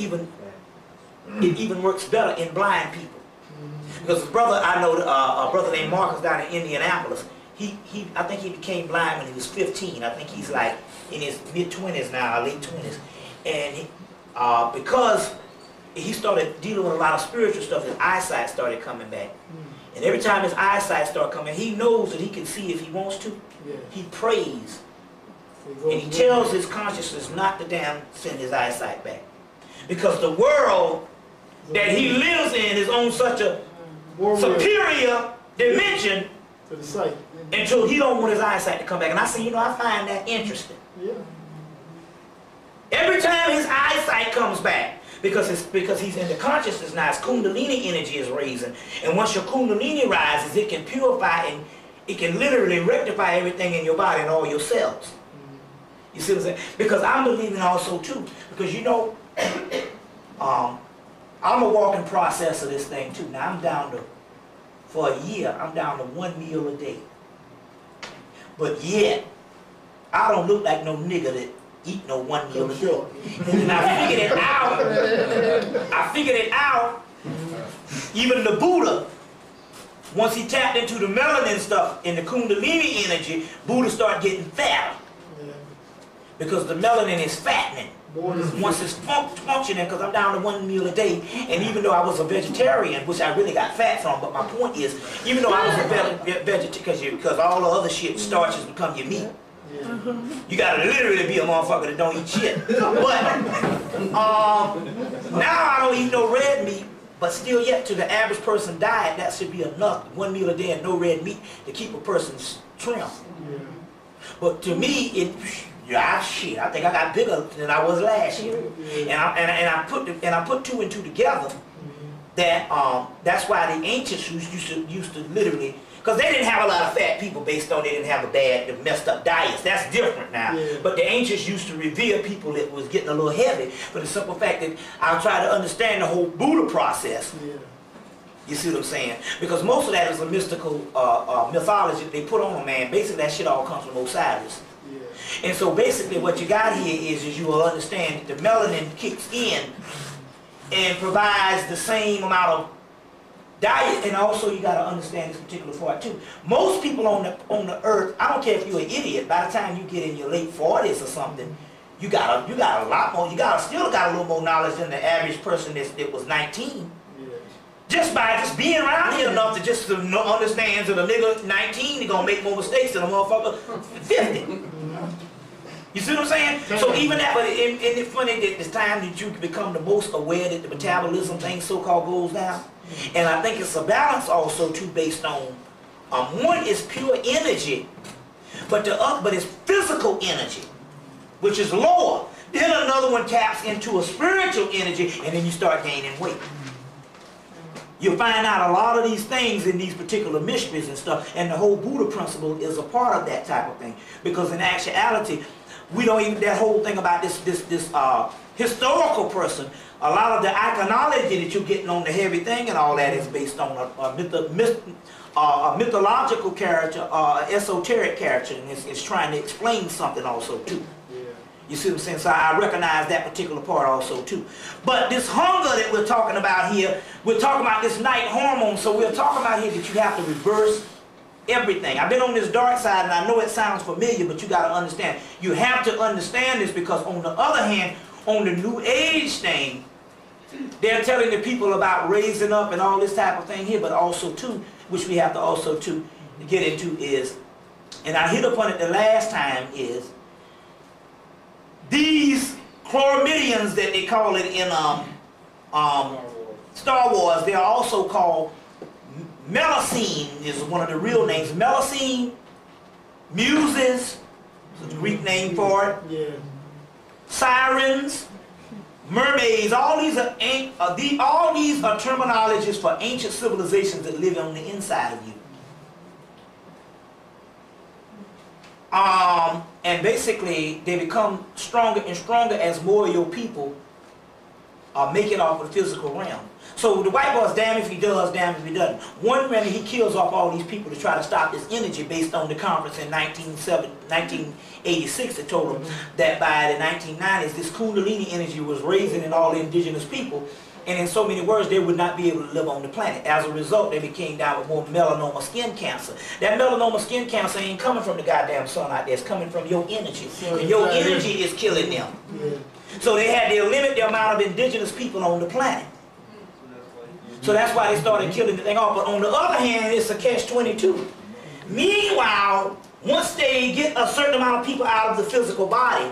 even works better in blind people. Because a brother I know, a brother named Marcus down in Indianapolis, I think he became blind when he was 15. I think he's like in his mid-20s now, late 20s. And because he started dealing with a lot of spiritual stuff, his eyesight started coming back. And every time his eyesight started coming, he knows that he can see if he wants to. Yeah. He prays. And he tells his consciousness not to damn send his eyesight back. Because the world that he lives in is on such a superior dimension to the sight. Until he don't want his eyesight to come back. And I say, I find that interesting. Yeah. comes back. Because he's in the consciousness now. His Kundalini energy is raising. And once your Kundalini rises, it can purify and it can literally rectify everything in your body and all your cells. You see what I'm saying? Because I'm believing also too. Because you know, I'm a walking process of this thing too. Now I'm down to, for a year, I'm down to 1 meal a day. But yet, I don't look like no nigga that eat no 1 meal a day. And I figured it out. Even the Buddha, once he tapped into the melanin stuff and the Kundalini energy, Buddha started getting fatter. Because the melanin is fattening. Once it's functioning, because I'm down to 1 meal a day, and even though I was a vegetarian, which I really got fat from, but my point is, even though I was a vegetarian, because all the other shit, starches become your meat. You gotta literally be a motherfucker that don't eat shit. But now I don't eat no red meat, but still yet to the average person diet, that should be enough. 1 meal a day and no red meat to keep a person trim. But to me, shit, I think I got bigger than I was last year. And I put two and two together. That that's why the ancients used to literally, because they didn't have a lot of fat people based on they didn't have a bad, messed up diets. That's different now. But the ancients used to revere people that was getting a little heavy for the simple fact that I try to understand the whole Buddha process. You see what I'm saying? Because most of that is a mystical mythology that they put on a man. Basically, that shit all comes from Osiris. And so basically what you got here is you will understand that the melanin kicks in and provides the same amount of diet, and also you got to understand this particular part too. Most people on the earth, I don't care if you're an idiot, by the time you get in your late 40s or something, you got a lot more, still got a little more knowledge than the average person that was 19. Just by being around here enough to just to understand that a nigga 19 is gonna make more mistakes than a motherfucker 50. You see what I'm saying? So even that, but it's funny that it's time that you become the most aware that the metabolism thing so-called goes down. And I think it's a balance also too based on, one is pure energy, but the other, but it's physical energy, which is lower. Then another one taps into a spiritual energy, and then you start gaining weight. You'll find out a lot of these things in these particular mysteries and stuff, and the whole Buddha principle is a part of that type of thing. Because in actuality, we don't even, that whole thing about this historical person, a lot of the iconology that you're getting on the heavy thing and all that is based on a mythological character, esoteric character, and it's trying to explain something also too. You see what I'm saying? So I recognize that particular part also too. But this hunger that we're talking about here, we're talking about this night hormone, so we're talking about here that you have to reverse everything. I've been on this dark side and I know it sounds familiar, but you got to understand. You have to understand this because on the other hand, on the New Age thing, they're telling the people about raising up and all this type of thing here, but also too, which we have to also to get into is, and I hit upon it the last time, is these chloramidians that they call it in Star Wars, they are also called Melusine is one of the real names. Melusine, Muses, is the Greek name for it. Sirens, mermaids, all these are terminologies for ancient civilizations that live on the inside of you. And basically, they become stronger and stronger as more of your people make it off of the physical realm. So the white boy's damn if he does, damn if he doesn't. One minute he kills off all these people to try to stop this energy based on the conference in 1986 that told them that by the 1990s, this Kundalini energy was raising in all the indigenous people. And in so many words, they would not be able to live on the planet. As a result, they became down with more melanoma skin cancer. That melanoma skin cancer ain't coming from the goddamn sun out there. It's coming from your energy. And your energy is killing them. So they had to limit the amount of indigenous people on the planet. So that's why they started killing the thing off. But on the other hand, it's a catch-22. Meanwhile, once they get a certain amount of people out of the physical body,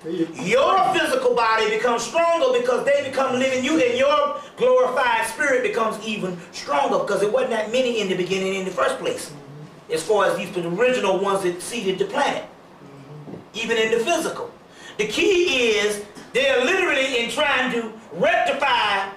your physical body becomes stronger because they become living you, and your glorified spirit becomes even stronger because it wasn't that many in the beginning in the first place. As far as these the original ones that seeded the planet, even in the physical. The key is they're literally in trying to rectify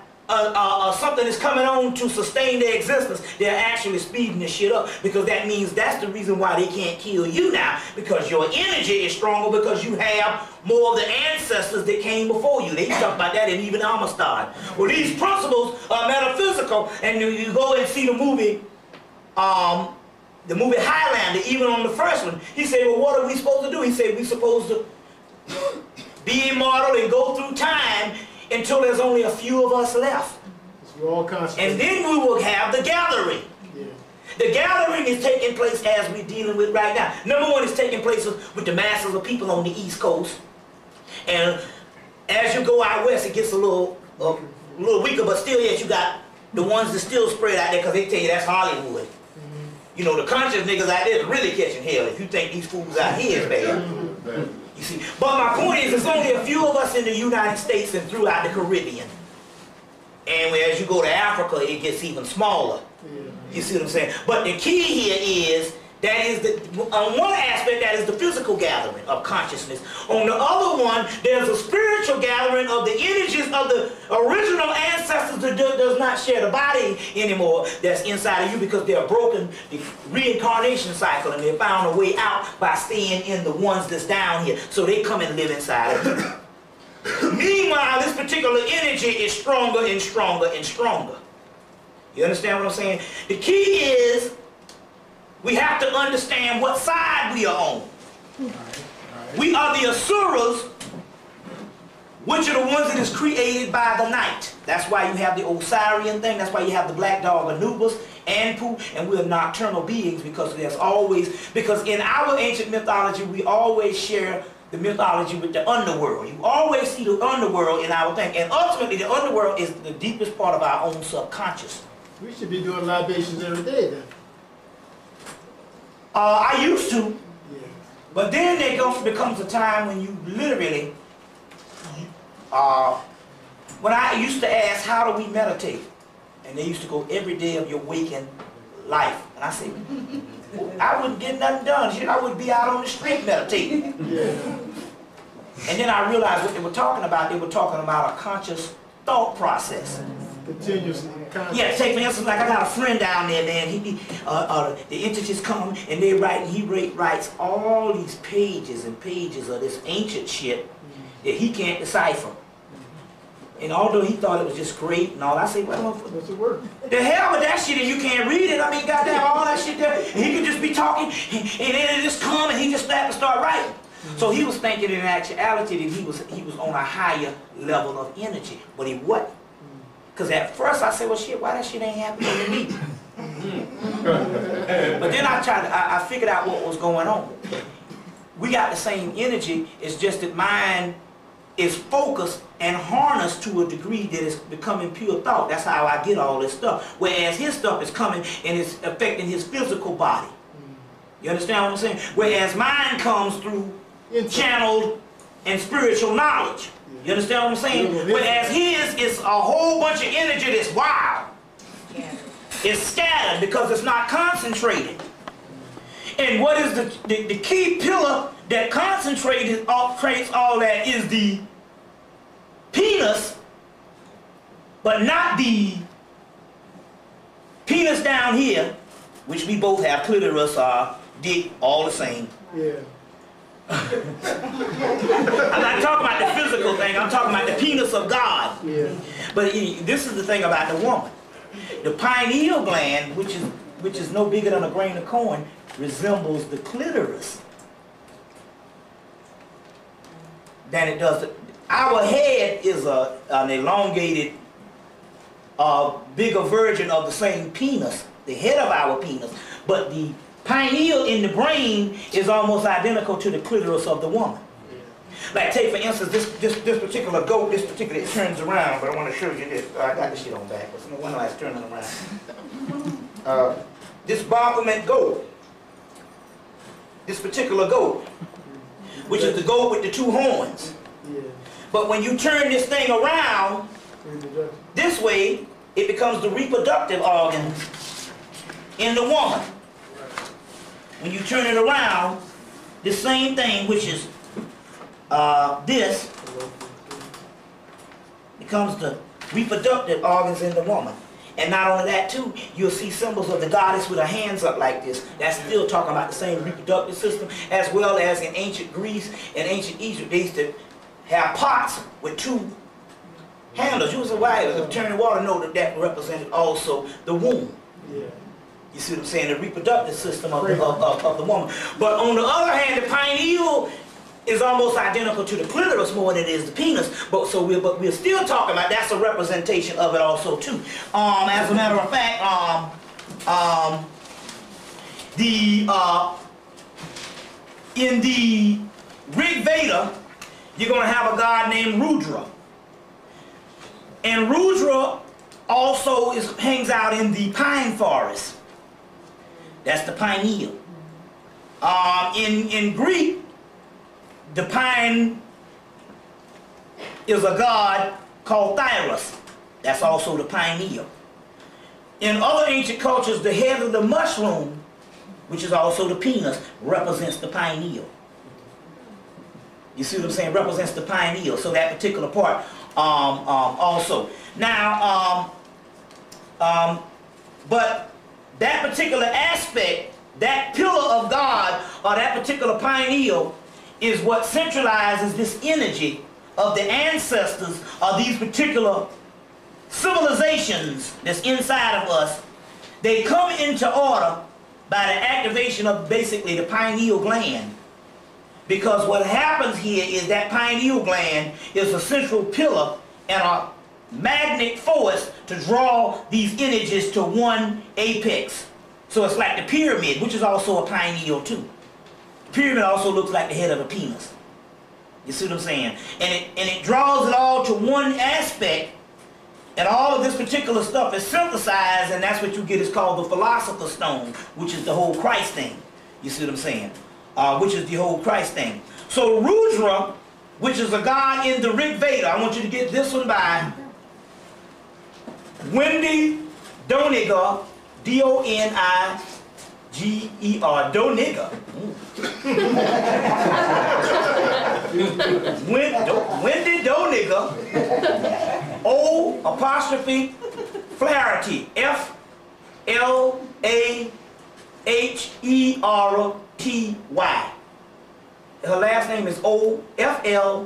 something that's coming on to sustain their existence, they're actually speeding this shit up, because that means that's the reason why they can't kill you now, because your energy is stronger, because you have more of the ancestors that came before you. They talk about that in even Amistad. Well, these principles are metaphysical, and you go and see the movie Highlander, even on the first one, he said, well, what are we supposed to do? He said, we're supposed to be immortal and go through time until there's only a few of us left. And then we will have the gathering. Yeah. The gathering is taking place as we're dealing with right now. Number one is taking place with the masses of people on the East Coast. And as you go out west, it gets a little weaker, but still yet you got the ones that still spread out there, because they tell you that's Hollywood. You know, the conscious niggas out there is really catching hell if you think these fools out here is bad. You see, but my point is, there's only a few of us in the United States and throughout the Caribbean. And as you go to Africa, it gets even smaller. You see what I'm saying? But the key here is, that is on one aspect, that is the physical gathering of consciousness. On the other one, there's a spiritual gathering of the energies of the original ancestors that does not share the body anymore, that's inside of you, because they're broken the reincarnation cycle, and they found a way out by staying in the ones that's down here. So they come and live inside of you. Meanwhile, this particular energy is stronger and stronger and stronger. You understand what I'm saying? The key is, we have to understand what side we are on. We are the Asuras, which are the ones that is created by the night. That's why you have the Osirian thing. That's why you have the black dog Anubis, Anpu, and we're nocturnal beings, because in our ancient mythology, we always share the mythology with the underworld. You always see the underworld in our thing. And ultimately, the underworld is the deepest part of our own subconscious. We should be doing libations every day then. I used to, but then there becomes a time when you literally, when I used to ask, how do we meditate? And they used to go, every day of your waking life. And I said, well, I wouldn't get nothing done. Shit, I would be out on the street meditating. And then I realized what they were talking about. They were talking about a conscious thought process. Continuously. Yeah, take for instance, like I got a friend down there, man. The entities come and they write, and he writes all these pages and pages of this ancient shit that he can't decipher. And although he thought it was just great and all, I say, well, what's the word? The hell with that shit, and you can't read it. I mean, goddamn, all that shit there. And he could just be talking, and then it just come, and he just start writing. So he was thinking in actuality that he was on a higher level of energy, but he wasn't. Because at first I said, well, shit, why that shit ain't happening to me? But then I figured out what was going on. We got the same energy, it's just that mine is focused and harnessed to a degree that is becoming pure thought. That's how I get all this stuff. Whereas his stuff is coming and it's affecting his physical body. You understand what I'm saying? Whereas mine comes through channeled and spiritual knowledge. You understand what I'm saying? Whereas his is a whole bunch of energy that's wild. It's scattered because it's not concentrated. And what is the key pillar that concentrates all that is the penis, but not the penis down here, which we both have, clitoris, dick, all the same. Yeah. I'm not talking about the physical thing, I'm talking about the penis of God. Yeah. But this is the thing about the woman. The pineal gland, which is no bigger than a grain of corn, resembles the clitoris than it does. Our head is an elongated, bigger version of the same penis, the head of our penis, but the pineal in the brain is almost identical to the clitoris of the woman. Like, take for instance, this particular goat, it turns around, but I want to show you this. I got this shit on backwards. No wonder it's turning around. This Baphomet goat, this particular goat, which is the goat with the two horns. But when you turn this thing around this way, it becomes the reproductive organ in the woman. When you turn it around, the same thing, which is this, comes to reproductive organs in the woman. And not only that too, you'll see symbols of the goddess with her hands up like this. That's still talking about the same reproductive system, as well as in ancient Greece and ancient Egypt, they used to have pots with two handles. You was a wife of turning water, know that that represented also the womb. Yeah. You see what I'm saying? The reproductive system of the woman. But on the other hand, the pineal is almost identical to the clitoris more than it is the penis. But we're still talking about that's a representation of it also too. As a matter of fact, in the Rig Veda, you're going to have a god named Rudra. And Rudra also hangs out in the pine forest. That's the pineal. In Greek, the pine is a god called Thyros. That's also the pineal. In other ancient cultures, the head of the mushroom, which is also the penis, represents the pineal. You see what I'm saying? Represents the pineal. So that particular part also. Now, but that particular aspect, that pillar of God, or that particular pineal, is what centralizes this energy of the ancestors of these particular civilizations that's inside of us. They come into order by the activation of basically the pineal gland. Because what happens here is that pineal gland is a central pillar and a magnet force to draw these energies to one apex. So it's like the pyramid, which is also a pineal too. The pyramid also looks like the head of a penis. You see what I'm saying? And it draws it all to one aspect, and all of this particular stuff is synthesized, and that's what you get is called the Philosopher's Stone, which is the whole Christ thing. You see what I'm saying? Which is the whole Christ thing. So Rudra, which is a god in the Rig Veda, I want you to get this one by Wendy Doniger, D-O-N-I-G-E-R, Doniger. Wendy Doniger, O''Flaherty, F-L-A-H-E-R-T-Y. Her last name is O-F-L-A-H-E-R-T-Y.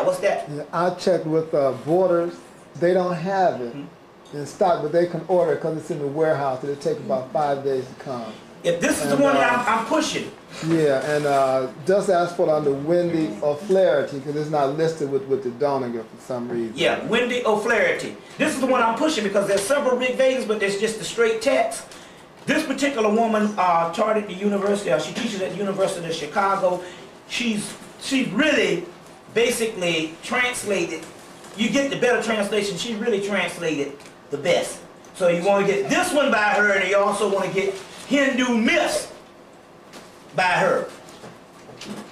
What's that? Yeah, I checked with Borders. They don't have it in stock, but they can order it because it's in the warehouse. It'll take about 5 days to come. If this is the one that I'm pushing. Yeah, and just ask for it under Wendy O'Flaherty because it's not listed with the Doniger for some reason. Yeah, Wendy O'Flaherty. This is the one I'm pushing because there's several Rig Vedas, but there's just the straight text. This particular woman taught at the university, she teaches at the University of Chicago. She's really basically translated. You get the better translation. She really translated the best. So you want to get this one by her, and you also want to get Hindu myths by her.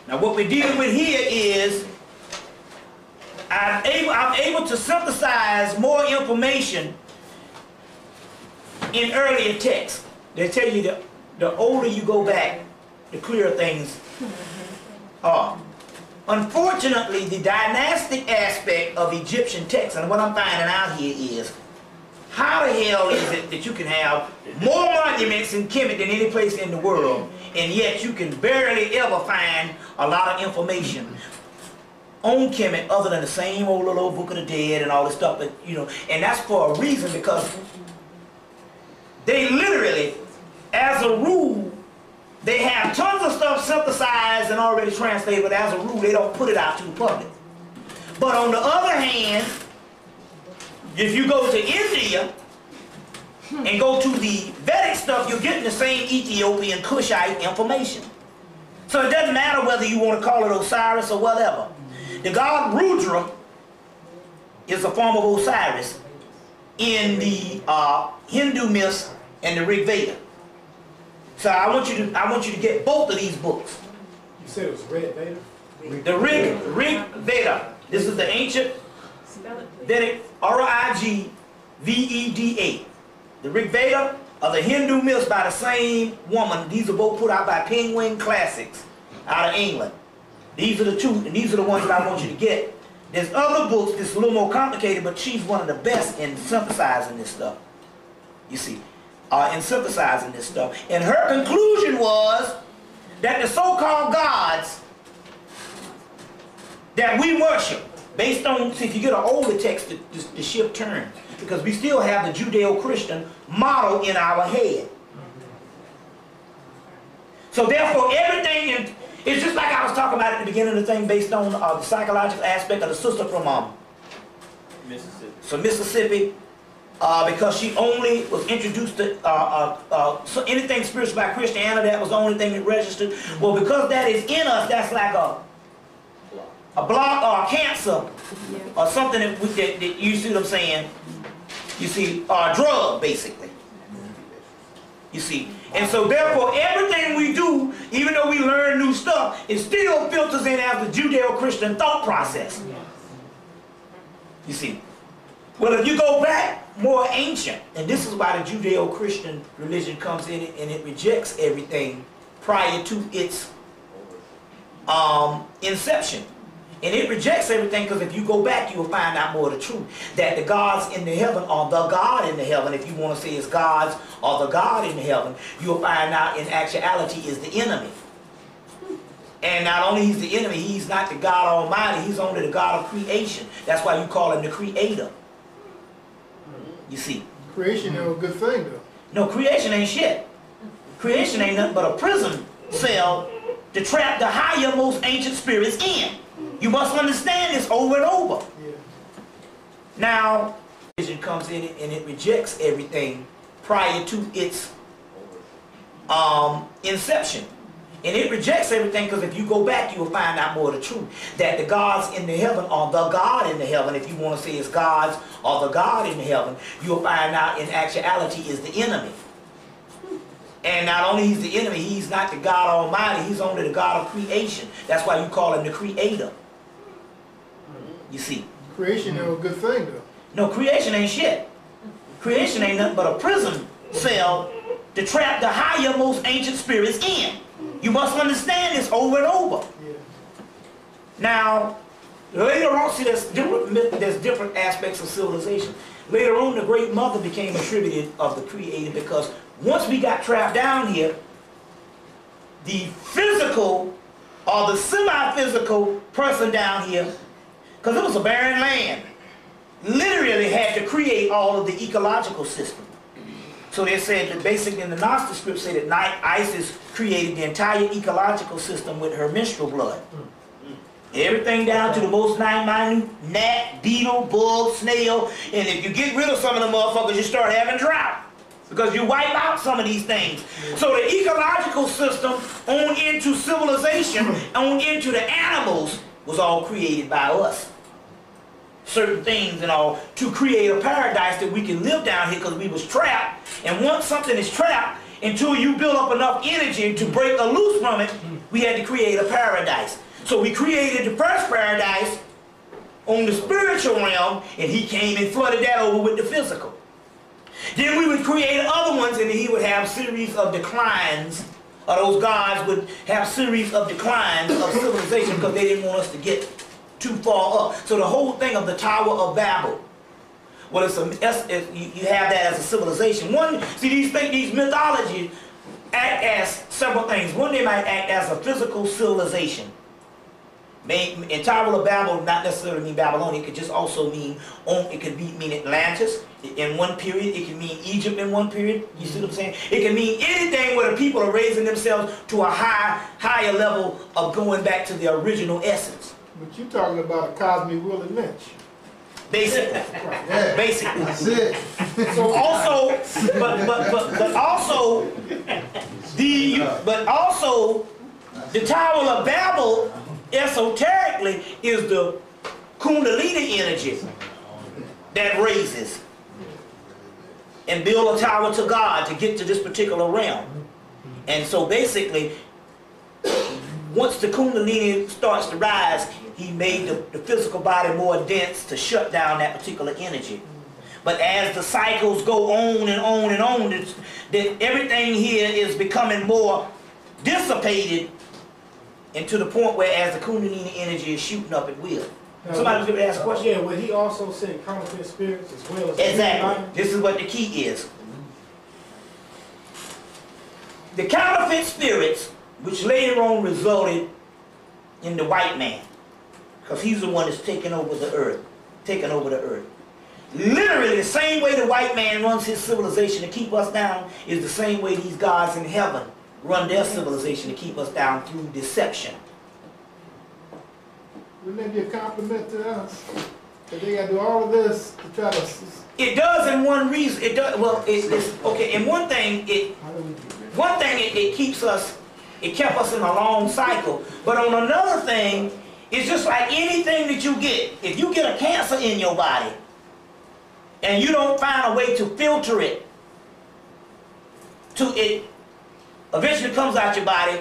Now what we're dealing with here is I'm able to synthesize more information in earlier texts. They tell you that the older you go back, the clearer things are. Unfortunately, the dynastic aspect of Egyptian texts, and what I'm finding out here is, how the hell is it that you can have more monuments in Kemet than any place in the world, and yet you can barely ever find a lot of information on Kemet other than the same old little Book of the Dead and all this stuff that, you know, and that's for a reason, because they literally, as a rule, they have tons of stuff synthesized and already translated, but as a rule, they don't put it out to the public. But on the other hand, if you go to India and go to the Vedic stuff, you're getting the same Ethiopian Kushite information. So it doesn't matter whether you want to call it Osiris or whatever. The god Rudra is a form of Osiris in the Hindu myths and the Rig Veda. So I want you to get both of these books. You said it was Rig Veda? The Rig Veda. This is the ancient Vedic, R-I-G-V-E-D-A. The Rig Veda are the Hindu myths by the same woman. These are both put out by Penguin Classics out of England. These are the two, and these are the ones that I want you to get There's other books that's a little more complicated, but she's one of the best in synthesizing this stuff. You see, in synthesizing this stuff. And her conclusion was that the so-called gods that we worship, based on, see, if you get an older text, the ship turns. Because we still have the Judeo-Christian model in our head. So therefore, everything it's just like I was talking about at the beginning of the thing, based on the psychological aspect of the sister from Mississippi. So Mississippi, because she only was introduced to so anything spiritual by Christianity, that was the only thing that registered. Well, because that is in us, that's like a block or a cancer, or something that you see what I'm saying? You see, a drug, basically. You see. And so therefore, everything we do, even though we learn new stuff, it still filters in as the Judeo-Christian thought process. You see. Well, if you go back more ancient, and this is why the Judeo-Christian religion comes in and it rejects everything prior to its inception. And it rejects everything because if you go back, you will find out more of the truth. That the gods in the heaven are the God in the heaven. If you want to say it's gods or the God in the heaven, you'll find out in actuality is the enemy. And not only he's the enemy, he's not the God Almighty. He's only the God of creation. That's why you call him the Creator. You see. Creation is a good thing, though. No, creation ain't shit. Creation ain't nothing but a prison cell to trap the higher, most ancient spirits in. You must understand this over and over. Yeah. Now, religion comes in and it rejects everything prior to its inception. And it rejects everything because if you go back, you will find out more of the truth. That the gods in the heaven are the God in the heaven. If you want to say it's gods or the God in the heaven, you'll find out in actuality is the enemy. And not only he's the enemy, he's not the God Almighty. He's only the God of creation. That's why you call him the Creator. You see. Creation is a good thing, though. No, creation ain't shit. Creation ain't nothing but a prison cell to trap the higher, most ancient spirits in. You must understand this over and over. Yeah. Now, later on, see, there's different aspects of civilization. Later on, the Great Mother became attributed of the Creator because once we got trapped down here, the physical or the semi-physical person down here, because it was a barren land, literally had to create all of the ecological system. So they said that basically in the Gnostic script say that Isis created the entire ecological system with her menstrual blood. Everything down to the most minute gnat, beetle, bug, snail, and if you get rid of some of the motherfuckers, you start having drought. Because you wipe out some of these things. So the ecological system on into civilization, on into the animals, was all created by us. Certain things and all, to create a paradise that we can live down here because we was trapped. And once something is trapped, until you build up enough energy to break loose from it, we had to create a paradise. So we created the first paradise on the spiritual realm, and he came and flooded that over with the physical. Then we would create other ones, and he would have series of declines, or those gods would have series of declines of civilization because they didn't want us to get too far up. So the whole thing of the Tower of Babel, well, you have that as a civilization. One, see, these mythologies act as several things. One, they might act as a physical civilization. In Tower of Babel, not necessarily mean Babylon. It could just also mean, it could mean Atlantis in one period. It could mean Egypt in one period. You see what I'm saying? It can mean anything where the people are raising themselves to a higher level of going back to their original essence. But you're talking about a cosmic Willie Lynch. Basically. Yeah. Basically. That's it. So also, but also the Tower of Babel esoterically is the Kundalini energy that raises and build a tower to God to get to this particular realm. And so basically, once the Kundalini starts to rise, he made the physical body more dense to shut down that particular energy. But as the cycles go on and on and on, that everything here is becoming more dissipated, and to the point where as the Kundalini energy is shooting up at will. Somebody was going to ask a question? Yeah, well, he also said counterfeit spirits as well as. Exactly. This is what the key is. The counterfeit spirits, which later on resulted in the white man, because he's the one that's taking over the earth. Literally the same way the white man runs his civilization to keep us down is the same way these gods in heaven run their civilization to keep us down through deception. Wouldn't that be a compliment to us? That they gotta do all of this to try to... It does in one reason. It does, well, it's okay. In one thing, it keeps us, it kept us in a long cycle. But on another thing, it's just like anything that you get. If you get a cancer in your body, and you don't find a way to filter it, it eventually comes out your body,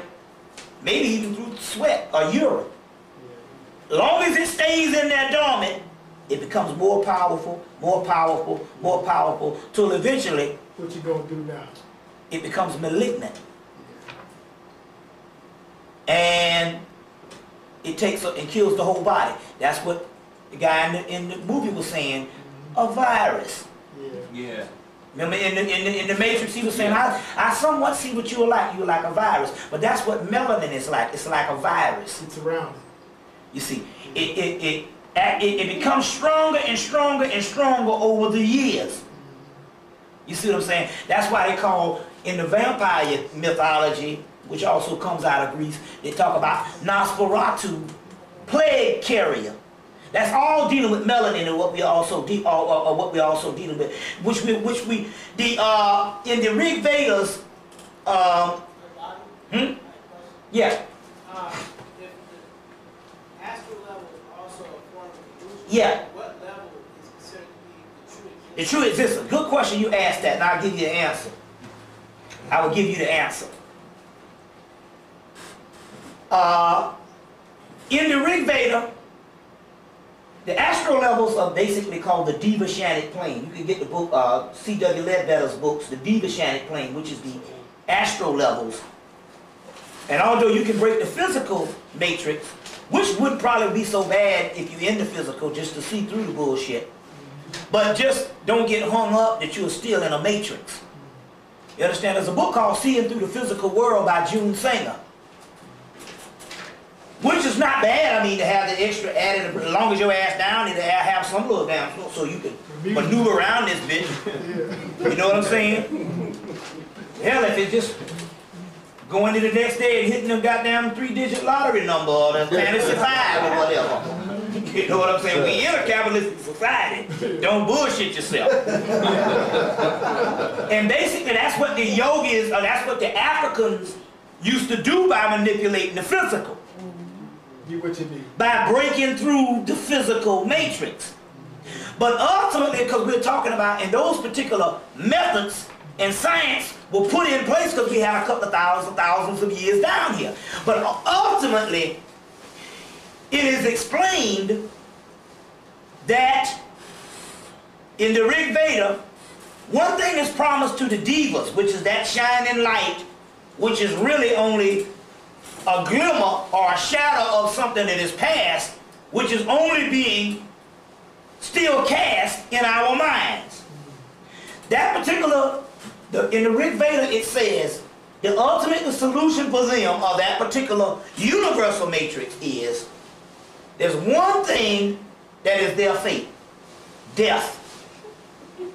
maybe even through sweat or urine. As long as it stays in there dormant, it becomes more powerful, till eventually, what you gonna do now? It becomes malignant. And it takes and kills the whole body. That's what the guy in the movie was saying, a virus. Yeah. Remember in the Matrix he was saying, I somewhat see what you're like a virus. But that's what melanin is like. It's like a virus. It's around it. You see, it becomes stronger and stronger and stronger over the years. You see what I'm saying? That's why they call, in the vampire mythology, which also comes out of Greece, they talk about Nosferatu, plague carrier. That's all dealing with melanin and what we also dealing with, in the Rig Vedas, yeah. Yeah. What level is considered to be the true existence? Good question you asked that, and I'll give you the answer. I will give you the answer. In the Rig Veda, the astral levels are basically called the Devachanic plane. You can get the book, C.W. Ledbetter's books, the Devachanic plane, which is the astral levels. And although you can break the physical matrix, which wouldn't probably be so bad if you're in the physical, just to see through the bullshit. But just don't get hung up that you're still in a matrix. You understand? There's a book called Seeing Through the Physical World by June Singer. Which is not bad, I mean, to have the extra added, as long as your ass down, it'll have some little down so you can maneuver around this bitch. You know what I'm saying? Hell, if it's just going to the next day and hitting them goddamn 3-digit lottery number or the fantasy 5 or whatever. You know what I'm saying? We in a capitalistic society. Don't bullshit yourself. And basically that's what the yogis, or that's what the Africans used to do by manipulating the physical. Do what you need. By breaking through the physical matrix. But ultimately, because we're talking about in those particular methods and science were put in place because we had a couple of thousands of years down here. But ultimately, it is explained that in the Rig Veda, one thing is promised to the devas, which is that shining light, which is really only a glimmer or a shadow of something that is past, which is only being still cast in our minds. That particular, in the Rig Veda it says, the ultimate solution for them of that particular universal matrix is, there's one thing that is their fate, death.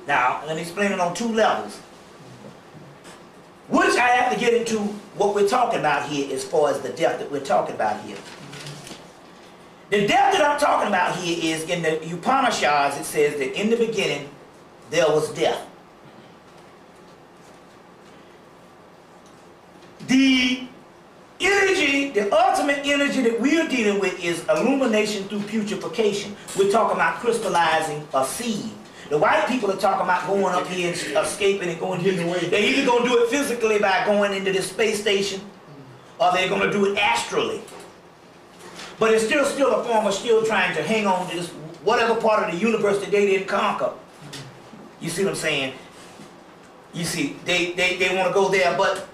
Now, let me explain it on 2 levels. Which I have to get into what we're talking about here as far as the death that we're talking about here. The death that I'm talking about here is in the Upanishads. It says that in the beginning there was death. The energy, the ultimate energy that we are dealing with is illumination through putrefaction. We're talking about crystallizing a seed. The white people are talking about going up here and escaping and going here. They're either going to do it physically by going into this space station, or they're going to do it astrally. But it's still a form of still trying to hang on to this whatever part of the universe that they didn't conquer. You see what I'm saying? You see, they want to go there, but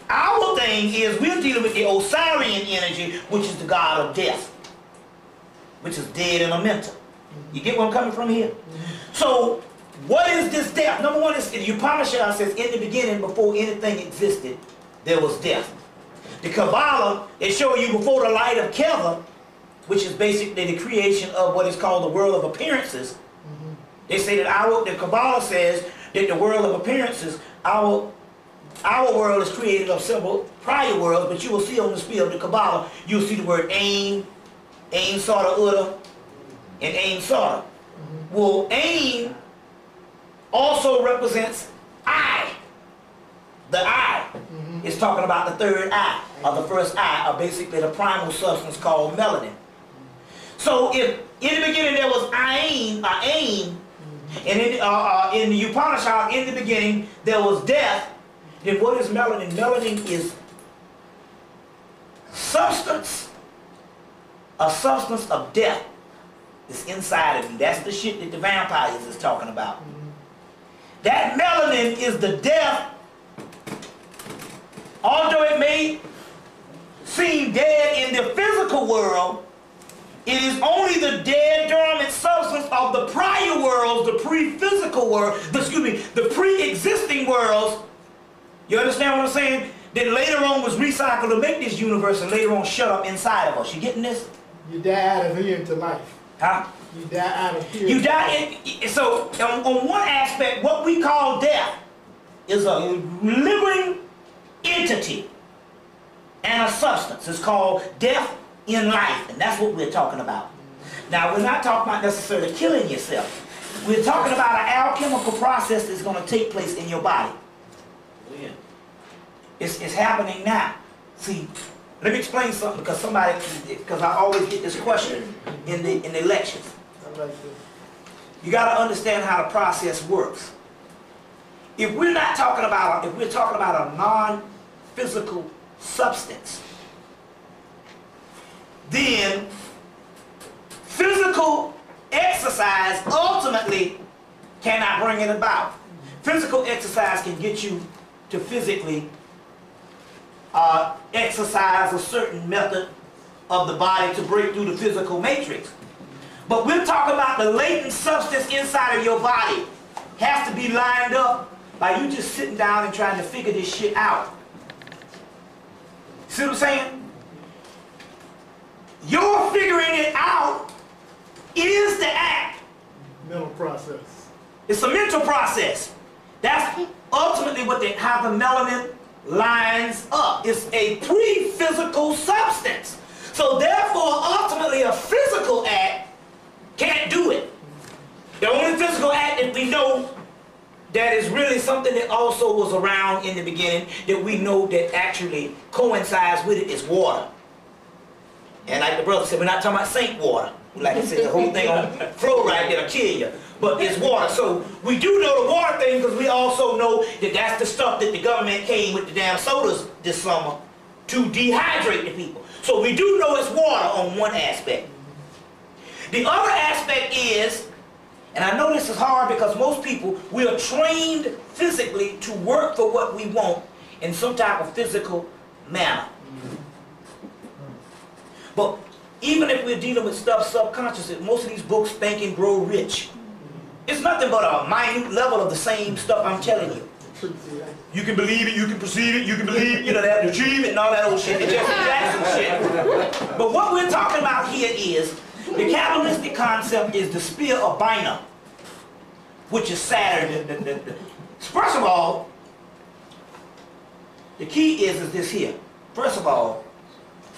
our thing is we're dealing with the Osirian energy, which is the god of death. which is dead and a mental. You get where I'm coming from here? So, what is this death? Number one is, the Upanishad says, in the beginning, before anything existed, there was death. The Kabbalah, they show you before the light of Keva, which is basically the creation of what is called the world of appearances. They say that the Kabbalah says that the world of appearances, our world is created of several prior worlds, but you will see on the sphere of the Kabbalah, you'll see the word Ain, Ain Sarda Uda, and Ain Sarda. Well, Ain also represents I. The I is talking about the third eye, or the first eye, or basically the primal substance called melanin. So if in the beginning there was Ain, and in the Upanishad, in the beginning there was death, then what is melanin? Melanin is substance, a substance of death that's inside of you. That's the shit that the vampires is talking about. That melanin is the death. Although it may seem dead in the physical world, it is only the dead, dormant substance of the prior worlds, the pre-physical world, the pre-existing worlds. You understand what I'm saying? That later on was recycled to make this universe and later on shut up inside of us. You getting this? You die out of here into life. Huh? You die out of here. You die so on one aspect, what we call death is a living entity and a substance. It's called death in life, and that's what we're talking about. Now, we're not talking about necessarily killing yourself. We're talking about an alchemical process that's going to take place in your body. It's happening now. See, let me explain something, because I always get this question in the lectures. You got to understand how the process works. If we're talking about a non-physical substance, then physical exercise ultimately cannot bring it about. Physical exercise can get you to physically exercise a certain method of the body to break through the physical matrix. But we're talking about the latent substance inside of your body has to be lined up by you just sitting down and trying to figure this shit out. See what I'm saying? Your figuring it out is the act. Mental process. It's a mental process. That's ultimately how the melanin lines up. It's a pre-physical substance. So therefore, ultimately, a physical act can't do it. The only physical act that we know that is really something that also was around in the beginning, that we know that actually coincides with it, is water. And like the brother said, we're not talking about Saint water. Like I said, the whole thing on fluoride that'll kill you. But it's water. So we do know the water thing, because we also know that that's the stuff that the government came with the damn sodas this summer to dehydrate the people. So we do know it's water on one aspect. The other aspect is, and I know this is hard because most people, we are trained physically to work for what we want in some type of physical manner. But even if we're dealing with stuff subconscious, most of these books, Think and Grow Rich, it's nothing but a minute level of the same stuff I'm telling you. You can believe it, you can perceive it, you can believe, that achieve it and all that old shit, the Jesse Jackson shit. But what we're talking about here is, the Kabbalistic concept is the spear of Bina, which is Saturn. First of all, the key is this here. First of all,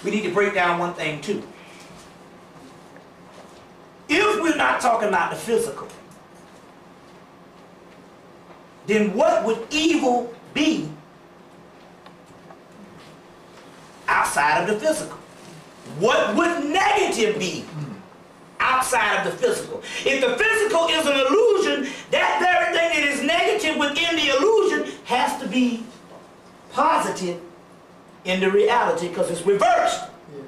we need to break down one thing too. If we're not talking about the physical, then what would evil be outside of the physical? What would negative be outside of the physical? If the physical is an illusion, that very thing that is negative within the illusion has to be positive in the reality, because it's reversed. Yeah.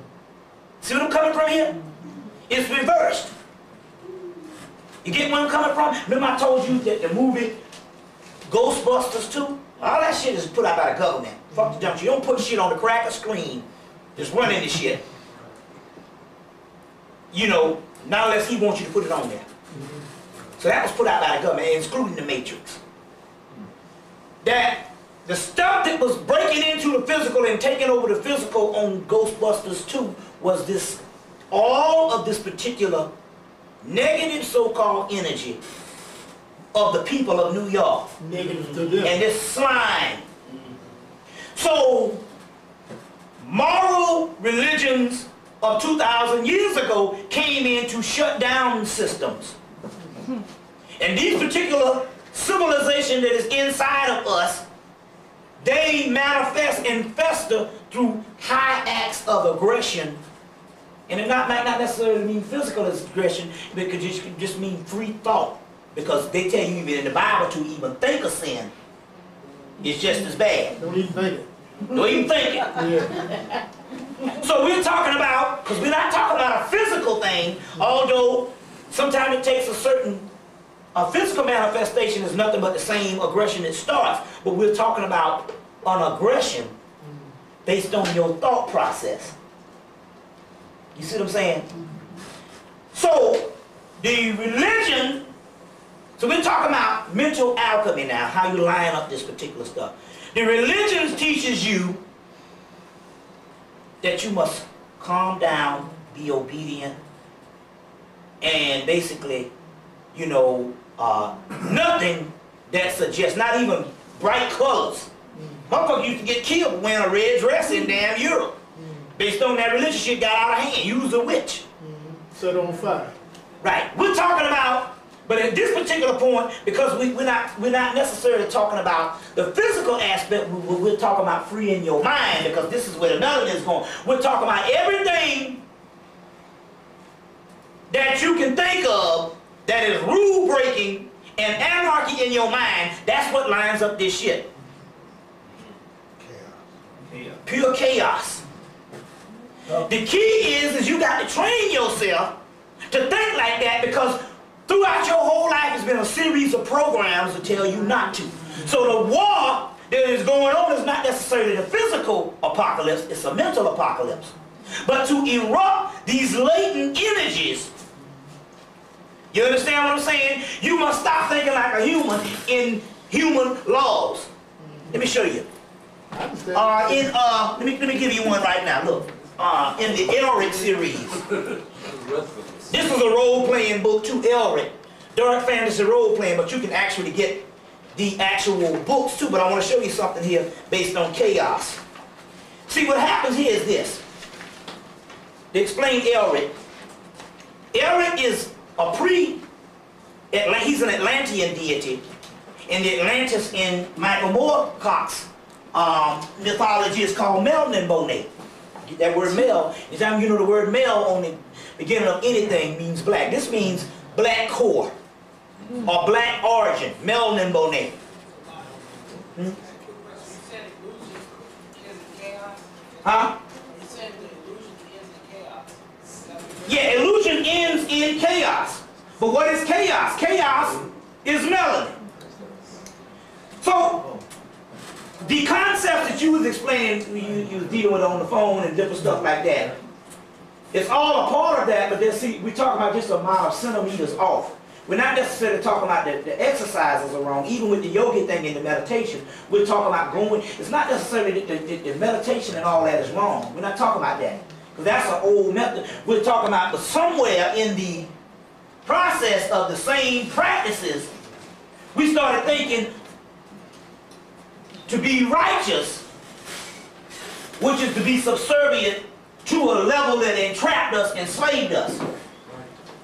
See what I'm coming from here? It's reversed. You get where I'm coming from? Remember I told you that the movie Ghostbusters 2? All that shit is put out by the government. Fuck the dump. You don't put shit on the cracker screen. Just running the shit. you know, not unless he wants you to put it on there. So that was put out by the government, including the Matrix. That the stuff that was breaking into the physical and taking over the physical on Ghostbusters 2 was this, all of this particular negative so-called energy of the people of New York. Negative to them. And this slime. So, moral religions of 2,000 years ago came in to shut down systems. And these particular civilizations that is inside of us, they manifest and fester through high acts of aggression. And it might not necessarily mean physical aggression, but it could just mean free thought. Because they tell you even in the Bible to even think of sin, it's just as bad. Don't even think it. Don't even think it. Yeah. So we're talking about, because we're not talking about a physical thing, although sometimes it takes a physical manifestation is nothing but the same aggression that starts, but we're talking about an aggression based on your thought process. You see what I'm saying? So the religion, so we're talking about mental alchemy now, how you line up this particular stuff. The religion teaches you that you must calm down, be obedient, and basically, you know, nothing that suggests, not even bright colors. Motherfuckers used to get killed wearing a red dress in damn Europe. Based on that religious shit got out of hand. You was a witch. Set on fire. Right. We're talking about, but at this particular point, because we're not necessarily talking about the physical aspect, we're talking about freeing your mind, because this is where the melanin is going. We're talking about everything that you can think of that is rule breaking and anarchy in your mind. That's what lines up this shit. Chaos. Pure chaos. The key is you got to train yourself to think like that, because throughout your whole life has been a series of programs to tell you not to. So the war that is going on is not necessarily the physical apocalypse, it's a mental apocalypse. But to erupt these latent energies, you understand what I'm saying? You must stop thinking like a human in human laws. Let me show you. I understand. Let me give you one right now. Look. In the Elric series. This is a role-playing book too, Elric. Dark fantasy role-playing, but you can actually get the actual books too. But I want to show you something here based on chaos. See, what happens here is this. They explain Elric. Elric is he's an Atlantean deity. And the Atlantis in Michael Moorcock's mythology is called Melanin Bonet. That word mel, anytime you know the word mel on the beginning of anything means black. This means black core or black origin, melanin bonet. You said illusion is chaos? Huh? You said the illusion ends in chaos. Yeah, illusion ends in chaos. But what is chaos? Chaos is melanin. So, the concept that you was explaining, you was dealing with on the phone and different stuff like that, it's all a part of that, but then see, we're talking about just a amount of centimeters off. We're not necessarily talking about the exercises are wrong, even with the yoga thing and the meditation. We're talking about going, it's not necessarily the meditation and all that is wrong. We're not talking about that, because that's an old method. We're talking about, but somewhere in the process of the same practices, we started thinking, to be righteous, which is to be subservient to a level that entrapped us, enslaved us.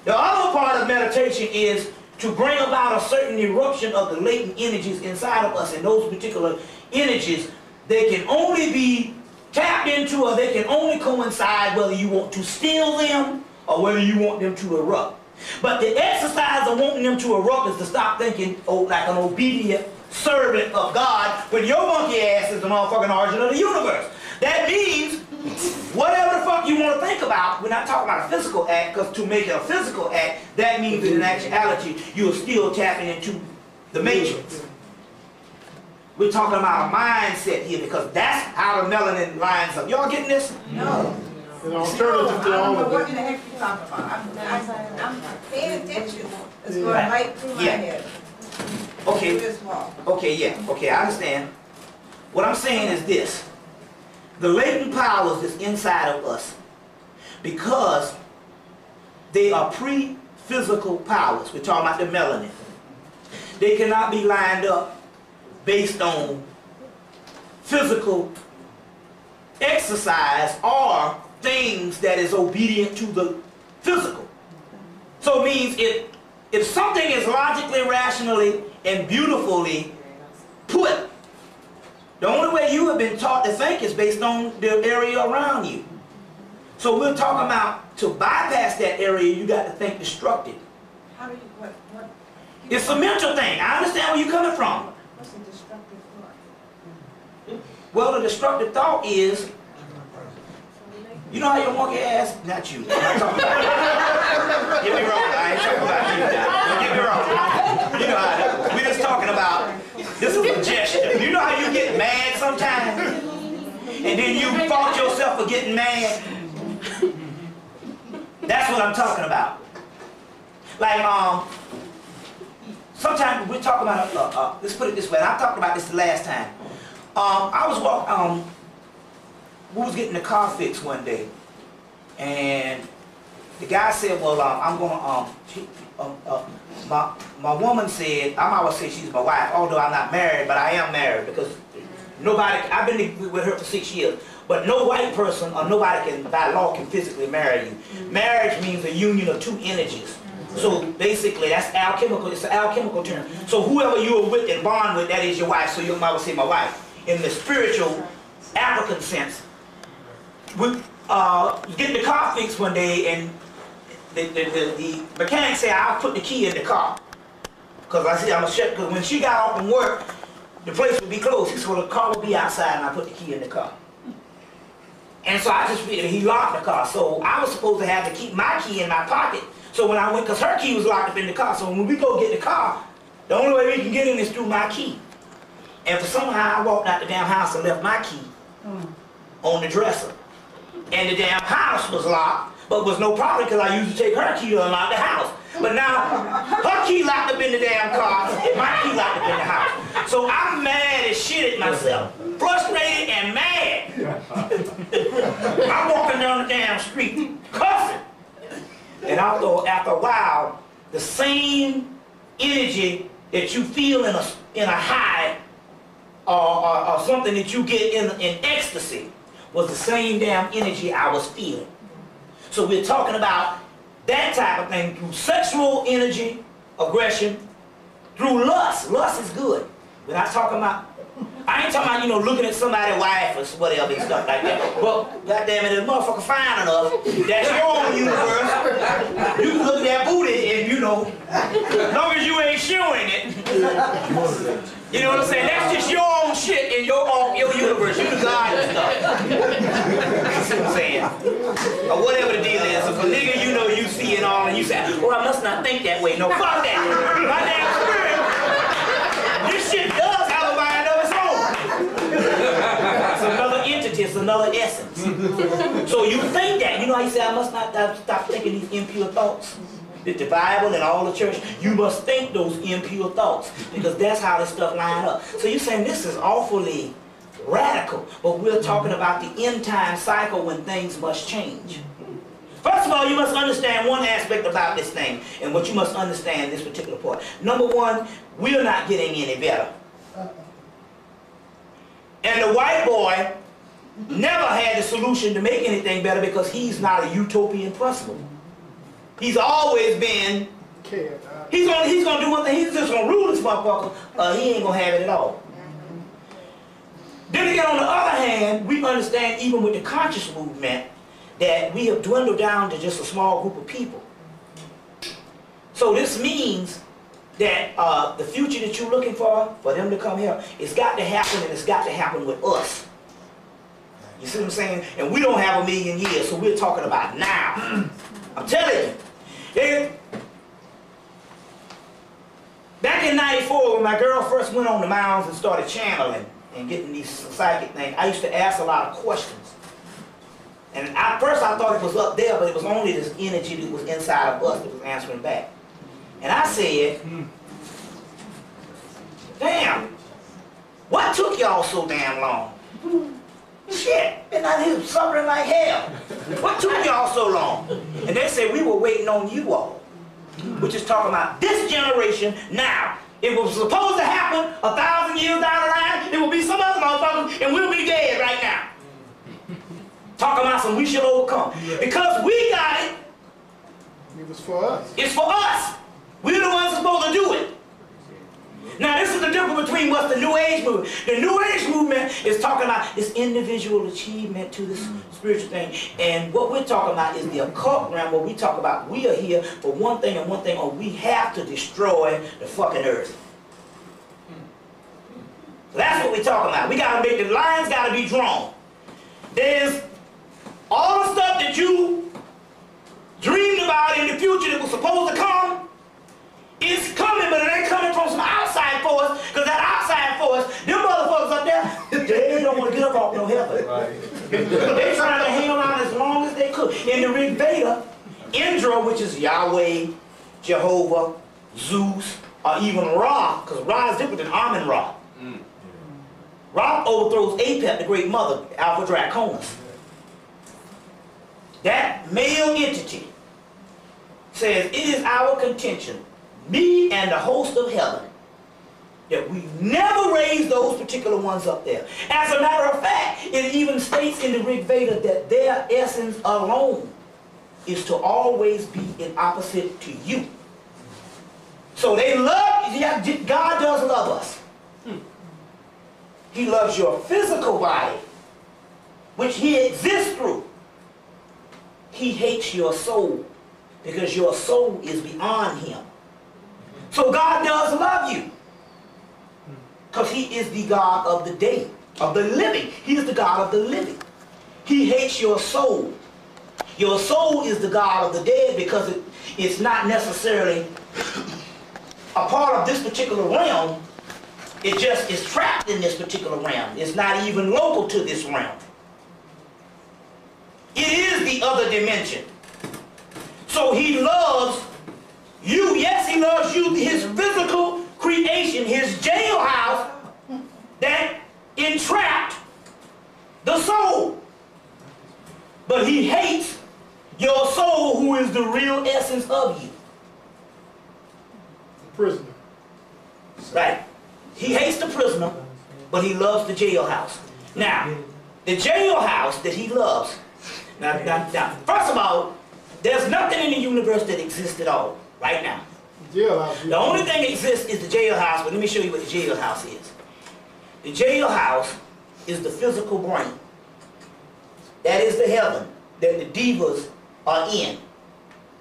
The other part of meditation is to bring about a certain eruption of the latent energies inside of us, and those particular energies, they can only be tapped into, or they can only coincide whether you want to steal them or whether you want them to erupt. But the exercise of wanting them to erupt is to stop thinking like an obedient servant of God when your monkey ass is the motherfucking origin of the universe. That means whatever the fuck you want to think about, we're not talking about a physical act, because to make it a physical act, that means that in actuality you're still tapping into the matrix. We're talking about a mindset here, because that's how the melanin lines up. Y'all getting this? No. An alternative to I all don't know of what it. in the heck you're talking about. I'm paying attention. It's going Yeah. right through my Yeah. head. Okay. Through this wall. Okay, yeah, okay, I understand. What I'm saying is this. The latent powers that's inside of us, because they are pre-physical powers, we're talking about the melanin, they cannot be lined up based on physical exercise or things that is obedient to the physical. So it means if something is logically, rationally, and beautifully put, the only way you have been taught to think is based on the area around you. So we're talking about to bypass that area, you got to think destructive. How do you, what? It's a mental thing. I understand where you're coming from. What's a destructive thought? Well, the destructive thought is, you know how your monkey ass, not you, I'm not talking about you. Get me wrong, I ain't talking about you now. Don't get me wrong. You know how, we're just talking about, this is a gesture. You know how you get mad sometimes? And then you fault yourself for getting mad? That's what I'm talking about. Like, sometimes we're talking about, let's put it this way, and I talked about this the last time. I was walking, we was getting the car fixed one day, and the guy said, well, I'm gonna, my woman said, I always say she's my wife, although I'm not married, but I am married, because nobody, I've been with her for 6 years, but no white person or nobody can, by law, can physically marry you. Marriage means a union of two energies. So basically, that's alchemical, it's an alchemical term. So whoever you are with and bond with, that is your wife, so you might say my wife. In the spiritual, African sense, we getting the car fixed one day, and the mechanic said, I'll put the key in the car. Because I said, I'm going to shut, because when she got off from work, the place would be closed. He said, well, the car would be outside, and I put the key in the car. And so I just figured he locked the car. So I was supposed to have to keep my key in my pocket. So when I went, because her key was locked up in the car, so when we go get the car, the only way we can get in is through my key. And for somehow I walked out the damn house and left my key on the dresser. And the damn house was locked, but was no problem because I used to take her key to unlock the house. But now, her key locked up in the damn car, and my key locked up in the house. So I'm mad as shit at myself. Frustrated and mad. I'm walking down the damn street, cussing. And after a while, the same energy that you feel in a high or something that you get in ecstasy was the same damn energy I was feeling. So we're talking about that type of thing through sexual energy, aggression, through lust. Lust is good. We're not talking about, I ain't talking about, you know, looking at somebody's wife or whatever and stuff like that. Well, goddamn it, if a motherfucker fine enough, that's your own universe. You can look at that booty and, you know, as long as you ain't showing it. You know what I'm saying? That's just your own shit in your universe. You the God and stuff. You see what I'm saying? Or whatever the deal is. If a nigga you know you see and all and you say, well, I must not think that way. No, fuck that. My damn spirit. This shit does have a mind of its own. It's another entity, it's another essence. So you think that. You know how you say, I must not stop thinking these impure thoughts? The Bible and all the church, you must think those impure thoughts because that's how this stuff line up. So you're saying this is awfully radical, but we're talking about the end time cycle when things must change. First of all, you must understand one aspect about this thing and what you must understand this particular part. Number one, we're not getting any better. And the white boy never had the solution to make anything better because he's not a utopian principle. He's always been, he's gonna do one thing, he's just gonna rule this motherfucker, he ain't gonna have it at all. Then again, on the other hand, we understand even with the conscious movement that we have dwindled down to just a small group of people. So this means that the future that you're looking for them to come here, it's got to happen and it's got to happen with us. You see what I'm saying? And we don't have 1,000,000 years, so we're talking about now. I'm telling you. Back in '94, when my girl first went on the mounds and started channeling and getting these psychic things, I used to ask a lot of questions. And at first I thought it was up there, but it was only this energy that was inside of us that was answering back. And I said, damn, what took y'all so damn long? Shit, been out here suffering like hell. What took y'all so long? And they said, we were waiting on you all. Which is talking about this generation now. It was supposed to happen 1,000 years down the line. It will be some other motherfuckers, and we'll be dead right now. Talking about some we should overcome. Because we got it. It was for us. It's for us. We're the ones supposed to do it. Now this is the difference between what's the New Age movement. The New Age movement is talking about this individual achievement to this spiritual thing. And what we're talking about is the occult realm, where we talk about we are here for one thing and one thing, or we have to destroy the fucking earth. So that's what we're talking about. We gotta make the lines gotta be drawn. There's all the stuff that you dreamed about in the future that was supposed to come. It's coming, but it ain't coming from some outside force, because that outside force, them motherfuckers up there, they don't want to get up off no heaven. Right. They're trying to hang around as long as they could. In the Rig Veda, Indra, which is Yahweh, Jehovah, Zeus, or even Ra, because Ra is different than Amun-Ra. Ra overthrows Apep, the great mother, Alpha Draconis. That male entity says, it is our contention, me and the host of heaven, that we never raise those particular ones up there. As a matter of fact, it even states in the Rig Veda that their essence alone is to always be in opposite to you. So they love, yeah, God does love us. He loves your physical body, which he exists through. He hates your soul, because your soul is beyond him. So God does love you, because he is the God of the day, of the living. He is the God of the living. He hates your soul. Your soul is the God of the dead, because it's not necessarily a part of this particular realm. It just is trapped in this particular realm. It's not even local to this realm. It is the other dimension. So he loves you. Yes, he loves you, his physical creation, his jailhouse that entrapped the soul. But he hates your soul, who is the real essence of you. The prisoner. Right. He hates the prisoner, but he loves the jailhouse. Now, the jailhouse that he loves, now, first of all, there's nothing in the universe that exists at all, right now. The only thing that exists is the jailhouse, but let me show you what the jailhouse is. The jailhouse is the physical brain. That is the heaven that the devas are in.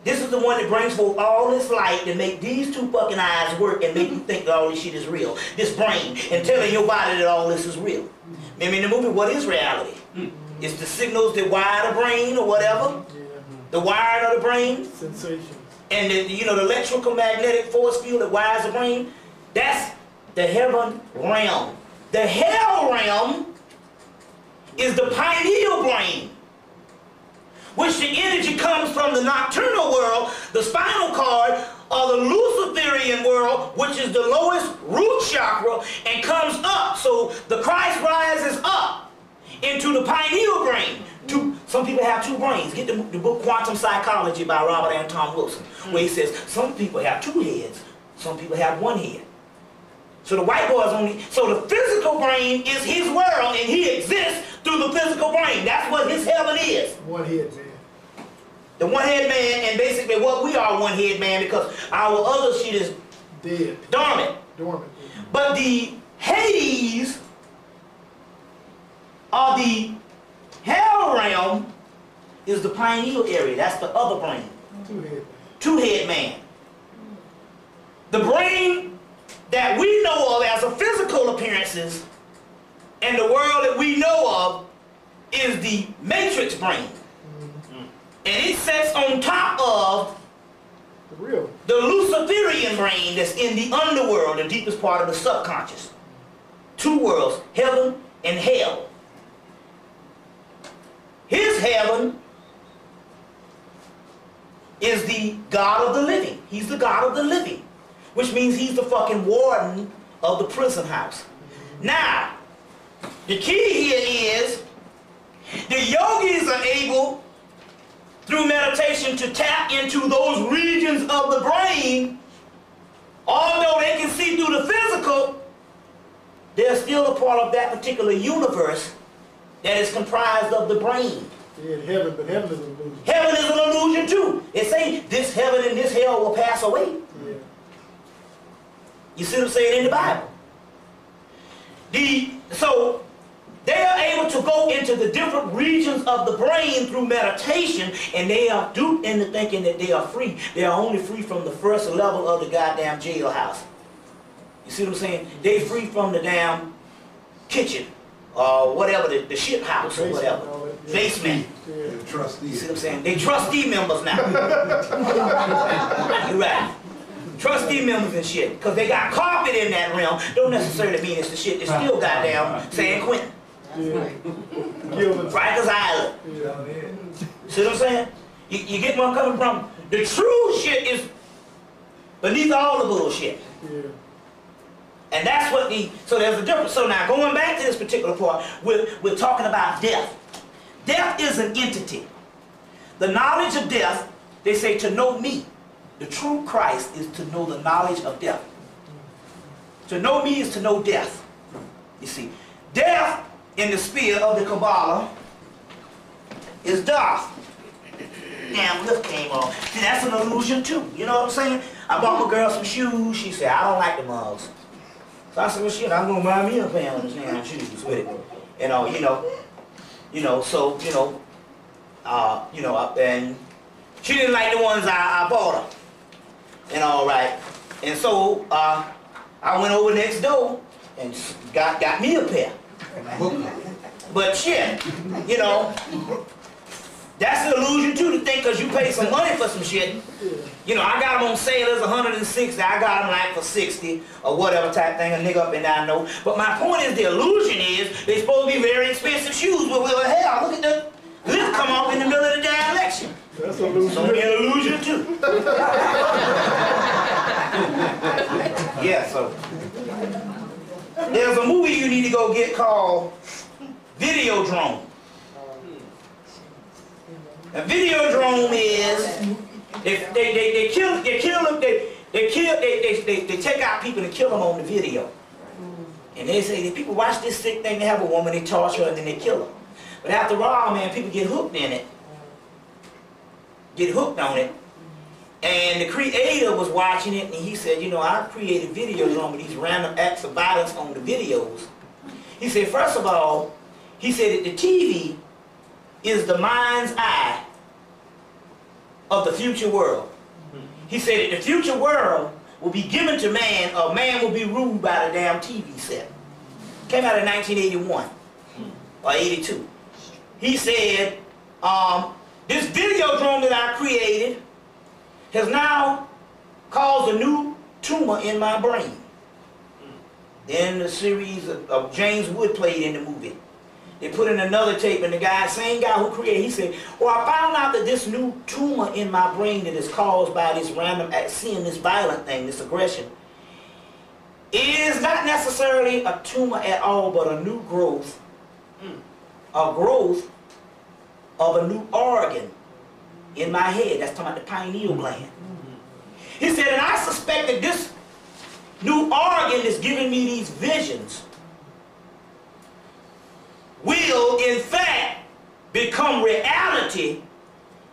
This is the one that brings forth all this light to make these two fucking eyes work and make you think that all this shit is real. This brain, and telling your body that all this is real. Remember in the movie, what is reality? It's the signals that wire the brain or whatever. The wiring of the brain. Sensations. And the, you know, the electrical magnetic force field that wires the brain. That's the heaven realm. The hell realm is the pineal brain, which the energy comes from the nocturnal world, the spinal cord, or the Luciferian world, which is the lowest root chakra, and comes up. So the Christ rises up into the pineal brain. Some people have two brains. Get the book Quantum Psychology by Robert Anton Wilson, where he says some people have two heads, some people have one head. So the white boy is only, so the physical brain is his world, and he exists through the physical brain. That's what his heaven is. One head man. The one-head man, and basically what we are one-head man, because our other shit is dead, dormant. But the Hades, or the hell realm, is the pineal area. That's the other brain. Two-head man. The brain that we know of as a physical appearances, and the world that we know of, is the matrix brain. And it sits on top of the Luciferian brain that's in the underworld, the deepest part of the subconscious. Two worlds, heaven and hell. His heaven is the God of the living. He's the God of the living, which means he's the fucking warden of the prison house. Now, the key here is the yogis are able, through meditation, to tap into those regions of the brain. Although they can see through the physical, they're still a part of that particular universe that is comprised of the brain. Yeah, heaven, but heaven is an illusion. Heaven is an illusion too. It says this heaven and this hell will pass away. Yeah. You see what I'm saying in the Bible? So they are able to go into the different regions of the brain through meditation, and they are duped into thinking that they are free. They are only free from the first level of the goddamn jailhouse. You see what I'm saying? They free from the damn kitchen or whatever, the shit house or whatever. Basement. Yeah. Trustee. You see what I'm saying? They trustee members now. You're right. Trustee members and shit. Because they got carpet in that realm. Don't necessarily mean it's the shit that's still goddamn San Quentin. Yeah. Rikers Island. Yeah. See what I'm saying? You get where I'm coming from? The true shit is beneath all the bullshit. Yeah. And that's what so there's a difference. So now going back to this particular part, we're talking about death. Death is an entity. The knowledge of death, they say to know me. The true Christ is to know the knowledge of death. To know me is to know death. You see, death in the sphere of the Kabbalah is Darth. Damn, lift came on. See, that's an illusion too. You know what I'm saying? I bought my girl some shoes. She said, I don't like the mugs. So I said, well, shit, I'm gonna buy me a pair of those damn shoes with it. And she didn't like the ones I bought her. And all right. And so I went over next door and got me a pair. But shit, that's an illusion too, to think because you pay some money for some shit. I got them on sale as 160. I got them like for 60 or whatever type thing, a nigga up and down know. But my point is, the illusion is they're supposed to be very expensive shoes. Well, hell, look at the lift come off in the middle of the damn election. That's an illusion. So be an illusion too. Yeah, so there's a movie you need to go get called Videodrome. A Videodrome is they take out people and kill them on the video. And they say that people watch this sick thing, they have a woman, they torture her, and then they kill her. But after all, man, people get hooked in it. Get hooked on it. And the creator was watching it, and he said, I created videos on these random acts of violence on the videos. He said, first of all, he said that the TV is the mind's eye of the future world. He said that the future world will be given to man, or man will be ruled by the damn TV set. Came out in 1981 or 82. He said, this Videodrome that I created has now caused a new tumor in my brain. Then the series of James Wood played in the movie. They put in another tape, and the same guy who created, he said, well, I found out that this new tumor in my brain that is caused by this random act, seeing this violent thing, this aggression, is not necessarily a tumor at all, but a new growth, a growth of a new organ in my head. That's talking about the pineal gland. He said, and I suspect that this new organ is giving me these visions will in fact become reality,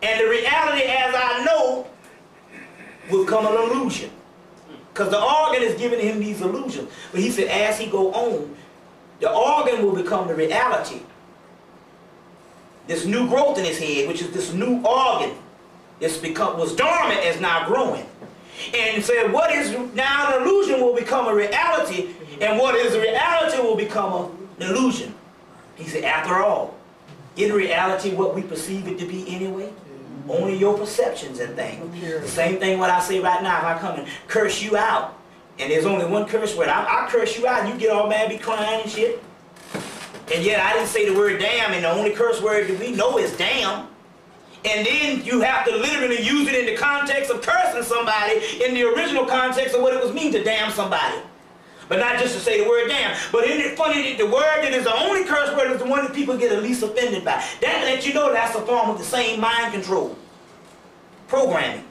and the reality as I know will become an illusion, because the organ is giving him these illusions. But he said as he go on, the organ will become the reality. This new growth in his head, which is this new organ, was dormant, is now growing. And said what is now an illusion will become a reality, and what is a reality will become an illusion. He said, after all, in reality, what we perceive it to be anyway, only your perceptions and things. The same thing what I say right now, if I come and curse you out, and there's only one curse word, I curse you out, and you get all mad, be crying and shit. And yet I didn't say the word damn, and the only curse word that we know is damn. And then you have to literally use it in the context of cursing somebody in the original context of what it was mean to damn somebody. But not just to say the word damn. But isn't it funny that the word that is the only curse word is the one that people get the least offended by? That lets you know that's a form of the same mind control. Programming.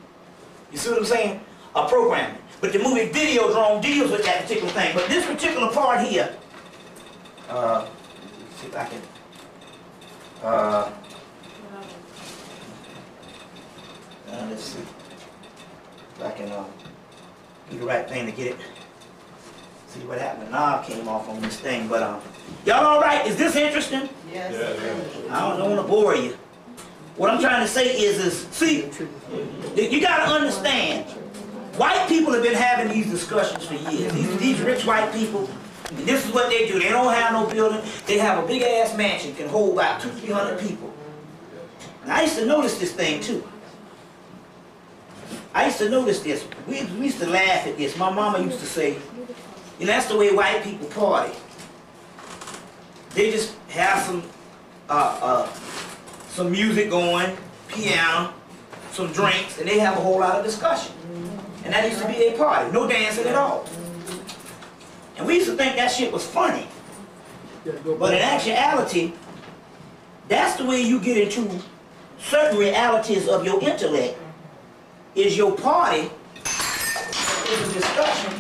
You see what I'm saying? Programming. But the movie Videodrome deals with that particular thing. But this particular part here, let's see if I can, let's see if I can do the right thing to get it. See what happened. Knob came off on this thing, but y'all all right? Is this interesting? Yes. I don't want to bore you. What I'm trying to say is see, you got to understand, white people have been having these discussions for years. These rich white people, this is what they do. They don't have no building. They have a big ass mansion, can hold about 200-300 people. And I used to notice this thing too. I used to notice this. We used to laugh at this. My mama used to say, you know, that's the way white people party. They just have some music going, piano, some drinks, and they have a whole lot of discussion. And that used to be their party. No dancing at all. And we used to think that shit was funny. But in actuality, that's the way you get into certain realities of your intellect. Is your party is a discussion.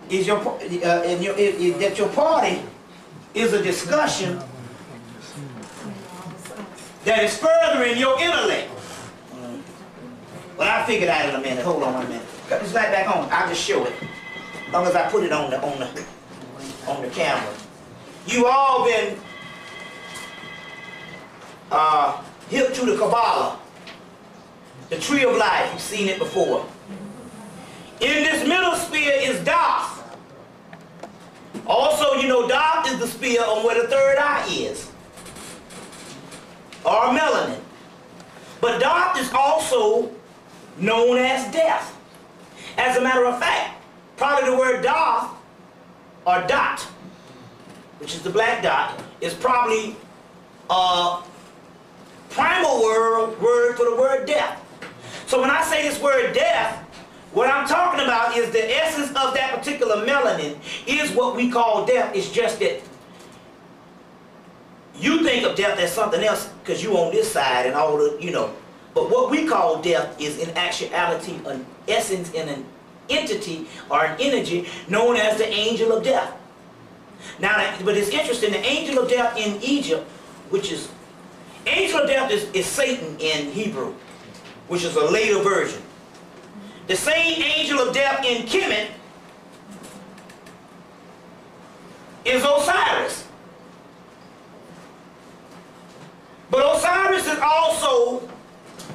Is your that your party is a discussion that is furthering your intellect. Well, I'll figure that out in a minute. Hold on 1 minute. Cut this light back on. I'll just show it. As long as I put it on the camera. You all been hip to the Kabbalah, the tree of life. You've seen it before. In this middle sphere is Doth. Also, you know, Doth is the sphere on where the third eye is, or melanin. But Doth is also known as death. As a matter of fact, probably the word Doth, or dot, which is the black dot, is probably a primal word for the word death. So when I say this word death, what I'm talking about is the essence of that particular melanin is what we call death. It's just that you think of death as something else because you on this side and all the, you know. But what we call death is in actuality an essence and an entity or an energy known as the angel of death. Now, but it's interesting, the angel of death in Egypt, which is, angel of death is Satan in Hebrew, which is a later version. The same angel of death in Kemet is Osiris. But Osiris is also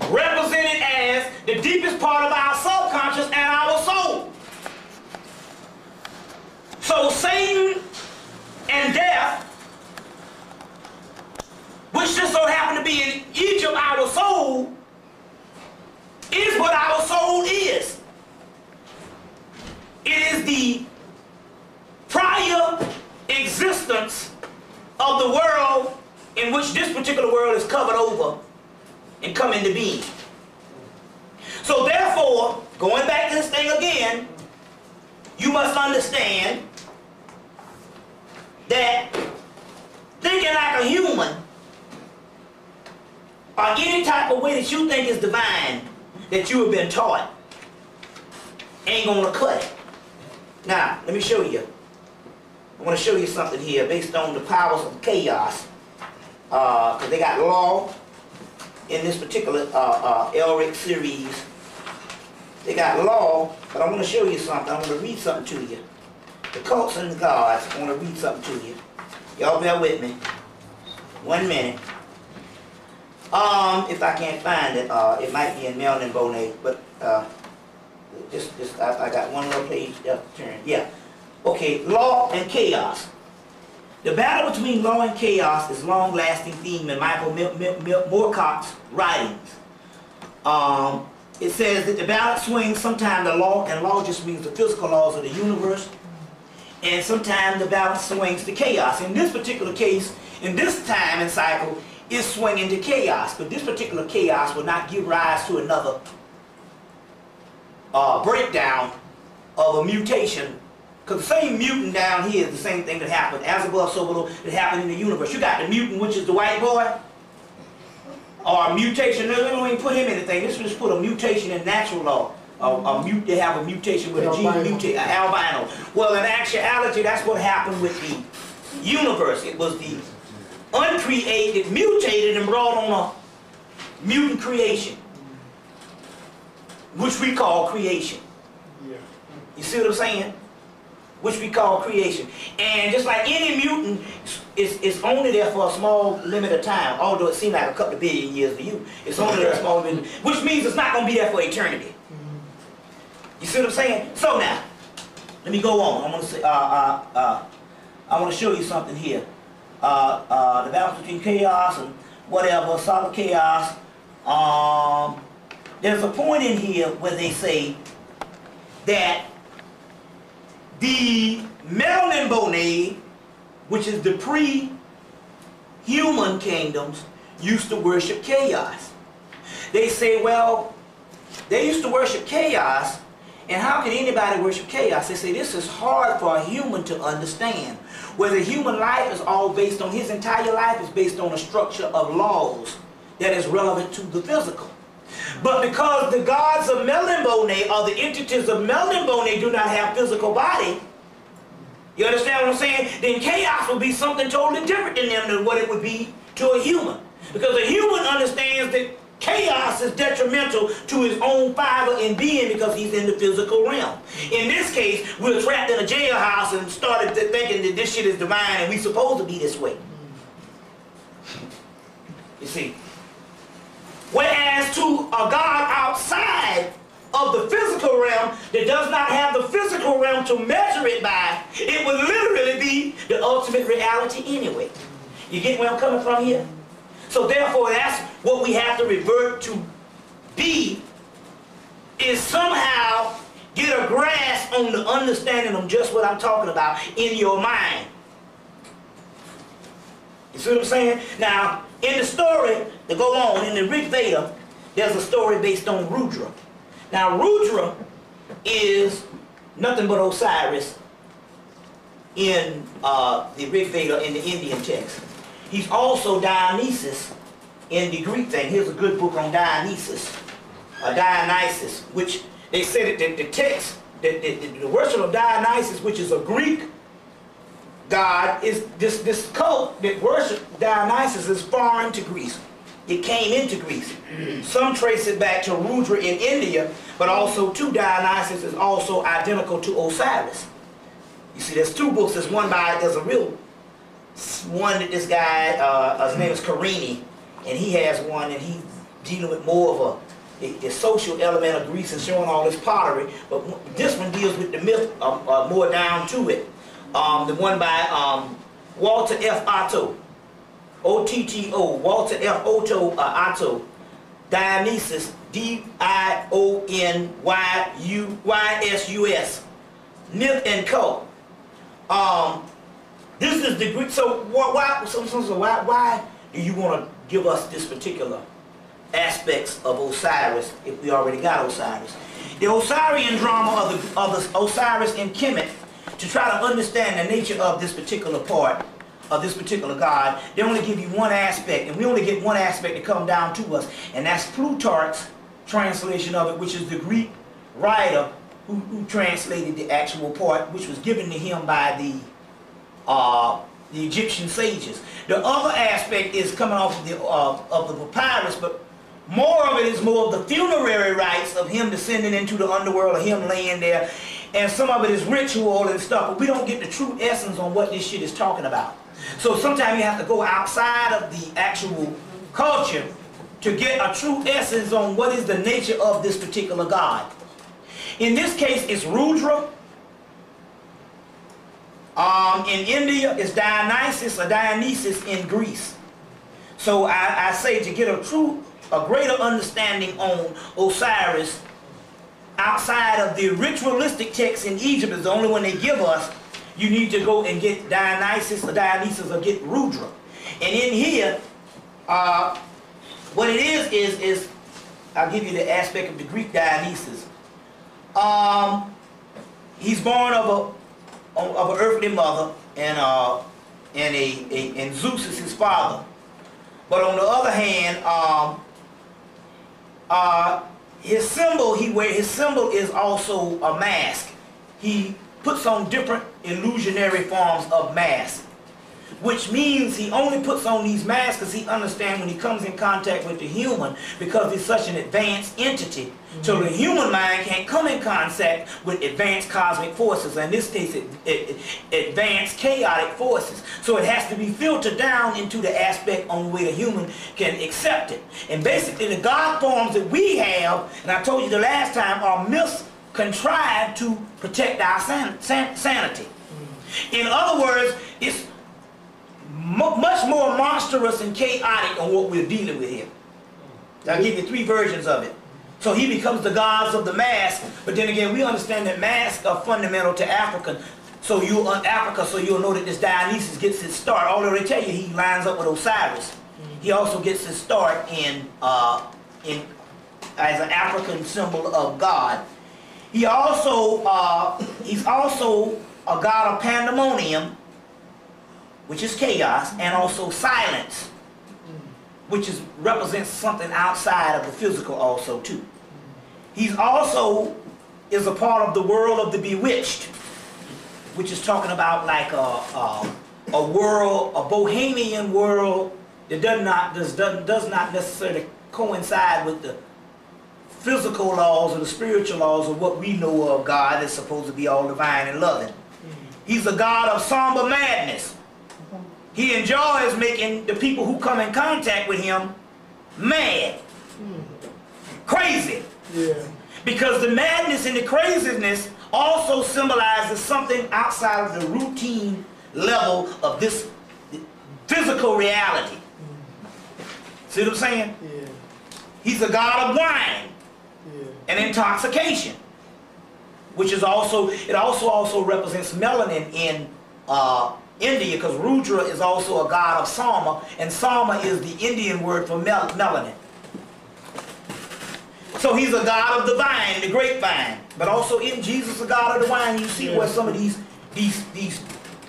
represented as the deepest part of our subconscious and our soul. So Satan and death, which just so happened to be in each of our soul, is what our soul is. It is the prior existence of the world in which this particular world is covered over and come into being. So therefore, going back to this thing again, you must understand that thinking like a human or any type of way that you think is divine that you have been taught ain't gonna cut it. Now, let me show you. I want to show you something here based on the powers of chaos. Because they got law in this particular Elric series. They got law, but I want to show you something. I want to read something to you. The cults and the gods. I want to read something to you. Y'all bear with me. 1 minute. If I can't find it, it might be in Melvin Bonet, but I got one little page to turn. Yeah. Okay, law and chaos. The battle between law and chaos is a long-lasting theme in Michael Moorcock's writings. It says that the balance swings sometimes the law, and law just means the physical laws of the universe, and sometimes the balance swings to chaos. In this particular case, in this time and cycle, it's swinging to chaos, but this particular chaos will not give rise to another breakdown of a mutation. Because the same mutant down here is the same thing that happened, as above, so below, that happened in the universe. You got the mutant, which is the white boy, or a mutation. No, we don't even put him in anything. This just put a mutation in natural law. They have a mutation with a gene mutation, an albino. Well, in actuality, that's what happened with the universe. It was the uncreated, mutated, and brought on a mutant creation, which we call creation. Yeah. You see what I'm saying? Which we call creation. And just like any mutant, it's only there for a small limit of time, although it seems like a couple of billion years to you. It's only there a small limit, which means it's not going to be there for eternity. You see what I'm saying? So now, let me go on. I want to say, I want to show you something here. The balance between chaos and whatever, solid chaos. There's a point in here where they say that the Melniboné, which is the pre-human kingdoms, used to worship chaos. They say, well, they used to worship chaos, and how can anybody worship chaos? They say this is hard for a human to understand. Where the human life is all based on, his entire life is based on a structure of laws that is relevant to the physical. But because the gods of Melniboné, or the entities of Melniboné, do not have physical body, you understand what I'm saying? Then chaos would be something totally different in them than what it would be to a human. Because a human understands that chaos is detrimental to his own fiber and being because he's in the physical realm. In this case, we're trapped in a jailhouse and started thinking that this shit is divine and we're supposed to be this way. You see? Whereas to a God outside of the physical realm that does not have the physical realm to measure it by, it would literally be the ultimate reality anyway. You get where I'm coming from here? So therefore, that's what we have to revert to be, is somehow get a grasp on the understanding of just what I'm talking about in your mind. You see what I'm saying? Now, in the story, to go on, in the Rig Veda, there's a story based on Rudra. Now, Rudra is nothing but Osiris in the Rig Veda in the Indian text. He's also Dionysus in the Greek thing. Here's a good book on Dionysus, Dionysus, which they said that the text, the worship of Dionysus, which is a Greek god, is this cult that worship Dionysus is foreign to Greece. It came into Greece. Some trace it back to Rudra in India, but also to Dionysus is also identical to Osiris. You see, there's two books. There's one by, there's a real one that this guy, his name is Carini, and he has one, and he's dealing with more of the social element of Greece and showing all this pottery. But this one deals with the myth more down to it. The one by Walter F. Otto, O-T-T-O, Walter F. Otto, Dionysus, D-I-O-N-Y-U-Y-S-U-S, myth and cult. This is the Greek. So why do you want to give us this particular aspects of Osiris if we already got Osiris? The Osirian drama of the Osiris and Kemet, to try to understand the nature of this particular part, of this particular god, they only give you one aspect, and we only get one aspect to come down to us, and that's Plutarch's translation of it, which is the Greek writer who translated the actual part, which was given to him by the Egyptian sages. The other aspect is coming off of the papyrus, but more of it is more of the funerary rites of him descending into the underworld, of him laying there, and some of it is ritual and stuff, but we don't get the true essence on what this shit is talking about. So sometimes you have to go outside of the actual culture to get a true essence on what is the nature of this particular god. In this case, it's Rudra. In India, it's Dionysus or Dionysus in Greece. So I say to get a greater understanding on Osiris outside of the ritualistic texts in Egypt is the only one they give us. you need to go and get Dionysus or get Rudra. And in here, what it is I'll give you the aspect of the Greek Dionysus. He's born of an earthly mother, and Zeus is his father. But on the other hand, his symbol is also a mask. He puts on different illusionary forms of mask, which means he only puts on these masks because he understands when he comes in contact with the human, because he's such an advanced entity, so the human mind can't come in contact with advanced cosmic forces, in this case advanced chaotic forces. So it has to be filtered down into the aspect on which the human can accept it. And basically the God forms that we have, and I told you the last time, are myths contrived to protect our sanity. In other words, it's much more monstrous and chaotic on what we're dealing with here. I'll give you 3 versions of it. So he becomes the gods of the mask, but then again we understand that masks are fundamental to Africa. So you'll know that this Dionysus gets his start, although they tell you he lines up with Osiris. He also gets his start as an African symbol of God. He's also a god of pandemonium, which is chaos, and also silence, which represents something outside of the physical also too. He's also is a part of the world of the bewitched, which is talking about like a world, a bohemian world that does not necessarily coincide with the physical laws or the spiritual laws of what we know of God is supposed to be all divine and loving. He's a god of somber madness. He enjoys making the people who come in contact with him mad, crazy. Yeah. Because the madness and the craziness also symbolizes something outside of the routine level of this physical reality. See what I'm saying? Yeah. He's a god of wine and intoxication, which is also represents melanin in India, because Rudra is also a god of Sama, and Sama is the Indian word for melanin. So he's a god of the vine, the grapevine, but also in Jesus, a god of the wine. You see where some of these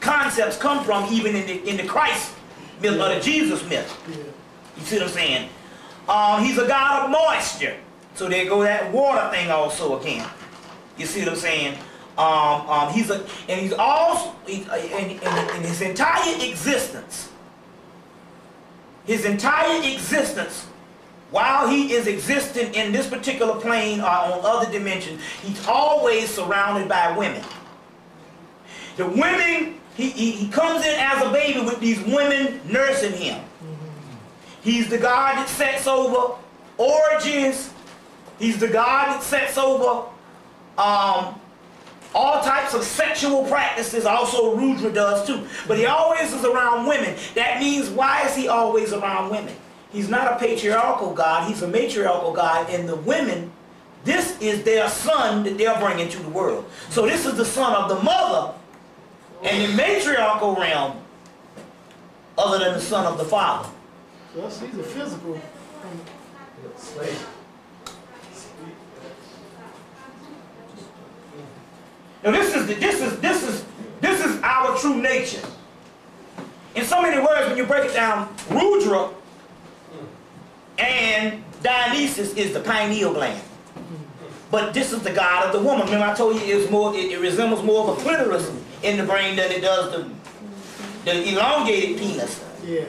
concepts come from, even in the Christ myth or the Jesus myth. You see what I'm saying? He's a god of moisture. So there go that water thing also again. You see what I'm saying? In his entire existence, while he is existing in this particular plane or on other dimensions, he's always surrounded by women. The women, he comes in as a baby with these women nursing him. He's the God that sets over orgies. He's the God that sets over all types of sexual practices. Also Rudra does too. But he always is around women. That means, why is he always around women? He's not a patriarchal God. He's a matriarchal God. And the women, this is their son that they're bringing to the world. So this is the son of the mother and the matriarchal realm, other than the son of the father. So he's a physical slave. Now this is our true nature. In so many words, when you break it down, Rudra and Dionysus is the pineal gland. But this is the god of the woman. Remember I told you it resembles more of a clitoris in the brain than it does the elongated penis. Yeah.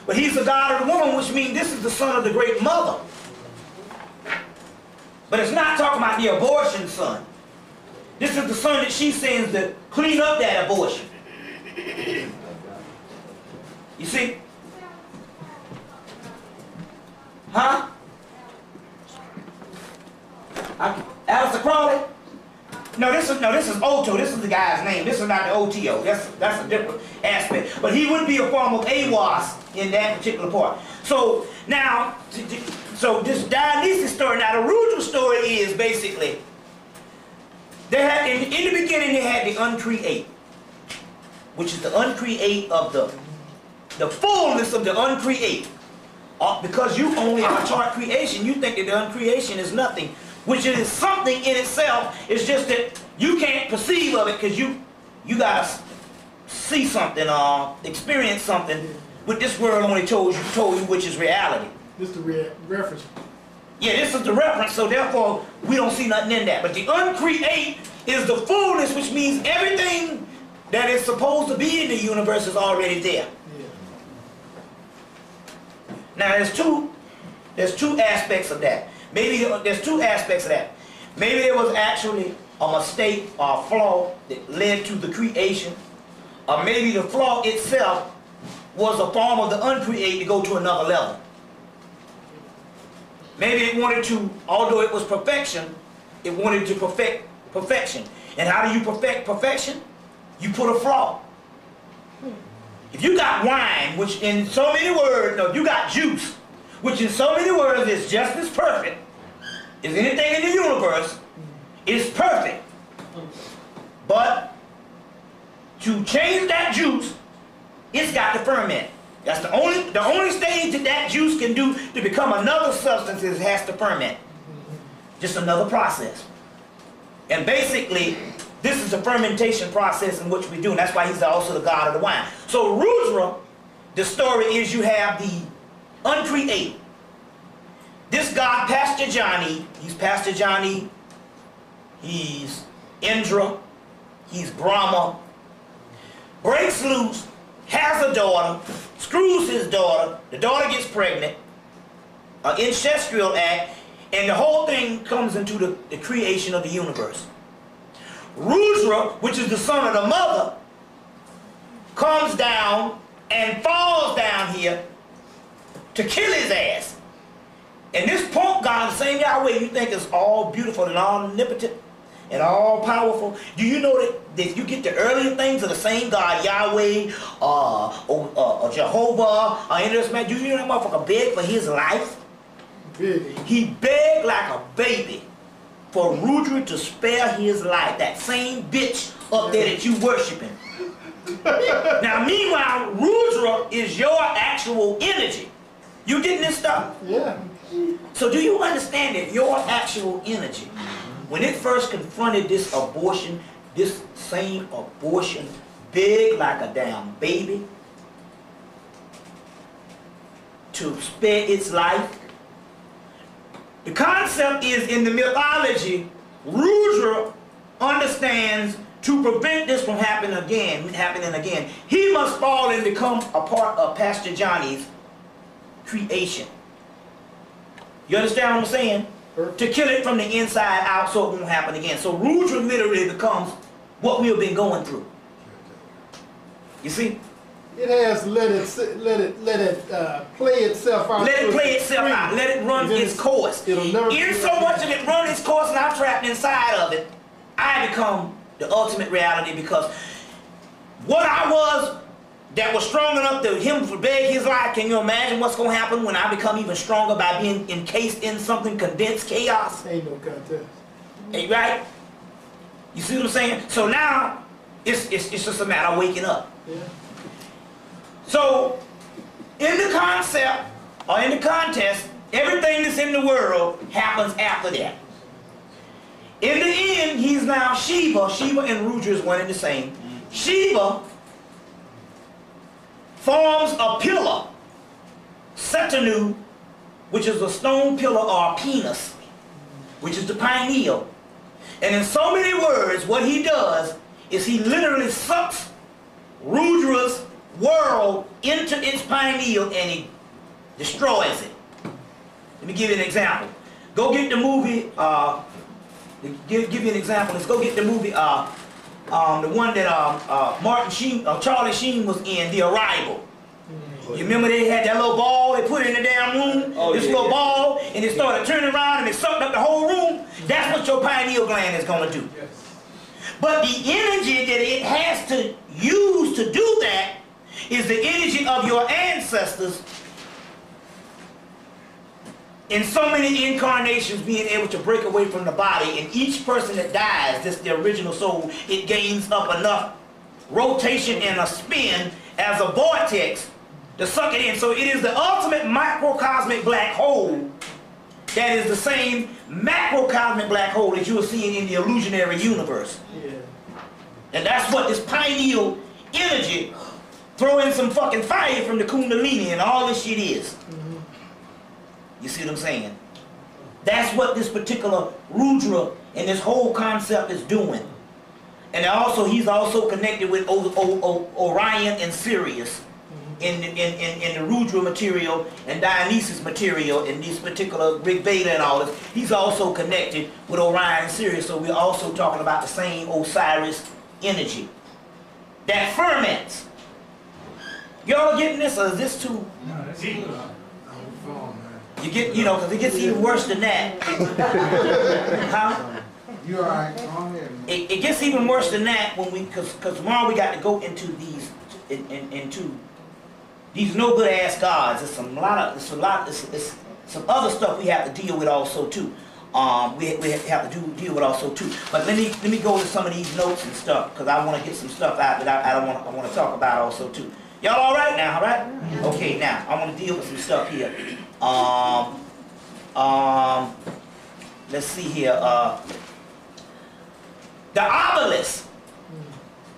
But he's the god of the woman, which means this is the son of the great mother. But it's not talking about the abortion son. This is the son that she sends to clean up that abortion. You see? Huh? Alistair Crawley? No, this is Oto. This is the guy's name. This is not the OTO. That's a different aspect. But he would be a form of AWAS in that particular part. So now, so this Dionysus story, now the Rudra story is basically, they had in the beginning they had the uncreate. which is the uncreate of the fullness of the uncreate. Because you only are taught creation, you think that the uncreation is nothing, which it is something in itself. It's just that you can't perceive of it because you gotta see something or experience something with this world only told you, which is reality. This is the reference. Yeah, this is the reference, so therefore we don't see nothing in that. But the uncreate is the fullness, which means everything that is supposed to be in the universe is already there. Yeah. Now there's two aspects of that. Maybe there's two aspects of that. Maybe there was actually a mistake or a flaw that led to the creation, or maybe the flaw itself was a form of the uncreate to go to another level. Maybe it wanted to, although it was perfection, it wanted to perfect perfection. And how do you perfect perfection? You put a flaw. If you got wine, which in so many words, no, you got juice, which in so many words is just as perfect as anything in the universe, is perfect. But to change that juice, it's got to ferment. That's the only stage that juice can do to become another substance is it has to ferment. Just another process. And basically, this is the fermentation process in which we do, and that's why he's also the god of the wine. So Rudra, the story is you have the uncreate. This god, Pastor Jani, he's Indra, he's Brahma, breaks loose, has a daughter, screws his daughter, the daughter gets pregnant, an incestual act, and the whole thing comes into the creation of the universe. Rudra, which is the son of the mother, comes down and falls down here to kill his ass. And this punk God, the same Yahweh you think is all beautiful and all omnipotent and all powerful, do you know that you get the earlier things of the same God, Yahweh, or Jehovah, or any of this man, do you know that motherfucker begged for his life? He begged like a baby for Rudra to spare his life. That same bitch up there that you worshiping. Now meanwhile, Rudra is your actual energy. You getting this stuff? Yeah. So do you understand that your actual energy, when it first confronted this abortion, this same abortion, begged like a damn baby to spare its life? The concept is in the mythology, Rudra understands to prevent this from happening again, he must fall and become a part of Pastor Johnny's creation. You understand what I'm saying? To kill it from the inside out so it won't happen again. So Rudra literally becomes what we've been going through. You see? It has let it play itself out. Let it play itself out. Let it run its course. It'll never In so much of it run its course and I'm trapped inside of it, I become the ultimate reality, because what I was that was strong enough to him to beg his life, can you imagine what's going to happen when I become even stronger by being encased in something condensed chaos? Ain't no contest. Hey, right? You see what I'm saying? So now, it's just a matter of waking up. Yeah. So, in the concept, or in the contest, everything that's in the world happens after that. In the end, he's now Shiva. Shiva and Rudra is one and the same. Shiva forms a pillar, Setanu, which is a stone pillar or a penis, which is the pineal. And in so many words, what he does is he literally sucks Rudra's world into its pineal and he destroys it. Let me give you an example. Go get the movie, give you an example. Let's go get the movie, the one that Charlie Sheen was in, The Arrival. You remember they had that little ball they put in the damn room? Little ball, and it started turning around and it sucked up the whole room? That's what your pineal gland is going to do. But the energy that it has to use to do that is the energy of your ancestors in so many incarnations being able to break away from the body, and each person that dies, this the original soul, it gains up enough rotation and a spin as a vortex to suck it in. So it is the ultimate microcosmic black hole that is the same macrocosmic black hole that you are seeing in the illusionary universe. Yeah. And that's what this pineal energy, throw in some fucking fire from the Kundalini and all this shit is. You see what I'm saying? That's what this particular Rudra and this whole concept is doing. And also, he's also connected with Orion and Sirius in the Rudra material and Dionysus material in this particular Rig Veda and all this. He's also connected with Orion and Sirius, so we're also talking about the same Osiris energy that ferments. Y'all getting this, or is this too? No, that's good. You get, you know, because it gets even worse than that. Huh? You all right? Go ahead. It gets even worse than that when we, because tomorrow we got to go into these, into these no good ass gods. It's some some other stuff we have to deal with also too. We have to deal with also too. But let me go to some of these notes and stuff because I want to get some stuff out that I want to talk about also too. Y'all all right now? All right? Okay. Now I want to deal with some stuff here. Let's see here. The obelisk,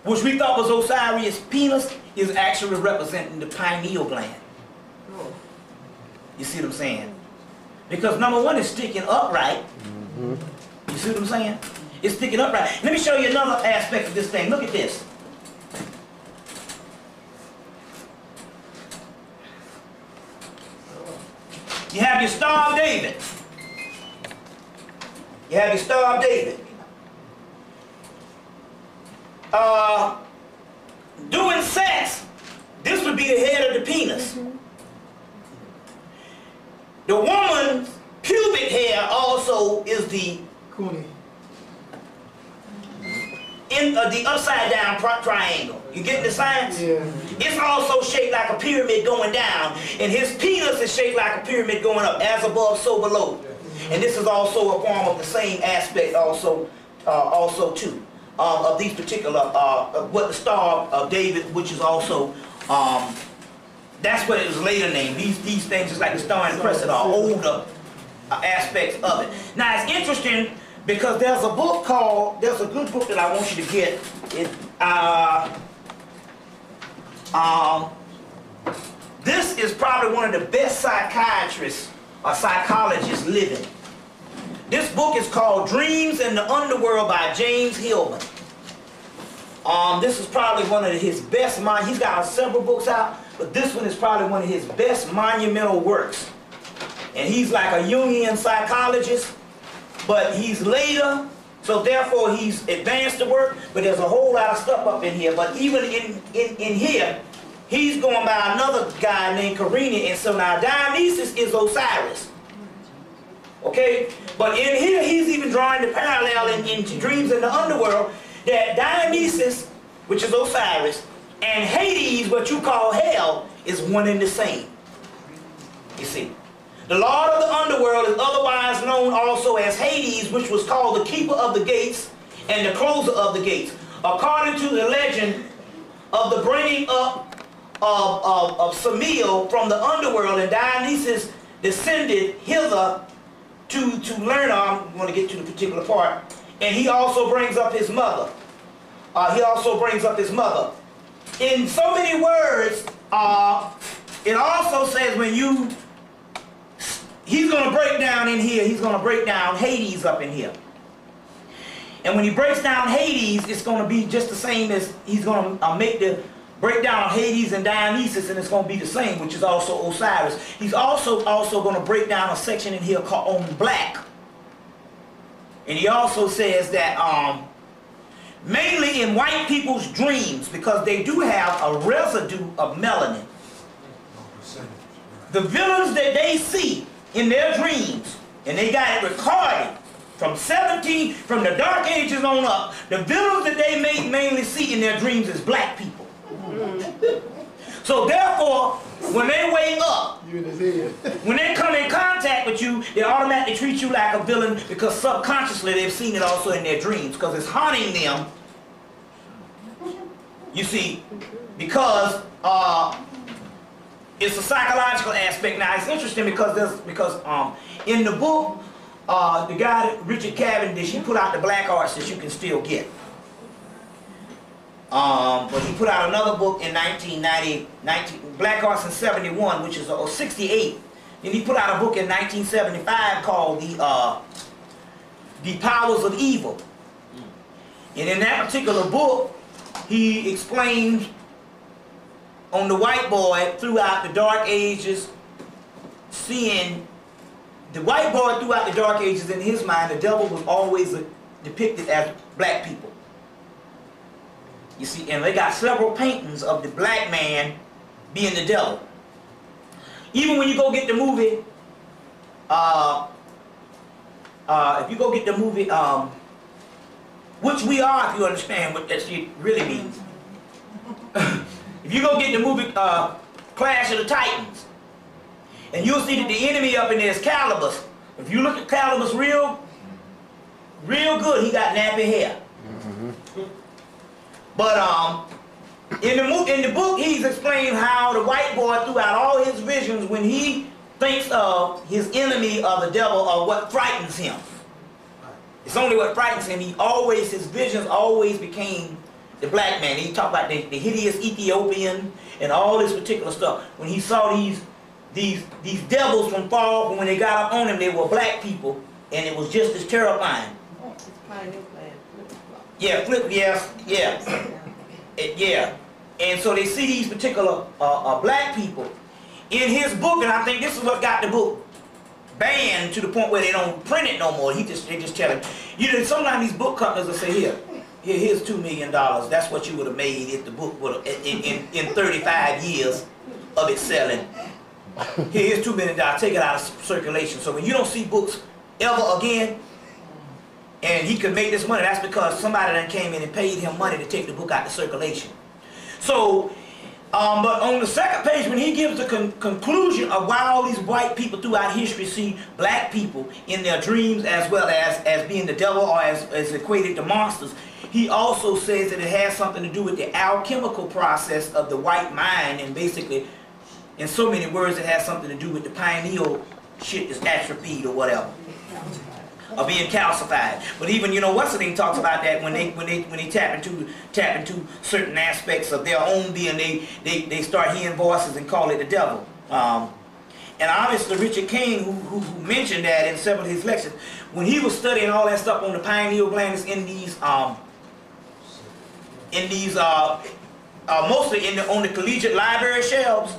which we thought was Osiris' penis, is actually representing the pineal gland. You see what I'm saying? Because number one, it's sticking upright. You see what I'm saying? It's sticking upright. Let me show you another aspect of this thing. Look at this. You have your Star of David. You have your Star of David. Doing sex, this would be the head of the penis. The woman's pubic hair also is the Kuni. in the upside down triangle. You get the science? Yeah. It's also shaped like a pyramid going down, and his penis is shaped like a pyramid going up, as above, so below. And this is also a form of the same aspect also too. Of these particular, what the Star of David, which is also, that's what it was later named. These things, just like the Star and Crescent, are older aspects of it. Now it's interesting because there's a book called, there's a good book that I want you to get. This is probably one of the best psychiatrists or psychologists living. This book is called Dreams in the Underworld by James Hillman. This is probably one of his best, he's got several books out, but this one is probably one of his best monumental works. And he's like a Jungian psychologist, but he's later, so therefore he's advanced the work, but there's a whole lot of stuff up in here. But even in here, he's going by another guy named Carini, and so now Dionysus is Osiris. Okay, but in here he's even drawing the parallel in Dreams in the Underworld that Dionysus, which is Osiris, and Hades, what you call hell, is one and the same. You see, the Lord of the Underworld is otherwise known also as Hades, which was called the keeper of the gates and the closer of the gates. According to the legend of the bringing up of Samael from the underworld, and Dionysus descended hither to learn. I'm going to get to the particular part. And he also brings up his mother. In so many words, it also says when he's going to break down in here, he's going to break down Hades up in here. And when he breaks down Hades, it's going to be just the same as he's going to break down Hades and Dionysus, and it's going to be the same, which is also Osiris. He's also going to break down a section in here called on black. And he also says that mainly in white people's dreams, because they do have a residue of melanin, the villains that they see in their dreams, and they got it recorded from the Dark Ages on up, the villains that they mainly see in their dreams is black people. So therefore, when they wake up, when they come in contact with you, they automatically treat you like a villain because subconsciously they've seen it also in their dreams because it's haunting them You see, because it's a psychological aspect. Now it's interesting because in the book, the guy Richard Cavendish, he put out the black arts that you can still get. But he put out another book in 1990, Black Arts in 71, which is 68. Then he put out a book in 1975 called The Powers of Evil. And in that particular book, he explains on the white boy throughout the Dark Ages, seeing the white boy throughout the Dark Ages, in his mind, the devil was always depicted as black people. You see, and they got several paintings of the black man being the devil. Even when you go get the movie, if you go get the movie, Which We Are, if you understand what that shit really means. If you go get the movie Clash of the Titans, and you'll see that the enemy up in there is Calibus. If you look at Calibus real good, he got nappy hair. But in the book, he's explained how the white boy, throughout all his visions, when he thinks of his enemy or the devil or what frightens him, it's only what frightens him. His visions always became the black man. He talked about the hideous Ethiopian and all this particular stuff. When he saw these devils from far, when they got up on him, they were black people, and it was just as terrifying. Yeah, yeah. And so they see these particular black people in his book, and I think this is what got the book banned to the point where they don't print it no more. They just tell him, you know, sometimes these book companies will say, here's $2 million. That's what you would have made if the book would have in 35 years of it selling. Here's $2 million. Take it out of circulation. So when you don't see books ever again, and he could make this money, that's because somebody done came in and paid him money to take the book out of circulation. So, but on the second page, when he gives the conclusion of why all these white people throughout history see black people in their dreams as well as being the devil or as equated to monsters, he also says that it has something to do with the alchemical process of the white mind, and basically, in so many words, it has something to do with the pineal shit that's atrophied or whatever, or being calcified. But even, you know, what's the name talks about that when they tap into certain aspects of their own being, they start hearing voices and call it the devil. And obviously Richard King, who mentioned that in several of his lectures, when he was studying all that stuff on the pineal glands in these mostly on the collegiate library shelves,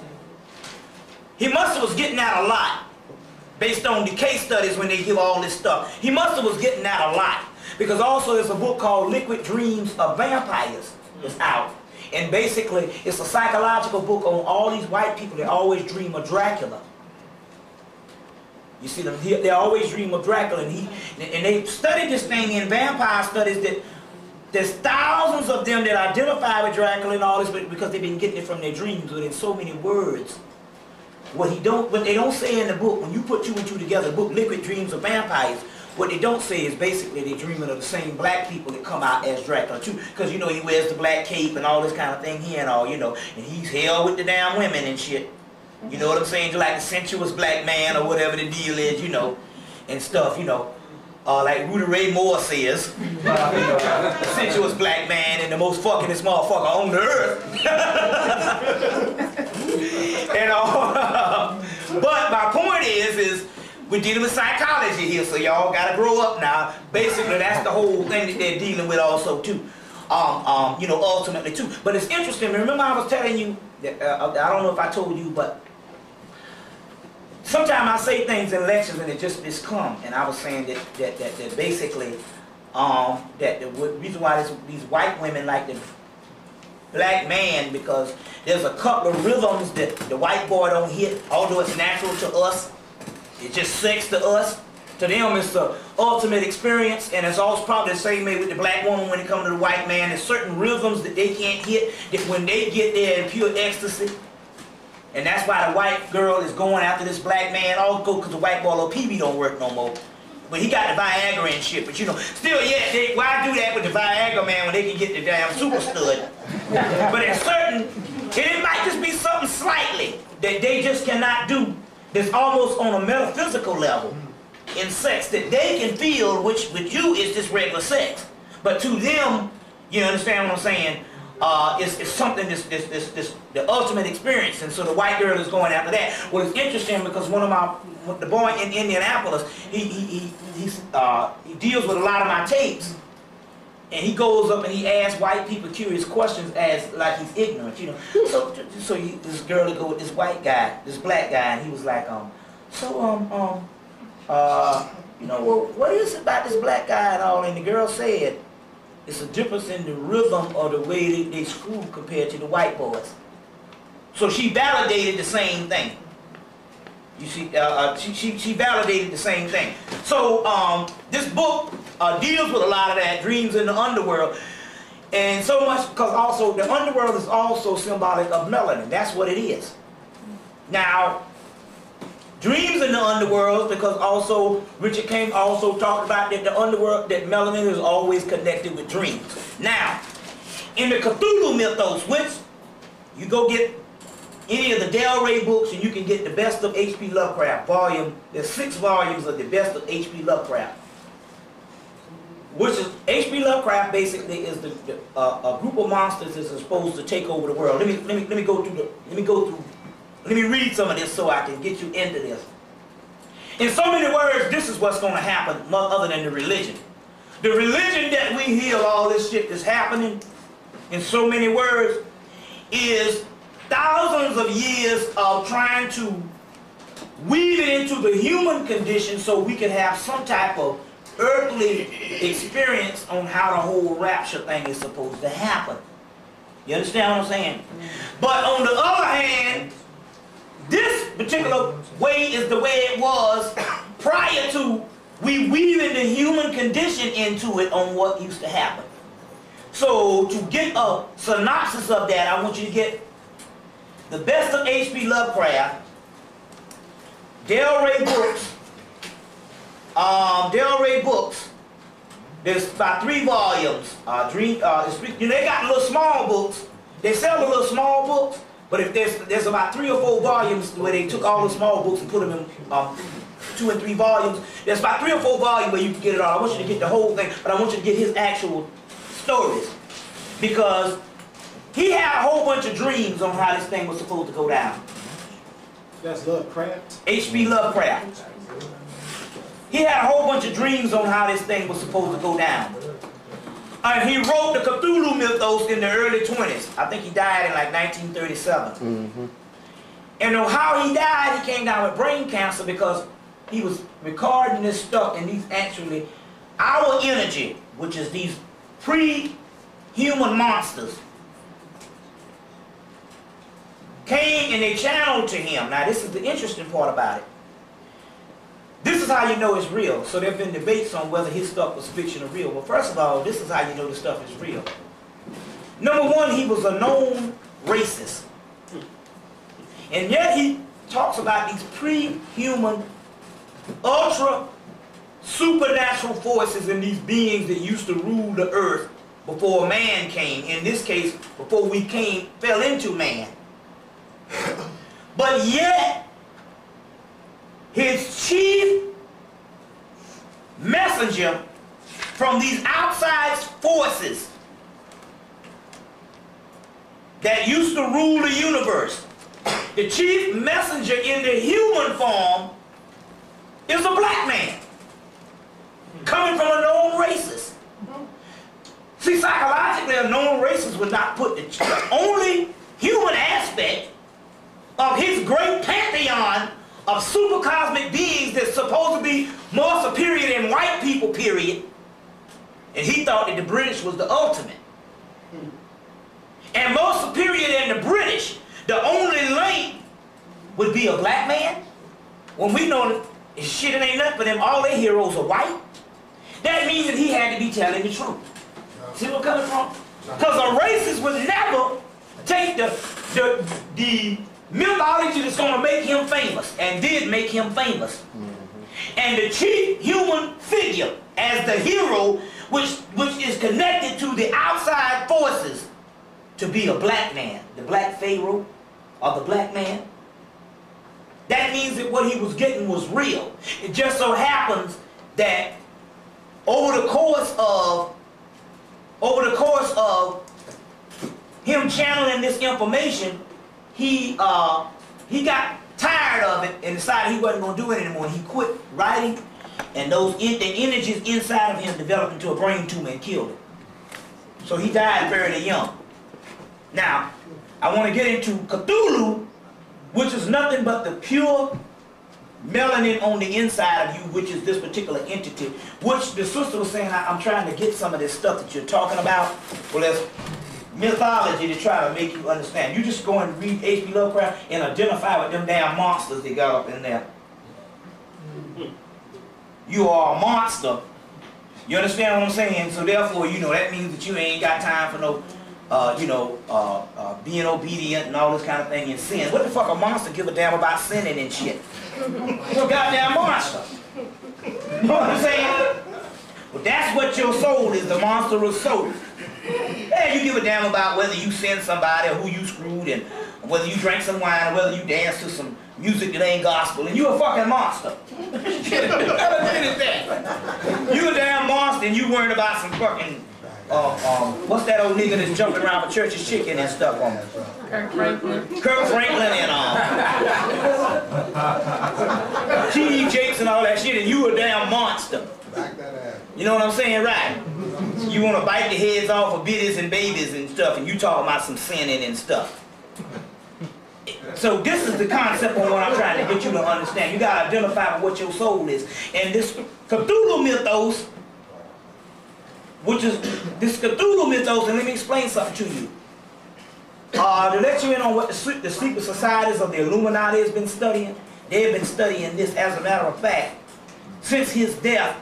he must have was getting out a lot. Based on the case studies when they give all this stuff. He must have was getting that a lot. Because also there's a book called Liquid Dreams of Vampires that's out. And basically it's a psychological book on all these white people that always dream of Dracula. You see them, they always dream of Dracula, and they studied this thing in vampire studies that there's thousands of them that identify with Dracula and all this, but because they've been getting it from their dreams within so many words. What they don't say in the book, when you put two and two together, the book Liquid Dreams of Vampires, what they don't say is basically they're dreaming of the same black people that come out as Dracula too. Because, you know, he wears the black cape and all this kind of thing here and all, you know, and he's hell with the damn women and shit. You know what I'm saying? Like the sensuous black man or whatever the deal is, you know, and stuff, you know. Like Rudy Ray Moore says, you know, the sensuous black man and the most fuckingest motherfucker on the earth. And but my point is we're dealing with psychology here, so y'all gotta grow up now. Basically, that's the whole thing that they're dealing with also too. You know, ultimately too. But it's interesting. Remember, I was telling you that I don't know if I told you, but sometimes I say things in lectures and it just come. And I was saying that basically that the reason why these white women like the black man, because there's a couple of rhythms that the white boy don't hit, although it's natural to us. It's just sex to us. To them, it's the ultimate experience, and it's also probably the same way with the black woman when it comes to the white man. There's certain rhythms that they can't hit, that when they get there in pure ecstasy. And that's why the white girl is going after this black man, all because the white boy, little PB don't work no more. But he got the Viagra and shit, but you know, still, yeah, why do that with the Viagra man when they can get the damn super stud? But it's certain, and it might just be something slightly that they just cannot do that's almost on a metaphysical level in sex that they can feel, which with you is just regular sex. But to them, you understand what I'm saying? It's something this the ultimate experience, and so the white girl is going after that. Well, it's interesting because the boy in Indianapolis, he deals with a lot of my tapes, and he goes up and he asks white people curious questions as like he's ignorant, you know. So this girl would go with this white guy, this black guy, and he was like, you know, well, what is it about this black guy and all? And the girl said, it's a difference in the rhythm or the way they screw compared to the white boys. So she validated the same thing. You see, she validated the same thing. So this book deals with a lot of that, dreams in the underworld. And so much, because also the underworld is also symbolic of melanin. That's what it is. Now, dreams in the underworld, because also Richard King also talked about that the underworld, that melanin is always connected with dreams. Now, in the Cthulhu mythos, which you go get any of the Del Rey books and you can get the best of H.P. Lovecraft there's 6 volumes of the best of H.P. Lovecraft. Which is, H.P. Lovecraft basically is a group of monsters that's supposed to take over the world. Let me read some of this so I can get you into this. In so many words, this is what's going to happen other than the religion. The religion that we hear all this shit that's happening, in so many words, is thousands of years of trying to weave it into the human condition so we can have some type of earthly experience on how the whole rapture thing is supposed to happen. You understand what I'm saying? But on the other hand, this particular way is the way it was prior to we weaving the human condition into it on what used to happen. So to get a synopsis of that, I want you to get the best of H.P. Lovecraft, Del Rey books. Del Rey books. There's about 3 volumes. They got little small books. They sell the little small books, but if there's about 3 or 4 volumes where they took all the small books and put them in 2 and 3 volumes. There's about 3 or 4 volumes where you can get it all. I want you to get the whole thing, but I want you to get his actual stories, because he had a whole bunch of dreams on how this thing was supposed to go down. That's Lovecraft? H.P. Lovecraft. He had a whole bunch of dreams on how this thing was supposed to go down. And he wrote the Cthulhu mythos in the early 20s. I think he died in like 1937. Mm-hmm. And how he died, he came down with brain cancer because he was recording this stuff, and these actually, our energy, which is these pre-human monsters, came and they channeled to him. Now this is the interesting part about it. This is how you know it's real. So there have been debates on whether his stuff was fiction or real. Well, first of all, this is how you know the stuff is real. Number one, he was a known racist. And yet he talks about these pre-human, ultra supernatural forces and these beings that used to rule the earth before man came. In this case, before we fell into man. But yet, his chief messenger from these outside forces that used to rule the universe, the chief messenger in the human form is a black man coming from a known racist. See, psychologically, a known racist would not put the only human aspect of his great pantheon of super cosmic beings that's supposed to be more superior than white people, period. And he thought that the British was the ultimate. And more superior than the British, the only link would be a black man. When we know that shit, it ain't nothing for them, all their heroes are white. That means that he had to be telling the truth. See where I'm coming from? Because a racist would never take the mythology that's going to make him famous, and did make him famous. Mm-hmm. And the chief human figure as the hero, which is connected to the outside forces to be a black man, the black Pharaoh or the black man. That means that what he was getting was real. It just so happens that over the course of him channeling this information, he got tired of it and decided he wasn't going to do it anymore. He quit writing, and the energies inside of him developed into a brain tumor and killed him. So he died fairly young. Now, I want to get into Cthulhu, which is nothing but the pure melanin on the inside of you, which is this particular entity, which the sister was saying, I'm trying to get some of this stuff that you're talking about. Well, there's mythology to try to make you understand. You just go and read H.P. Lovecraft and identify with them damn monsters they got up in there. You are a monster. You understand what I'm saying? So therefore, you know, that means that you ain't got time for no, being obedient and all this kind of thing and sin. What the fuck a monster give a damn about sinning and shit? You're a goddamn monster. You know what I'm saying? Well, that's what your soul is, the monstrous soul. Yeah, you give a damn about whether you send somebody or who you screwed and whether you drank some wine or whether you dance to some music that ain't gospel, and you a fucking monster. You a damn monster and you worried about some fucking, what's that old nigga that's jumping around for church's chicken and stuff on Kirk Franklin. Kirk Franklin and T.D. Jakes and all that shit, and you a damn monster. You know what I'm saying? Right. You want to bite the heads off of biddies and babies and stuff, and you talking about some sinning and stuff. So this is the concept of what I'm trying to get you to understand. You got to identify with what your soul is. And this Cthulhu mythos, and let me explain something to you. To let you in on what the secret societies of the Illuminati has been studying, they've been studying this. As a matter of fact, since his death,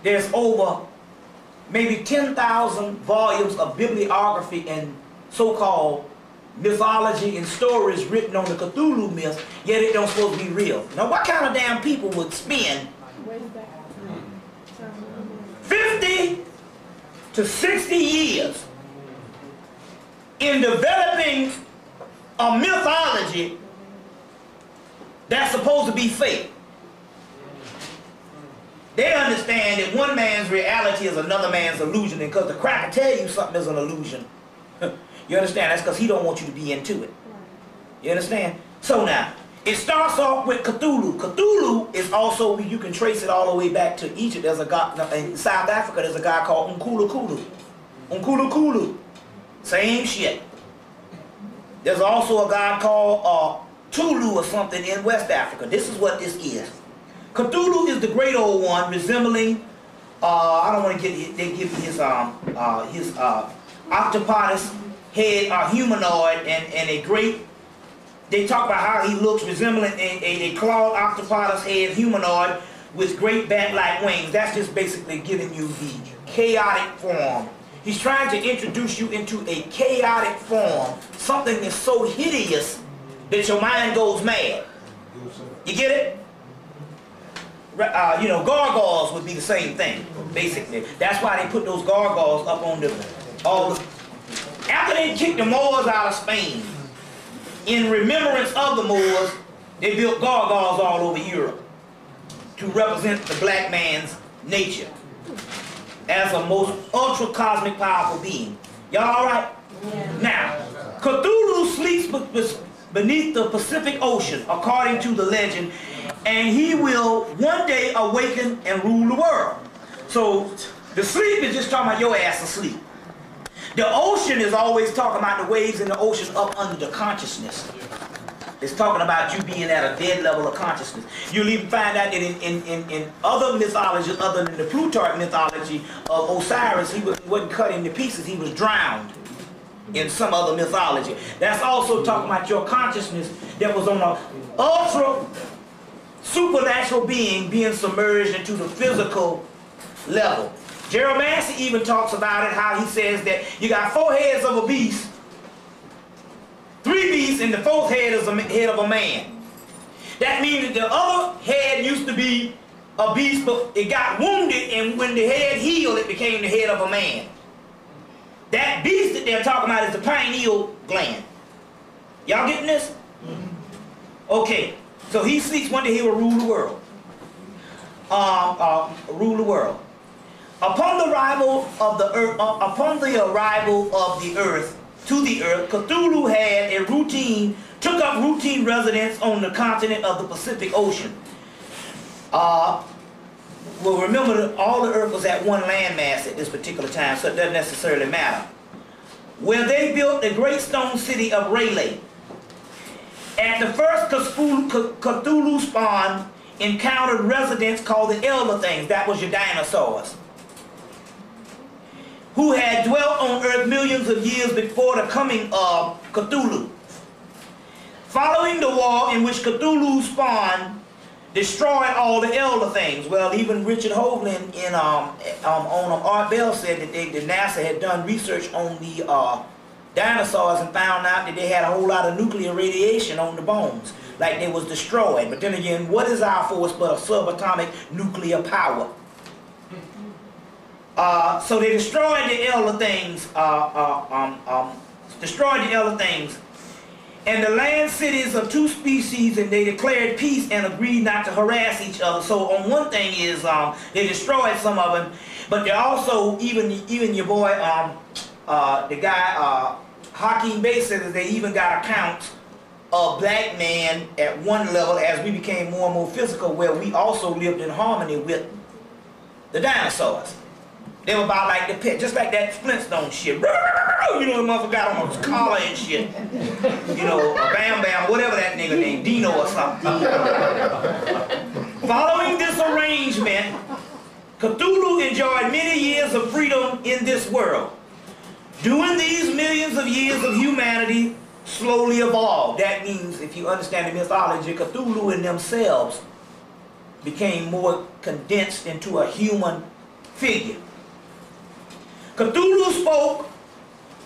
there's over maybe 10,000 volumes of bibliography and so-called mythology and stories written on the Cthulhu myth, yet it don't supposed to be real. Now what kind of damn people would spend 50 to 60 years in developing a mythology that's supposed to be fake? They understand that one man's reality is another man's illusion, and because the cracker tell you something is an illusion, you understand? That's because he don't want you to be into it. You understand? So now, it starts off with Cthulhu. Cthulhu is also, you can trace it all the way back to Egypt. There's a god, in South Africa, there's a guy called Nkulunkulu. Nkulunkulu. Same shit. There's also a god called Tulu or something in West Africa. This is what this is. Cthulhu is the great old one, resembling, I don't want to get, they give me his octopus head, humanoid, and a great, they talk about how he looks resembling a clawed octopus head humanoid with great bat-like wings. That's just basically giving you the chaotic form. He's trying to introduce you into a chaotic form, something that's so hideous that your mind goes mad. You get it? You know, gargoyles would be the same thing, basically. That's why they put those gargoyles up on after they kicked the Moors out of Spain, in remembrance of the Moors, they built gargoyles all over Europe to represent the black man's nature as a most ultra-cosmic powerful being. Y'all all right? Yeah. Now, Cthulhu sleeps beneath the Pacific Ocean, according to the legend, and he will one day awaken and rule the world. So the sleep is just talking about your ass asleep. The ocean is always talking about the waves in the ocean up under the consciousness. It's talking about you being at a dead level of consciousness. You'll even find out that in other mythologies other than the Plutarch mythology of Osiris, he wasn't cut into pieces, he was drowned in some other mythology. That's also talking about your consciousness that was on an ultra supernatural being submerged into the physical level. Gerald Massey even talks about it, how he says that you got 4 heads of a beast, 3 beasts, and the 4th head is the head of a man. That means that the other head used to be a beast, but it got wounded, and when the head healed, it became the head of a man. That beast that they're talking about is the pineal gland. Y'all getting this? Okay, so he seeks one day he will rule the world. Rule the world. Upon the arrival of the earth, to the earth, Cthulhu took up routine residence on the continent of the Pacific Ocean. Well, remember that all the earth was at one landmass at this particular time, so it doesn't necessarily matter. Where they built the great stone city of Rayleigh. At the first Cthulhu spawn encountered residents called the Elder Things, that was your dinosaurs, who had dwelt on earth millions of years before the coming of Cthulhu. Following the war in which Cthulhu spawned destroyed all the Elder Things. Well, even Richard Hoagland on Art Bell said that the NASA had done research on the dinosaurs and found out that they had a whole lot of nuclear radiation on the bones, like they was destroyed. But then again, what is our force but a subatomic nuclear power? So they destroyed the Elder Things, and the land cities of two species, and they declared peace and agreed not to harass each other. So on one thing is they destroyed some of them, but they also, even your boy, the guy Hakeem Bey said that they even got accounts of black man at one level as we became more and more physical, where we also lived in harmony with the dinosaurs. They were about like the pet, just like that Flintstone shit. You know, the motherfucker got on his collar and shit. You know, Bam Bam, whatever that nigga named, Dino or something. Following this arrangement, Cthulhu enjoyed many years of freedom in this world. During these millions of years of humanity slowly evolved. That means, if you understand the mythology, Cthulhu and themselves became more condensed into a human figure. Cthulhu spoke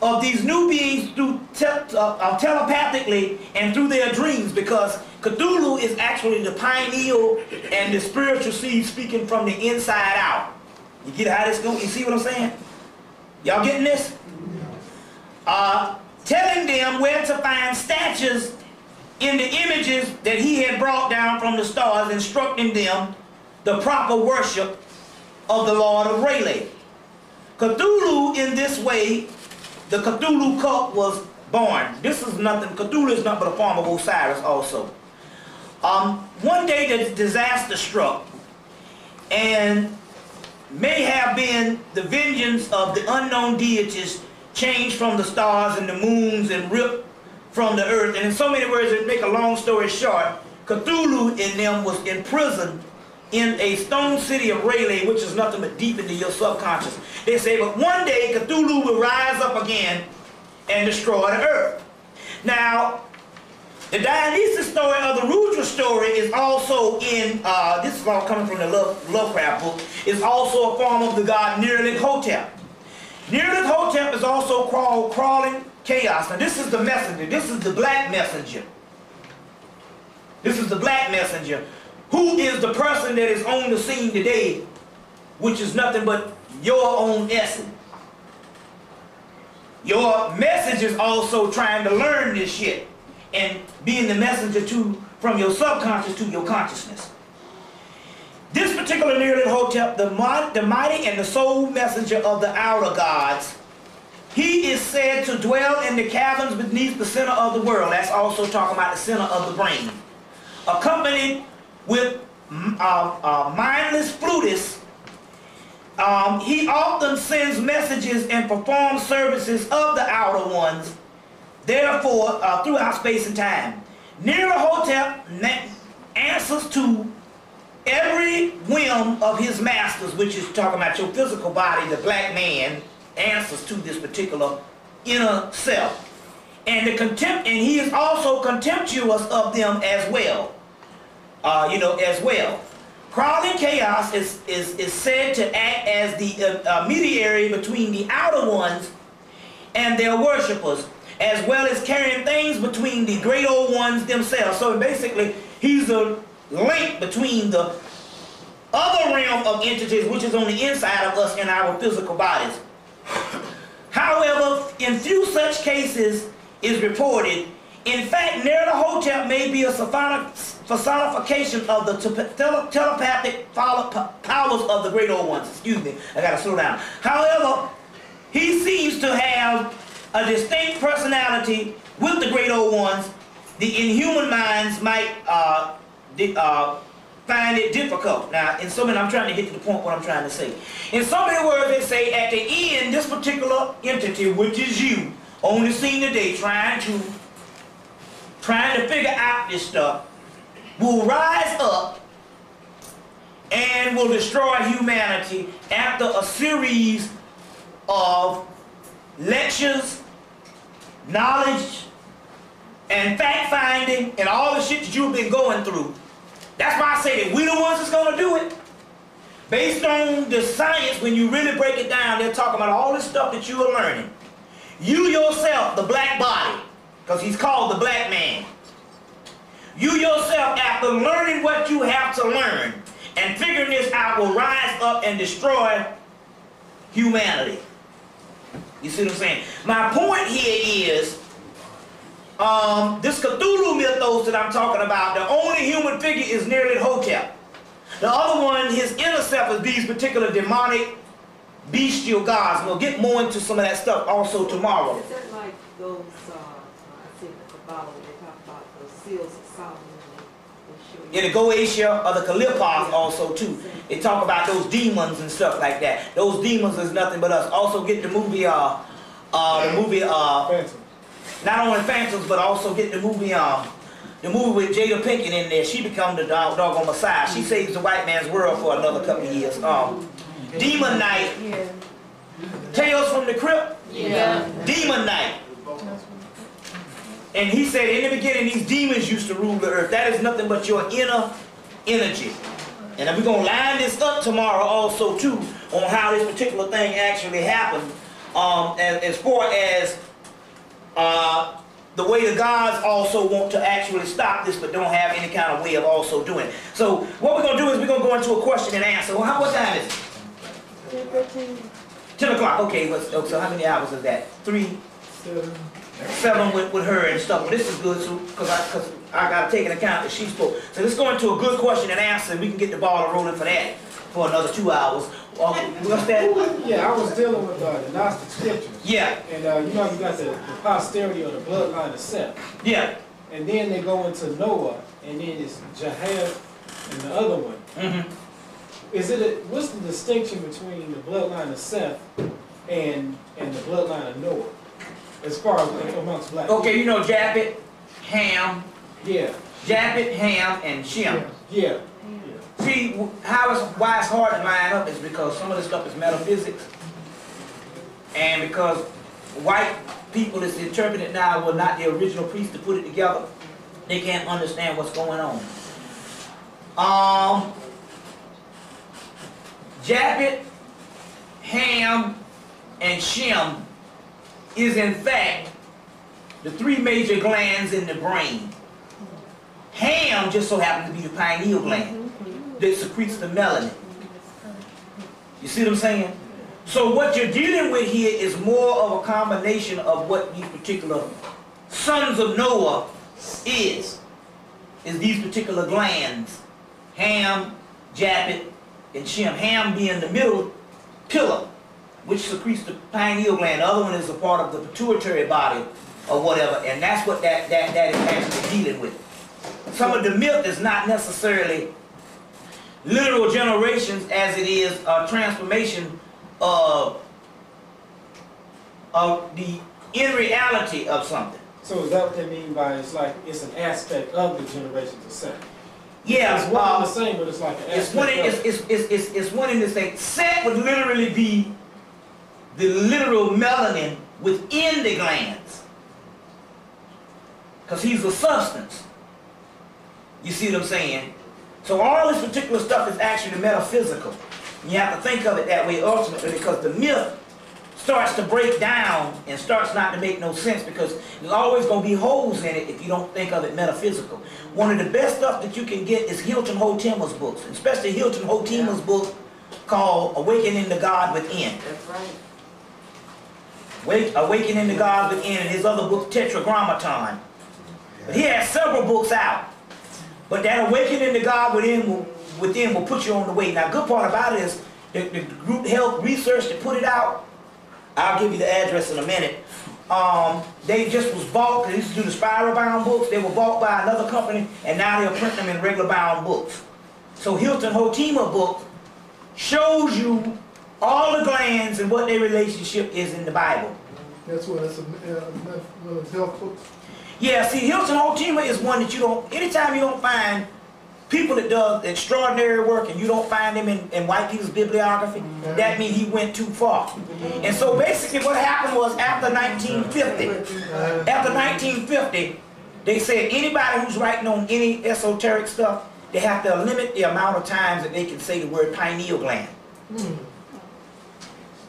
of these new beings through telepathically and through their dreams, because Cthulhu is actually the pineal and the spiritual seed speaking from the inside out. You get how this goes? You see what I'm saying? Y'all getting this? Telling them where to find statues in the images that he had brought down from the stars, instructing them the proper worship of the Lord of Rayleigh. Cthulhu, in this way, the Cthulhu cult was born. This is nothing, Cthulhu is nothing but a form of Osiris also. One day the disaster struck, and may have been the vengeance of the unknown deities changed from the stars and the moons and ripped from the earth. And in so many words, to make a long story short, Cthulhu in them was imprisoned in a stone city of Rayleigh, which is nothing but deep into your subconscious. They say, but one day Cthulhu will rise up again and destroy the earth. Now, the Dionysus story or the Rudra story is also in, this is all coming from the Lovecraft book, is also a form of the god Nyarlathotep. Nyarlathotep is also called crawling chaos. Now this is the messenger, this is the black messenger. This is the black messenger, who is the person that is on the scene today, which is nothing but your own essence. Your message is also trying to learn this shit and being the messenger from your subconscious to your consciousness. This particular Nyarlathotep, the mighty and the sole messenger of the outer gods, he is said to dwell in the caverns beneath the center of the world. That's also talking about the center of the brain. Accompanied with mindless flutists, he often sends messages and performs services of the outer ones, therefore, throughout space and time. Nyarlathotep answers to every whim of his masters, which is talking about your physical body. The black man answers to this particular inner self. And he is also contemptuous of them as well. As well. Crawling chaos is said to act as the mediator between the outer ones and their worshippers, as well as carrying things between the great old ones themselves. So basically, he's a link between the other realm of entities, which is on the inside of us in our physical bodies. However, in few such cases is reported. In fact, Nyarlathotep may be a personification of the telepathic powers of the great old ones. Excuse me, I gotta slow down. However, he seems to have a distinct personality with the great old ones. The inhuman minds might find it difficult. Now, in so many, I'm trying to get to the point what I'm trying to say. In so many words, they say at the end, this particular entity, which is you, on the scene today, trying to figure out this stuff, will rise up and will destroy humanity after a series of lectures, knowledge, and fact-finding, and all the shit that you've been going through. That's why I say that we the ones that's going to do it. Based on the science, when you really break it down, they're talking about all this stuff that you are learning. You yourself, the black body, because he's called the black man. You yourself, after learning what you have to learn and figuring this out, will rise up and destroy humanity. You see what I'm saying? My point here is, this Cthulhu mythos that I'm talking about, the only human figure is Nyarlathotep. The other one, his inner self, is these particular demonic, bestial gods. We'll get more into some of that stuff also tomorrow. Is that like those, I think the Kabbalah, when they talk about those seals of Solomon? In the Goetia or the Kalippos also too. They talk about those demons and stuff like that. Those demons is nothing but us. Also get the movie, Phantom. Not only Phantoms, but also get the movie with Jada Pinkett in there. She becomes the doggone Messiah. She saves the white man's world for another couple of years. Demon Knight. Yeah. Tales from the Crypt. Yeah. Demon Knight. And he said in the beginning these demons used to rule the earth. That is nothing but your inner energy. And we're going to line this up tomorrow also too on how this particular thing actually happened. As far as the way the gods also want to actually stop this but don't have any kind of way of also doing it. So what we're going to do is we're going to go into a question and answer. Well, what time is it? 10 o'clock. Okay, so how many hours is that? 3? 7 with her and stuff. Well, this is good, so because I got to take into account that she spoke. So let's go into a good question and answer, and we can get the ball rolling for that for another 2 hours. What's that? Yeah, I was dealing with the Gnostic scriptures. Yeah. And you know you got the posterity or the bloodline of Seth. Yeah. And then they go into Noah, and then it's Jahed and the other one. Mm-hmm. What's the distinction between the bloodline of Seth and the bloodline of Noah? As far as amongst black people. Okay, you know Japheth, Ham. Yeah. Japheth, Ham, and Shem. Yeah. See, why it's hard to line up is because some of this stuff is metaphysics. And because white people that's interpreting it now were not the original priests to put it together, they can't understand what's going on. Japheth, Ham, and Shem is in fact the 3 major glands in the brain. Ham just so happens to be the pineal gland that secretes the melanin. You see what I'm saying? So what you're dealing with here is more of a combination of what these particular sons of Noah is these particular glands. Ham, Japheth, and Shem. Ham being the middle pillar, which secretes the pineal gland. The other one is a part of the pituitary body or whatever, and that's what that is actually dealing with. Some of the myth is not necessarily literal generations as it is a transformation of the in reality of something. So is that what they mean by it's an aspect of the generations of Seth? Yeah, it's one and the same, but it's like an aspect it's one in the same. Seth would literally be the literal melanin within the glands, because he's a substance. You see what I'm saying? So all this particular stuff is actually metaphysical. You have to think of it that way ultimately, because the myth starts to break down and starts not to make no sense, because there's always going to be holes in it if you don't think of it metaphysical. One of the best stuff that you can get is Hilton Hotema's books, especially Hilton Hotema's book called Awakening the God Within. That's right. Awakening the God Within, and his other book, Tetragrammaton. But he has several books out. But that Awakening the God Within will put you on the way. Now, good part about it is the group Health Research that put it out. I'll give you the address in a minute. They just was bought, they used to do the spiral bound books. They were bought by another company, and now they're printing them in regular bound books. So Hilton Hotima book shows you all the glands and what their relationship is in the Bible. That's what it's one of the health books. Yeah, see, Hilton Hotima is one that you don't, anytime you don't find people that does extraordinary work and you don't find them in white people's bibliography, that means he went too far. And so basically what happened was after 1950, they said anybody who's writing on any esoteric stuff, they have to limit the amount of times that they can say the word pineal gland.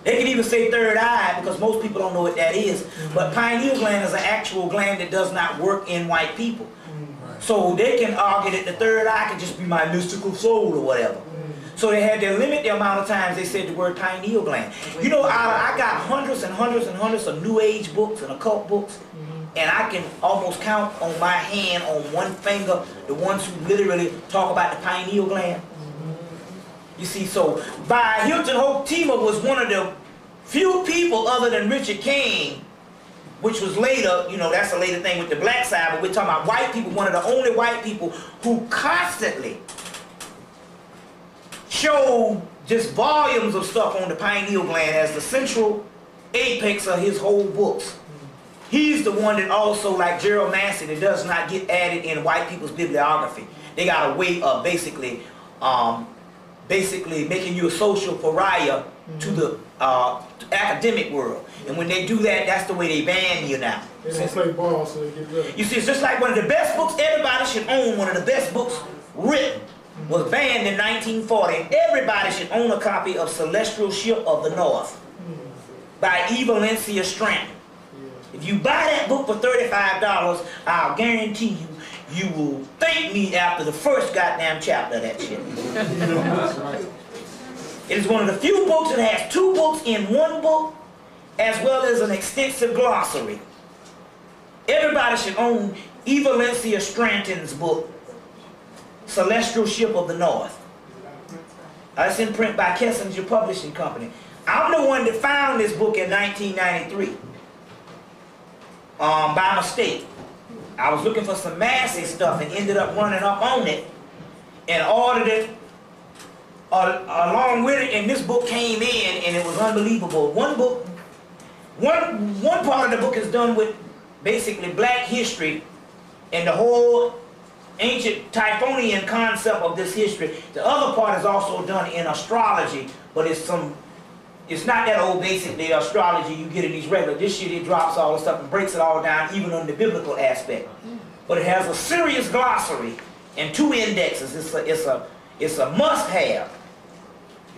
They can even say third eye because most people don't know what that is. But pineal gland is an actual gland that does not work in white people. So they can argue that the third eye can just be my mystical soul or whatever. So they had to limit the amount of times they said the word pineal gland. You know, I got hundreds and hundreds and hundreds of New Age books and occult books. And I can almost count on my hand, on one finger, the ones who literally talk about the pineal gland. You see, so by Hilton Hotima was one of the few people other than Richard King, which was later, you know, that's a later thing with the black side, but we're talking about white people, one of the only white people who constantly showed just volumes of stuff on the pineal gland as the central apex of his whole books. He's the one that also, like Gerald Massey, that does not get added in white people's bibliography. They got a way of basically making you a social pariah to the academic world. And when they do that, that's the way they ban you now. They don't play ball, so they get rid of it. You see, it's just like one of the best books everybody should own, one of the best books written, was banned in 1940. And everybody should own a copy of Celestial Ship of the North by E. Valencia Scranton. If you buy that book for $35, I'll guarantee you will thank me after the first goddamn chapter of that shit. It is one of the few books that has two books in one book, as well as an extensive glossary. Everybody should own E. Valencia Scranton's book, Celestial Ship of the North. It's in print by Kessinger Publishing Company. I'm the one that found this book in 1993. By mistake. I was looking for some Massey stuff and ended up running up on it and ordered it along with it, and this book came in and it was unbelievable. One part of the book is done with basically black history and the whole ancient Typhonian concept of this history. The other part is also done in astrology, but it's not that old basically astrology you get in these regular. This shit, it drops all the stuff and breaks it all down, even on the biblical aspect. But it has a serious glossary and two indexes. It's a must-have.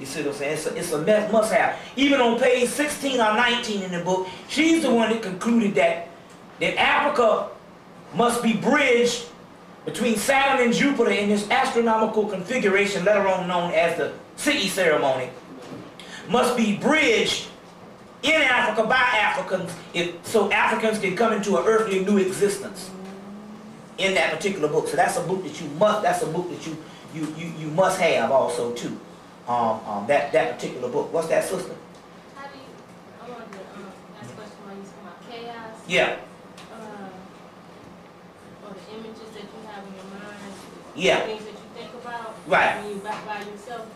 You see what I'm saying? It's a must-have. Even on page 16 or 19 in the book, she's the one that concluded that Africa must be bridged between Saturn and Jupiter in this astronomical configuration, later on known as the Sigi ceremony, must be bridged in Africa by Africans, so Africans can come into an earthly new existence in that particular book. So that's a book that you must. That's a book that you must have also too. That particular book. What's that, sister? How do you? I wanted to ask a question while you talking about chaos. Yeah. Or the images that you have in your mind. Yeah. Things that you think about. Right. When you back by yourself.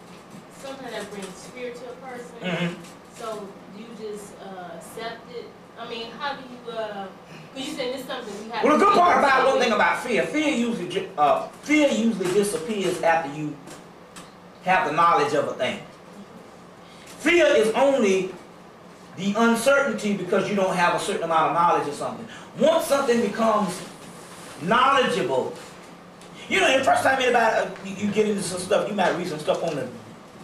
Sometimes that brings spirit to a person. So do you just accept it? I mean, how do you? Because you said it's something you have. Well, the good part about one thing about fear usually disappears after you have the knowledge of a thing. Fear is only the uncertainty because you don't have a certain amount of knowledge of something. Once something becomes knowledgeable, you know, the first time anybody you get into some stuff, you might read some stuff on the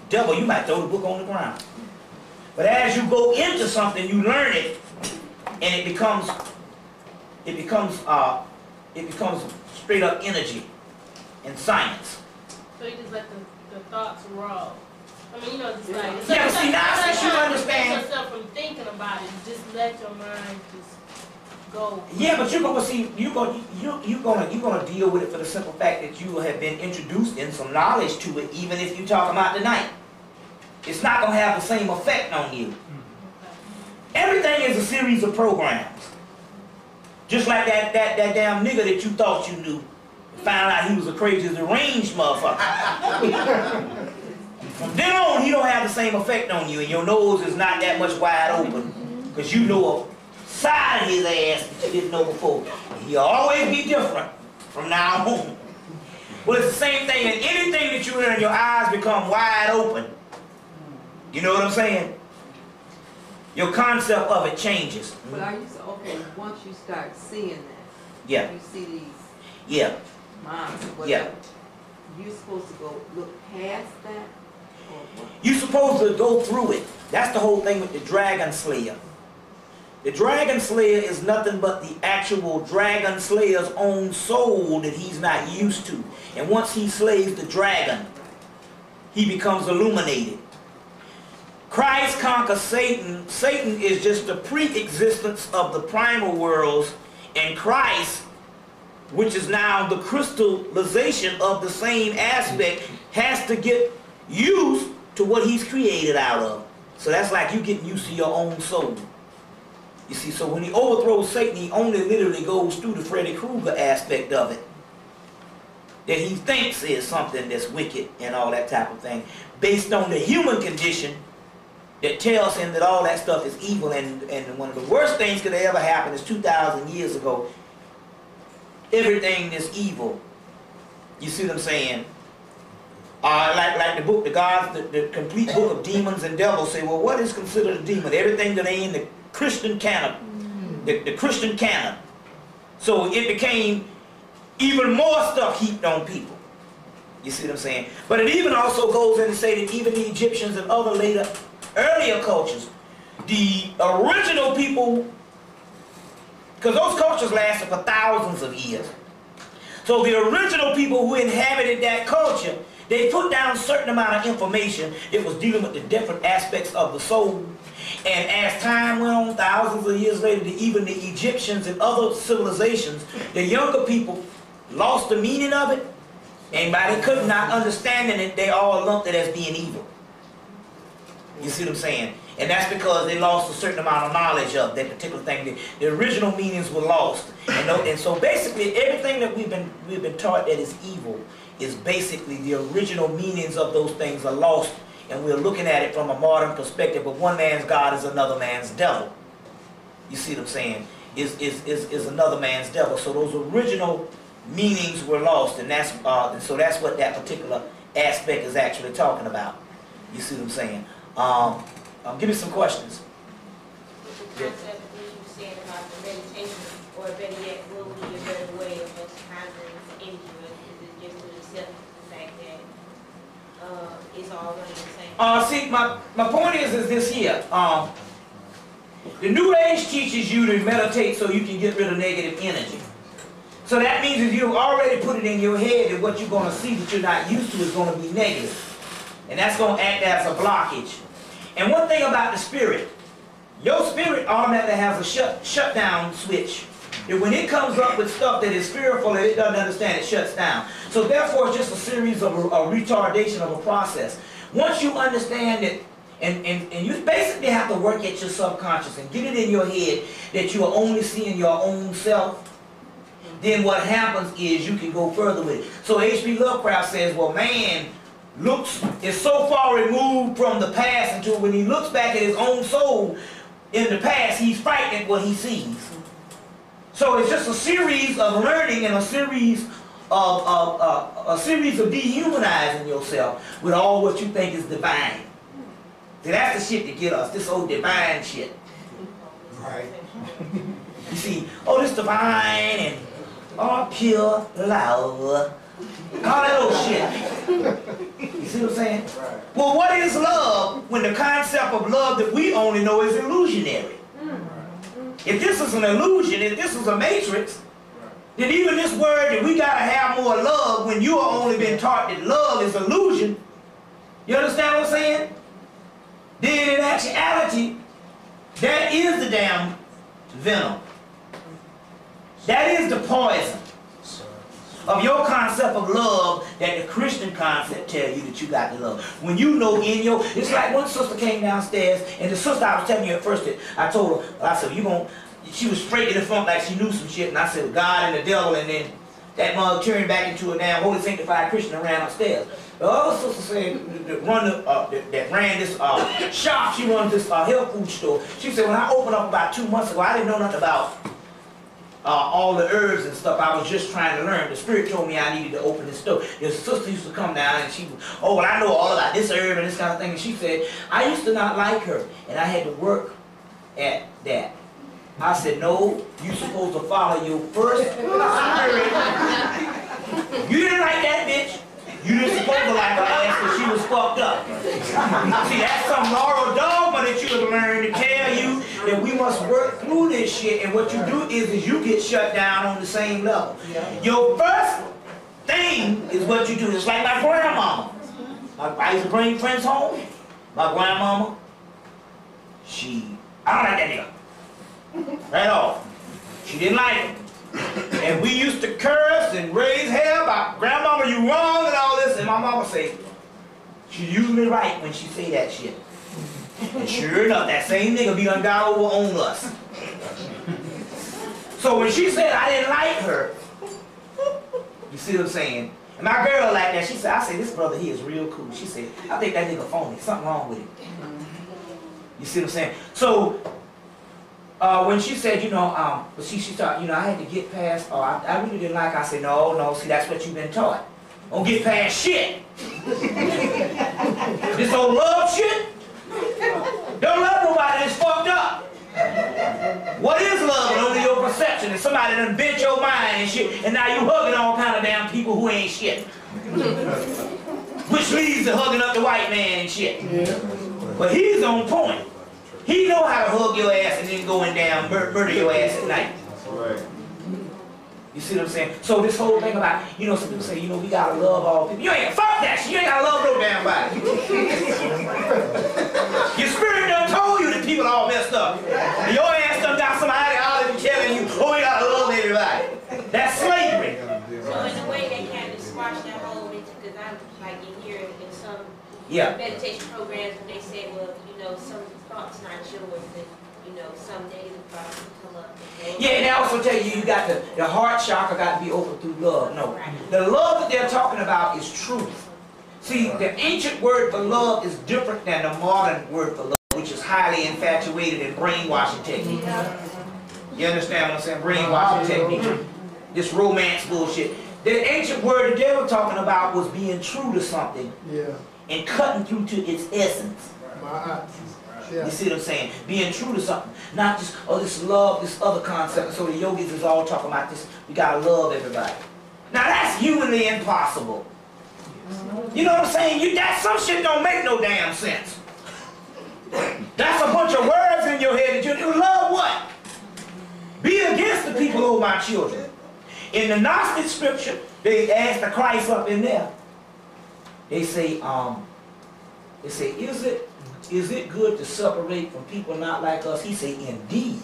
devil, you might throw the book on the ground. But as you go into something, you learn it, and it becomes straight up energy and science. So you just let the thoughts roll. I mean, you know, just like Yeah, see, now since you understand. yourself from thinking about it, you just let your go. Yeah, but you're gonna see, you're gonna deal with it for the simple fact that you have been introduced in some knowledge to it, even if you talk about tonight. It's not gonna have the same effect on you. Everything is a series of programs. Just like that damn nigga that you thought you knew, found out he was a crazy deranged motherfucker. From then on, he don't have the same effect on you, and your nose is not that much wide open, because you know a side of his ass that you didn't know before. He'll always be different from now on. Well, it's the same thing, and anything that you learn, your eyes become wide open. You know what I'm saying? Your concept of it changes. But are you, okay, once you start seeing that, Yeah. you see these Yeah. minds or Yeah. whatever, you're supposed to go look past that? Or what? You're supposed to go through it. That's the whole thing with the Dragon Slayer. The Dragon Slayer is nothing but the actual Dragon Slayer's own soul that he's not used to. And once he slays the dragon, he becomes illuminated. Christ conquers Satan. Satan is just the pre-existence of the primal worlds, and Christ, which is now the crystallization of the same aspect, has to get used to what he's created out of. So that's like you getting used to your own soul. You see, so when he overthrows Satan, he only literally goes through the Freddy Krueger aspect of it. That he thinks is something that's wicked and all that type of thing, based on the human condition that tells him that all that stuff is evil. And one of the worst things that could ever happen is 2,000 years ago, everything that's evil. You see what I'm saying? Like the book, the complete book of demons and devils say, well, what is considered a demon? Everything that ain't in the Christian canon, the Christian canon. So it became even more stuff heaped on people. You see what I'm saying? But it even also goes in to say that even the Egyptians and other earlier cultures, the original people, because those cultures lasted for thousands of years. So the original people who inhabited that culture, they put down a certain amount of information that was dealing with the different aspects of the soul. And as time went on, thousands of years later, even the Egyptians and other civilizations, the younger people lost the meaning of it, and by they could not understanding it, they all lumped it as being evil. You see what I'm saying? And that's because they lost a certain amount of knowledge of that particular thing. The original meanings were lost. And so basically everything that we've been taught that is evil is basically the original meanings of those things are lost, and we're looking at it from a modern perspective, but one man's God is another man's devil. You see what I'm saying? Is another man's devil. So those original meanings were lost, and that's so that's what that particular aspect is actually talking about. You see what I'm saying? Give me some questions. The concept that you were saying about the meditation, or better yet, what would be a better way of us handling this energy? Is it just to accept the fact that it's all running the same? See, my point is this here. The New Age teaches you to meditate so you can get rid of negative energy. So that means if you've already put it in your head that what you're going to see that you're not used to is going to be negative. And that's going to act as a blockage. And one thing about the spirit, your spirit automatically has a shutdown switch. That when it comes up with stuff that is fearful and it doesn't understand, it shuts down. So therefore it's just a series of a retardation of a process. Once you understand it, and you basically have to work at your subconscious and get it in your head that you are only seeing your own self, then what happens is you can go further with it. So H.P. Lovecraft says, well, man is so far removed from the past until when he looks back at his own soul in the past, he's frightened at what he sees. So it's just a series of learning and a series of dehumanizing yourself with all what you think is divine. See, that's the shit that get us, this old divine shit. Right. You see, oh, this divine and all pure love. All that old shit. You see what I'm saying? Right. Well, what is love when the concept of love that we only know is illusionary? If this is an illusion, if this is a matrix, then even this word that we gotta have more love when you have only been taught that love is illusion, you understand what I'm saying? Then in actuality, that is the damn venom. That is the poison of your concept of love that the Christian concept tell you that you got to love. When you know in your, it's like one sister came downstairs, and the sister I was telling you at first that I told her, I said, she was straight in the front like she knew some shit, and I said, God and the devil, and then that mother turned back into a damn holy sanctified Christian and ran upstairs. The other sister said that ran this shop, she runs this health food store. She said, when I opened up about 2 months ago, I didn't know nothing about all the herbs and stuff. I was just trying to learn. The Spirit told me I needed to open this store. Your sister used to come down and she would, oh, well, I know all about this herb and this kind of thing. And she said, I used to not like her, and I had to work at that. I said, no, you're supposed to follow your first spirit. You didn't like that bitch. You didn't supposed to like her ass because she was fucked up. See, that's some moral dogma that you have learned to tell you that we must work through this shit, and what you do is you get shut down on the same level. Your first thing is what you do. It's like my grandmama. I used to bring friends home. My grandmama, I don't like that nigga. Right off. She didn't like him. And we used to curse and raise hell about grandmama, you wrong and all this. And my mama say, she usually right when she say that shit. And sure enough, that same nigga be on God over on us. So when she said I didn't like her, you see what I'm saying? And my girl like that, she said, I said, this brother, he is real cool. She said, I think that nigga phony. Something wrong with him. You see what I'm saying? So, when she said, she thought, I had to get past, I really didn't like her. I said, no, see, that's what you've been taught. Don't get past shit. This old love shit, don't love nobody that's fucked up. What is love under your perception? And somebody done bent your mind and shit, and now you hugging all kind of damn people who ain't shit. Which leads to hugging up the white man and shit. But he's on point. He know how to hug your ass and then go and down murder your ass at night. Right. You see what I'm saying? So this whole thing about, some people say, we gotta love all people. You ain't, fuck that shit. You ain't gotta love no damn body. Your spirit done told you that people all messed up. And your ass done got somebody out of you telling you, oh, we gotta love everybody. That's slavery. So in a way they kind of squash that whole into, because I'm like in here in some meditation programs when they say, well, some thoughts not yours, that some negative thoughts will come up. Yeah, and they also tell you got the heart chakra got to be open through love. No, the love that they're talking about is truth. See, the ancient word for love is different than the modern word for love, which is highly infatuated and brainwashing technique. You understand what I'm saying? Brainwashing technique. This romance bullshit. The ancient word that they were talking about was being true to something and cutting through to its essence. You see what I'm saying? Being true to something. Not just, this love, this other concept. So the yogis is all talking about this. We gotta love everybody. Now that's humanly impossible. You know what I'm saying? Some shit don't make no damn sense. That's a bunch of words in your head that you love what? Be against the people over my children. In the Gnostic scripture, they ask the Christ up in there. They say, is it good to separate from people not like us? He say, indeed.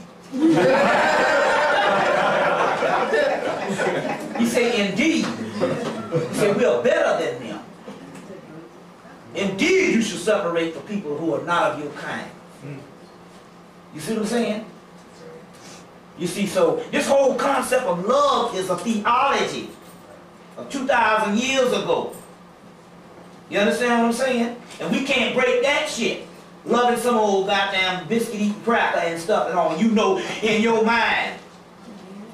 He say, indeed. He say, we are better than them. Indeed, you should separate from people who are not of your kind. You see what I'm saying? You see, so this whole concept of love is a theology of 2,000 years ago. You understand what I'm saying? And we can't break that shit. Loving some old goddamn biscuit-eating cracker and stuff and all. In your mind.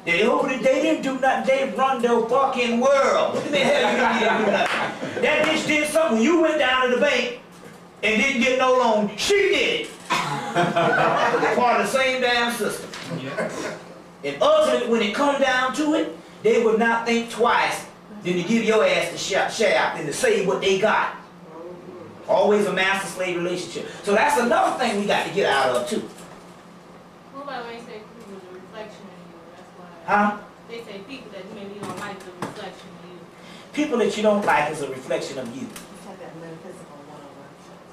They didn't do nothing. They run the fucking world. What the hell you didn't do nothing? That bitch did something. You went down to the bank and didn't get no loan. She did it. Part of the same damn system. And ultimately, when it come down to it, they would not think twice than to give your ass the shaft and to say what they got. Always a master-slave relationship. So that's another thing we got to get out of too. What about when they say people is a reflection of you? That's why. Huh? They say people that maybe you don't like is a reflection of you. People that you don't like is a reflection of you. It's like that metaphysical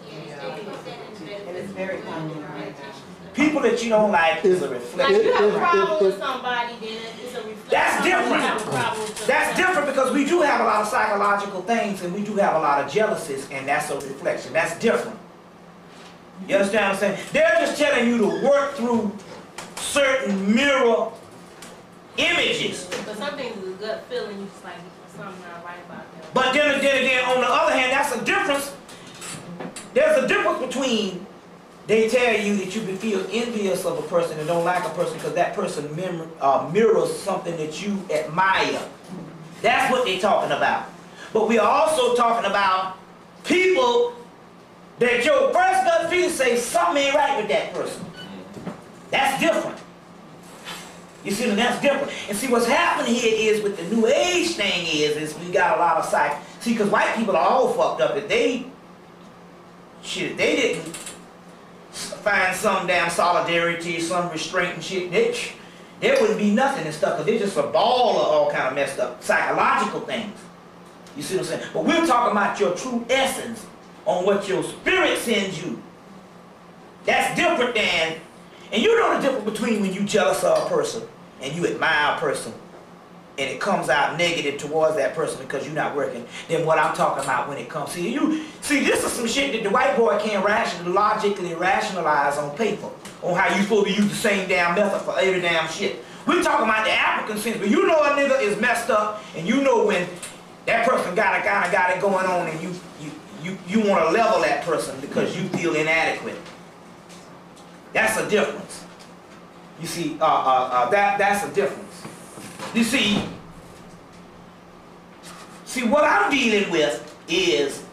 101. And it's very common right now. People that you don't like is a reflection. Like you have a problem with somebody, then it's a reflection That's different. That's different because we do have a lot of psychological things and we do have a lot of jealousies, and that's a reflection. That's different. You understand what I'm saying? They're just telling you to work through certain mirror images. But some things is a gut feeling, you just like, something not right about that. But then again, on the other hand, that's a difference. There's a difference between they tell you that you feel envious of a person and don't like a person because that person mirrors something that you admire. That's what they're talking about. But we are also talking about people that your first gut feeling say something ain't right with that person. That's different. You see, that's different. And see, what's happening here is with the new age thing is we got a lot of psych. See, because white people are all fucked up. If they didn't find some damn solidarity, some restraint and shit, there wouldn't be nothing and stuff, because they're just a ball of all kind of messed up psychological things. You see what I'm saying? But we're talking about your true essence on what your spirit sends you. That's different than, and you know the difference between when you jealous of a person and you admire a person and it comes out negative towards that person because you're not working, then what I'm talking about when it comes, see, this is some shit that the white boy can't logically rationalize on paper, on how you supposed to use the same damn method for every damn shit. We're talking about the African sense, but you know a nigga is messed up, and you know when that person got it going on, and you want to level that person because you feel inadequate. That's a difference. You see, that's a difference. You see, what I'm dealing with is,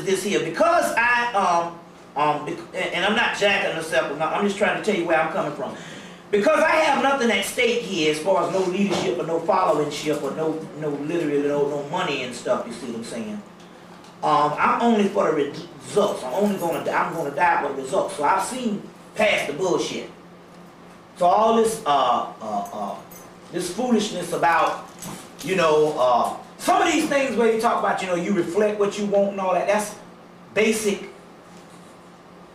this here, because and I'm not jacking myself, I'm just trying to tell you where I'm coming from. Because I have nothing at stake here as far as no leadership or no followingship or no literally no money and stuff, you see what I'm saying? I'm only for the results. I'm gonna die for the results. So I've seen past the bullshit. So all this this foolishness about, some of these things where you talk about, you reflect what you want and all that, that's basic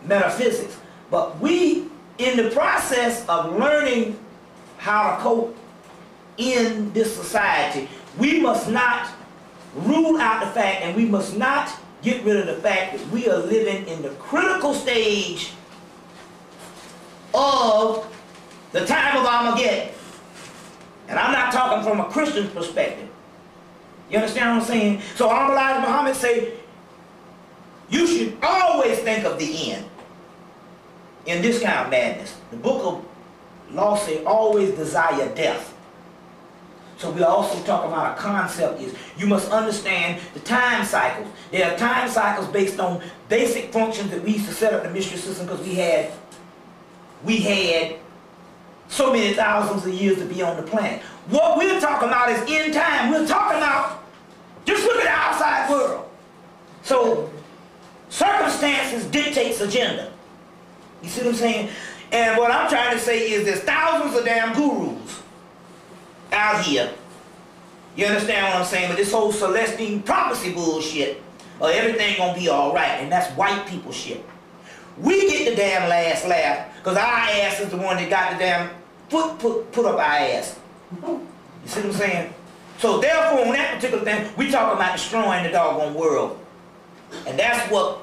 metaphysics. But we, in the process of learning how to cope in this society, we must not rule out the fact, and we must not get rid of the fact that we are living in the critical stage of the time of Armageddon. And I'm not talking from a Christian perspective. You understand what I'm saying? So Elijah Muhammad say, you should always think of the end in this kind of madness. The book of law say, always desire death. So we also talk about a concept is, you must understand the time cycles. There are time cycles based on basic functions that we used to set up the mystery system because we had so many thousands of years to be on the planet. What we're talking about is in time. We're talking about, just look at the outside world. So circumstances dictates agenda. You see what I'm saying? And what I'm trying to say is there's thousands of damn gurus out here. You understand what I'm saying? But this whole Celestine prophecy bullshit, everything gonna be alright, and that's white people shit. We get the damn last laugh, because our ass is the one that got the damn put up our ass. You see what I'm saying? So therefore, on that particular thing, we talking about destroying the doggone world. And that's what,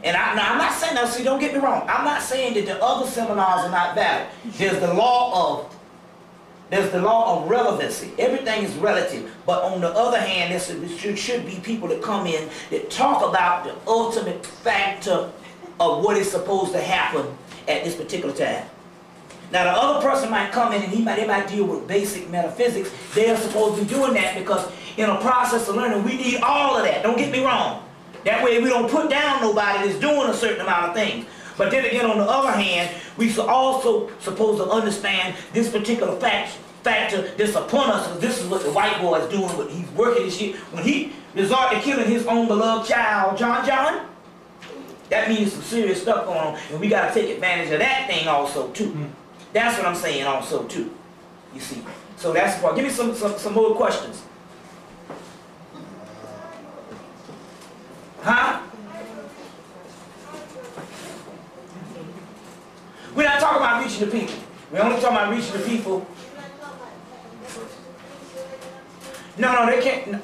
and now I'm not saying, now see, don't get me wrong, I'm not saying that the other seminars are not valid. There's the law of relevancy. Everything is relative. But on the other hand, there should be people that come in that talk about the ultimate factor of what is supposed to happen at this particular time. Now the other person might come in and they might deal with basic metaphysics. They're supposed to be doing that because in a process of learning, we need all of that. Don't get me wrong. That way we don't put down nobody that's doing a certain amount of things. But then again, on the other hand, we also supposed to understand this particular factor that's upon us. Because this is what the white boy is doing. When he's working this shit. When he resort to killing his own beloved child, John, that means some serious stuff going on. And we got to take advantage of that thing also, too. That's what I'm saying also, too. You see. So that's the part. Give me some more questions. Huh? We're not talking about reaching the people. We only talking about reaching the people. No, they can't.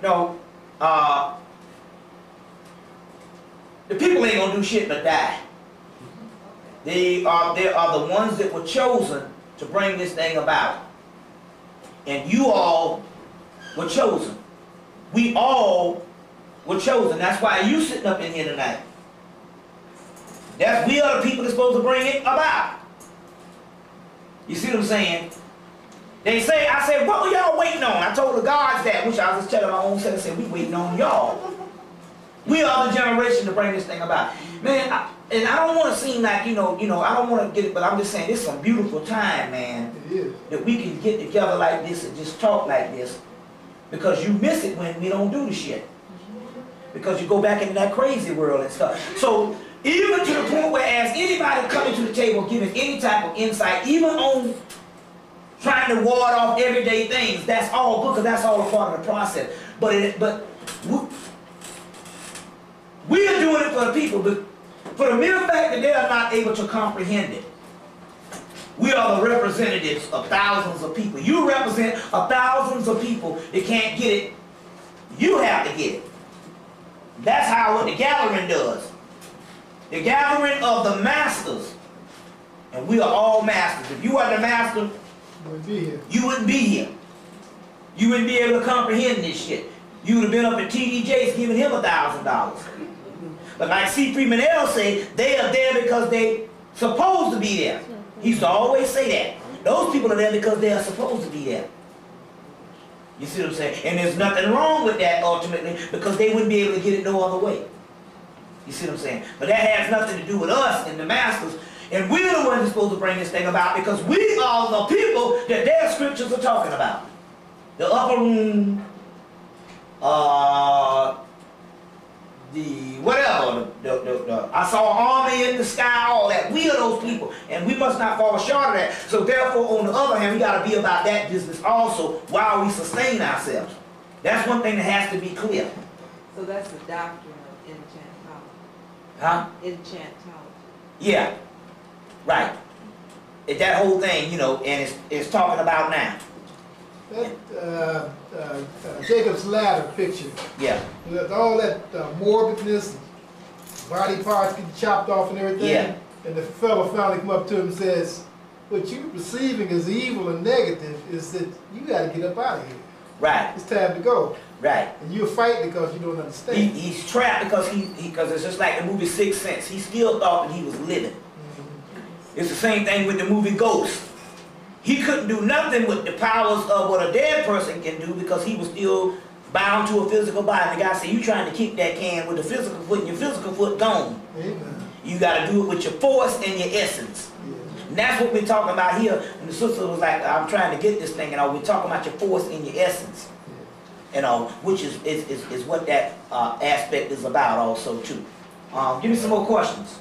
No. The people ain't gonna do shit but die. They are the ones that were chosen to bring this thing about. And you all were chosen. We all were chosen. That's why you sitting up in here tonight. We are the people that's supposed to bring it about. You see what I'm saying? I said, what were y'all waiting on? I told the guards that, which I was just telling my own self, I said, we waiting on y'all. We are the generation to bring this thing about. Man, and I don't want to seem like, I don't want to get it, but I'm just saying, it's some beautiful time, man. It is. That we can get together like this and just talk like this. Because you miss it when we don't do the shit. Because you go back into that crazy world and stuff. So, even to the point where as anybody coming to the table giving any type of insight, even on trying to ward off everyday things, that's all, because that's all a part of the process. But we are doing it for the people, but for the mere fact that they are not able to comprehend it. We are the representatives of thousands of people. You represent thousands of people that can't get it. You have to get it. That's how what the gathering does. The gathering of the masters. And we are all masters. If you weren't the master, you wouldn't be here. You wouldn't be able to comprehend this shit. You would have been up at T.D. Jakes giving him $1,000. But like C. Freeman L. said, they are there because they supposed to be there. He used to always say that. Those people are there because they are supposed to be there. You see what I'm saying? And there's nothing wrong with that ultimately, because they wouldn't be able to get it no other way. You see what I'm saying? But that has nothing to do with us and the masters. And we're the ones who's supposed to bring this thing about, because we are the people that their scriptures are talking about. The upper room, I saw an army in the sky, all that. We are those people, and we must not fall short of that. So therefore, on the other hand, we got to be about that business also while we sustain ourselves. That's one thing that has to be clear. So that's the doctrine of enchantology. Huh? Enchantology. Yeah. Right. That whole thing, and it's talking about now. That Jacob's ladder picture. Yeah. With all that morbidness, body parts getting chopped off and everything. Yeah. And the fellow finally come up to him and says, what you're perceiving as evil and negative is that you got to get up out of here. Right. It's time to go. Right. And you're fighting because you don't understand. He's trapped because because it's just like the movie Sixth Sense. He still thought that he was living. It's the same thing with the movie Ghost. He couldn't do nothing with the powers of what a dead person can do because he was still bound to a physical body. The guy said, you trying to kick that can with the physical foot and your physical foot gone. Amen. You got to do it with your force and your essence. Yeah. And that's what we're talking about here. And the sister was like, I'm trying to get this thing, we're talking about your force and your essence. Yeah. Which is what that aspect is about also too. Give me some more questions.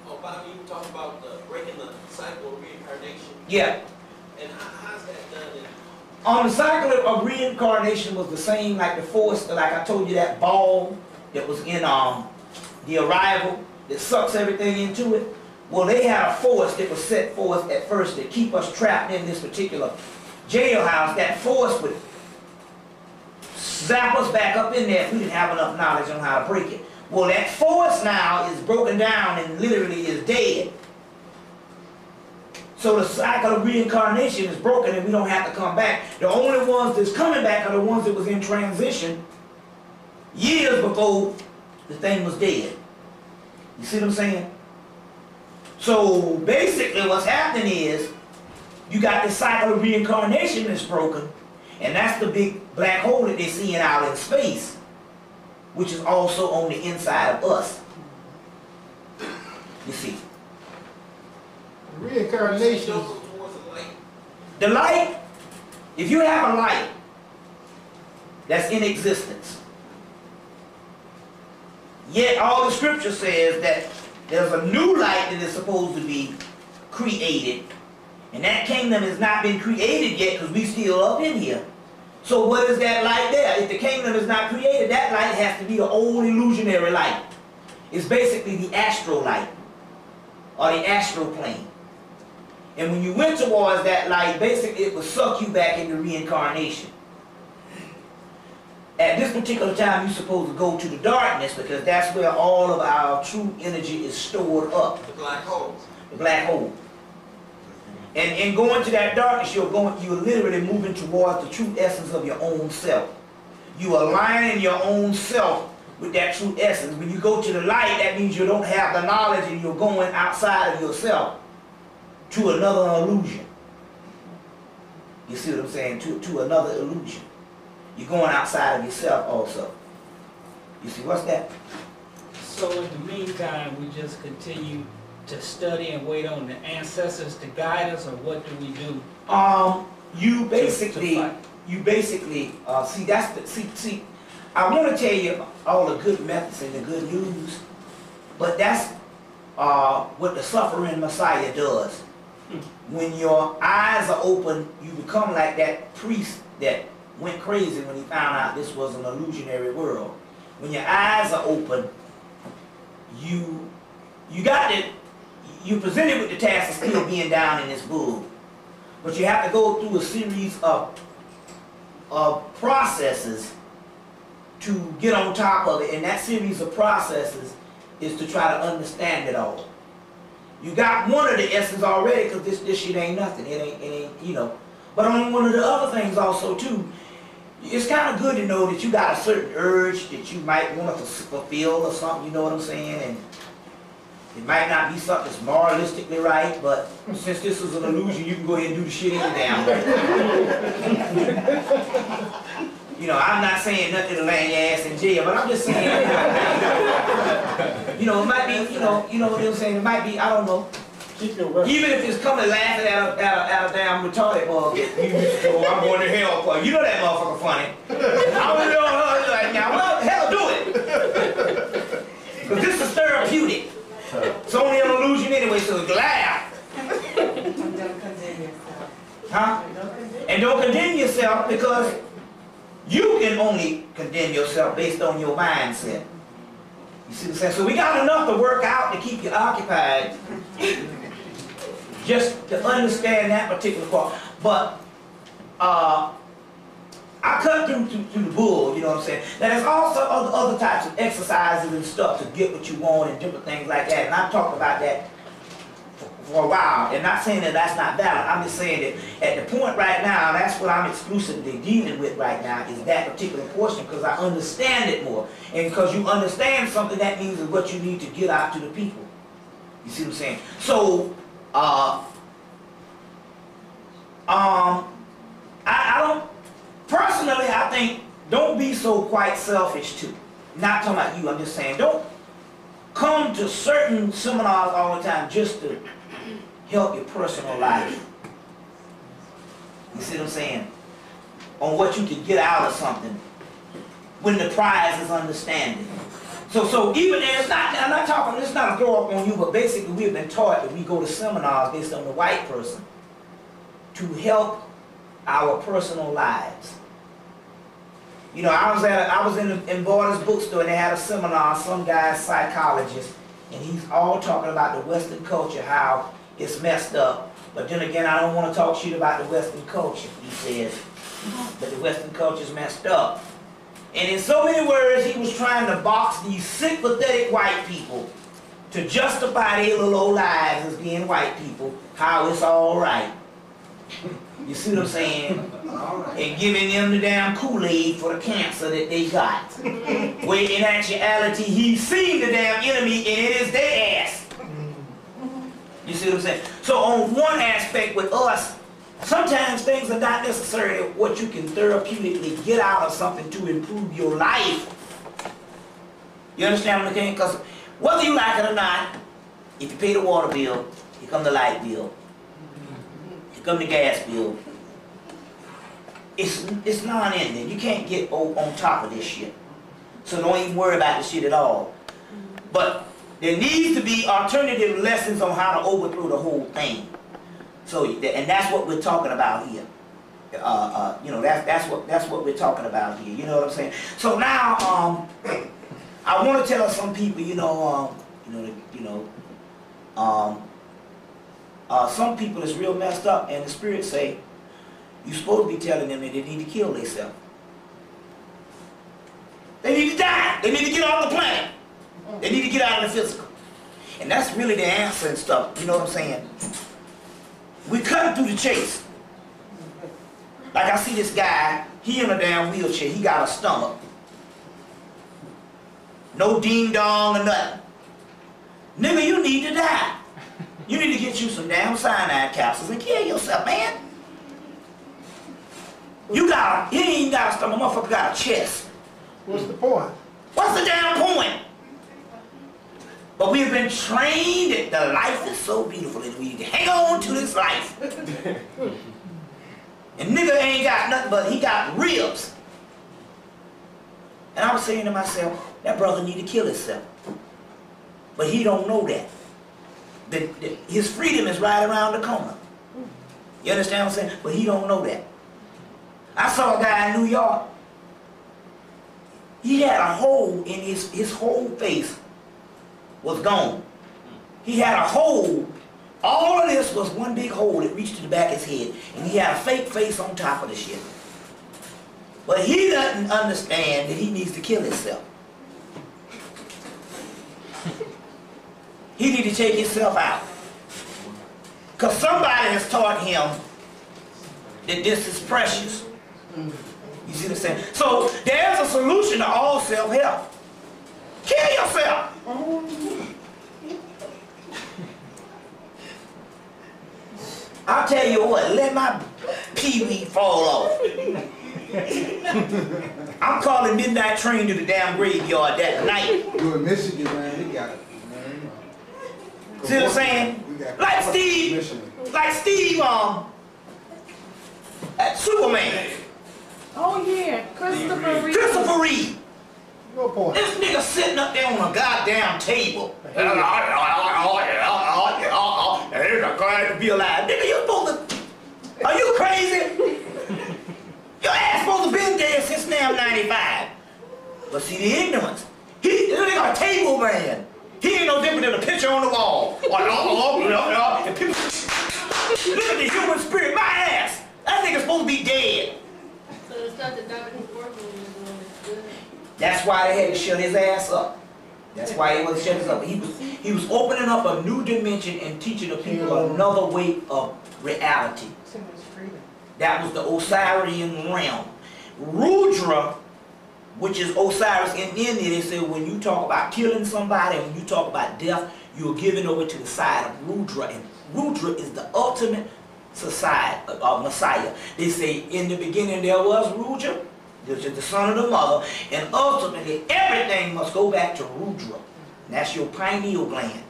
Oh, Bobby, you were talking about breaking the cycle of reincarnation. Yeah. And how's that done? The cycle of reincarnation was the same like the force, like I told you, that ball that was in the arrival that sucks everything into it. Well, they had a force that was set forth at first to keep us trapped in this particular jailhouse. That force would zap us back up in there if we didn't have enough knowledge on how to break it. Well, that force now is broken down and literally is dead. So the cycle of reincarnation is broken and we don't have to come back. The only ones that's coming back are the ones that was in transition years before the thing was dead. You see what I'm saying? So basically what's happening is you got this cycle of reincarnation that's broken, and that's the big black hole that they're seeing out in space, which is also on the inside of us. You see. Reincarnation. The light, if you have a light that's in existence, yet all the scripture says that there's a new light that is supposed to be created, and that kingdom has not been created yet because we still up in here. So what is that light there? If the kingdom is not created, that light has to be the old illusionary light. It's basically the astral light or the astral plane. And when you went towards that light, basically it would suck you back into reincarnation. At this particular time, you're supposed to go to the darkness because that's where all of our true energy is stored up. The black holes. The black hole. And in going to that darkness, you're literally moving towards the true essence of your own self. You aligning your own self with that true essence. When you go to the light, that means you don't have the knowledge and you're going outside of yourself to another illusion. You see what I'm saying? To another illusion. You're going outside of yourself also. You see, what's that? So in the meantime, we just continue to study and wait on the ancestors to guide us, or what do we do? You basically, see, I want to tell you all the good methods and the good news, but that's what the suffering Messiah does. When your eyes are open, you become like that priest that went crazy when he found out this was an illusionary world. When your eyes are open, you're presented with the task of still being down in this bull. But you have to go through a series of processes to get on top of it, and that series of processes is to try to understand it all. You got one of the essence already, because this shit ain't nothing. It ain't, you know. But on one of the other things also too, it's kind of good to know that you got a certain urge that you might want to fulfill or something, you know what I'm saying? And it might not be something that's moralistically right, but since this is an illusion, you can go ahead and do the shit any damn way. You know, I'm not saying nothing to land your ass in jail, but I'm just saying, you know, it might be, you know what I'm saying? It might be, I don't know. Even if it's coming laughing at a damn retarded motherfucker, I'm going to hell for you. You know that motherfucker funny. I don't know like now. Well, hell, do it. Because this is therapeutic. It's only an illusion anyway, so laugh. Huh? And don't condemn yourself, because you can only condemn yourself based on your mindset. You see what I'm saying? So we got enough to work out to keep you occupied. Just to understand that particular part. But I cut through the bull, you know what I'm saying? Now there's also other types of exercises and stuff to get what you want and different things like that. And I've talked about that for a while. And not saying that that's not valid. I'm just saying that at the point right now, that's what I'm exclusively dealing with right now, is that particular portion, because I understand it more. And because you understand something, that means is what you need to get out to the people. You see what I'm saying? So, I don't, personally, I think, don't be so quite selfish too. Not talking about you, I'm just saying, don't come to certain seminars all the time just to help your personal life. You see what I'm saying? On what you can get out of something, when the prize is understanding. So even there, it's not, I'm not talking, it's not a throw up on you, but basically we've been taught that we go to seminars based on the white person to help our personal lives. You know, I was in Borders bookstore, and they had a seminar, some guy's psychologist, and he's all talking about the Western culture, how it's messed up. But then again, I don't want to talk shit about the Western culture, he says. But the Western culture's messed up. And in so many words, he was trying to box these sick, pathetic white people to justify their little old lives as being white people, how it's all right. You see what I'm saying? And giving them the damn Kool-Aid for the cancer that they got. Where in actuality, he's seen the damn enemy and it is their ass. You see what I'm saying? So on one aspect with us, sometimes things are not necessarily what you can therapeutically get out of something to improve your life. You understand what I'm saying? Because whether you like it or not, if you pay the water bill, here come the light bill, here come the gas bill. It's non-ending. You can't get on top of this shit. So don't even worry about this shit at all. But there needs to be alternative lessons on how to overthrow the whole thing. So, and that's what we're talking about here. You know, that's what we're talking about here. You know what I'm saying? So now, I want to tell some people, some people is real messed up, and the Spirit say, you're supposed to be telling them that they need to kill themselves. They need to die. They need to get off the planet. They need to get out of the physical. And that's really the answer and stuff. You know what I'm saying? We cutting through the chase. Like I see this guy, he in a damn wheelchair. He got a stomach. No ding dong or nothing. Nigga, you need to die. You need to get you some damn cyanide capsules and kill yourself, man. You got, he ain't got a stomach, motherfucker got a chest. What's the point? What's the damn point? But we've been trained that the life is so beautiful and we need to hang on to this life. And nigga ain't got nothing but he got ribs. And I was saying to myself, that brother need to kill himself. But he don't know that. His freedom is right around the corner. You understand what I'm saying? But he don't know that. I saw a guy in New York. He had a hole in his whole face was gone. He had a hole. All of this was one big hole that reached to the back of his head. And he had a fake face on top of the shit. But he doesn't understand that he needs to kill himself. He needs to take himself out. Because somebody has taught him that this is precious. You see what I'm saying? So there's a solution to all self-help. Kill yourself. I'll tell you what, let my pee-wee fall off. I'm calling midnight train to the damn graveyard that night. You in Michigan, man, we got it. See what I'm saying? Like Steve, at Superman. Oh yeah, Christopher Reeve. Christopher Reeve. Good point. This nigga sitting up there on a goddamn table. It's glad to be alive. Nigga, you supposed to... Are you crazy? Your ass supposed to been dead since damn 95. But see the ignorance. This nigga a table man. He ain't no different than a picture on the wall. Look at the human spirit, my ass. That nigga's supposed to be dead. So the stuff that Dr. Fortman was doing is good. That's why they had to shut his ass up. That's why he was shut his up. He was opening up a new dimension and teaching the people another way of reality. That was the Osirian realm. Rudra, which is Osiris in India, they say when you talk about killing somebody, when you talk about death, you're giving over to the side of Rudra. And Rudra is the ultimate Messiah. They say in the beginning there was Rudra, which is the son of the mother, and ultimately everything must go back to Rudra. And that's your pineal gland.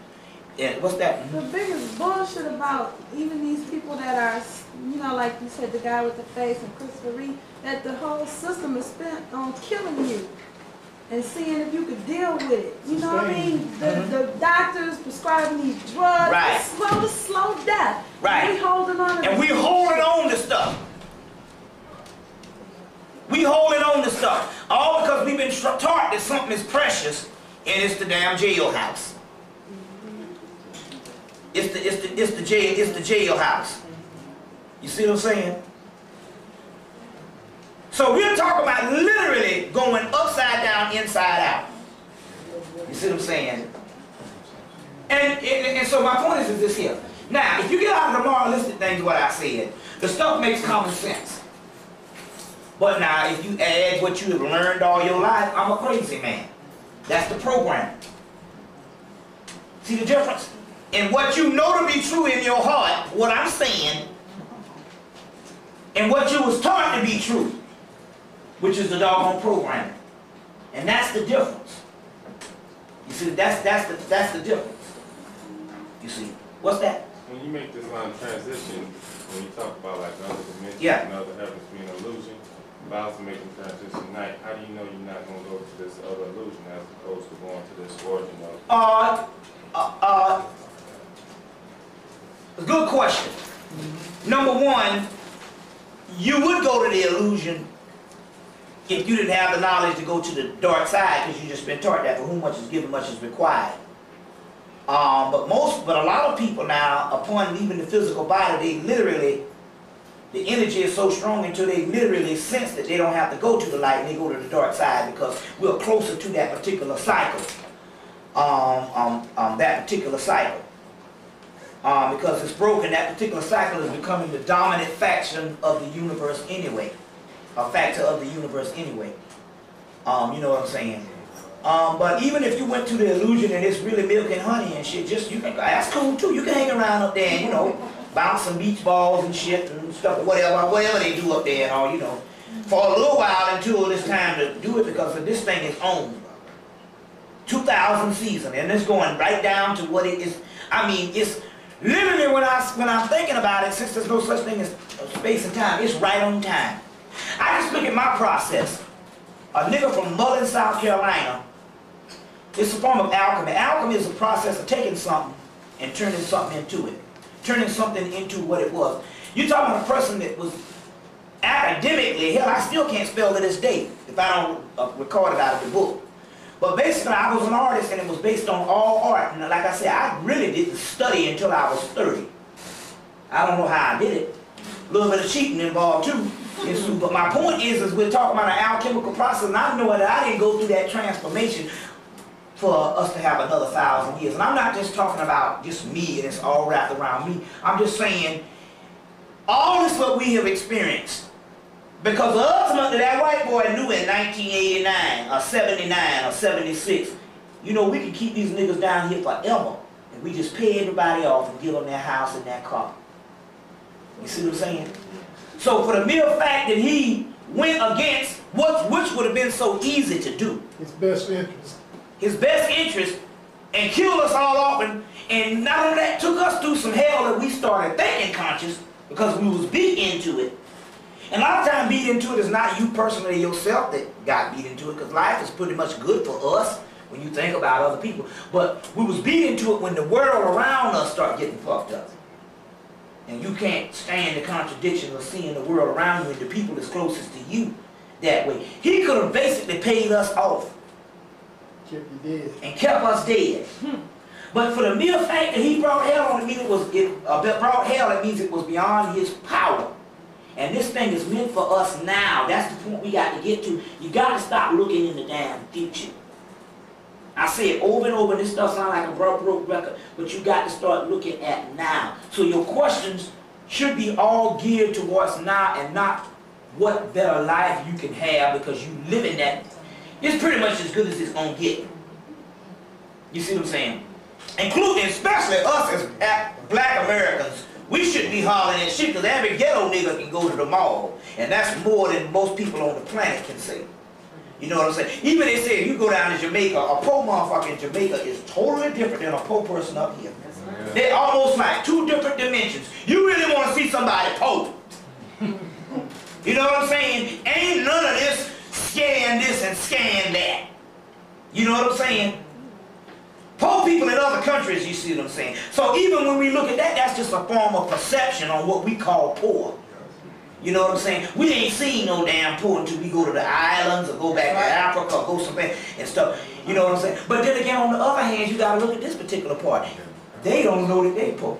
And what's that? The biggest bullshit about even these people that are, you know, like you said, the guy with the face and Christopher Reeve, that the whole system is spent on killing you and seeing if you could deal with it. You know what I mean? The doctors prescribing these drugs, right. slow death. Right. We holding on to and we holding on to stuff. We holding on to stuff. All because we've been taught that something is precious and it's the damn jailhouse. It's the jailhouse. You see what I'm saying? So we're talking about literally going upside down, inside out. You see what I'm saying? And so my point is this here. Now, if you get out of the moralistic things, what I said, the stuff makes common sense. But now, if you add what you have learned all your life, I'm a crazy man. That's the program. See the difference? And what you know to be true in your heart, what I'm saying, and what you was taught to be true, which is the doggone programming. And that's the difference. You see, that's the difference. You see, what's that? When you make this line of transition, when you talk about like other dimensions and other heavens being an illusion, if I was to make the transition tonight, how do you know you're not going to go to this other illusion as opposed to going to this origin of? Good question. Number one, you would go to the illusion if you didn't have the knowledge to go to the dark side, because you just been taught that for whom much is given, much is required. But a lot of people now, upon leaving the physical body, they literally, the energy is so strong until they literally sense that they don't have to go to the light and they go to the dark side because we're closer to that particular cycle. That particular cycle. Because it's broken, that particular cycle is becoming the dominant faction of the universe anyway. A factor of the universe anyway. You know what I'm saying? But even if you went to the illusion and it's really milk and honey and shit, just you can, that's cool too. You can hang around up there and, you know, bounce some beach balls and shit and stuff, whatever they do up there and all, you know, for a little while until it's time to do it because this thing is on. 2000 season and it's going right down to what it is. I mean, it's literally when I'm thinking about it, since there's no such thing as space and time, it's right on time. I just look at my process. A nigga from Mullins, South Carolina, it's a form of alchemy. Alchemy is a process of taking something and turning something into it. Turning something into what it was. You're talking about a person that was academically, hell, I still can't spell to this day if I don't record it out of the book. But basically, I was an artist and it was based on all art. And like I said, I really didn't study until I was 30. I don't know how I did it. A little bit of cheating involved too. But my point is we're talking about an alchemical process, and I know that I didn't go through that transformation for us to have another 1,000 years. And I'm not just talking about just me and it's all wrapped around me. I'm just saying, all this what we have experienced. Because ultimately that white boy knew in 1989 or 79 or 76, you know, we can keep these niggas down here forever. And we just pay everybody off and give them their house and their car. You see what I'm saying? So for the mere fact that he went against which would have been so easy to do. His best interest. His best interest, and killed us all off, and not only that, took us through some hell that we started thinking conscious because we was beat into it. And a lot of times beat into it is not you personally yourself that got beat into it, because life is pretty much good for us when you think about other people. But we was beat into it when the world around us started getting fucked up. And you can't stand the contradiction of seeing the world around you and the people that's closest to you that way. He could have basically paid us off. Kept you dead. And kept us dead. But for the mere fact that he brought hell on it, it means it was beyond his power. And this thing is meant for us now. That's the point we got to get to. You got to stop looking in the damn future. I say it over and over, and this stuff sounds like a broke record, but you got to start looking at now. So your questions should be all geared towards now and not what better life you can have because you live in that. It's pretty much as good as it's going to get. You see what I'm saying? Including, especially us as black Americans, we shouldn't be hollering at shit because every ghetto nigga can go to the mall. And that's more than most people on the planet can say. You know what I'm saying? Even they say if you go down to Jamaica, a poor motherfucker in Jamaica is totally different than a poor person up here. Right. They're almost like two different dimensions. You really want to see somebody poor. You know what I'm saying? Ain't none of this scan this and scan that. You know what I'm saying? Poor people in other countries, you see what I'm saying? So even when we look at that, that's just a form of perception on what we call poor. You know what I'm saying? We ain't seen no damn poor until we go to the islands or go back to Africa or go somewhere and stuff. You know what I'm saying? But then again, on the other hand, you gotta look at this particular part. They don't know that they poor.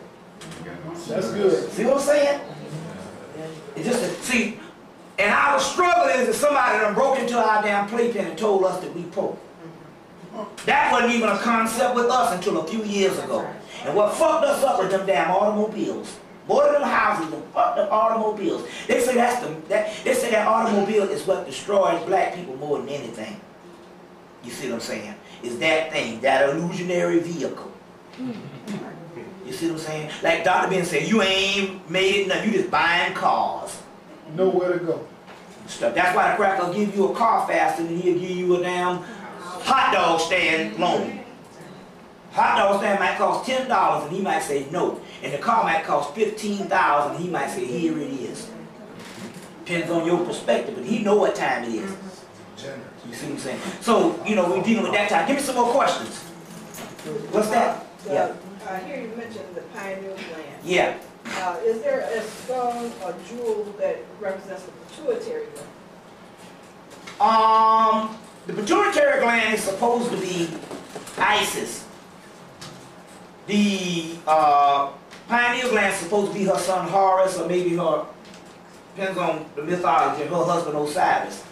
That's good. See what I'm saying? It's just see, and our struggle is that somebody done broke into our damn playpen and told us that we poor. That wasn't even a concept with us until a few years ago. And what fucked us up were them damn automobiles. More than them houses, them fucked up automobiles. They say they say that automobile is what destroys black people more than anything. You see what I'm saying? Is that thing, that illusionary vehicle. You see what I'm saying? Like Dr. Ben said, you ain't made it nothing, you just buying cars. Nowhere to go. Stuff. That's why the cracker will give you a car faster than he'll give you a damn hot dog stand loan. Hot dog stand might cost $10 and he might say no. And the car might cost $15,000 and he might say here it is. Depends on your perspective, but he know what time it is. You see what I'm saying? So, you know, we're dealing with that time. Give me some more questions. What's that? Yeah. I hear you mentioned the pineal gland. Yeah. Is there a stone or jewel that represents the pituitary gland? The pituitary gland is supposed to be Isis. the pineal gland is supposed to be her son Horus, or maybe her, depends on the mythology, her husband Osiris.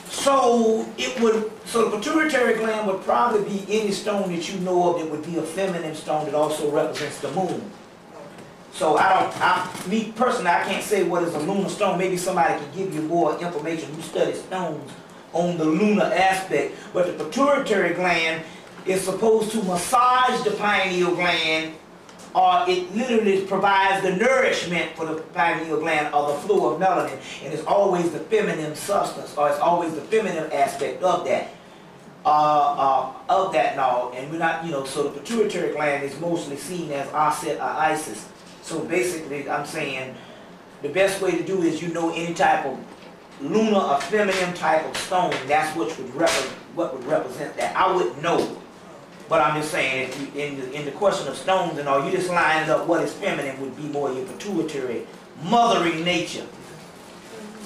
So the pituitary gland would probably be any stone that you know of that would be a feminine stone that also represents the moon. So me personally, I can't say what is a lunar stone. Maybe somebody can give you more information who studies stones on the lunar aspect. But the pituitary gland is supposed to massage the pineal gland, or it literally provides the nourishment for the pineal gland or the flow of melanin. And it's always the feminine substance, or it's always the feminine aspect of that. And all. And we're not, so the pituitary gland is mostly seen as Aset or Isis. So basically, I'm saying the best way to do is, any type of lunar or feminine type of stone, that's what would represent that. I wouldn't know. But I'm just saying, if you, in the question of stones and all, you just line it up what is feminine would be more your pituitary, mothering nature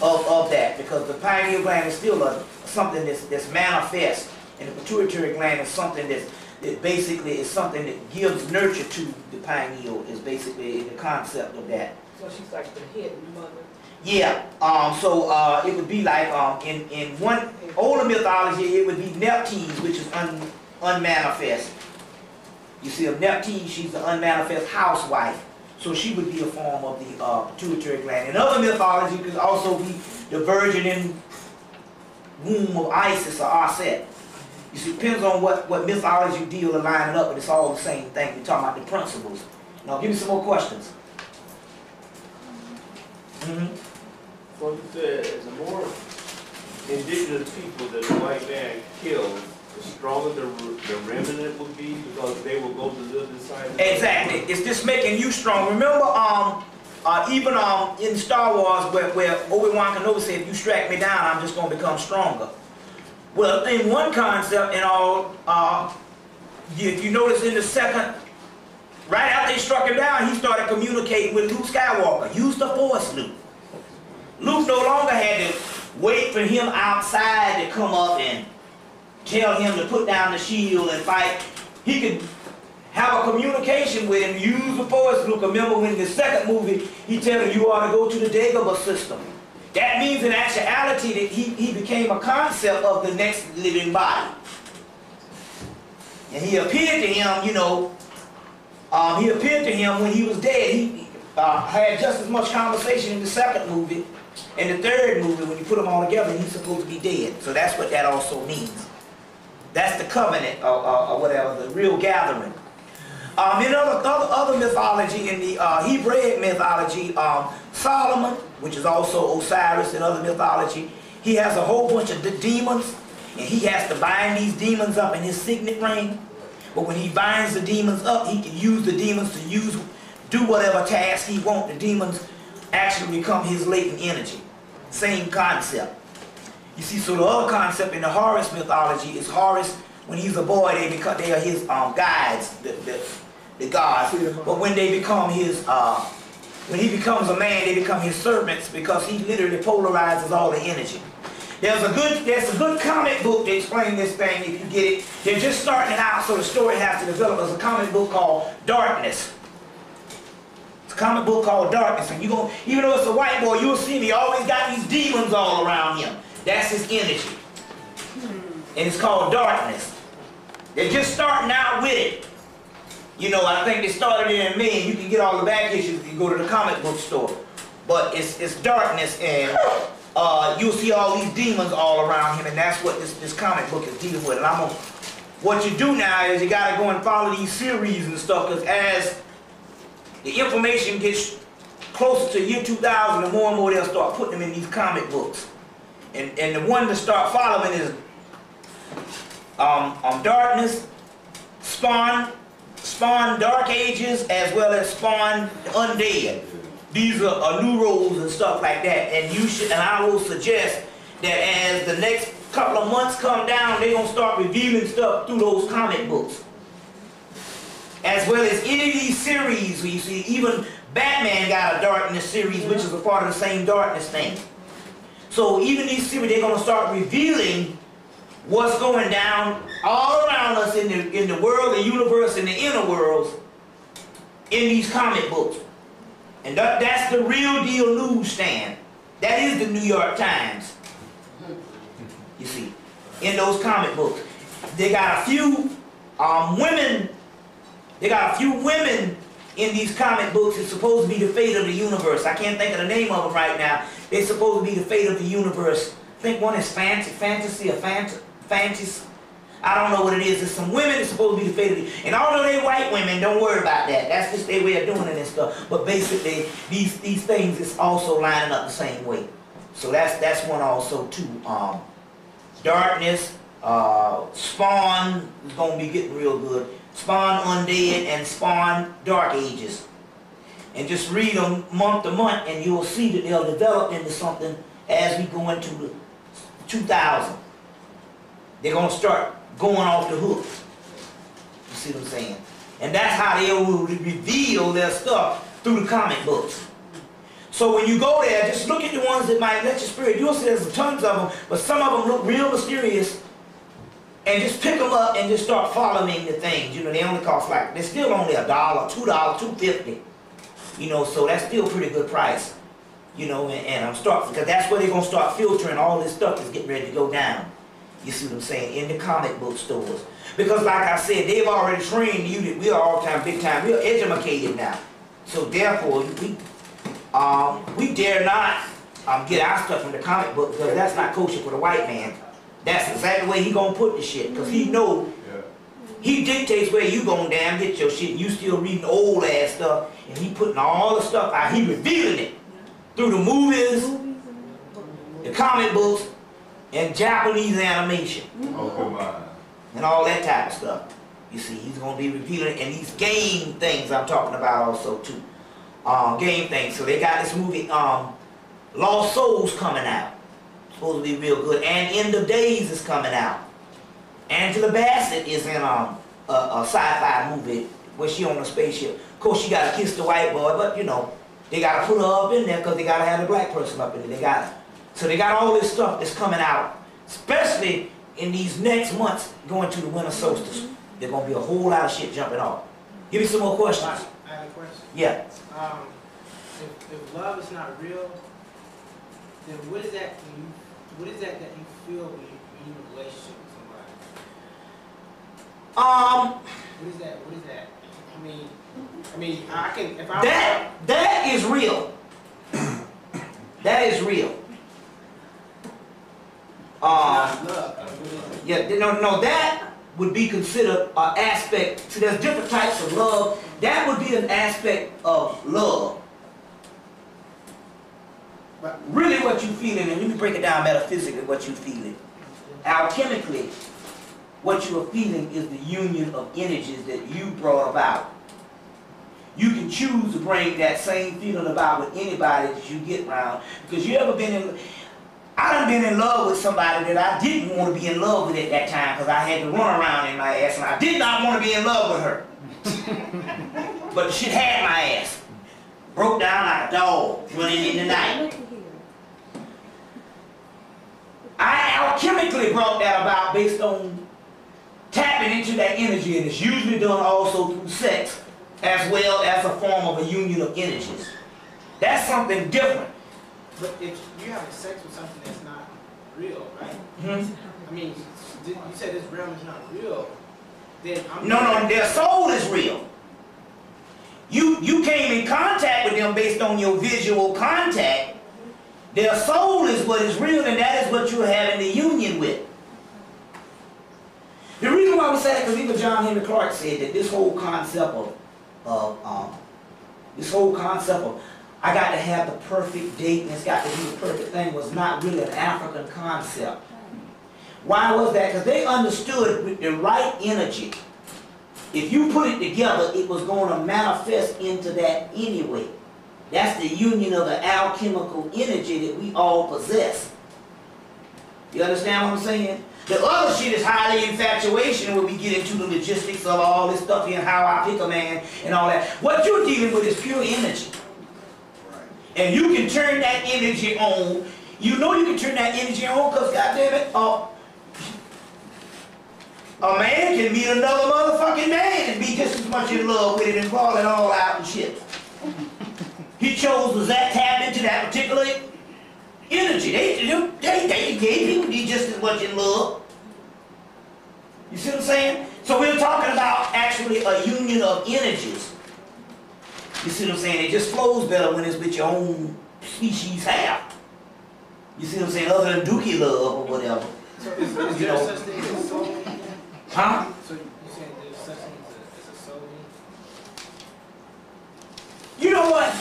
of that. Because the pineal gland is still something that's manifest, and the pituitary gland is something that basically is something that gives nurture to the pineal, is basically the concept of that. So she's like the hidden mother. Yeah, it would be like, in one older mythology, it would be Nephthys, which is unmanifest. You see, of Nephthys, she's the unmanifest housewife. So she would be a form of the pituitary gland. In other mythology, it could also be the virgin in womb of Isis or Aset. You see, it depends on what mythology you deal and line it up, but it's all the same thing. We're talking about the principles. Now, give me some more questions. Well, you said the more indigenous people that the white man killed, the stronger the remnant would be, because they will go to live inside. Exactly. It's just making you strong. Remember, even in Star Wars, where Obi-Wan Kenobi said, if you strike me down, I'm just going to become stronger. Well, in one concept and all, if you notice in the second, right after they struck him down, he started communicating with Luke Skywalker. Use the Force, Luke. Luke no longer had to wait for him outside to come up and tell him to put down the shield and fight. He could have a communication with him, use the Force. Luke, remember when in the second movie, he told him you ought to go to the Dagobah system. That means in actuality that he became a concept of the next living body. And he appeared to him, he appeared to him when he was dead. He had just as much conversation in the second movie. In the third movie, when you put them all together, he's supposed to be dead. So that's what that also means. That's the covenant, or whatever, the real gathering. In other mythology, in the Hebraic mythology, Solomon, which is also Osiris in other mythology, he has a whole bunch of demons, and he has to bind these demons up in his signet ring. But when he binds the demons up, he can use the demons to do whatever task he wants. The demons actually become his latent energy. Same concept. You see, so the other concept in the Horus mythology is Horus, when he's a boy, they are his guides, the gods. But when they become his, when he becomes a man, they become his servants, because he literally polarizes all the energy. There's a good comic book to explain this thing if you get it. They're just starting it out, so the story has to develop. There's a comic book called Darkness. It's a comic book called Darkness, and even though it's a white boy, you'll see him, he always got these demons all around him. That's his energy. And it's called Darkness. They're just starting out with it. I think they started it in May, and you can get all the back issues if you go to the comic book store. But it's Darkness, and you'll see all these demons all around him, and that's what this comic book is dealing with. And what you do now is you got to go and follow these series and stuff, because as the information gets closer to year 2000, the more and more they'll start putting them in these comic books. And the one to start following is Darkness, Spawn Dark Ages, as well as Spawn Undead. These are new roles and stuff like that. And I will suggest that as the next couple of months come down, they're going to start revealing stuff through those comic books. As well as any of these series, where you see even Batman got a Darkness series, which is a part of the same Darkness thing. So even these series, they're going to start revealing what's going down all around us in the world, the universe, and the inner worlds, in these comic books. And that's the real deal newsstand. That is the New York Times. You see, in those comic books. They got a few women, in these comic books. It's supposed to be the fate of the universe. I can't think of the name of them right now. They're supposed to be the fate of the universe. I think one is fantasy. I don't know what it is. There's some women that's supposed to be the fate of the, and although they white women, don't worry about that. That's just their way of doing it and stuff. But basically, these things is also lining up the same way. So that's one also too. Darkness, Spawn is gonna be getting real good. Spawn Undead and Spawn Dark Ages. And just read them month to month, and you'll see that they'll develop into something as we go into the 2000. They're gonna start going off the hook. You see what I'm saying? And that's how they will reveal their stuff through the comic books. So when you go there, just look at the ones that might let your spirit. You'll see there's tons of them, but some of them look real mysterious. And just pick them up and just start following the things. You know, they only cost like, they're still only $1, $2, $2.50. You know, so that's still a pretty good price. You know, and I'm starting, because that's where they're going to start filtering all this stuff that's getting ready to go down. You see what I'm saying? In the comic book stores. Because like I said, they've already trained you that we are all time, big time, we're educated now. So therefore, we dare not get our stuff from the comic book, because that's not kosher for the white man. That's exactly where he gonna put the shit, because he know, he dictates where you gonna damn get your shit. You still reading old ass stuff, and he putting all the stuff out. He revealing it through the movies, the comic books, and Japanese animation, and all that type of stuff. You see, he's gonna be revealing it, and these game things I'm talking about also too. Game things. So they got this movie, Lost Souls coming out. Supposed to be real good. And End of Days is coming out. Angela Bassett is in a sci-fi movie where she on a spaceship. Of course, she got to kiss the white boy, but you know, they got to put her up in there because they got to have the black person up in there. So they got all this stuff that's coming out, especially in these next months going to the winter solstice. There's going to be a whole lot of shit jumping off. Give me some more questions. I have a question. Yeah. If love is not real, then what is that that you feel when you're in a relationship with somebody? What is that? I mean, I can, if I that is real. That is real. Yeah, no, that would be considered an aspect. See, there's different types of love. That would be an aspect of love. But really what you're feeling, and let me break it down metaphysically, what you're feeling. Alchemically, what you are feeling is the union of energies that you brought about. You can choose to bring that same feeling about with anybody that you get around. Because you ever been in, I done been in love with somebody that I didn't want to be in love with at that time because I had to run around in my ass and I did not want to be in love with her. But the shit had my ass. Broke down like a dog running in the night. I alchemically brought that about based on tapping into that energy, and it's usually done also through sex as well as a form of a union of energies. That's something different. But if you're having sex with something that's not real, right? Mm-hmm. I mean, you said this realm is not real. Then No, their soul is real. You came in contact with them based on your visual contact. Their soul is what is real, and that is what you're having the union with. The reason why we say that, because even John Henry Clark said that this whole concept of I got to have the perfect date and it's got to be the perfect thing was not really an African concept. Why was that? Because they understood with the right energy, if you put it together, it was going to manifest into that anyway. That's the union of the alchemical energy that we all possess. You understand what I'm saying? The other shit is highly infatuation when we get into the logistics of all this stuff here and how I pick a man and all that. What you're dealing with is pure energy. And you can turn that energy on. You know you can turn that energy on because, goddammit, a man can meet another motherfucking man and be just as much in love with it and brought it all out and shit. He chose to tap into that particular energy. They gave him just as much in love. You see what I'm saying? So we're talking about actually a union of energies. You see what I'm saying? It just flows better when it's with your own species half. You see what I'm saying? Other than dookie love or whatever. So is there such thing as a soul? Huh? So you saying there's such thing as a soul? You know what?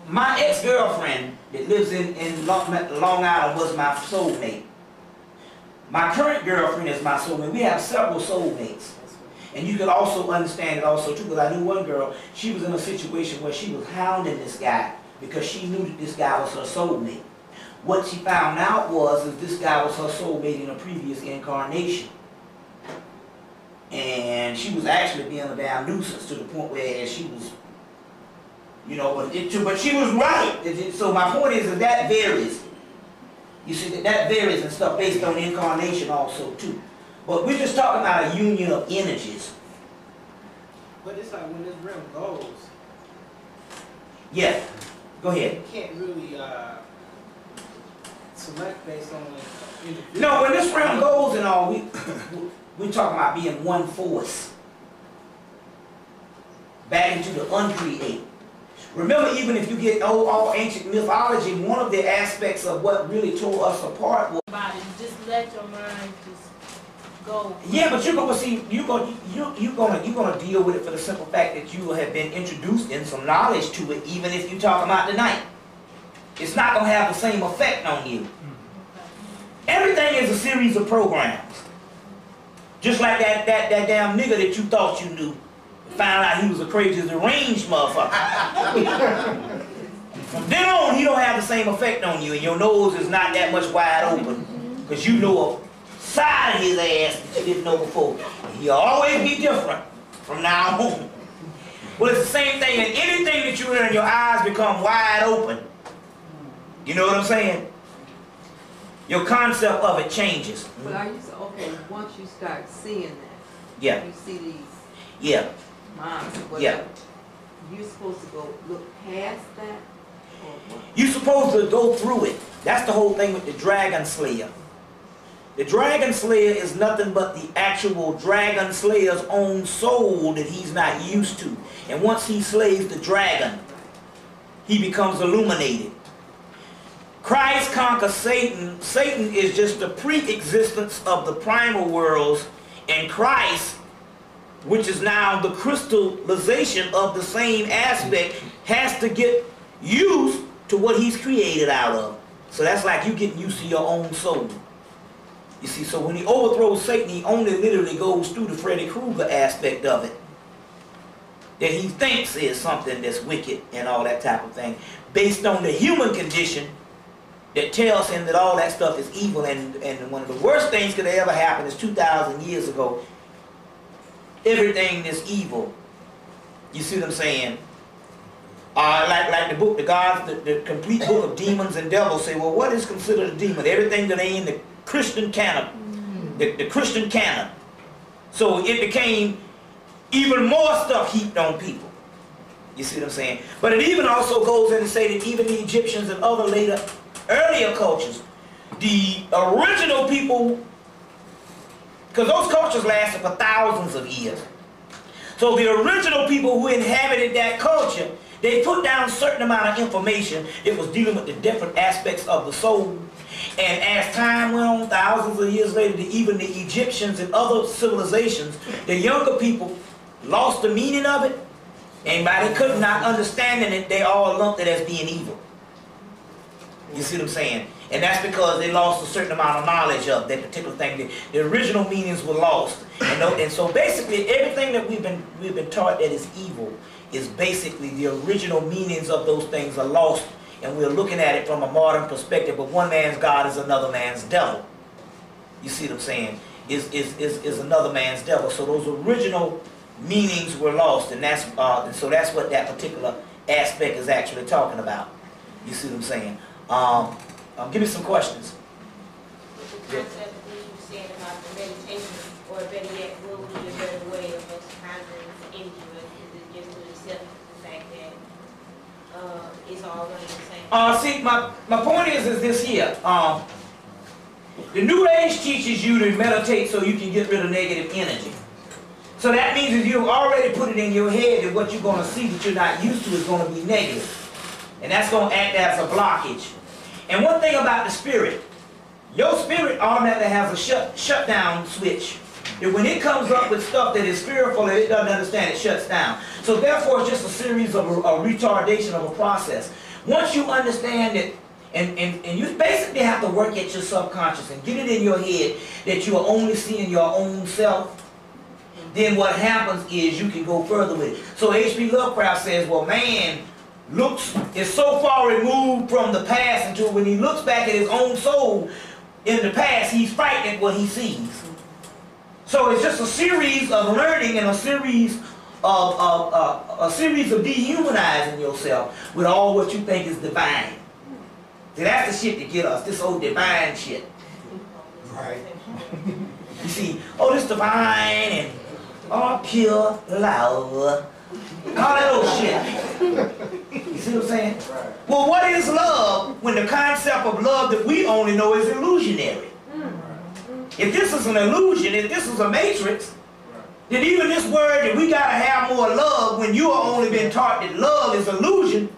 My ex-girlfriend that lives in Long Island was my soulmate. My current girlfriend is my soulmate. We have several soulmates. And you could also understand it also too, because I knew one girl, she was in a situation where she was hounding this guy because she knew that this guy was her soulmate. What she found out was that this guy was her soulmate in a previous incarnation. And she was actually being a damn nuisance to the point where she was, you know, but she was right. So my point is that varies. You see, that varies and stuff based on incarnation also too. But we're just talking about a union of energies. But it's like when this realm goes. Yeah, go ahead. You can't really select based on individual. No, when this realm goes and all, we're talking about being one force. Back into the uncreate. Remember, even if you get all ancient mythology, one of the aspects of what really tore us apart was About it, just let your mind just go. yeah, but you're gonna see you're gonna deal with it for the simple fact that you have been introduced in some knowledge to it, even if you talk about tonight. It's not gonna have the same effect on you. Everything is a series of programs. Just like that damn nigga that you thought you knew. Found out he was a crazy deranged motherfucker. From then on, he don't have the same effect on you, and your nose is not that much wide open, because you know a side of his ass that you didn't know before. He'll always be different from now on. Well, it's the same thing, and anything that you learn, your eyes become wide open. You know what I'm saying? Your concept of it changes. But are you, okay, once you start seeing that, Yeah. you see these Yeah. minds or whatever, Yeah. you're supposed to go look past that? Or what? You're supposed to go through it. That's the whole thing with the Dragon Slayer. The Dragon Slayer is nothing but the actual Dragon Slayer's own soul that he's not used to. And once he slays the dragon, he becomes illuminated. Christ conquers Satan. Satan is just the pre-existence of the primal worlds, and Christ, which is now the crystallization of the same aspect, has to get used to what he's created out of. So that's like you getting used to your own soul. You see, so when he overthrows Satan, he only literally goes through the Freddy Krueger aspect of it. That he thinks is something that's wicked and all that type of thing, based on the human condition that tells him that all that stuff is evil. And one of the worst things could ever happen is 2,000 years ago, everything that's evil. You see what I'm saying? Like the book, the complete book of demons and devils say, well, what is considered a demon? Everything that ain't in the Christian canon, the Christian canon. So it became even more stuff heaped on people. You see what I'm saying? But it even also goes in to say that even the Egyptians and other earlier cultures, the original people, because those cultures lasted for thousands of years. So the original people who inhabited that culture, they put down a certain amount of information that was dealing with the different aspects of the soul. And as time went on, thousands of years later, even the Egyptians and other civilizations, the younger people lost the meaning of it. And by they could not understanding it, they all lumped it as being evil. You see what I'm saying? And that's because they lost a certain amount of knowledge of that particular thing. The original meanings were lost. And so basically everything that we've been taught that is evil is basically the original meanings of those things are lost. And we're looking at it from a modern perspective, but one man's God is another man's devil. You see what I'm saying? Is another man's devil. So those original meanings were lost, and that's so that's what that particular aspect is actually talking about. You see what I'm saying? Give me some questions. The concept of what you said about the meditation, or better better yet, what would be a better way of us handling the injury? Is it just to accept the fact that it's all running the same? See, my point is this here. The New Age teaches you to meditate so you can get rid of negative energy. So that means if you've already put it in your head that what you're going to see that you're not used to is going to be negative. And that's going to act as a blockage. And one thing about the spirit, your spirit automatically has a shutdown switch. That when it comes up with stuff that is fearful that it doesn't understand, it shuts down. So therefore it's just a series of a retardation of a process. Once you understand it, and you basically have to work at your subconscious and get it in your head that you are only seeing your own self, then what happens is you can go further with it. So H.P. Lovecraft says, well, man is so far removed from the past until when he looks back at his own soul in the past, he's frightened at what he sees. So it's just a series of learning and a series of dehumanizing yourself with all what you think is divine. See, that's the shit that get us, this old divine shit. Right. You see, oh, this divine and all pure love. All that old shit. You see what I'm saying? Right. Well, what is love when the concept of love that we only know is illusionary? If this is an illusion, if this is a matrix, then even this word that we gotta have more love when you have only been taught that love is illusion,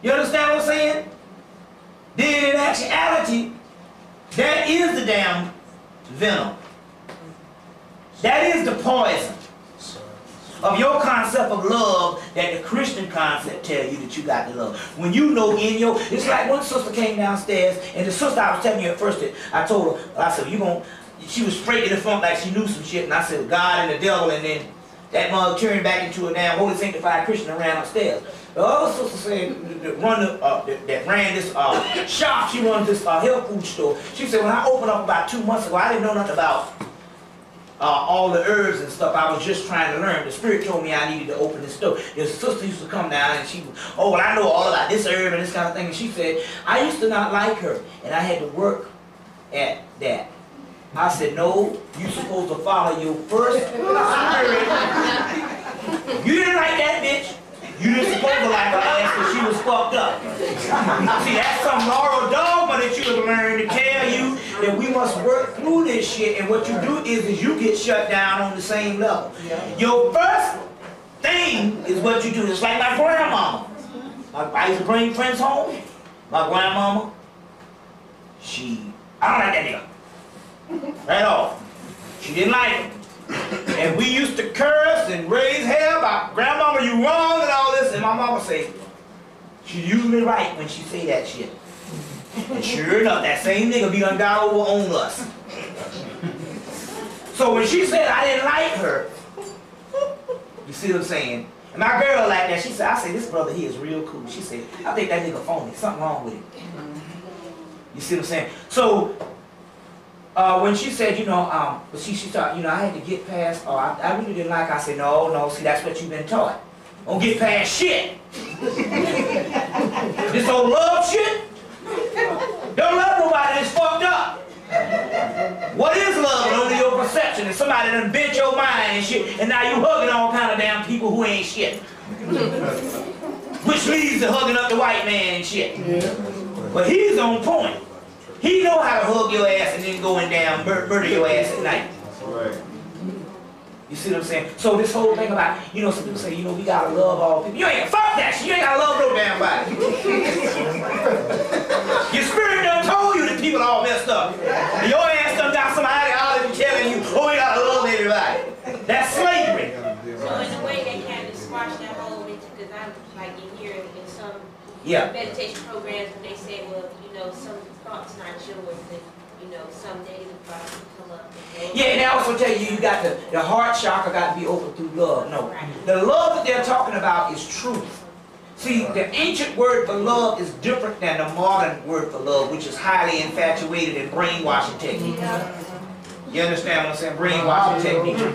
you understand what I'm saying? Then in actuality, that is the damn venom. That is the poison of your concept of love that the Christian concept tell you that you got to love. When you know in your, it's like one sister came downstairs, and the sister I was telling you at first that I told her, I said, she was straight in the front like she knew some shit, and I said, God and the devil, and then that mug turned back into a damn holy sanctified Christian and ran upstairs. The other sister said that ran this shop, she runs this health food store. She said, when I opened up about 2 months ago, I didn't know nothing about all the herbs and stuff. I was just trying to learn. The Spirit told me I needed to open this store. This sister used to come down and she, oh, well, I know all about this herb and this kind of thing. And she said, I used to not like her, and I had to work at that. I said, no, you're supposed to follow your first spirit. You didn't like that bitch. You didn't supposed to like her ass because she was fucked up. See, that's some moral dogma that you have learned to tell you that we must work through this shit, and what you do is you get shut down on the same level. Your first thing is what you do. It's like my grandmama. I used to bring friends home. My grandmama, I don't like that nigga. At all. She didn't like him. And we used to curse and raise hell about, grandmama, you wrong and all this. And my mama say, she's usually right when she say that shit. And sure enough, that same nigga be undone over on us. So when she said I didn't like her, you see what I'm saying? And my girl like that, she said, I say, this brother here is real cool. She said, I think that nigga phony. Something wrong with him. You see what I'm saying? So, when she said, she thought, I had to get past, I really didn't like, I said, no, see, that's what you've been taught. Don't get past shit. This old love shit, don't love nobody that's fucked up. What is love? Only your perception, and somebody done bent your mind and shit, and now you hugging all kind of damn people who ain't shit. Which leads to hugging up the white man and shit. But he's on point. He know how to hug your ass and then go and down murder your ass at night. Right. You see what I'm saying? So this whole thing about, some people say, we gotta love all people. You ain't, fuck that shit. You ain't gotta love no damn body. Your spirit done told you that people all messed up. Your ass done got somebody out of you telling you, oh, we gotta love everybody. That's slavery. So in a way, they kind of squash that whole into, because I'm like in here in some meditation programs, and they say, well, some thoughts not yours, and some negative thoughts come up. Yeah, and they also tell you got the heart chakra got to be open through love. No, the love that they're talking about is truth. See, the ancient word for love is different than the modern word for love, which is highly infatuated and brainwashing technique. You understand what I'm saying? Brainwashing technique.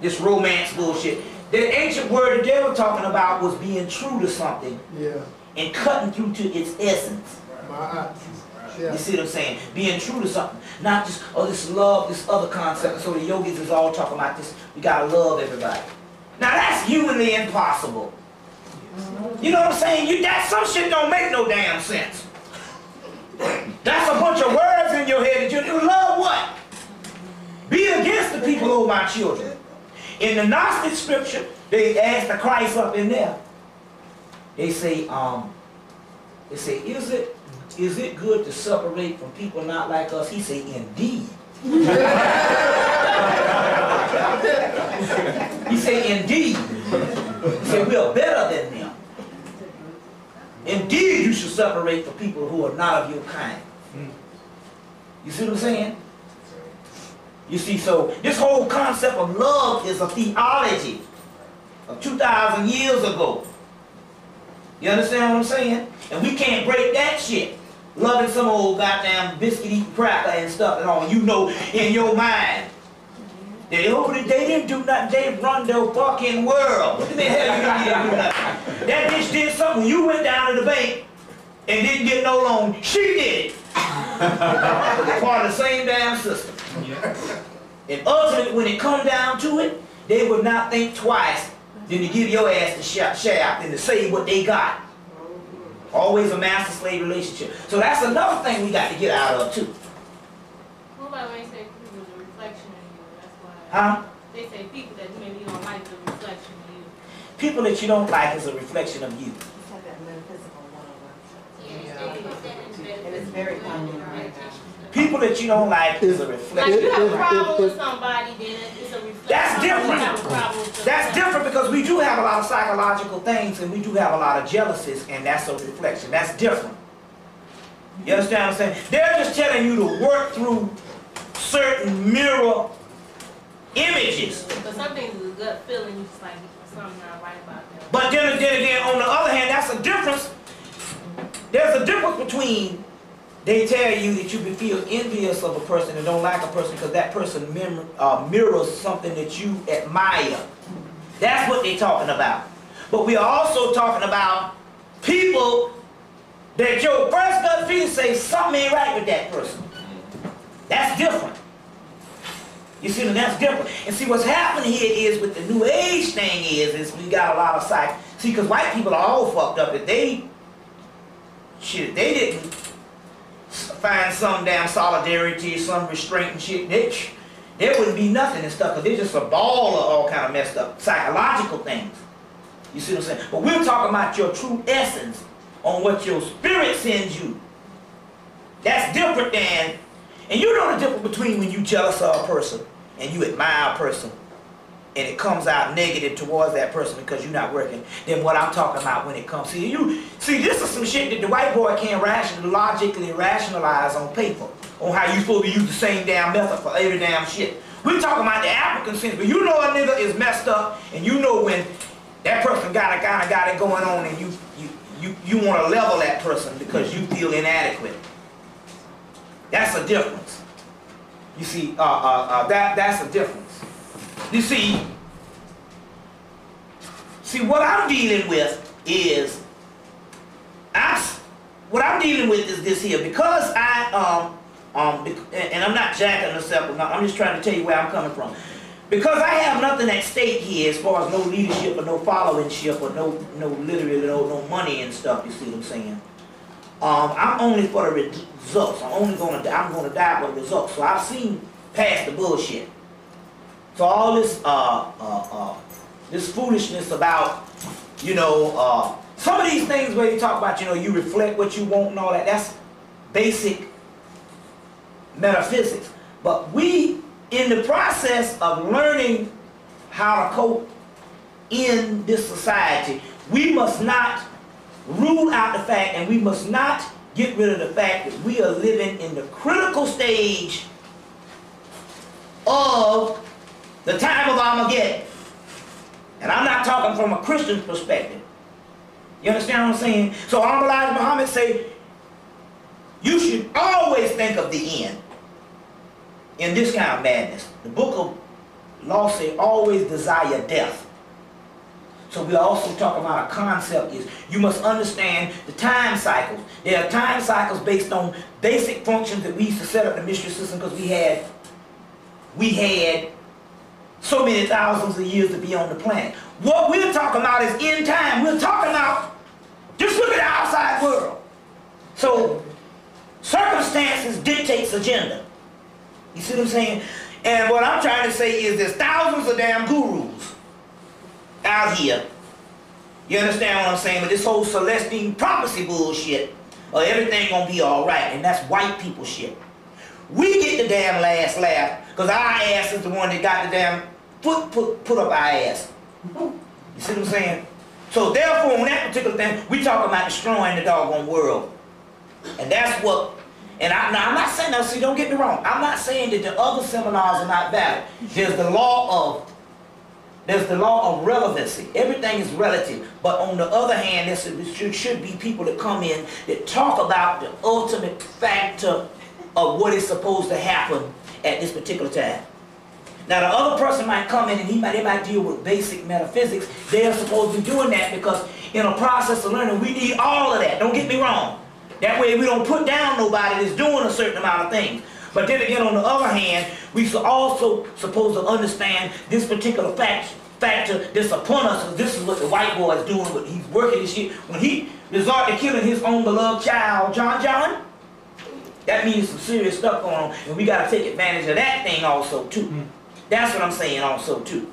This romance bullshit. The ancient word that they were talking about was being true to something and cutting through to its essence. You see what I'm saying? Being true to something. Not just, oh, this love, this other concept. So the yogis is all talking about this. We gotta love everybody. Now that's humanly impossible. You know what I'm saying? That some shit don't make no damn sense. That's a bunch of words in your head that you love what? Be against the people over my children. In the Gnostic scripture, they ask the Christ up in there. They say, is it good to separate from people not like us? He say, indeed. He say, indeed. He say, we are better than them. Indeed, you should separate from people who are not of your kind. You see what I'm saying? You see, so this whole concept of love is a theology of 2,000 years ago. You understand what I'm saying? And we can't break that shit. Loving some old goddamn biscuit-eating cracker and stuff and all. You know in your mind. They didn't do nothing. They run their fucking world. What the hell you didn't do nothing? That bitch did something. You went down to the bank and didn't get no loan. She did it. Part of the same damn system. And ultimately, when it come down to it, they would not think twice than to give your ass the shaft and to say what they got. Always a master-slave relationship. So that's another thing we got to get out of too. What about when they say people is a reflection of you? That's why. Huh? They say people that maybe you don't like is a reflection of you. People that you don't like is a reflection of you. It's like that metaphysical 101. Yeah, they put that in And it's very popular right now. People that you don't like is a reflection. Like you have a problem with somebody, then it's a reflection. That's You have a different. problem with That's somebody. different because we do have a lot of psychological things and we do have a lot of jealousies, and that's a reflection. That's different. You understand what I'm saying? They're just telling you to work through certain mirror images. But some things is a gut feeling, you just like something not right about them. But then again, on the other hand, that's a difference. There's a difference between they tell you that you feel envious of a person and don't like a person because that person mirrors something that you admire. That's what they're talking about. But we are also talking about people that your first gut feeling say something ain't right with that person. That's different. You see, that's different. And see, what's happening here is with the New Age thing is we got a lot of psych. See, because white people are all fucked up. If they didn't find some damn solidarity, some restraint and shit, there wouldn't be nothing and stuff, because they're just a ball of all kind of messed up psychological things. You see what I'm saying? But we're talking about your true essence on what your spirit sends you. That's different than, and you know the difference between when you jealous of a person and you admire a person and it comes out negative towards that person because you're not working, then what I'm talking about when it comes to you. See, this is some shit that the white boy can't logically rationalize on paper, on how you supposed to use the same damn method for every damn shit. We're talking about the African sense, but you know a nigga is messed up, and you know when that person got it going on, and you want to level that person because you feel inadequate. That's a difference. You see, that's a difference. You see, what I'm dealing with is, this here, because and I'm not jacking myself, I'm just trying to tell you where I'm coming from. Because I have nothing at stake here as far as no leadership or no followingship or no literally no money and stuff, you see what I'm saying? I'm only for the results. I'm gonna die for the results. So I've seen past the bullshit. So all this this foolishness about, some of these things where you talk about, you reflect what you want and all that, that's basic metaphysics. But we, in the process of learning how to cope in this society, we must not rule out the fact, and we must not get rid of the fact that we are living in the critical stage of the time of Armageddon. And I'm not talking from a Christian perspective. You understand what I'm saying? So Elijah Muhammad say, you should always think of the end in this kind of madness. The book of law say, always desire death. So we also talk about a concept is you must understand the time cycles. There are time cycles based on basic functions that we used to set up the mystery system because we had so many thousands of years to be on the planet. What we're talking about is in time. We're talking about, just look at the outside world. So circumstances dictates agenda. You see what I'm saying? And what I'm trying to say is there's thousands of damn gurus out here. You understand what I'm saying? But this whole Celestine prophecy bullshit, or everything gonna be alright, and that's white people shit. We get the damn last laugh, because our ass is the one that got the damn put up our ass. You see what I'm saying? So therefore, on that particular thing, we talk about destroying the doggone world. And that's what, and now I'm not saying, now see, don't get me wrong, I'm not saying that the other seminars are not valid. There's the law of relevancy. Everything is relative. But on the other hand, there should be people that come in that talk about the ultimate factor of what is supposed to happen at this particular time. Now the other person might come in and they might deal with basic metaphysics. They are supposed to be doing that because in a process of learning, we need all of that. Don't get me wrong. That way we don't put down nobody that's doing a certain amount of things. But then again, on the other hand, we also supposed to understand this particular factor that's upon us. Because this is what the white boy is doing. When he's working this shit. When he resort to killing his own beloved child, John, that means some serious stuff going on. And we got to take advantage of that thing also, too. That's what I'm saying also, too.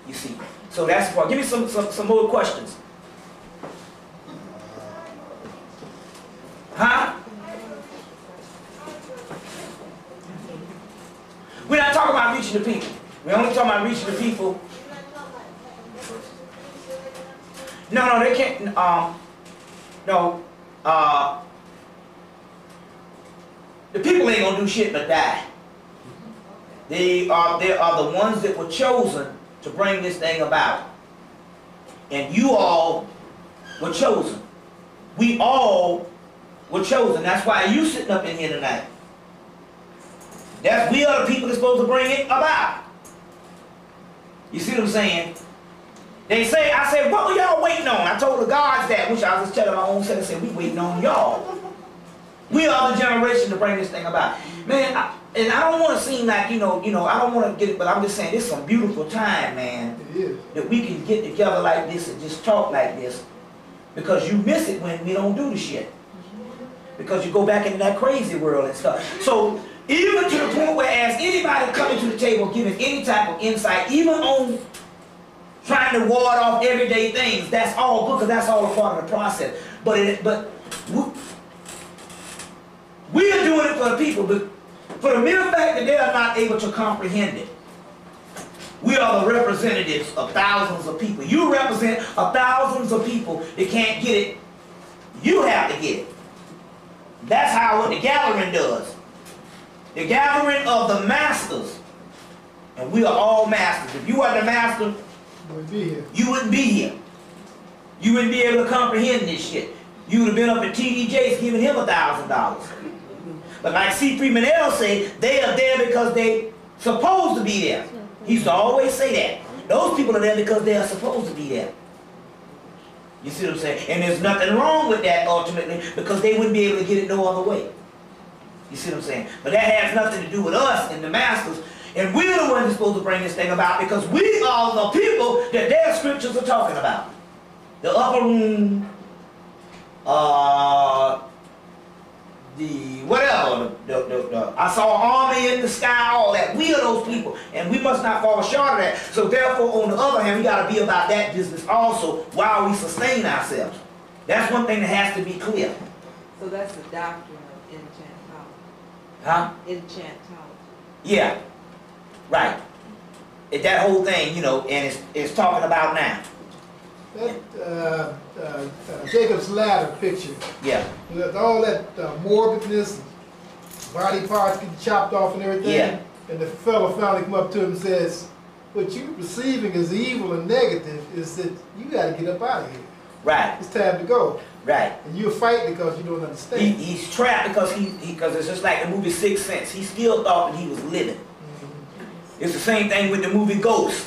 You see. So that's the part. Give me some more questions. Huh? We're not talking about reaching the people. We're only talking about reaching the people. No, they can't. The people ain't gonna do shit but die. They are the ones that were chosen to bring this thing about. And you all were chosen. We all were chosen. That's why you sitting up in here tonight. We are the people that's supposed to bring it about. You see what I'm saying? They say, I said, what were y'all waiting on? I told the guards that, which I was telling my own self, I said, we waiting on y'all. We are the generation to bring this thing about. Man, and I don't want to seem like, I don't want to get it, but I'm just saying, this is some beautiful time, man. It is. That we can get together like this and just talk like this. Because you miss it when we don't do the shit. Because you go back into that crazy world and stuff. So, even to the point where as anybody coming to the table giving any type of insight, even on trying to ward off everyday things, that's all good because that's all a part of the process. But we are doing it for the people, but for the mere fact that they are not able to comprehend it. We are the representatives of thousands of people. You represent thousands of people that can't get it. You have to get it. That's how what the gathering does. The gathering of the masters. And we are all masters. If you weren't the master, you wouldn't be here. You wouldn't be able to comprehend this shit. You would have been up at T.D. Jakes giving him $1,000. But like C. Freeman L. say, they are there because they supposed to be there. He used to always say that. Those people are there because they are supposed to be there. You see what I'm saying? And there's nothing wrong with that ultimately because they wouldn't be able to get it no other way. You see what I'm saying? But that has nothing to do with us and the masters. And we're the ones that's supposed to bring this thing about because we are the people that their scriptures are talking about. The upper room, I saw an army in the sky, all that. We are those people, and we must not fall short of that. So therefore, on the other hand, we got to be about that business also while we sustain ourselves. That's one thing that has to be clear. So that's the doctrine of enchantology. Huh? Enchantology. Yeah. Right. That whole thing, and it's talking about now. That Jacob's Ladder picture. Yeah. With all that morbidness, body parts getting chopped off and everything. Yeah. And the fellow finally come up to him and says, what you perceiving as evil and negative is that you got to get up out of here. Right. It's time to go. Right. And you're fighting because you don't understand. He's trapped because because it's just like the movie Sixth Sense. He still thought that he was living. It's the same thing with the movie Ghost.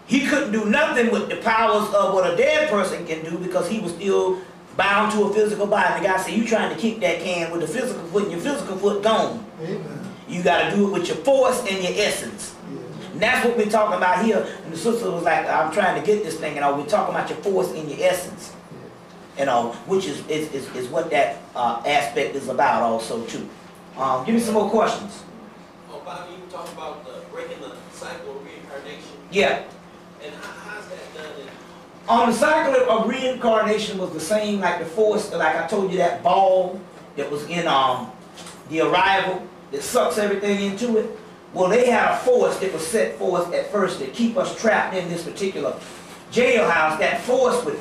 He couldn't do nothing with the powers of what a dead person can do because he was still bound to a physical body. The guy said, you trying to kick that can with the physical foot and your physical foot gone. Amen. You got to do it with your force and your essence. And that's what we're talking about here. And the sister was like, I'm trying to get this thing, we're talking about your force and your essence. Which is what that aspect is about also too. Give me some more questions. Oh, Bobby, you talk about breaking the cycle of reincarnation. Yeah. And how's that done? The cycle of reincarnation was the same like the force, like I told you, that ball that was in the arrival that sucks everything into it. Well, they had a force that was set forth at first to keep us trapped in this particular jailhouse. That force would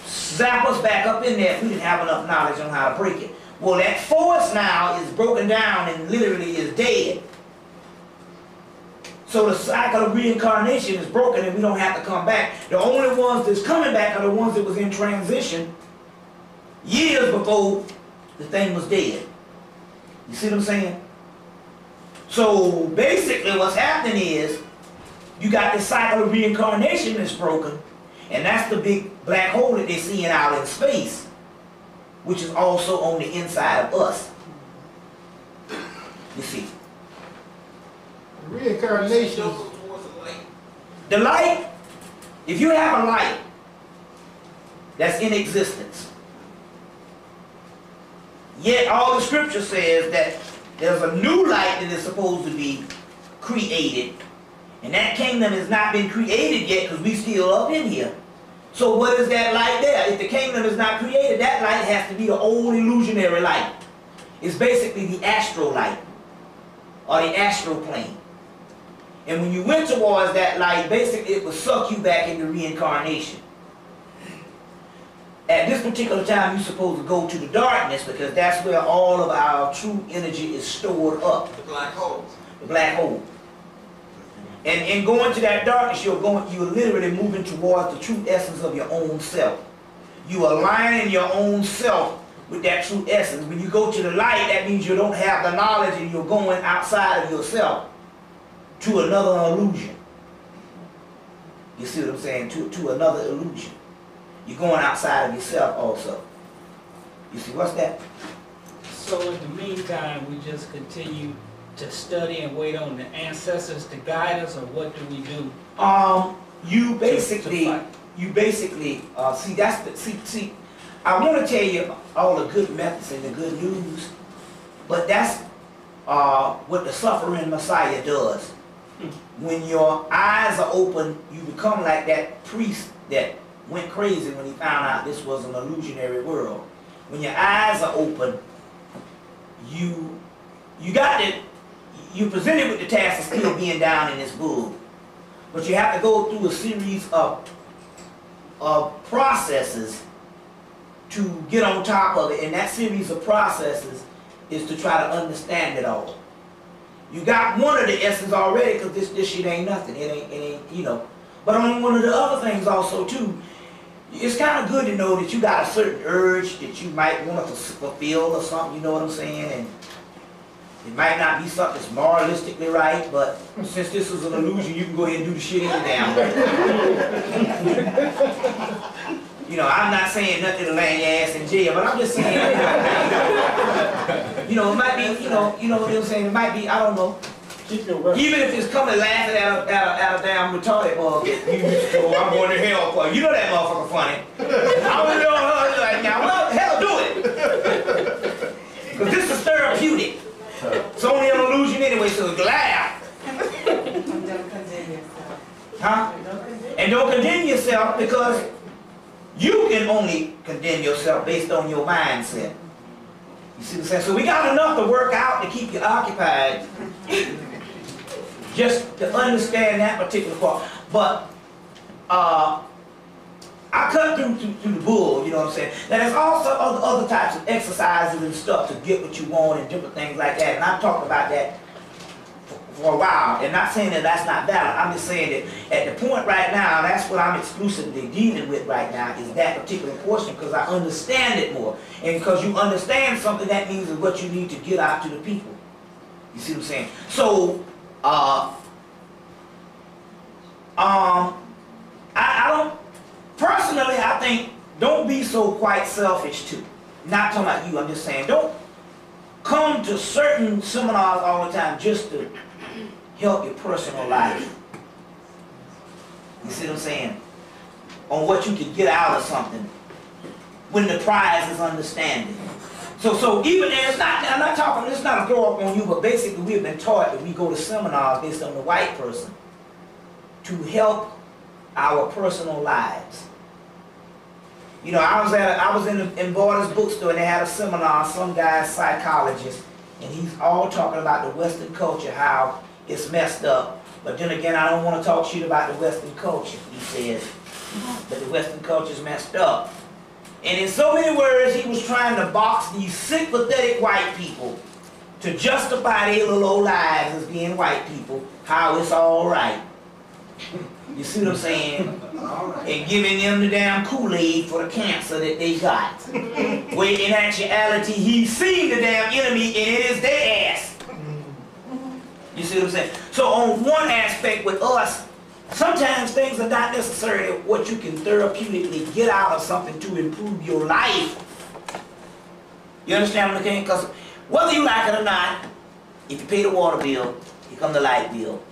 zap us back up in there if we didn't have enough knowledge on how to break it. Well, that force now is broken down and literally is dead. So the cycle of reincarnation is broken and we don't have to come back. The only ones that's coming back are the ones that was in transition years before the thing was dead. You see what I'm saying? So basically what's happening is you got this cycle of reincarnation that's broken, and that's the big black hole that they're seeing out in space, which is also on the inside of us. You see. Reincarnation. The light, if you have a light that's in existence, yet all the scripture says that there's a new light that is supposed to be created, and that kingdom has not been created yet because we still up in here. So what is that light there? If the kingdom is not created, that light has to be the old illusionary light. It's basically the astral light or the astral plane. And when you went towards that light, basically it would suck you back into reincarnation. At this particular time, you're supposed to go to the darkness because that's where all of our true energy is stored up. The black hole. The black hole. And in going to that darkness, you're literally moving towards the true essence of your own self. You aligning your own self with that true essence. When you go to the light, that means you don't have the knowledge and you're going outside of yourself to another illusion. You see what I'm saying? To another illusion. You're going outside of yourself also. You see, what's that? So in the meantime, we just continue to study and wait on the ancestors to guide us, or what do we do? You basically, see, I want to tell you all the good methods and the good news, but that's what the suffering Messiah does. When your eyes are open, you become like that priest that went crazy when he found out this was an illusionary world. When your eyes are open, you're presented with the task of still being down in this bull. But you have to go through a series of processes to get on top of it, and that series of processes is to try to understand it all. You got one of the essence already, because this shit ain't nothing. It ain't, you know. But on one of the other things also too, it's kind of good to know that you got a certain urge that you might want to fulfill or something, you know what I'm saying? And it might not be something that's moralistically right, but since this is an illusion, you can go ahead and do the shit any damn way. You know, I'm not saying nothing to land your ass in jail, but I'm just saying, you know, it might be, you know what I'm saying? It might be, I don't know. Even if it's coming laughing at a damn retarded motherfucker, I'm going to hell for you. You know that motherfucker funny. I don't know her like now. Well, hell, do it. Because this is therapeutic. It's only an illusion anyway, so laugh. Huh? And don't condemn yourself, because you can only condemn yourself based on your mindset. You see what I'm saying? So we got enough to work out to keep you occupied. Just to understand that particular part. But I cut through the bull, you know what I'm saying? Now there's also other types of exercises and stuff to get what you want and different things like that. And I've talked about that for a while. And not saying that that's not valid. I'm just saying that at the point right now, that's what I'm exclusively dealing with right now, is that particular portion, because I understand it more. And because you understand something, that means is what you need to get out to the people. You see what I'm saying? So, I don't, personally, I think, don't be so quite selfish too. Not talking about you, I'm just saying, don't come to certain seminars all the time just to help your personal life. You see what I'm saying? On what you can get out of something when the prize is understanding. So even there, it's not, I'm not talking, it's not a throw up on you, but basically we've been taught that we go to seminars based on the white person to help our personal lives. You know, I was in Borders bookstore and they had a seminar, some guy's psychologist, and he's all talking about the Western culture, how it's messed up. But then again, I don't want to talk shit about the Western culture, he says. But the Western culture is messed up. And in so many words, he was trying to box these sick, pathetic white people to justify their little old lives as being white people, how it's all right. You see what I'm saying? And giving them the damn Kool-Aid for the cancer that they got. Where in actuality, he's seen the damn enemy and it is their ass. You see what I'm saying? So on one aspect with us, sometimes things are not necessarily what you can therapeutically get out of something to improve your life. You understand what I'm saying? Because whether you like it or not, if you pay the water bill, here come the light bill.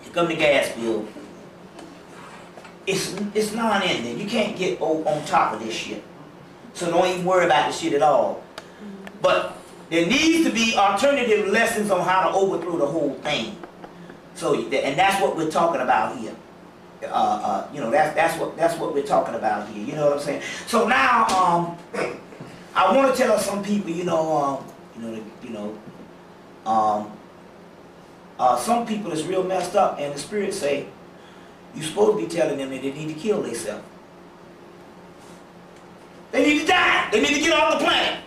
Here come the gas bill. It's non-ending. You can't get on top of this shit. So don't even worry about this shit at all. But there needs to be alternative lessons on how to overthrow the whole thing. So, and that's what we're talking about here. You know, that's what we're talking about here. You know what I'm saying? So now, I want to tell some people, some people is real messed up, and the Spirit say you're supposed to be telling them that they need to kill themselves. They need to die. They need to get off the planet.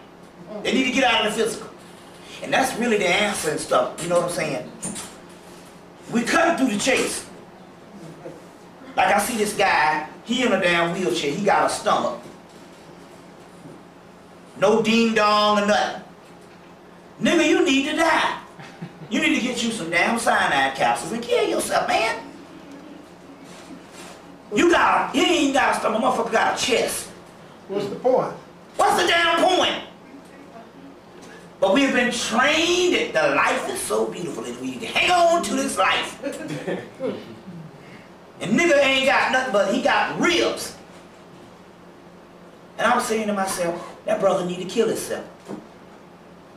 They need to get out of the physical. And that's really the answer and stuff. You know what I'm saying? We cutting through the chase. Like I see this guy, he in a damn wheelchair, he got a stomach. No ding dong or nothing. Nigga, you need to die. You need to get you some damn cyanide capsules and kill yourself, man. You ain't even got a stomach, motherfucker got a chest. What's the point? What's the damn point? But we've been trained that the life is so beautiful and we need to hang on to this life. And nigga ain't got nothing but he got ribs. And I was saying to myself, that brother need to kill himself.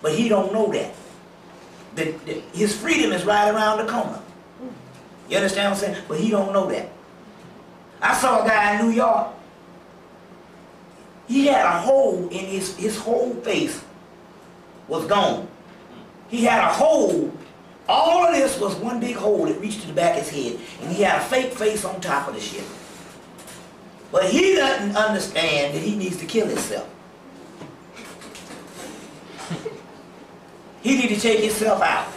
But he don't know that. His freedom is right around the corner. You understand what I'm saying? But he don't know that. I saw a guy in New York. He had a hole in his whole face was gone. He had a hole. All of this was one big hole that reached to the back of his head. And he had a fake face on top of the shit. But he doesn't understand that he needs to kill himself. He needs to take himself out.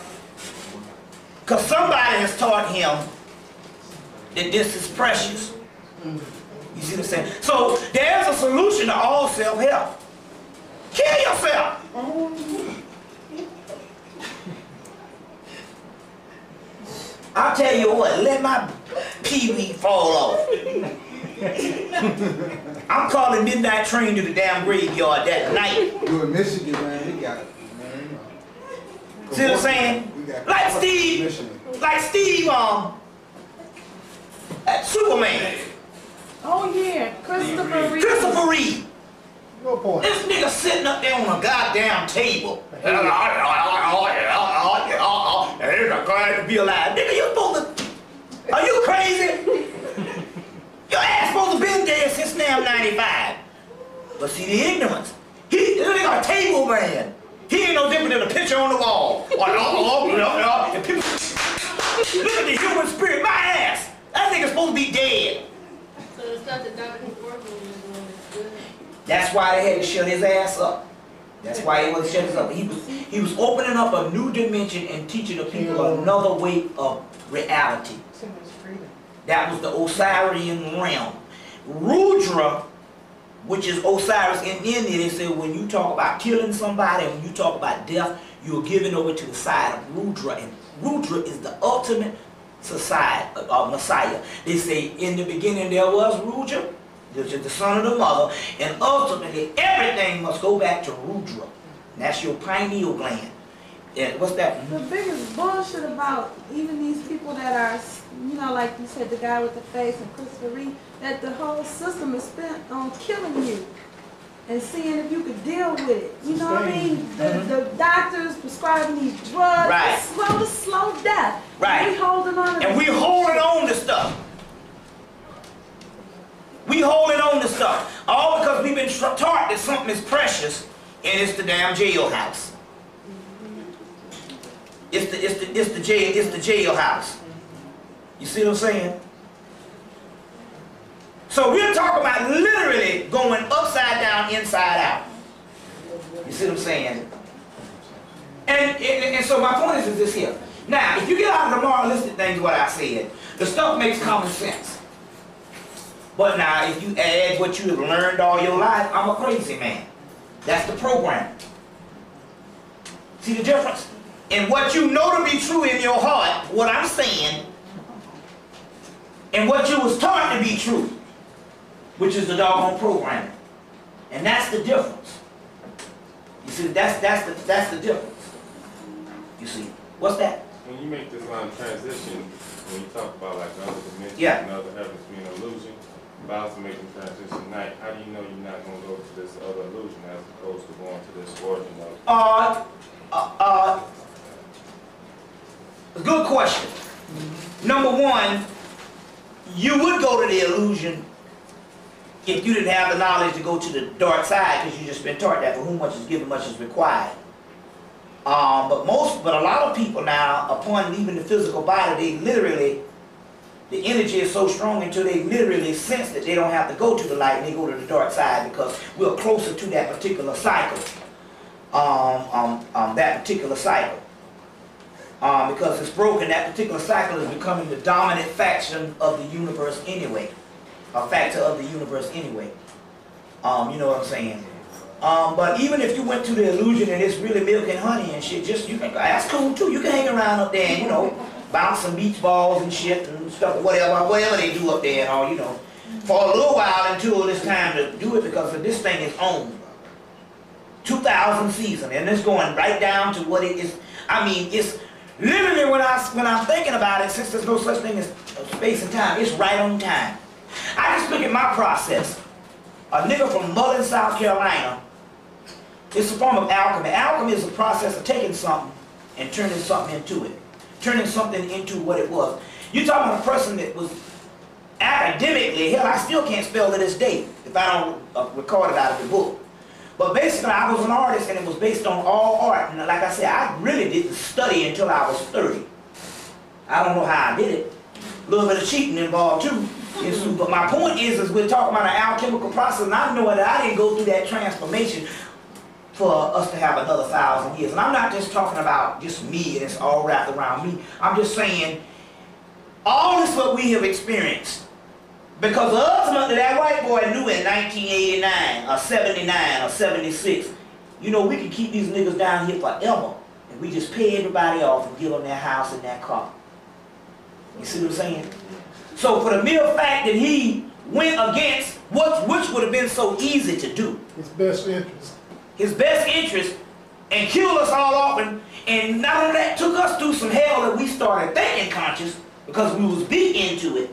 Because somebody has taught him that this is precious. You see what I'm saying? So there's a solution to all self-help. Kill yourself. I'll tell you what, let my pee-wee fall off. I'm calling midnight train to the damn graveyard that night. You in Michigan, man, we got it. Man. See what I'm saying? Like Steve, Superman. Oh yeah, Christopher Reeve. Christopher Reeve. No point. This nigga sitting up there on a goddamn table. He's glad to be alive. Nigga, you supposed to... Are you crazy? Your ass supposed to been dead since damn 95. But see the ignorance. This nigga a table man. He ain't no different than a picture on the wall. Look at the human spirit, my ass. That nigga's supposed to be dead. So the stuff that Dr. Fortman was doing is good. That's why they had to shut his ass up. That's why he was shut his up. He was opening up a new dimension and teaching the people another way of reality. That was the Osirian realm. Rudra, which is Osiris in India, they say when you talk about killing somebody, when you talk about death, you're giving over to the side of Rudra. And Rudra is the ultimate society, Messiah. They say in the beginning there was Rudra, which is the son of the mother, and ultimately everything must go back to Rudra. That's your pineal gland. And what's that? The biggest bullshit about even these people that are, you know, like you said, the guy with the face and Christopher Reeve, that the whole system is spent on killing you and seeing if you could deal with it. You know what I mean? The doctors prescribing these drugs, right. slow death. Right. We holding on to and we holding on to stuff. We holding on to stuff. All because we've been taught that something is precious and it's the damn jailhouse. It's the jailhouse. You see what I'm saying? So we're talking about literally going upside down, inside out. You see what I'm saying? And so my point is this here. Now, if you get out of the moralistic things, what I said, the stuff makes common sense. But now, if you add what you have learned all your life, I'm a crazy man. That's the program. See the difference? And what you know to be true in your heart, what I'm saying, and what you was taught to be true, which is the doggone programming. And that's the difference. You see, that's the difference. You see, what's that? When you make this line of transition, when you talk about like another dimension, another heavens being an illusion, about to make the transition night, how do you know you're not going to go to this other illusion as opposed to going to this origin of? Good question. Number one, you would go to the illusion if you didn't have the knowledge to go to the dark side, because you just been taught that for whom much is given, much is required. But a lot of people now, upon leaving the physical body, they literally, the energy is so strong until they literally sense that they don't have to go to the light and they go to the dark side because we're closer to that particular cycle. That particular cycle. Because it's broken, that particular cycle is becoming the dominant faction of the universe anyway. A factor of the universe anyway. You know what I'm saying? But even if you went to the illusion and it's really milk and honey and shit, you can, that's cool too. You can hang around up there and, you know, bounce some beach balls and shit and stuff, whatever they do up there and all, you know, for a little while until it's time to do it, because this thing is on 2000 season and it's going right down to what it is. I mean, it's literally when I'm thinking about it, since there's no such thing as space and time, it's right on time. I just look at my process. A nigga from Mullen, South Carolina, it's a form of alchemy. Alchemy is a process of taking something and turning something into it. Turning something into what it was. You're talking about a person that was academically, hell, I still can't spell to this day if I don't record it out of the book. But basically, I was an artist and it was based on all art. And like I said, I really didn't study until I was 30. I don't know how I did it. A little bit of cheating involved too. But my point is we're talking about an alchemical process, and I know that I didn't go through that transformation for us to have another 1,000 years. And I'm not just talking about just me and it's all wrapped around me. I'm just saying all this what we have experienced. Because ultimately that white boy knew in 1989 or 79 or 76, you know, we can keep these niggas down here forever. And we just pay everybody off and give them their house and their car. You see what I'm saying? So for the mere fact that he went against which would have been so easy to do. His best interest. His best interest, and killed us all off, and not only that, took us through some hell that we started thinking conscious because we was beat into it.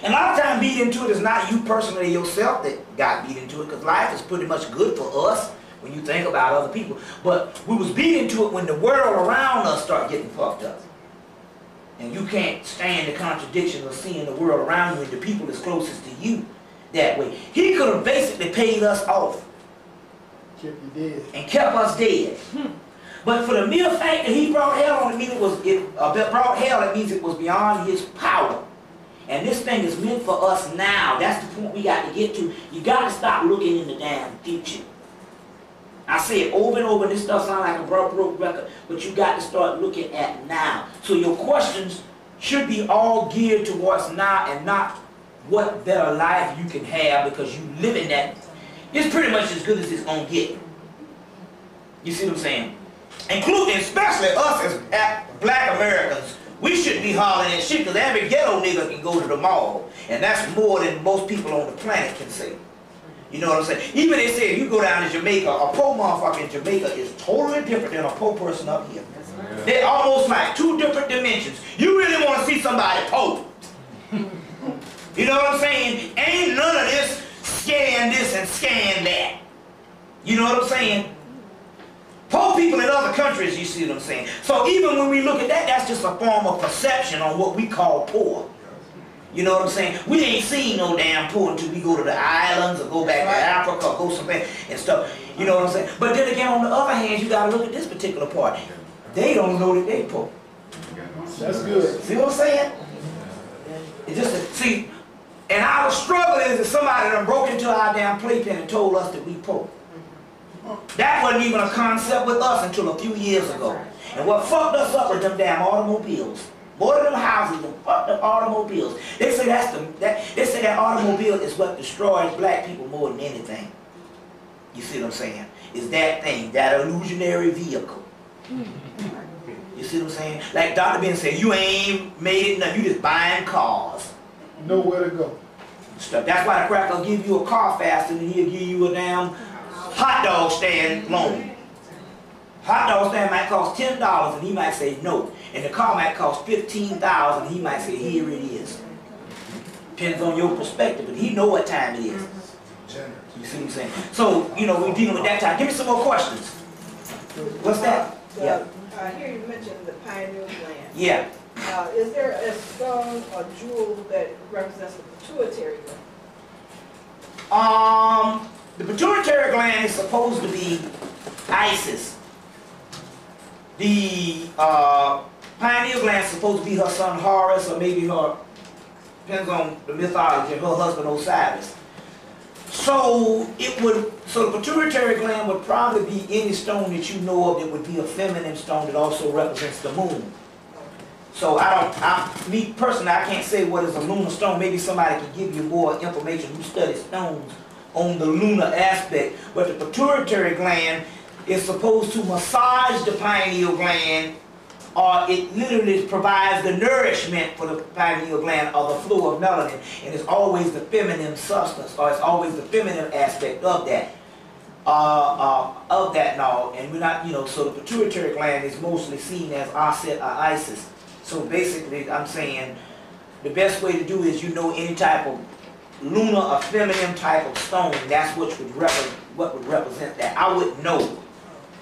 And a lot of times beat into it is not you personally yourself that got beat into it, because life is pretty much good for us when you think about other people. But we was beat into it when the world around us started getting fucked up. And you can't stand the contradiction of seeing the world around you and the people that's closest to you that way. He could have basically paid us off. Kept you dead. And kept us dead. But for the mere fact that he brought hell on it, it means it was beyond his power. And this thing is meant for us now. That's the point we got to get to. You got to stop looking in the damn future. I say it over and over, and this stuff sounds like a broke record, but you got to start looking at now. So your questions should be all geared towards now and not what better life you can have because you live in that. It's pretty much as good as it's going to get. You see what I'm saying? Including, especially us as Black Americans We shouldn't be hollering at shit, because every ghetto nigga can go to the mall. And that's more than most people on the planet can say. You know what I'm saying? Even they say if you go down to Jamaica, a poor motherfucker in Jamaica is totally different than a poor person up here. They're almost like two different dimensions. You really want to see somebody poor. You know what I'm saying? Ain't none of this scan this and scan that. You know what I'm saying? Poor people in other countries, you see what I'm saying? So even when we look at that, that's just a form of perception on what we call poor. You know what I'm saying? We ain't seen no damn poor until we go to the islands or go back to Africa or go somewhere and stuff. You know what I'm saying? But then again, on the other hand, you got to look at this particular part. They don't know that they poor. That's good. See what I'm saying? It's just see, and our struggle is that somebody done broke into our damn playpen and told us that we poor. That wasn't even a concept with us until a few years ago. And what fucked us up were them damn automobiles. More than them houses, them fucked up automobiles. They say they say that automobile is what destroys black people more than anything. You see what I'm saying? It's that thing, that illusionary vehicle. You see what I'm saying? Like Dr. Ben said, you ain't made it nothing, you just buying cars. Nowhere to go. Stuff. That's why the cracker will give you a car faster than he'll give you a damn hot dog stand loan. Hot dog stand might cost $10 and he might say no. And the car might cost $15,000 and he might say here it is. Depends on your perspective, but he know what time it is. You see what I'm saying? So, you know, we're dealing with that time. Give me some more questions. What's that? Yeah. I hear you mentioned the pineal gland. Yeah. Is there a stone or jewel that represents the pituitary gland? The pituitary gland is supposed to be Isis. The pineal gland is supposed to be her son Horus, or maybe her, depends on the mythology, her husband Osiris. So the pituitary gland would probably be any stone that you know of that would be a feminine stone that also represents the moon. So me personally, I can't say what is a lunar stone. Maybe somebody can give you more information who studies stones on the lunar aspect. But the pituitary gland is supposed to massage the pineal gland, or it literally provides the nourishment for the pineal gland or the flow of melanin, and it's always the feminine substance, or it's always the feminine aspect of that. And all, and we're not, you know, so the pituitary gland is mostly seen as Aset or Isis. So basically, I'm saying the best way to do is, you know, any type of lunar or feminine type of stone, that's what would represent that. I wouldn't know.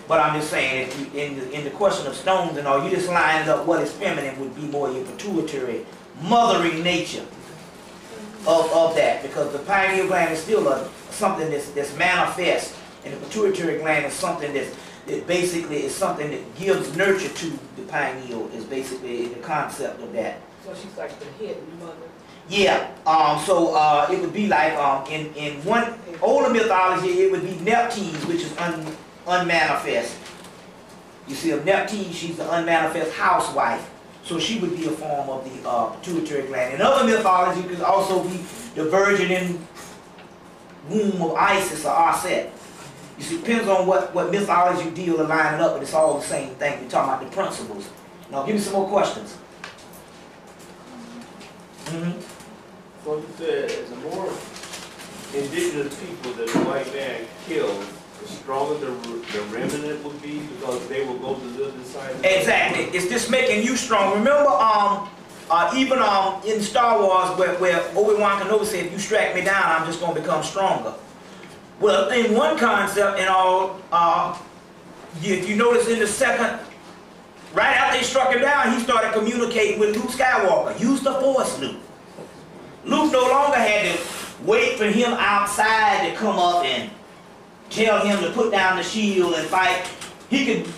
But I'm just saying, if you, in the question of stones and all, you just line it up, what is feminine would be more your pituitary, mothering nature of that. Because the pineal gland is still something that's manifest, and the pituitary gland is something that basically is something that gives nurture to the pineal, is basically the concept of that. So she's like the hidden mother. Yeah, it would be like, in one older mythology, it would be Nephthys, which is unmanifest. You see, of Nephthys, she's the unmanifest housewife. So she would be a form of the pituitary gland. In other mythology, it could also be the virgin in womb of Isis or Aset. You see, it depends on what mythology you deal and line it up, but it's all the same thing. We're talking about the principles. Now, give me some more questions. So you said, the more indigenous people that the white man killed, the stronger the remnant would be, because they will go to live inside. Exactly. It's just making you strong. Remember, even in Star Wars, where Obi-Wan Kenobi said, if you strike me down, I'm just going to become stronger. Well, in one concept and all, if you notice in the second, right after they struck him down, he started communicating with Luke Skywalker. Use the Force, Luke. Luke no longer had to wait for him outside to come up and tell him to put down the shield and fight. He could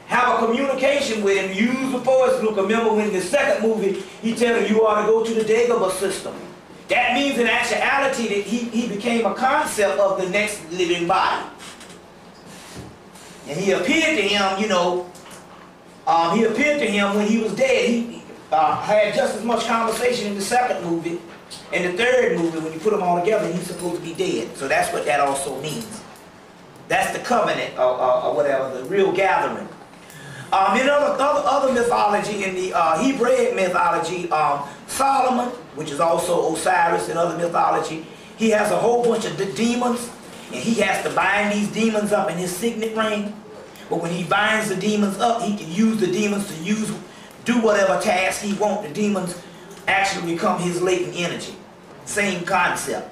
have a communication with him, use the Force. Luke, remember when in the second movie, he told him you ought to go to the Dagobah system. That means in actuality that he became a concept of the next living body. And he appeared to him, you know, he appeared to him when he was dead. He had just as much conversation in the second movie. In the third movie, when you put them all together, he's supposed to be dead. So that's what that also means. That's the covenant or whatever, the real gathering. In other mythology, in the Hebraic mythology, Solomon, which is also Osiris in other mythology, he has a whole bunch of demons, and he has to bind these demons up in his signet ring. But when he binds the demons up, he can use the demons to do whatever task he wants. The demons actually become his latent energy. Same concept.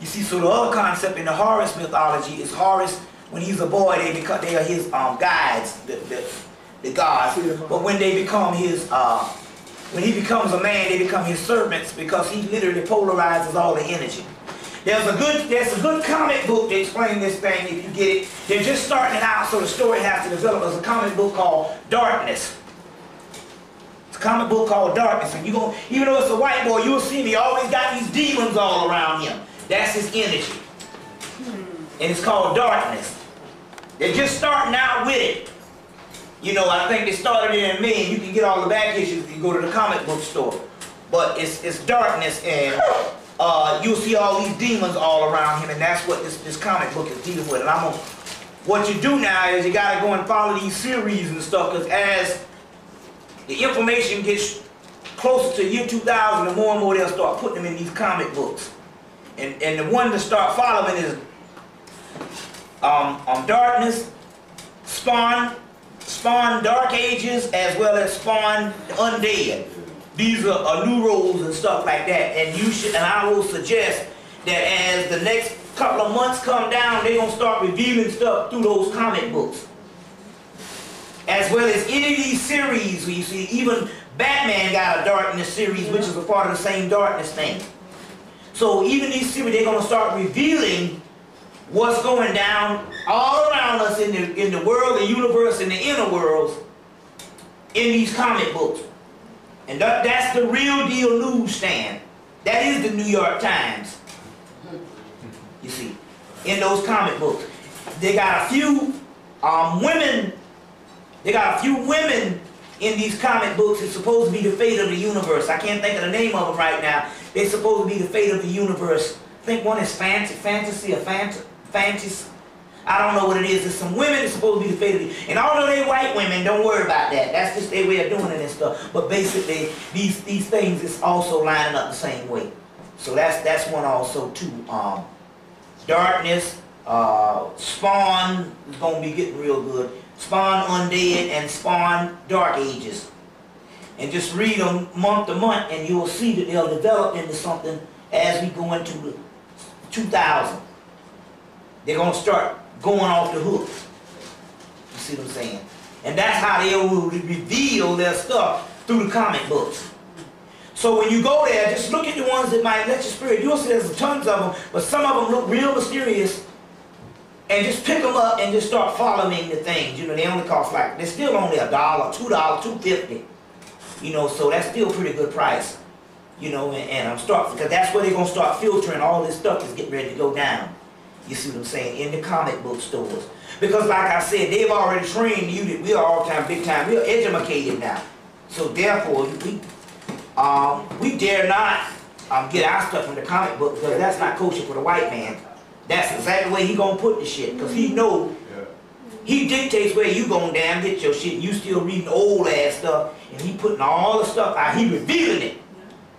You see, so the other concept in the Horus mythology is Horus, when he's a boy, they are his guides, the gods. But when they become his, when he becomes a man, they become his servants, because he literally polarizes all the energy. There's a good comic book to explain this thing if you get it. They're just starting it out, so the story has to develop. There's a comic book called Darkness. It's a comic book called Darkness, and even though it's a white boy, you'll see him. He always got these demons all around him. That's his energy. And it's called Darkness. They're just starting out with it. You know, I think they started it in May, and you can get all the back issues if you go to the comic book store. But it's Darkness, and you'll see all these demons all around him, and that's what this comic book is dealing with. And what you do now is you got to go and follow these series and stuff, because as the information gets closer to year 2000, the more and more they'll start putting them in these comic books. And the one to start following is Darkness, Spawn Dark Ages, as well as Spawn Undead. These are new roles and stuff like that. And I will suggest that as the next couple of months come down, they're going to start revealing stuff through those comic books. As well as any of these series, where you see even Batman got a Darkness series, which is a part of the same Darkness thing. So even these series, they're going to start revealing what's going down all around us in the world, the universe, and the inner worlds in these comic books. And that's the real deal newsstand. That is the New York Times. You see, in those comic books. They got a few women. They got a few women in these comic books. It's supposed to be the fate of the universe. I can't think of the name of them right now. They're supposed to be the fate of the universe. I think one is Fantasy. I don't know what it is. There's some women that's supposed to be the fate of the... And although they're white women, don't worry about that. That's just their way of doing it and stuff. But basically, these things is also lining up the same way. So that's one also too. Darkness, Spawn is going to be getting real good. Spawn Undead and Spawn Dark Ages. And just read them month to month, and you'll see that they'll develop into something as we go into the 2000. They're going to start going off the hook. You see what I'm saying? And that's how they will reveal their stuff through the comic books. So when you go there, just look at the ones that might let your spirit. You'll see there's tons of them, but some of them look real mysterious. And just pick them up and just start following the things. You know, they only cost like, they're still only $1, $2, $2.50. You know, so that's still a pretty good price. You know, and I'm starting, because that's where they're going to start filtering all this stuff that's getting ready to go down. You see what I'm saying? In the comic book stores. Because like I said, they've already trained you that we are all time, big time. We are educated now. So therefore, we dare not get our stuff from the comic book, because that's not kosher for the white man. That's exactly the way he gonna put the shit, because he know, he dictates where you gonna damn get your shit. You still reading old ass stuff, and he putting all the stuff out. He revealing it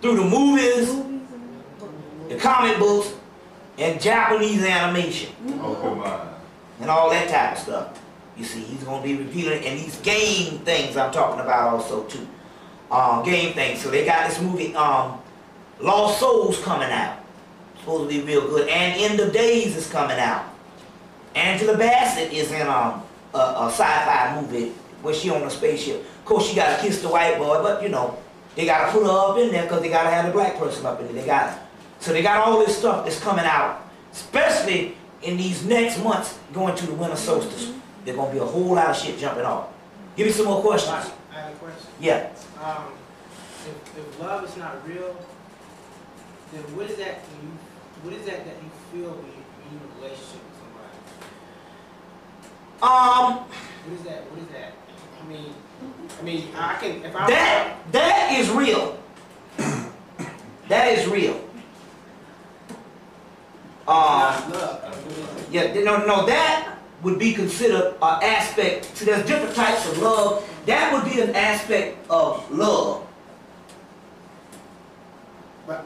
through the movies, the comic books, and Japanese animation, and all that type of stuff. You see, he's gonna be revealing it, and these game things I'm talking about also too. Game things. So they got this movie, Lost Souls, coming out. Supposed to be real good. And End of Days is coming out. Angela Bassett is in a sci-fi movie where she on a spaceship. Of course, she got to kiss the white boy, but you know, they got to put her up in there because they got to have the black person up in there. So they got all this stuff that's coming out, especially in these next months going to the winter solstice. There's going to be a whole lot of shit jumping off. Give me some more questions. I have a question. Yeah. If love is not real, then what is that that you feel when you're in a relationship with somebody? What is that? I mean, I can, if I... That is real. That is real. Not love. Yeah, no, would be considered an aspect. So there's different types of love. That would be an aspect of love.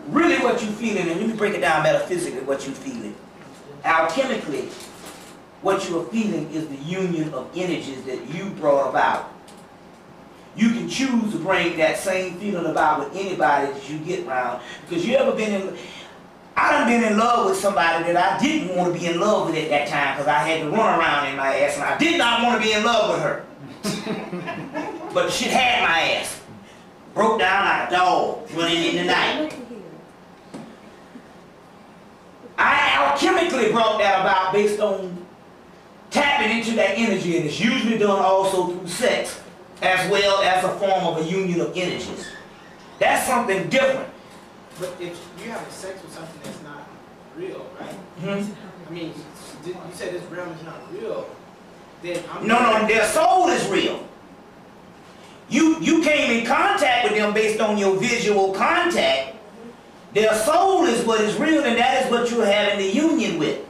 Really what you're feeling, and let me break it down metaphysically, what you're feeling. Alchemically, what you are feeling is the union of energies that you brought about. You can choose to bring that same feeling about with anybody that you get around. Because you ever been in, I done been in love with somebody that I didn't want to be in love with at that time because I had to run around in my ass and I did not want to be in love with her. But the shit had my ass. Broke down like a dog running in the night. I alchemically brought that about based on tapping into that energy, and it's usually done also through sex as well as a form of a union of energies. That's something different. But if you're having sex with something that's not real, right? I mean, you said this realm is not real. Then No, their soul is real. You came in contact with them based on your visual contact. Their soul is what is real, and that is what you're having the union with.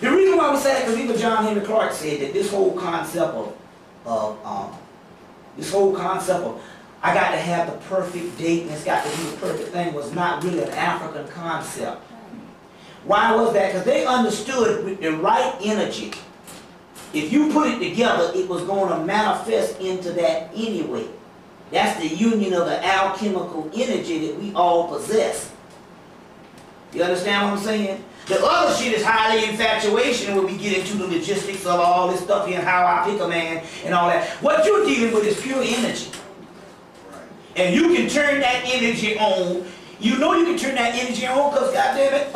The reason why we say that, because even John Henry Clark said that this whole concept of I got to have the perfect date and it's got to be the perfect thing was not really an African concept. Why was that? Because they understood with the right energy, if you put it together, it was going to manifest into that anyway. That's the union of the alchemical energy that we all possess. You understand what I'm saying? The other shit is highly infatuation when we get into the logistics of all this stuff here and how I pick a man and all that. What you're dealing with is pure energy. And you can turn that energy on. You know you can turn that energy on because, goddammit,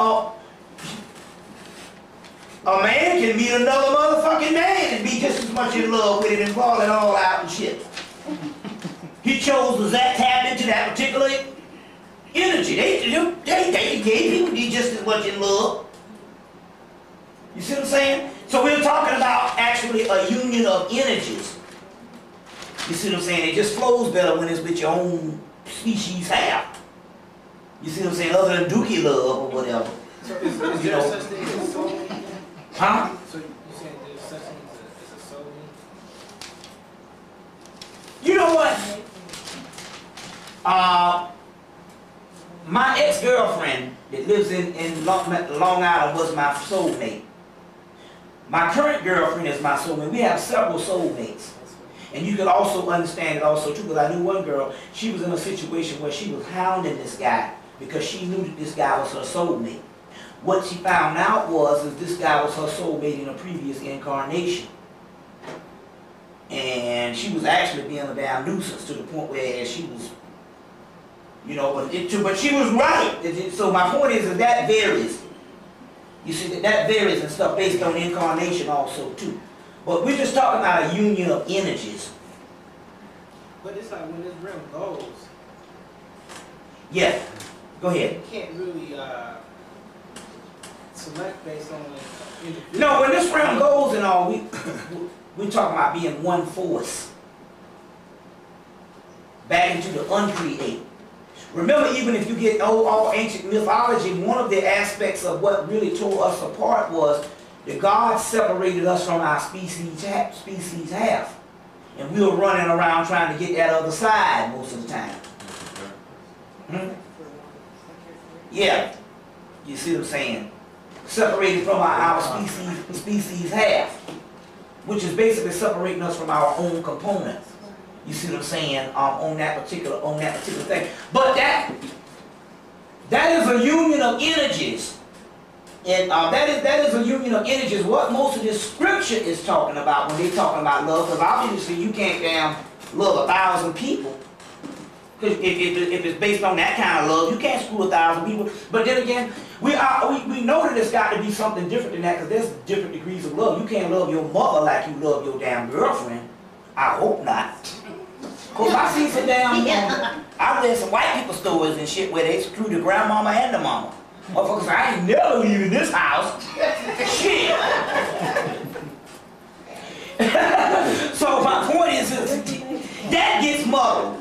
a man can meet another motherfucking man and be just as much in love with it and fall it all out and shit. He chose to tap into that particular energy. They gave people be just as much in love. You see what I'm saying? So we're talking about actually a union of energies. You see what I'm saying? It just flows better when it's with your own species half. You see what I'm saying? Other than dookie love or whatever. So is there such thing as a soulmate? Huh? So you saying there's such thing as a soulmate? You know what? My ex-girlfriend that lives in Long Island was my soulmate. My current girlfriend is my soulmate. We have several soulmates. And you could also understand it also too, because I knew one girl, she was in a situation where she was hounding this guy because she knew that this guy was her soulmate. What she found out was that this guy was her soulmate in a previous incarnation. And she was actually being a damn nuisance to the point where she was, you know, but she was right. So my point is that varies. You see, that varies and stuff based on incarnation also too. But we're just talking about a union of energies. But it's like when this realm goes. Yeah, go ahead. You can't really select based on individual. No, when this realm goes and all, we're talking about being one force. Back into the uncreate. Remember, even if you get all ancient mythology, one of the aspects of what really tore us apart was that God separated us from our species half. And we were running around trying to get that other side most of the time. Yeah. You see what I'm saying? Separated from our species half. Which is basically separating us from our own components. You see what I'm saying? On that particular thing. But that is a union of energies. And that is a union of energies. What most of this scripture is talking about when they're talking about love, because obviously you can't damn love 1,000 people. Because if it's based on that kind of love, you can't screw 1,000 people. But then again, we know that it's got to be something different than that, because there's different degrees of love. You can't love your mother like you love your damn girlfriend. I hope not. Because I see some damn, I read some white people stories and shit where they screw the grandmama and the mama. Motherfuckers, I ain't never leaving this house. Shit. So my point is that gets muddled.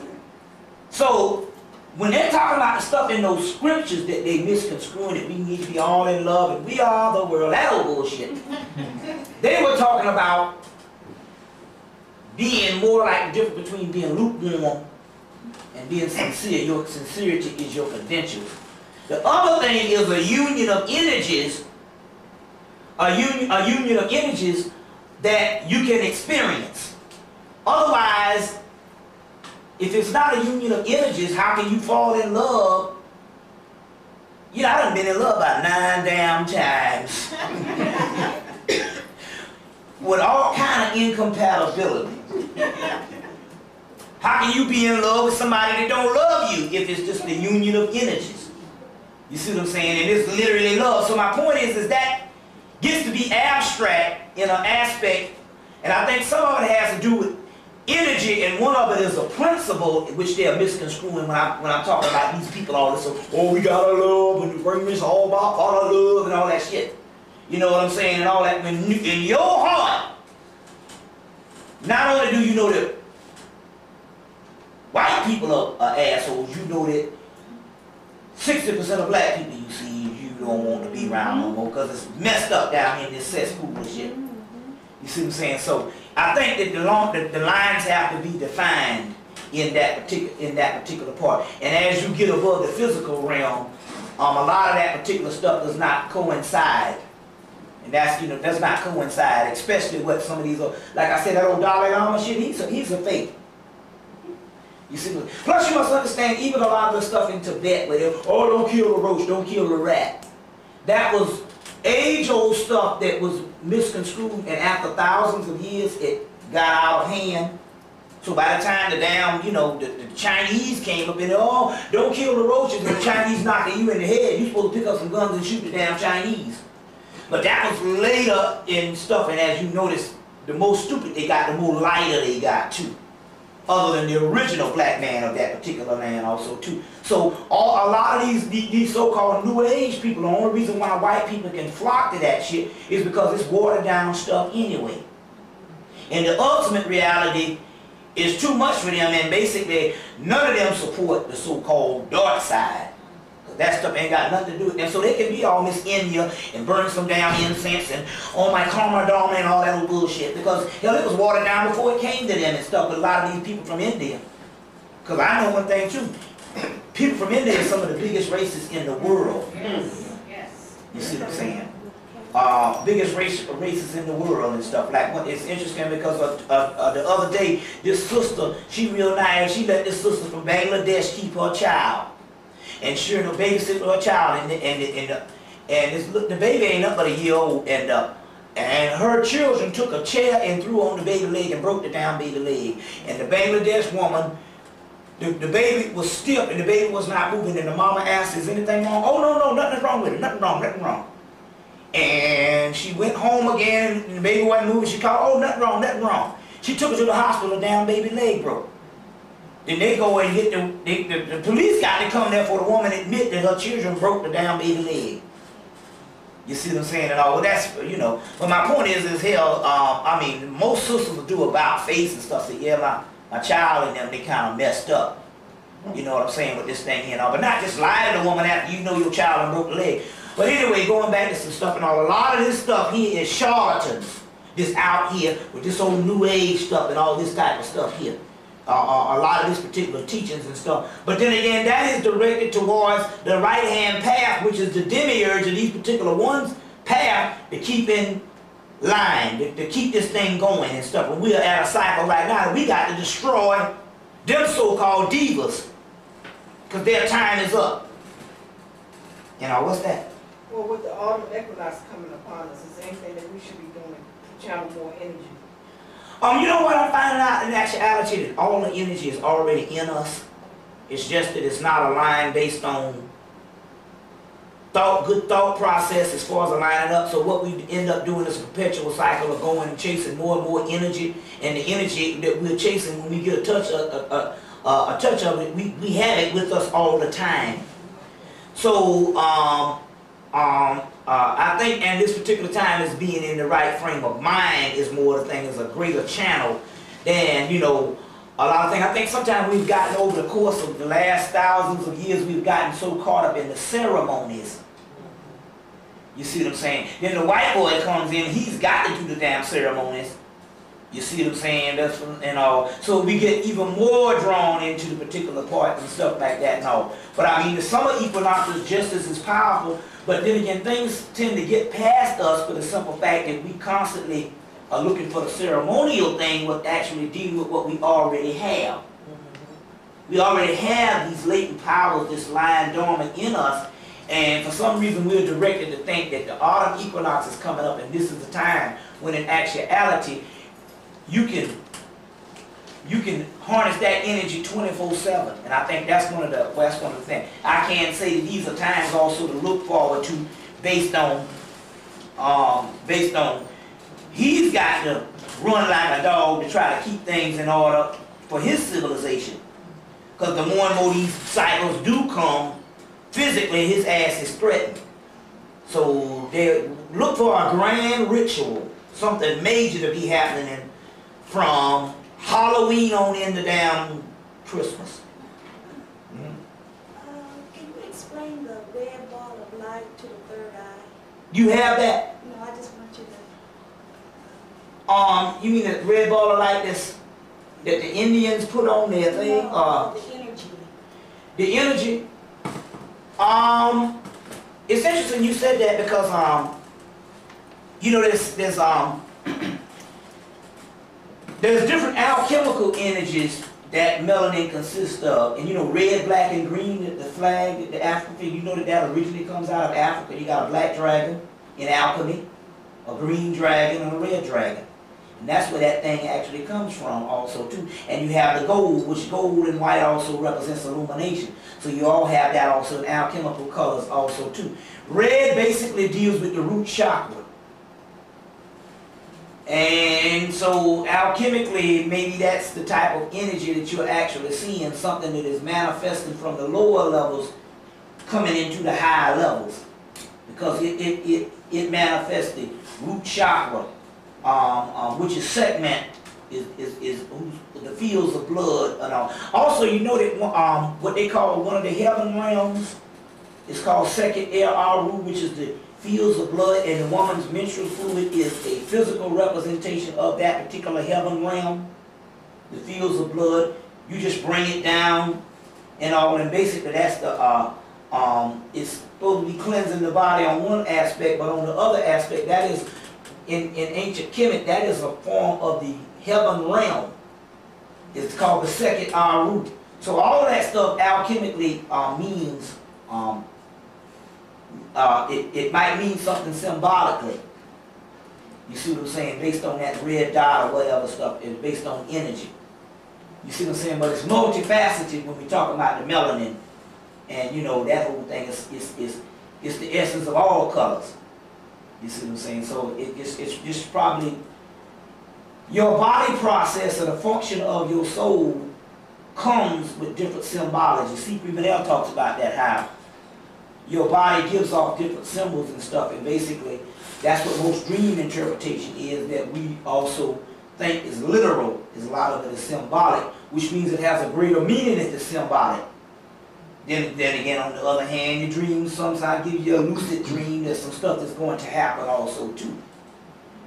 So when they're talking about the stuff in those scriptures that they misconstruing, that we need to be all in love and we are the world, that old bullshit. They were talking about being more like the difference between being lukewarm and being sincere. Your sincerity is your credentials. The other thing is a union of energies, a union of energies that you can experience. Otherwise, if it's not a union of energies, how can you fall in love? You know, I done been in love about 9 damn times. With all kind of incompatibility. How can you be in love with somebody that don't love you if it's just the union of energies? You see what I'm saying? And it's literally love. So my point is that gets to be abstract in an aspect, and I think some of it has to do with energy, and one of it is a principle which they are misconstruing when I'm talking about these people, all this, oh, we gotta love, and it's all about all love and all that shit. You know what I'm saying? And all that. When in your heart, not only do you know that white people are assholes, you know that 60% of black people you see, you don't want to be around no more because it's messed up down here in this cesspool and shit. You see what I'm saying? So I think that the lines have to be defined in that particular part. And as you get above the physical realm, a lot of that particular stuff does not coincide. And that's, you know, does not coincide, especially with some of these, like I said, that old Dalai Lama shit, he's a fake. You see, plus you must understand, even a lot of the stuff in Tibet where they're, oh, don't kill the roach, don't kill the rat. That was age-old stuff that was misconstrued, and after thousands of years, it got out of hand. So by the time the damn, you know, the Chinese came up and, oh, don't kill the roaches, and the Chinese knocking you in the head, you're supposed to pick up some guns and shoot the damn Chinese. But that was later in stuff, and as you notice, the more stupid they got, the more lighter they got too. Other than the original black man of that particular land also too. So a lot of these so-called New Age people, the only reason why white people can flock to that shit is because it's watered down stuff anyway. And the ultimate reality is too much for them, and basically none of them support the so-called dark side. That stuff ain't got nothing to do with them. So they can be all Miss India and burn some damn incense and oh my karma dharma and all that old bullshit. Because hell, it was watered down before it came to them and stuff with a lot of these people from India. Because I know one thing too. People from India are some of the biggest races in the world. Yes. Yes. You see what I'm saying? Biggest races in the world and stuff. Like, it's interesting because the other day, this sister, she real nice, she let this sister from Bangladesh keep her child. And sure, no babysit her child, and the baby ain't up but a year old, and her children took a chair and threw on the baby leg and broke the down baby leg. And the Bangladesh woman, the baby was stiff and the baby was not moving, and the mama asked, is anything wrong? Oh, no, nothing's wrong with it, nothing wrong. And she went home again, and the baby wasn't moving. She called, oh, nothing wrong. She took her to the hospital, the down baby leg broke. Then they go and get the police got to come there for the woman to admit that her children broke the down baby leg. You see what I'm saying? And all, well, that's, you know, but my point is hell, I mean, most sisters will do about face and stuff, say, yeah, my child and them, they kind of messed up. You know what I'm saying, with this thing here and all. But not just lie to the woman after you know your child and broke the leg. But anyway, going back to some stuff and all, a lot of this stuff here is charlatans. This out here with this old New Age stuff and all this type of stuff here. A lot of this particular teachings and stuff. But then again, that is directed towards the right-hand path, which is the demiurge of these particular ones' path to keep in line, to keep this thing going and stuff. And we are at a cycle right now that we got to destroy them so-called divas, because their time is up. You know, what's that? Well, with the autumn equinox coming upon us, is there anything that we should be doing to channel more energy? You know what I'm finding out in actuality? That all the energy is already in us. It's just that it's not aligned based on good thought process as far as aligning up. So what we end up doing is a perpetual cycle of going and chasing more and more energy. And the energy that we're chasing, when we get a touch of it, we have it with us all the time. So I think, and this particular time is being in the right frame of mind is more the thing, is a greater channel than, you know, a lot of things. I think sometimes we've gotten over the course of the last thousands of years, we've gotten so caught up in the ceremonies. You see what I'm saying? Then the white boy comes in, he's got to do the damn ceremonies. You see what I'm saying? That's and all. So we get even more drawn into the particular parts and stuff like that and all. But I mean, the summer equinox is just as powerful. But then again, things tend to get past us for the simple fact that we constantly are looking for the ceremonial thing, what actually deal with what we already have. We already have these latent powers that's lying dormant in us. And for some reason, we're directed to think that the autumn equinox is coming up and this is the time when in actuality, you can harness that energy 24/7, and I think that's one of the things. I can say that these are times also to look forward to, based on he's got to run like a dog to try to keep things in order for his civilization. Because the more and more these cycles do come, physically his ass is threatened. So they look for a grand ritual, something major to be happening from Halloween on into down Christmas. Can you explain the red ball of light to the third eye? You have that? No, I just want you to. You mean the red ball of light that the Indians put on their thing? No, the energy. The energy? It's interesting you said that because you know there's different alchemical energies that melanin consists of. And you know, red, black, and green, the flag, the African, you know that originally comes out of Africa. You got a black dragon in alchemy, a green dragon, and a red dragon. And that's where that thing actually comes from also too. And you have the gold, which gold and white also represents illumination. So you all have that also in alchemical colors also too. Red basically deals with the root chakra. And so alchemically, maybe that's the type of energy that you're actually seeing, something that is manifesting from the lower levels coming into the higher levels. Because it manifests the root chakra, which is segment, is the fields of blood and all. Also, you know that what they call one of the heaven realms is called second air aru, which is the fields of blood, and the woman's menstrual fluid is a physical representation of that particular heaven realm. The fields of blood, you just bring it down and all, and basically that's the it's supposed to be cleansing the body on one aspect, but on the other aspect, that is in ancient Kemet, that is a form of the heaven realm. It's called the second Aru. So all of that stuff alchemically means it might mean something symbolically. You see what I'm saying? Based on that red dot or whatever stuff, it's based on energy. You see what I'm saying? But it's multifaceted when we talk about the melanin. And you know, that whole thing is the essence of all colors. You see what I'm saying? So it's just probably your body process or the function of your soul comes with different symbology. C.P. Manel talks about that, how your body gives off different symbols and stuff, and basically that's what most dream interpretation is, that we also think is literal, is a lot of it is symbolic, which means it has a greater meaning if it's symbolic. Then again, on the other hand, your dreams sometimes give you a lucid dream. There's some stuff that's going to happen also too.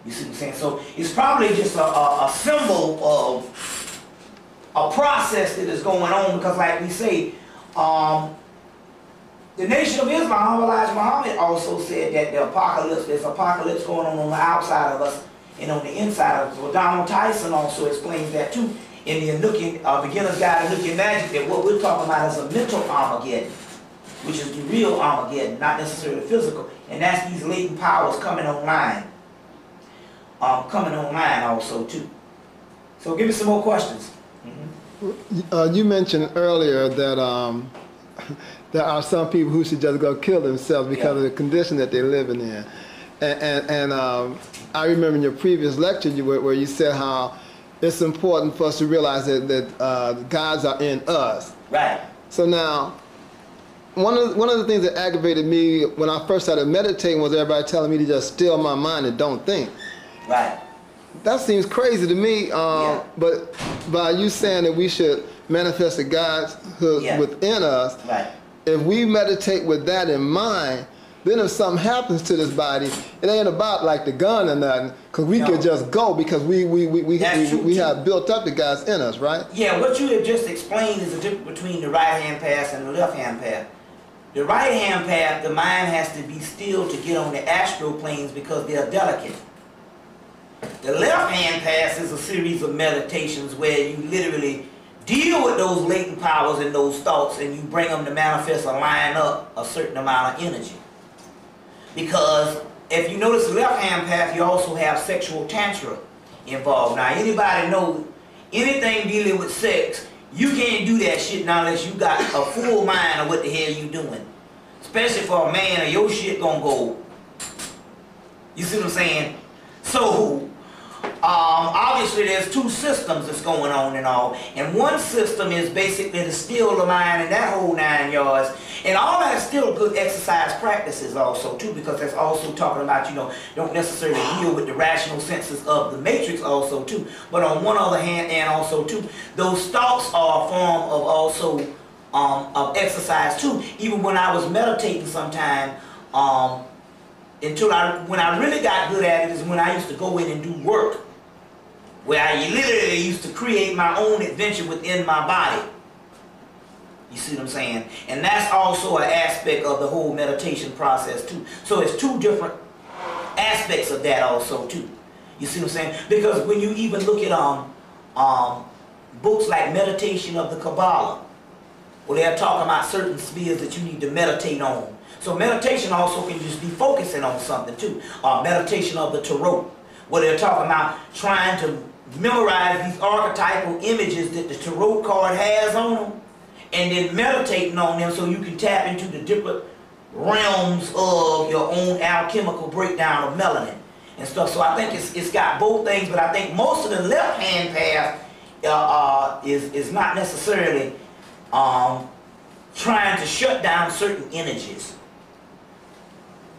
You see what I'm saying? So it's probably just a symbol of a process that is going on, because like we say, the Nation of Islam, Elijah Muhammad also said that the apocalypse, there's apocalypse going on the outside of us and on the inside of us. Well, Donald Tyson also explains that too in the Beginner's Guide to Anukin Magic, that what we're talking about is a mental Armageddon, which is the real Armageddon, not necessarily physical. And that's these latent powers coming online. Coming online also too. So give me some more questions. You mentioned earlier that there are some people who should just go kill themselves because of the condition that they're living in. And I remember in your previous lecture where you said how it's important for us to realize that gods are in us. Right. So now, one of the things that aggravated me when I first started meditating was everybody telling me to just still my mind and don't think. Right. that seems crazy to me. But by you saying that we should manifest the Godhood within us, if we meditate with that in mind, then if something happens to this body, it ain't about like the gun or nothing, because we could just go because we have built up the God's in us, right? Yeah, what you have just explained is the difference between the right hand path and the left hand path. The right hand path, the mind has to be still to get on the astral planes because they are delicate. The left hand path is a series of meditations where you literally deal with those latent powers and those thoughts, and you bring them to manifest or line up a certain amount of energy. Because if you notice the left hand path, you also have sexual tantra involved. Now anybody know anything dealing with sex, you can't do that shit now unless you got a full mind of what the hell you doing. Especially for a man, or your shit gonna go. You see what I'm saying? So obviously there's two systems that's going on and all, and one system is basically to still the mind and that whole 9 yards, and all that is still good exercise practices also too, because that's also talking about, you know, don't necessarily deal with the rational senses of the matrix also too, but on one other hand, and also too, those thoughts are a form of also of exercise too. Even when I was meditating sometime, when I really got good at it is when I used to go in and do work, where I literally used to create my own adventure within my body. You see what I'm saying? And that's also an aspect of the whole meditation process too. So it's two different aspects of that also too. You see what I'm saying? Because when you even look at books like Meditation of the Kabbalah, where they're talking about certain spheres that you need to meditate on. So meditation also can just be focusing on something too. Meditation of the Tarot, where they're talking about trying to memorize these archetypal images that the Tarot card has on them, and then meditating on them so you can tap into the different realms of your own alchemical breakdown of melanin and stuff. So I think it's got both things, but I think most of the left hand path is not necessarily trying to shut down certain energies.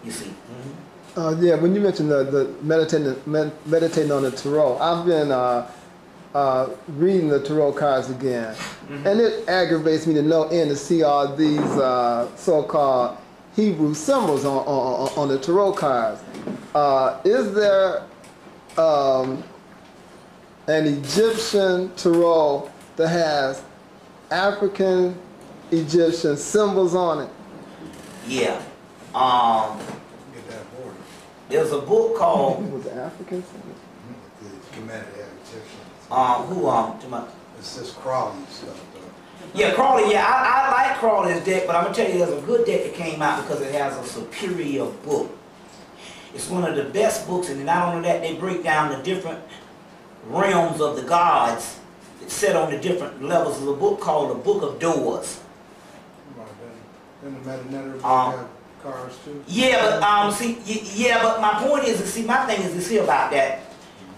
You see? Yeah, when you mentioned the meditating on the tarot, I've been reading the tarot cards again, and it aggravates me to no end to see all these so-called Hebrew symbols on the tarot cards. Is there an Egyptian tarot that has African Egyptian symbols on it? Yeah. There's a book called was it African? It's just Crawley stuff. Yeah, Crawley. Yeah, I like Crawley's deck, but I'm gonna tell you, there's a good deck that came out because it has a superior book. It's one of the best books, and not only that, they break down the different realms of the gods. It's set on the different levels of the book called the Book of Doors. And the Metanetter have cars too. Yeah, but but my point is, see, my thing is this here about that.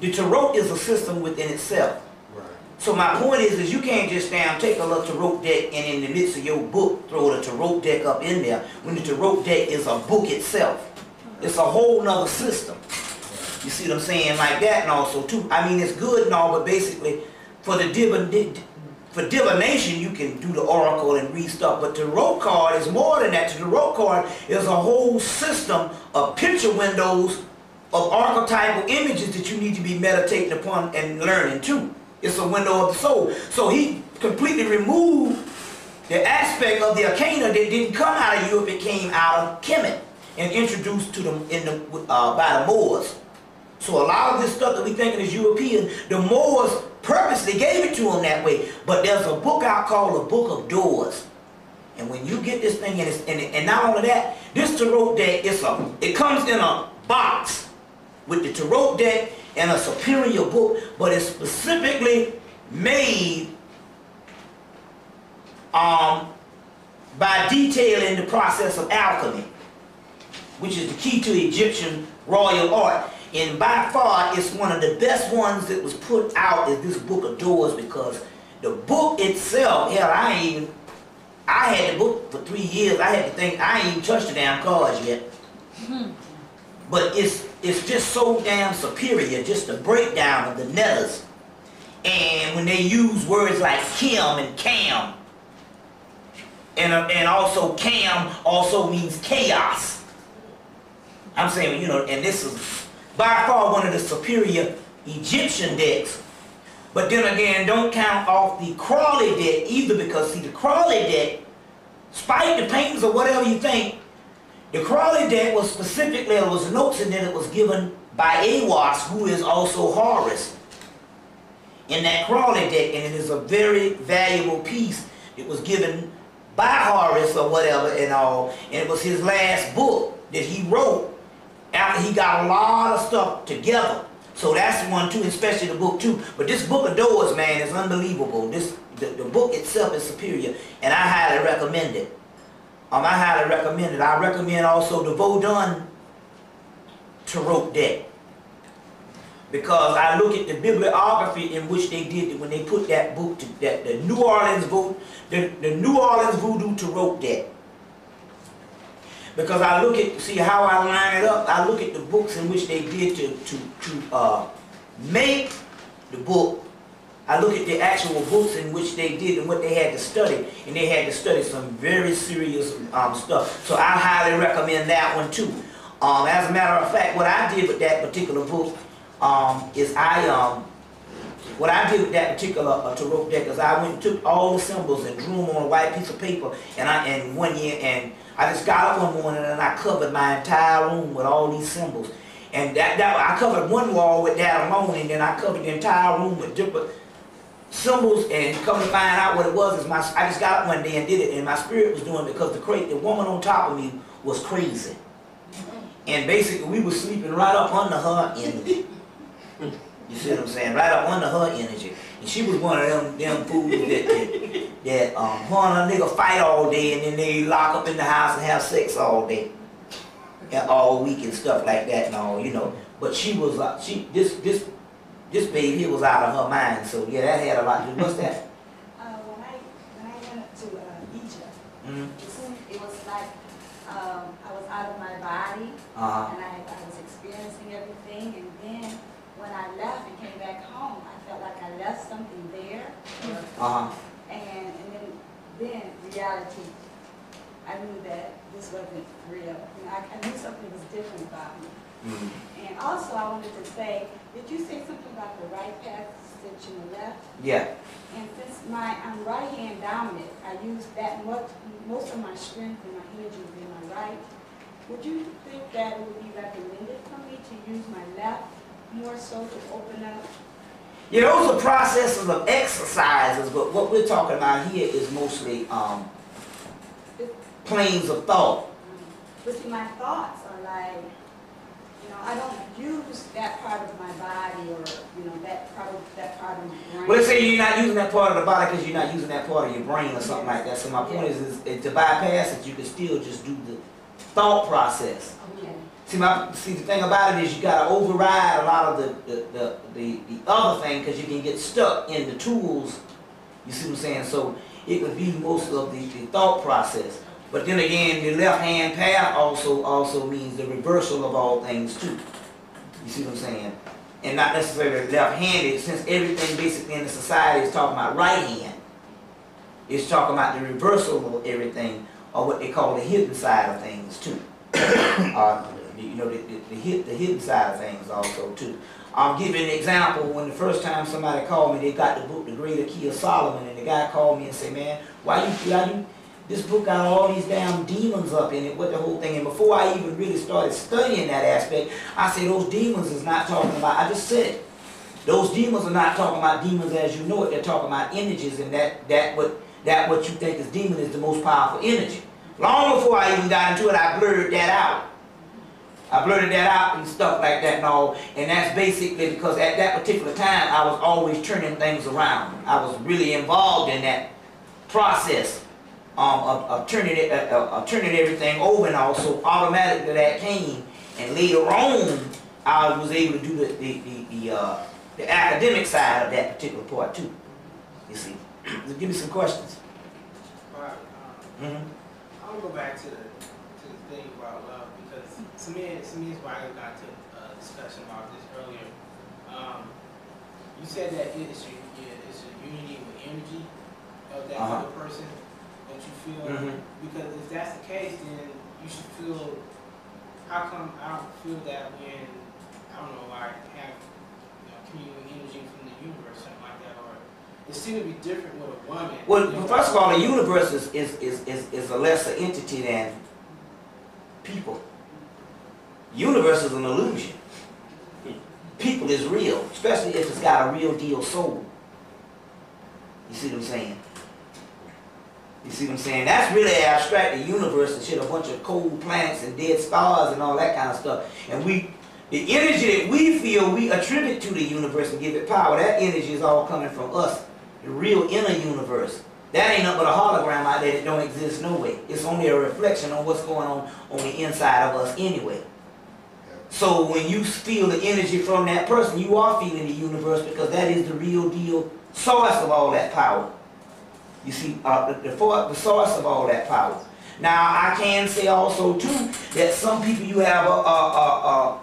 The tarot is a system within itself. Right. So my point is you can't just take a little tarot deck and in the midst of your book throw the tarot deck up in there when the tarot deck is a book itself. It's a whole nother system. You see what I'm saying? Like that, and also too. I mean, it's good and all, but basically for the divination, you can do the oracle and read stuff, but the tarot card is more than that. The tarot card is a whole system of picture windows of archetypal images that you need to be meditating upon and learning too. It's a window of the soul. So he completely removed the aspect of the arcana that didn't come out of Europe, it came out of Kemet and introduced to them by the Moors. So a lot of this stuff that we thinking is European, the Moors purposely gave it to them that way. But there's a book out called the Book of Doors. And when you get this thing, and not only that, this tarot deck, it comes in a box with the tarot deck and a superior book, but it's specifically made by detailing the process of alchemy, which is the key to Egyptian royal art. And by far, it's one of the best ones that was put out is this Book of Doors, because the book itself, hell, I had the book for 3 years. I had to think, I ain't even touched the damn cards yet. but it's just so damn superior, just the breakdown of the letters. And when they use words like Kim and Cam, and also Cam also means chaos. I'm saying, you know, and this is by far one of the superior Egyptian decks. But then again, don't count off the Crawley deck either, because see, the Crawley deck, despite the paintings or whatever you think, the Crawley deck was specifically, there was notes in there that was given by Aiwass, who is also Horus, in that Crawley deck, and it is a very valuable piece. It was given by Horus or whatever and all, and it was his last book that he wrote after he got a lot of stuff together. So that's one too, especially the book too. But this Book of Doors, man, is unbelievable. The book itself is superior, and I highly recommend it. I highly recommend it. I recommend also the Vodun Tarot deck, because I look at the bibliography in which they did it when they put that book to the New Orleans Voodoo Tarot deck. Because I look at, see how I line it up, I look at the books in which they did to make the book. I look at the actual books in which they did and what they had to study, and they had to study some very serious stuff. So I highly recommend that one too. As a matter of fact, what I did with that particular book is what I did with that particular tarot deck is I went and took all the symbols and drew them on a white piece of paper, and one year, and I just got up one morning and I covered my entire room with all these symbols. And I covered one wall with that alone, and then I covered the entire room with different symbols, and come to find out what it was is I just got up one day and did it, and my spirit was doing it because the woman on top of me was crazy. And basically we were sleeping right up under her energy. You see what I'm saying? Right up under her energy. And she was one of them fools that her and a nigga fight all day, and then they lock up in the house and have sex all day. And all week and stuff like that and all, you know. But she was this baby here was out of her mind, so yeah, that had a lot to do. What's that? When I went up to Egypt, it was like I was out of my body, and I was experiencing everything, and then when I left and came back home, I felt like I left something there, and then reality, I knew that this wasn't real. You know, I knew something was different about me. And also I wanted to say, did you say something about the right path since you left? Yeah. And since I'm right hand dominant, I use that most of my strength and my energy is in my right. Would you think that it would be recommended for me to use my left more so to open up? Yeah, those are processes of exercises, but what we're talking about here is mostly planes of thought. But see, my thoughts are like, you know, I don't use that part of my body, or you know, that part of my brain. Well, let's say you're not using that part of the body because you're not using that part of your brain or something like that. So my point is to bypass it, you can still just do the thought process. Okay. See, the thing about it is you got to override a lot of the other thing, because you can get stuck in the tools. You see what I'm saying? So it would be most of the thought process. But then again, the left-hand path also means the reversal of all things too. You see what I'm saying? And not necessarily left-handed, since everything basically in the society is talking about right hand. It's talking about the reversal of everything, or what they call the hidden side of things too. You know, the hidden side of things also too. I'll give you an example. When the first time somebody called me, they got the book, The Greater Key of Solomon, and the guy called me and said, man, why you this book got all these damn demons up in it, what the whole thing. And before I even really started studying that aspect, I said those demons is not talking about, I just said it. Those demons are not talking about demons as you know it, they're talking about energies, and that what you think is demon is the most powerful energy. Long before I even got into it, I blurred that out. I blurted that out and stuff like that and all, and that's basically because at that particular time I was always turning things around. I was really involved in that process of turning everything over, and also automatically that came, and later on I was able to do the academic side of that particular part too. You see, give me some questions. All right. I'll go back to the thing about love because to me is why I got to a discussion about this earlier. You said that it's a unity with energy of that other person that you feel. Because if that's the case, then you should feel. How come I don't feel that when I don't know I have community energy from the universe, something like that, or it seems to be different with a woman. Well, first of all, the universe is a lesser entity than people. Universe is an illusion. People is real, especially if it's got a real deal soul. You see what I'm saying? You see what I'm saying? That's really abstract, the universe and shit, a bunch of cold planets and dead stars and all that kind of stuff. And the energy that we feel, we attribute to the universe and give it power. That energy is all coming from us, the real inner universe. That ain't nothing but a hologram out there that don't exist no way. It's only a reflection on what's going on the inside of us anyway. So when you feel the energy from that person, you are feeling the universe because that is the real deal source of all that power. You see, the source of all that power. Now, I can say also, too, that some people you have a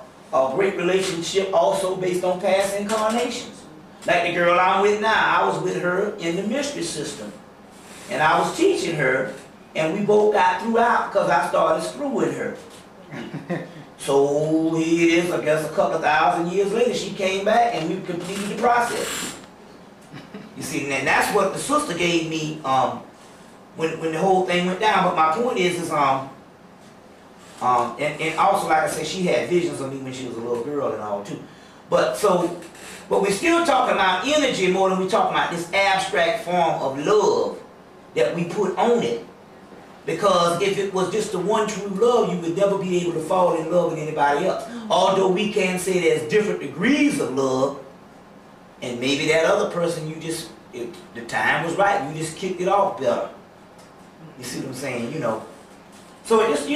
great relationship also based on past incarnations. Like the girl I'm with now, I was with her in the mystery system. And I was teaching her, and we both got through out because I started screwing her. So here it is, I guess a couple of thousand years later, she came back and we completed the process. You see, and that's what the sister gave me when the whole thing went down. But my point is and also, like I said, she had visions of me when she was a little girl and all too. But we're still talking about energy more than we're talking about this abstract form of love that we put on it. Because if it was just the one true love, you would never be able to fall in love with anybody else. Although we can say there's different degrees of love, and maybe that other person, the time was right, you just kicked it off better. You see what I'm saying, So it just,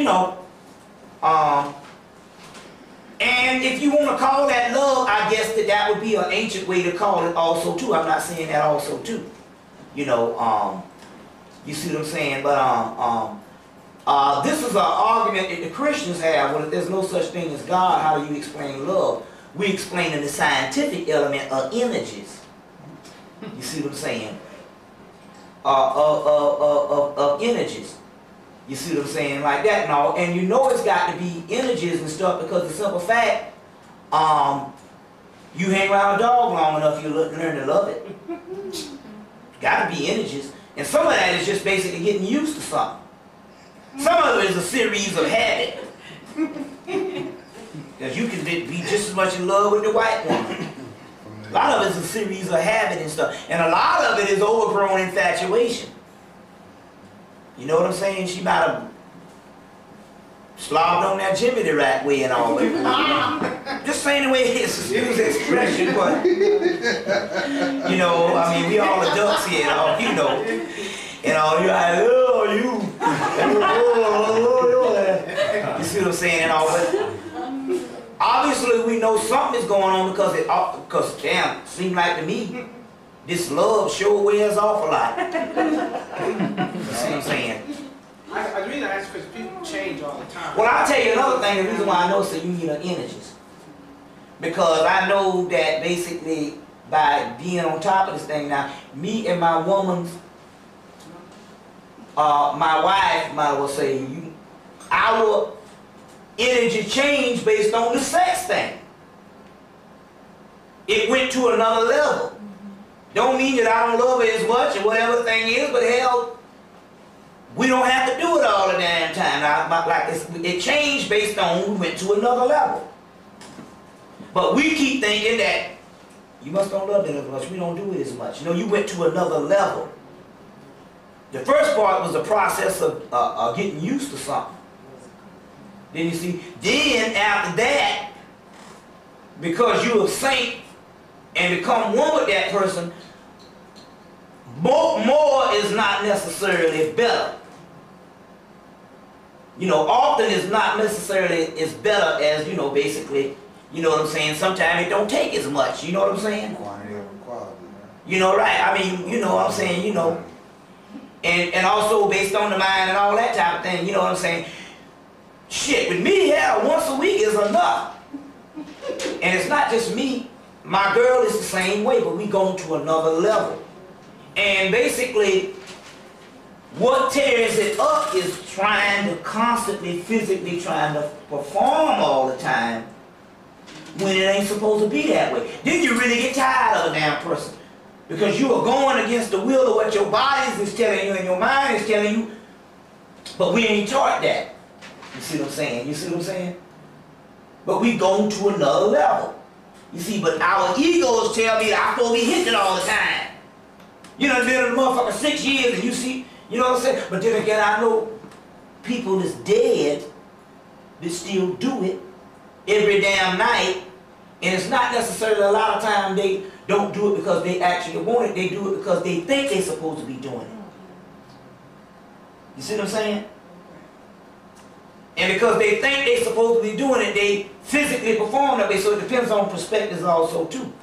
and if you want to call that love, I guess that would be an ancient way to call it also too. I'm not saying that also too. You see what I'm saying? But this is an argument that the Christians have. Well, if there's no such thing as God, how do you explain love? We explain in the scientific element of energies. You see what I'm saying? Of energies. You see what I'm saying? Like that and all. And it's got to be energies and stuff because the simple fact, you hang around a dog long enough, you learn to love it. Got to be energies. And some of that is just basically getting used to something. Some of it is a series of habit. Because you can be just as much in love with the white woman. A lot of it is a series of habit and stuff. And a lot of it is overgrown infatuation. You know what I'm saying? She might have slobbed on that Jimmy the right way and all that. Just saying the way it is. Excuse the expression, but I mean, we all adults here, you're like, oh, you see what I'm saying and all, but obviously we know something is going on because damn, it seems like to me, this love sure wears off a lot. You see what I'm saying? The reason I ask is because people change all the time. Well, I'll tell you another thing, the reason why I know it's a union of energies. Because I know that basically by being on top of this thing now, me and my woman's, my wife might well say, our energy changed based on the sex thing. It went to another level. Don't mean that I don't love her as much or whatever the thing is, but hell, we don't have to do it all the damn time. It changed based on we went to another level. But we keep thinking that you must don't love it as much. We don't do it as much. You went to another level. The first part was the process of getting used to something. Then you see, then after that, because you're a saint and become one with that person, more is not necessarily better. Often is not necessarily as better as, basically, you know what I'm saying? Sometimes it don't take as much, you know what I'm saying? Quantity over quality. Right? I mean, you know what I'm saying, and also based on the mind and all that type of thing, you know what I'm saying? Shit, with me, hell, once a week is enough. And it's not just me. My girl is the same way, but we going to another level. And basically, what tears it up is trying to constantly, physically trying to perform all the time when it ain't supposed to be that way. Then you really get tired of the damn person. Because you are going against the will of what your body is telling you and your mind is telling you. But we ain't taught that. You see what I'm saying? You see what I'm saying? But we going to another level. You see, but our egos tell me that I'm supposed to be hitting it all the time. You know, been in the motherfucker 6 years and you see, you know what I'm saying? But then again, I know people that's dead that still do it every damn night. And it's not necessarily a lot of time they don't do it because they actually want it. They do it because they think they're supposed to be doing it. You see what I'm saying? And because they think they're supposed to be doing it, they physically perform that way. So it depends on perspectives also too.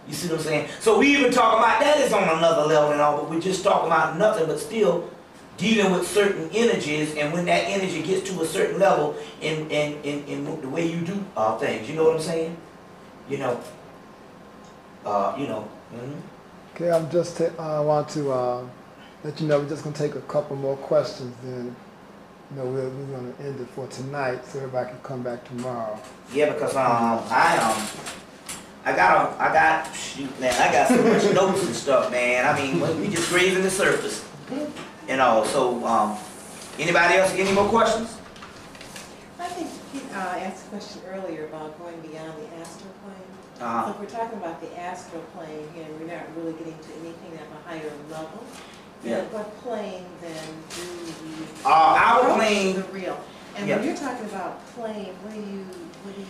You see what I'm saying? So we even talk about that is on another level and all, but we just talk about nothing but still dealing with certain energies, and when that energy gets to a certain level in the way you do things, you know what I'm saying? You know. Okay, I'm just want to let you know we're just gonna take a couple more questions, then you know we're gonna end it for tonight, so everybody can come back tomorrow. Yeah, because I got shoot, man, I got so much notes and stuff, man. I mean, we just grazing the surface, you know. So, anybody else? Any more questions? I think you asked a question earlier about going beyond the astral plane. So if we're talking about the astral plane here, and we're not really getting to anything at a higher level, then what plane then do we? Our plane. The real. And when you're talking about plane, what are you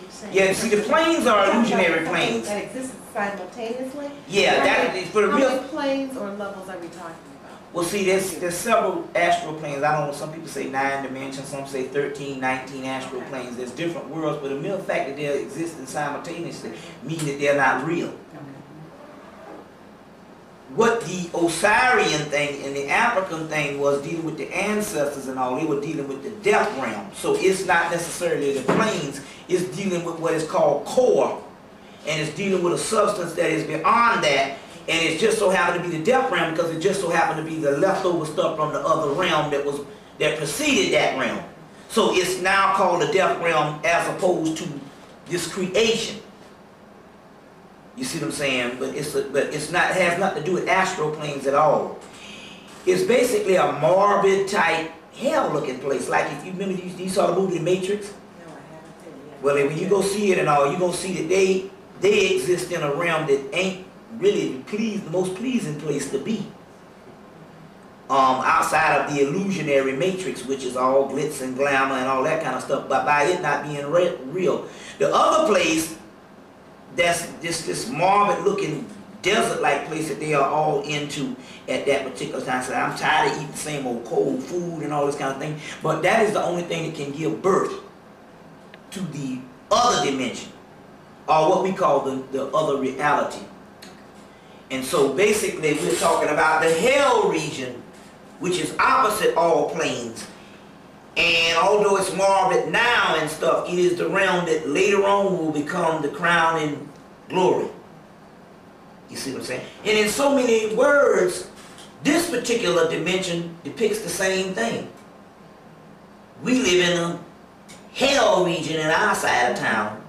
saying? Yeah, see, the planes are illusionary planes. That exist simultaneously? Yeah, that is for the real. How many planes or levels are we talking about? Well, see, there's several astral planes. I don't know, some people say 9 dimensions, some say 13, 19 astral planes. There's different worlds, but the mere fact that they're existing simultaneously means that they're not real. What the Osirian thing and the African thing was dealing with the ancestors and all, they were dealing with the death realm. So it's not necessarily the planes, it's dealing with what is called core. And it's dealing with a substance that is beyond that. And it just so happened to be the death realm because it just so happened to be the leftover stuff from the other realm that preceded that realm. So it's now called the death realm as opposed to this creation. You see what I'm saying? But it's not, it has nothing to do with astral planes at all. It's basically a morbid type hell-looking place. Like if you remember, you saw the movie The Matrix. No, I haven't seen it yet. Well, when you go see it and all, you're gonna see that they exist in a realm that ain't really the most pleasing place to be. Outside of the illusionary matrix, which is all glitz and glamour and all that kind of stuff, but by it not being real. The other place, that's this morbid looking desert like place that they are all into at that particular time. So I'm tired of eating the same old cold food and all this kind of thing, but that is the only thing that can give birth to the other dimension, or what we call the other reality. And so basically we're talking about the hell region, which is opposite all planes. And although it's morbid now and stuff, it is the realm that later on will become the crowning glory. You see what I'm saying? And in so many words, this particular dimension depicts the same thing. We live in a hell region in our side of town.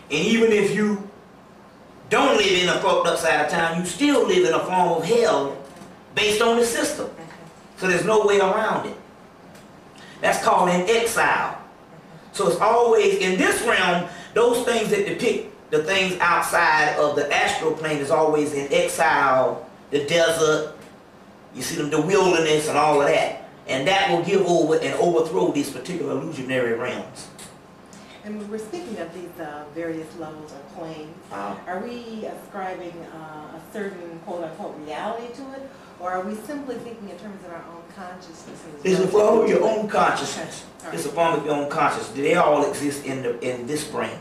And even if you don't live in a fucked up side of town, you still live in a form of hell based on the system. So there's no way around it. That's called an exile. So it's always, in this realm, those things that depict the things outside of the astral plane is always in exile, the desert, you see them, the wilderness and all of that. And that will give over and overthrow these particular illusionary realms. And when we're speaking of these various levels or planes, are we ascribing a certain quote-unquote reality to it? Or are we simply thinking in terms of our own consciousness? It's a form of your own consciousness. Okay. It's a form of your own consciousness. They all exist in this brain.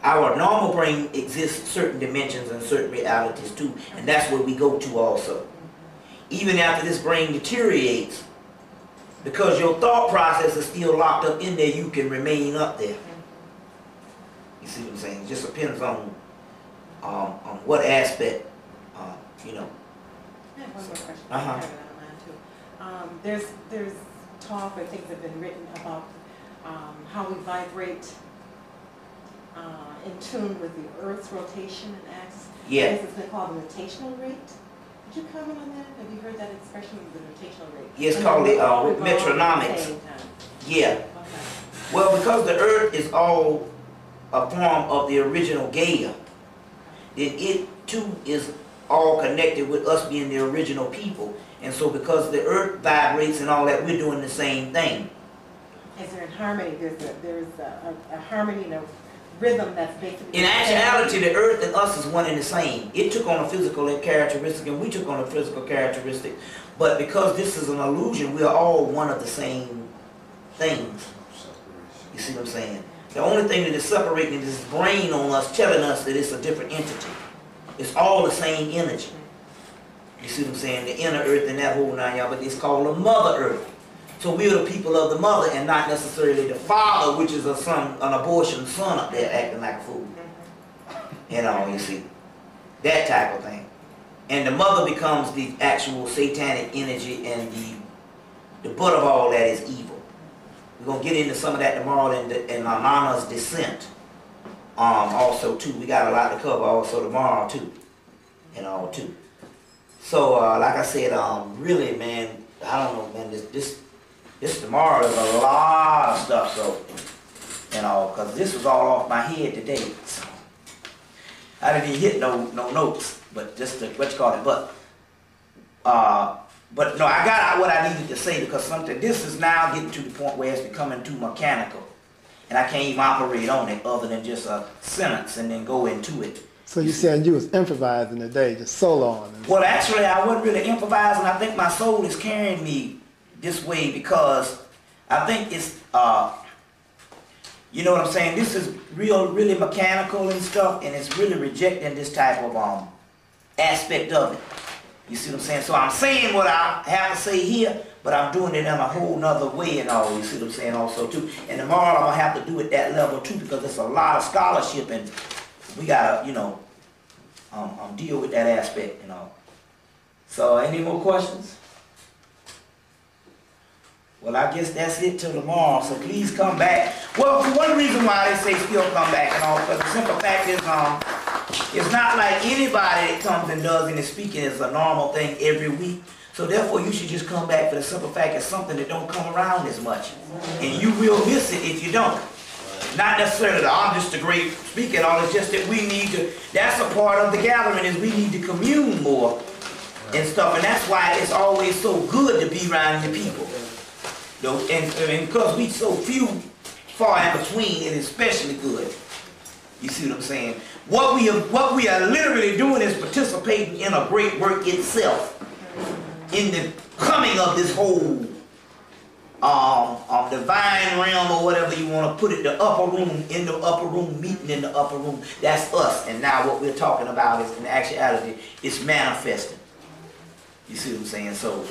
Our normal brain exists certain dimensions and certain realities too, and that's where we go to also. Even after this brain deteriorates, because your thought process is still locked up in there, you can remain up there. You see what I'm saying? It just depends on what aspect, you know. I have one more question. Uh-huh. I have it on mine too. There's talk or things have been written about how we vibrate in tune with the Earth's rotation and axis. Yeah. I guess it's been called the rotational rate. Did you comment on that? Have you heard that expression, the rotational rate? Yeah, it's And called we the all revolve at the metronomics. same time. Yeah. Okay. Well, because the Earth is all a form of the original Gaia, then it too is all connected with us being the original people. And so because the Earth vibrates and all that, we're doing the same thing. Is there in harmony? There's a harmony and a rhythm that's basically... In actuality, the Earth and us is one and the same. It took on a physical characteristic and we took on a physical characteristic. But because this is an illusion, we are all one of the same things. You see what I'm saying? The only thing that is separating is this brain on us telling us that it's a different entity. It's all the same energy. You see what I'm saying? The inner Earth and that whole nine y'all, but it's called the Mother Earth. So we are the people of the mother and not necessarily the father, which is an abortion son up there acting like a fool. You know, you see. That type of thing. And the mother becomes the actual satanic energy and the butt of all that is evil. We're going to get into some of that tomorrow in Nana's descent. Also too. We got a lot to cover also tomorrow too. You know, too. So like I said, really man, I don't know man, this tomorrow is a lot of stuff, so, you know, because this was all off my head today. So I didn't even hit no notes, but just what you call it, but no, I got out what I needed to say because this is now getting to the point where it's becoming too mechanical. And I can't even operate on it other than just a sentence and then go into it. So you saying you was improvising today, just solo on it? Well, actually, I wasn't really improvising. I think my soul is carrying me this way because I think it's, you know what I'm saying? This is really mechanical and stuff, and it's really rejecting this type of aspect of it. You see what I'm saying? So I'm saying what I have to say here, but I'm doing it in a whole nother way and all. You see what I'm saying also too. And tomorrow I'm going to have to do it that level too because there's a lot of scholarship and we got to, you know, deal with that aspect, you know. So any more questions? Well, I guess that's it till tomorrow, so please come back. Well, one reason why they say still come back and all, because the simple fact is, it's not like anybody that comes and does any speaking is a normal thing every week. So therefore, you should just come back for the simple fact it's something that don't come around as much. And you will miss it if you don't. Not necessarily that I'm just a great speaker and all, it's just that we need to, that's a part of the gathering is we need to commune more and stuff. And that's why it's always so good to be around the people. And because we so few, far in between, it is especially good. You see what I'm saying? What we are literally doing is participating in a great work itself. In the coming of this whole divine realm or whatever you want to put it, the upper room, in the upper room, meeting in the upper room, that's us. And now what we're talking about is in actuality, it's manifesting. You see what I'm saying? So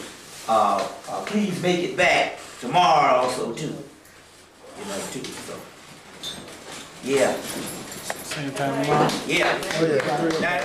please make it back tomorrow also too. You know, too. So yeah. Same time tomorrow? Yeah. Oh, yeah. Now,